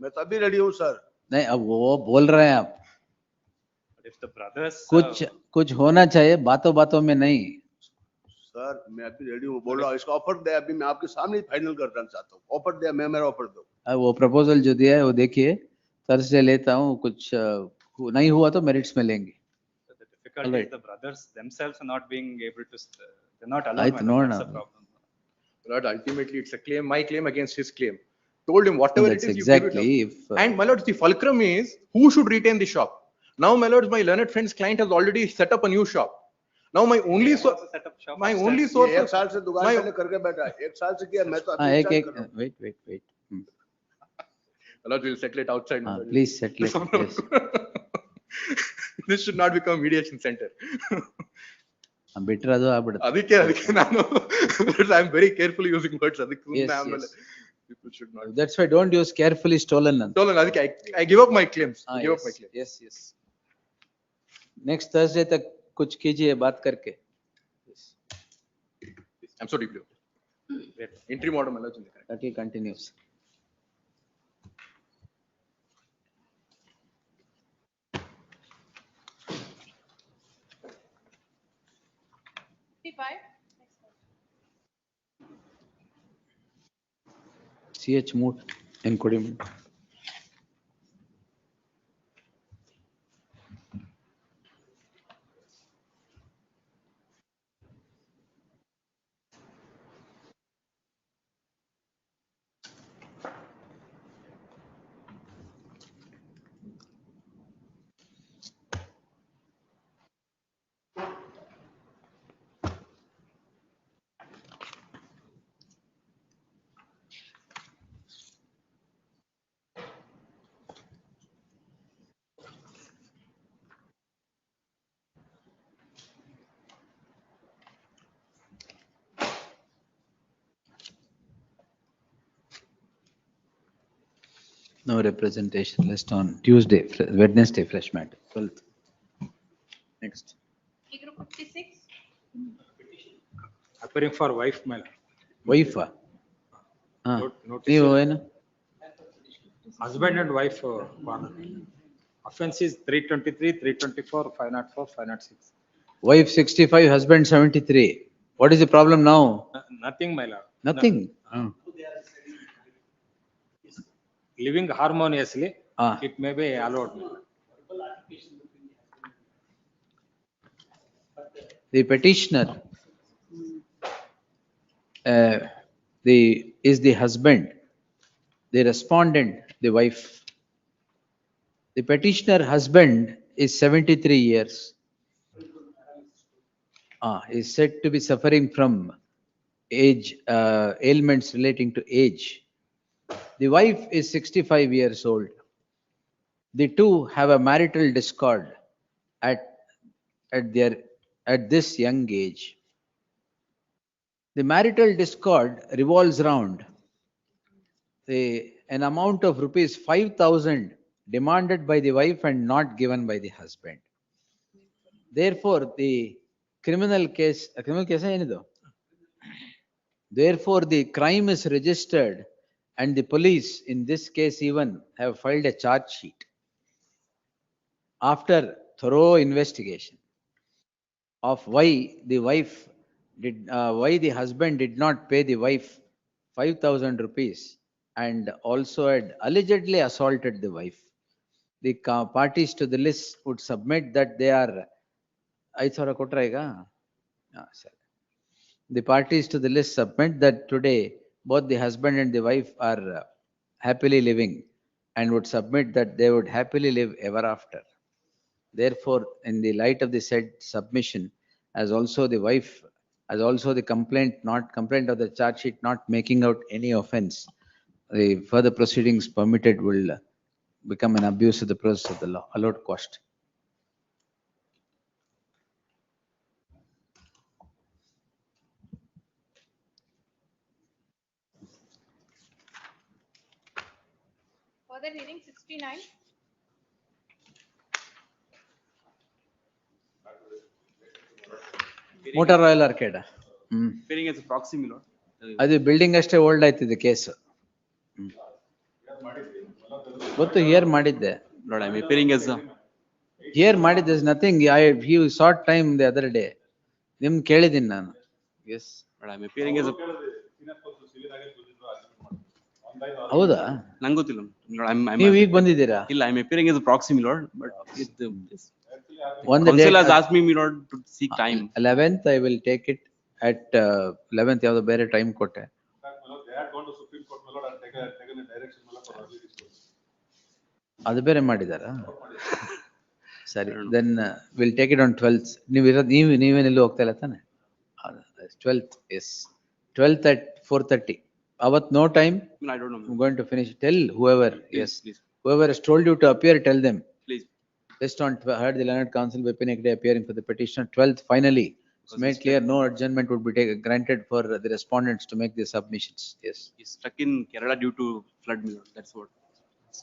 मैं तभी ready हूँ sir. नहीं, अब वो बोल रहे हैं आप। If the brothers कुछ होना चाहिए, बातों में नहीं। सर मैं अभी रेडी हूँ, बोलो इसका ऑफर दे, अभी मैं आपके सामने फाइनल करना चाहता हूँ, ऑफर दे, मैं मेरा ऑफर दो। वो प्रपोजल जो दिया है वो देखिए, थर्सडे लेता हूँ, कुछ नहीं हुआ तो मेरिट्स में लेंगे. The difficulty Alright. is the brothers themselves are not being able to, they're not allowed, Right, my lord, no, that's the no. problem. Lord, ultimately it's a claim, my claim against his claim. Told him whatever it That's is, you give it exactly up. if. And my lords, the fulcrum is who should retain the shop? Now, my lords, my learned friend's client has already set up a new shop. Now, my only source, my only source, एक साल से दुकान पहले करके बैठा है, एक साल से किया, मैं तो अभी स्टार्ट कर रहा हूँ। Wait. my lords will settle it outside. my lords. Please settle it. Yes. This should not become a mediation center. ಬಿಟ್ರೆ ಅದು ಆಗ್ಬಿಡುತ್ತೆ. ಅದಕ್ಕೆ ನಾನು I am very carefully using words. ಅದಕ್ಕೆ ಸುಮ್ಮನೆ ಆಮೇಲೆ people should not. That's why don't use carefully stolen ಅಂತ. Stolen, ಅದಕ್ಕೆ I give up my claims. I give up my claims. Yes. Next Thursday तक कुछ कीजिए बात करके. I'm so deeply. Entry model my lords. That he continues. CH mood encoding. No representation list on Tuesday, Wednesday, fresh matter. 12th. Next. Group 56. Appearing for wife, my lord. Wife? Notice. Husband and wife quarrel. Offense is 323, 324, 504, 506. Wife 65, husband 73. What is the problem now? Nothing, my lord. Nothing. Living harmoniously, it may be allowed. The petitioner is the husband, the respondent, the wife. The petitioner husband is 73 years. Is said to be suffering from age, ailments relating to age. The wife is 65 years old. The two have a marital discord at this young age. The marital discord revolves around an amount of rupees 5,000 demanded by the wife and not given by the husband. Therefore, the criminal case Therefore, the crime is registered and the police in this case even have filed a charge sheet. After thorough investigation of why the husband did not pay the wife 5,000 rupees and also had allegedly assaulted the wife, the parties to the list would submit that they are the parties to the list submit that today both the husband and the wife are happily living and would submit that they would happily live ever after. Therefore, in the light of the said submission, as also the wife, as also the complaint of the charge sheet not making out any offense, the further proceedings permitted will become an abuse of the process of the law. Allowed cost. Further hearing 69. Motor Royal Arcade. Appearing as a proxy, my lord. ಅದು building ಅಷ್ಟೇ old ಆಯ್ತಿದೆ case. ಗೊತ್ತು here ಮಾಡಿದ್ದೆ. Lord, I'm appearing as a. Here ಮಾಡಿದ್ದೆ, nothing. He sought time the other day. ನಿಮ್ ಕೇಳಿದ್ದೀನಿ ನಾನು. Yes, but I'm appearing as a. ಹೌದಾ? ನಂಗೆ ಗೊತ್ತಿಲ್ಲ. ನೀವು ಈಗ ಬಂದಿದ್ದೀರಾ? ಇಲ್ಲ, I'm appearing as a proxy, my lord, but On the council date has asked me, my lord, to seek time. 11th, I will take it at 11th. ಯಾವ್ದೋ ಬೇರೆ time ಕೊಟ್ಟೆ. ಅದು ಬೇರೆ ಮಾಡಿದಾರಾ? ಸರಿ, then we'll take it on 12th. ನೀವೇನೆಲ್ಲೂ ಹೋಗ್ತಾ ಇಲ್ಲ ತಾನೆ? 12th, yes. 12th at 4:30. Avat no time. I don't know. I'm going to finish. Tell whoever, Please, yes. please. Whoever has told you to appear, tell them. Please. Based on heard the Learned Council Vipinekde appearing for the petitioner 12th finally. It's made clear no adjournment would be granted for the respondents to make their submissions. Yes. He's stuck in Kerala due to flood, my lord. That's what.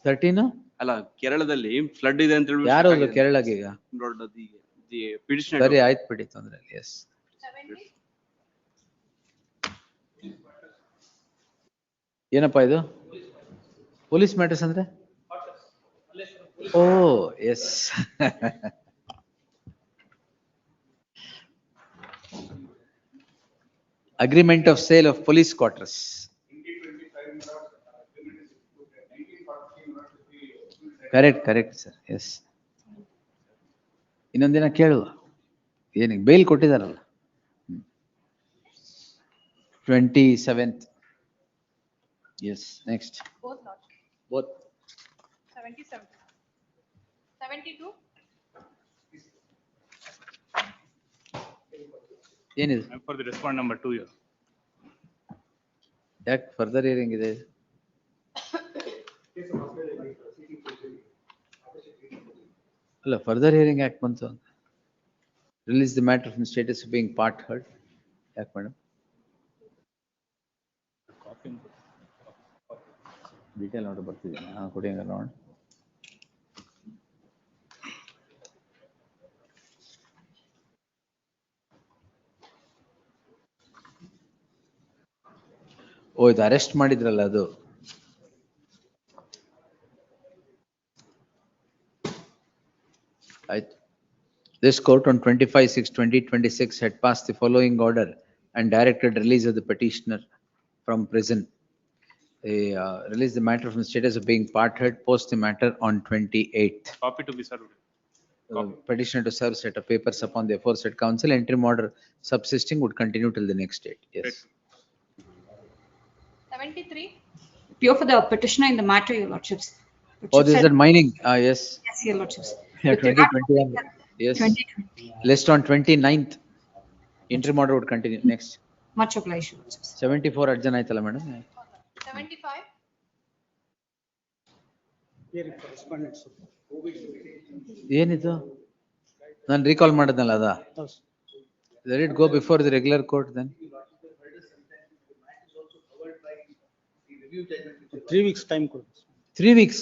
13? ಅಲ್ಲ, ಕೇರಳದಲ್ಲಿ flood ಇದೆ ಅಂತ ಹೇಳಿ. ಯಾರು ಕೇರಳಗೆ ಈಗ? the petitioner. ಸರಿ, ಆಯ್ತು ಬಿಡಿ, ತೊಂದ್ರೆ ಇಲ್ಲ. Yes. ಏನಪ್ಪಾ ಇದು? ಪೊಲೀಸ್ ಮ್ಯಾಟರ್ಸ್ ಅಂದ್ರೆ? Oh, yes. Agreement of sale of police quarters. Correct, sir. Yes. ಇನ್ನೊಂದಿನ ಕೇಳುವ. ಏನಿಗೆ ಬೇಲ್ ಕೊಟ್ಟಿದಾರಲ್ಲ? 27th. Yes, next. Both. 77. 72. ಏನಿದೆ? For the respondent number 2 here. ಯಾಕೆ ಫರ್ದರ್ ಹಿಯರಿಂಗ್ ಇದೆ? ಅಲ್ಲ, ಫರ್ದರ್ ಹಿಯರಿಂಗ್ ಯಾಕೆ ಬಂತು? Release the matter from status of being part heard. ಯಾಕೆ ಮೇಡಮ್? ಡೀಟೇಲ್ ನೋಡಿ ಬರ್ತಿದ್ದೀನಿ. ಕೊಡಿ ಹಂಗ ನೋಡಿ. ಓ, ಇದು ಅರೆಸ್ಟ್ ಮಾಡಿದ್ರಲ್ಲ ಅದು. ಆಯ್ತು. This court on 25/6/2026 had passed the following order and directed release of the petitioner from prison. They released the matter from the status of being part heard, post the matter on 28th. Copy to be served. Petitioner to serve set of papers upon the aforesaid council. Interim order subsisting would continue till the next date. Yes. 73. Pure for the petitioner in the matter, your lordships. Oh, this is that mining. Yes. Yes, your lordships. Yeah, 2021. Yes. 2020. List on 29th. Interim order would continue. Next. Much obliged, your lordships. 74 adjourn ಆಯ್ತಲ್ಲ madam? 75. ಏನಿದು? ನಾನು recall ಮಾಡಿದ್ನಲ್ಲ ಅದ? Let it go before the regular court then. 3 weeks time ಕೊಡಿ. 3 weeks?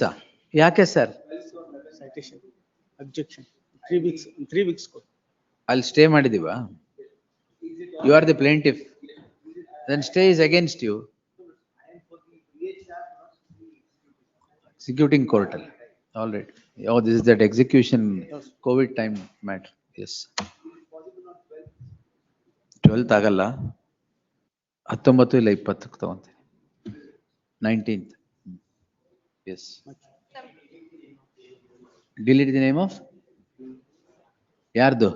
ಯಾಕೆ sir? Citation, objection. 3 weeks ಕೊಡಿ. ಅಲ್ಲಿ stay ಮಾಡಿದೀವ? You are the plaintiff. Then stay is against you. Executing court. All right. Oh, this is that execution COVID time matter. Yes. 12th ಆಗಲ್ಲ, 19 ಇಲ್ಲ 20ಕ್ಕೆ ತಗೊಂತೀನಿ. 19th. Yes. Delete the name of? ಯಾರ್ದು?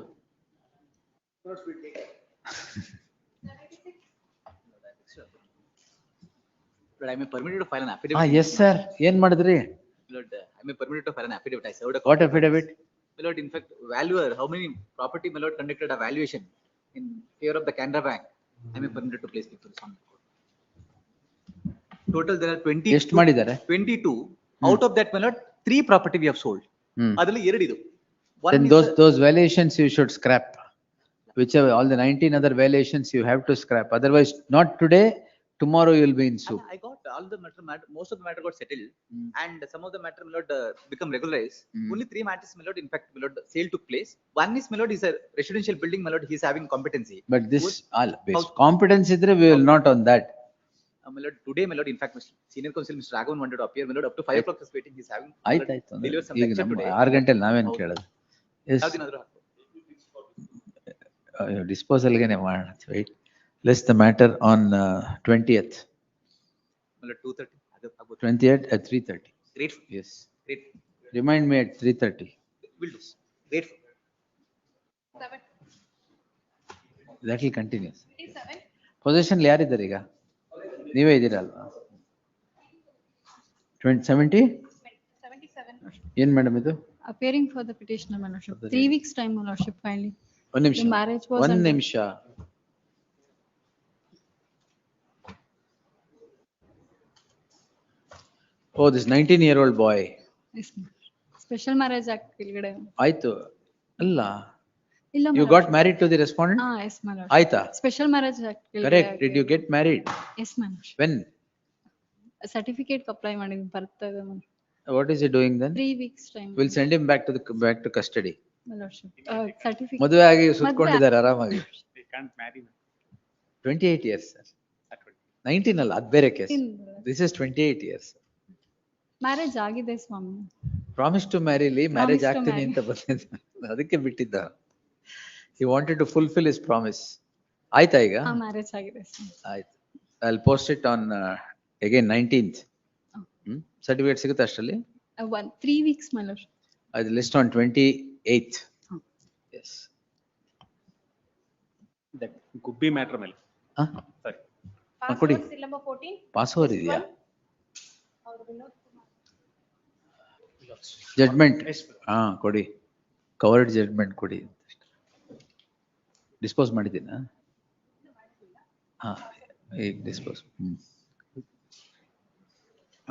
But I am permitted to file an affidavit. Yes, sir. ಏನ್ ಮಾಡಿದ್ರಿ? Lord, I am permitted to file an affidavit. I served a. What affidavit? My lord, in fact, valuer, how many property, my lord, conducted a valuation in favor of the Canara Bank. I am permitted to place people on the court. Total there are 20. ಎಷ್ಟು ಮಾಡಿದ್ದಾರೆ? 22. Out of that, my lord, 3 property we have sold. ಅದರಲ್ಲಿ 2 ಇದು. Then those valuations you should scrap. Whichever, all the 19 other valuations you have to scrap. Otherwise, not today, tomorrow you will be in soup. I got all the matter, most of the matter got settled, and some of the matter, my lord, become regularized. Only 3 matters, my lord, in fact, my lord, sale took place. One is, my lord, is a residential building, my lord, he is having competency. But this all based competence idre we will not on that. My lord, today, my lord, in fact, senior counsel Mr. Raghavan wanted to appear, my lord, up to 5 o'clock is waiting, he is having. ಆಯ್ತು. Deliver some ಈಗ lecture ನಮ್ಮ today. 6 ಗಂಟೆಲಿ ನಾವೇನ್ ಕೇಳೋದು? Yes. ಯಾವ್ದಿನಾದ್ರೂ ಹಾಕು. ಡಿಸ್ಪೋಸಲ್ಗೆನೆ ಮಾಡೋಣ. Wait. List the matter on 20th. My lord, 2:30. 20th at 3:30. Grateful. Yes. Grateful. Remind me at 3:30. Will do. Grateful. 7. That will continue. 7. Possession ಯಾರಿದ್ದಾರೆ ಈಗ? ನೀವೇ ಇದ್ದೀರಲ್ವಾ? 70? 77. ಏನ್ ಮೇಡಮ್ ಇದು? Appearing for the petitioner, my lordship. 3 weeks time, my lordship, finally. ಒಂದು ನಿಮಿಷ. The marriage was ಒಂದು under- ನಿಮಿಷ. Oh, this 19-year-old boy. Yes, ma'am. Special Marriage Act ಕೆಳಗಡೆ. ಆಯ್ತು. ಅಲ್ಲ. ಇಲ್ಲ, my You lordship. got married to the respondent? Yes, my lordship. ಆಯ್ತಾ? Special Marriage Act ಕೆಳಗಡೆ. Correct. Did you get married? Yes, my lordship. When? Certificate apply ಮಾಡಿದ್ದೀನಿ ಬರ್ತಾ ಇದೆ, my lordship. What is he doing then? 3 weeks time. We'll send him back to custody. My lordship. Certificate. ಮದುವೆ ಆಗಿ ಸುತ್ಕೊಂಡಿದ್ದಾರೆ ಆರಾಮಾಗಿ. They can't marry. 28 years, sir. 19 ಅಲ್ಲ, ಅದು ಬೇರೆ case. This is 28 years. Marriage ಆಗಿದೆ ಸ್ವಾಮಿ. Promise to marry li, marriage Promise to ಆಗ್ತೀನಿ marry. ಅಂತ ಬಂದಿದ್ದ. ಅದಕ್ಕೆ ಬಿಟ್ಟಿದ್ದ. He wanted to fulfill his promise. ಆಯ್ತಾ ಈಗ? ಮ್ಯಾರೇಜ್ ಆಗಿದೆ ಸ್ವಾಮಿ. ಆಯ್ತು. I'll post it on again 19th. Certificate ಸಿಗುತ್ತೆ ಅಷ್ಟರಲ್ಲಿ? 3 weeks, my lordship. ಅದು list on 28th. Yes. That Gubbi matter ಮೇಲೆ. Sorry. ಕೊಡಿ. Passport number 14. ಪಾಸ್ವರ್ಡ್ ಇದೆಯಾ? ಜಡ್ಮೆಂಟ್ ಕೊಡಿ, ಕವರ್ಡ್ ಜಡ್ಮೆಂಟ್ ಕೊಡಿ. ಡಿಸ್ಪೋಸ್ ಮಾಡಿದ್ದೀನಾ? ಈಗ dispose.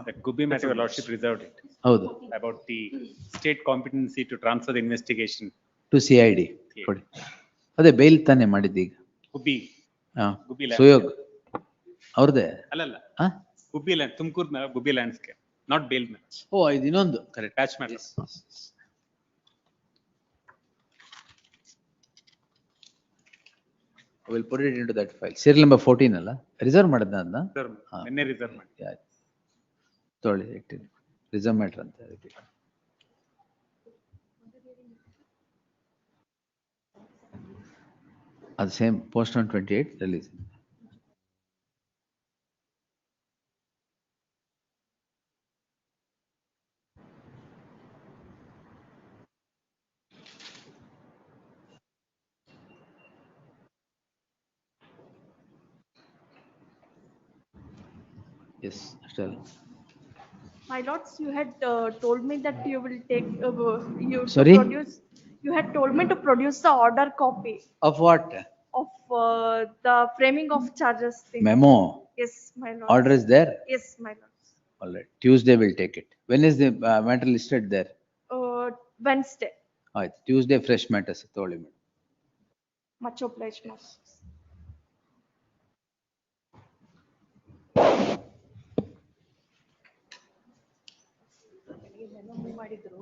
That Gubbi matter, your lordship reserved it. ಹೌದು. About the state competency to transfer the investigation. To CID ಕೊಡಿ. ಅದೇ bale ತಾನೇ ಮಾಡಿದ್ದೀಗ. Gubbi. Gubbi land. ಸುಯೋಗ್ ಅವ್ರದೇ? ಅಲ್ಲಲ್ಲ. Gubbi land, Tumakuru Gubbi landscape, not bail match. ಓ, ಇದು ಇನ್ನೊಂದು correct. Patch matter. I will put it into that file. Serial number 14 ಅಲ್ಲ? Reserve ಮಾಡಿದ್ನ ಅದನ್ನ? ನಿನ್ನೆ ರಿಸರ್ವ್ ಮಾಡಿ. ತೊಗೊಳ್ಳಿ, ರಿಸರ್ವ್ ಮ್ಯಾಟರ್ ಅಂತ ಅದಕ್ಕೆ. ಅದು same post on 28 release. Yes, still. My lords, you had told me that you will take, you to Sorry? produce, you had told me to produce the order copy Of what? of the framing of charges thing. Memo. Yes, my lord. Order is there? Yes, my lords. All right. Tuesday we'll take it. When is the matter listed there? Wednesday. All right. Tuesday fresh matters. ತೊಗೊಳ್ಳಿ madam. Much obliged, masters. ಮಾಡಿದ್ರು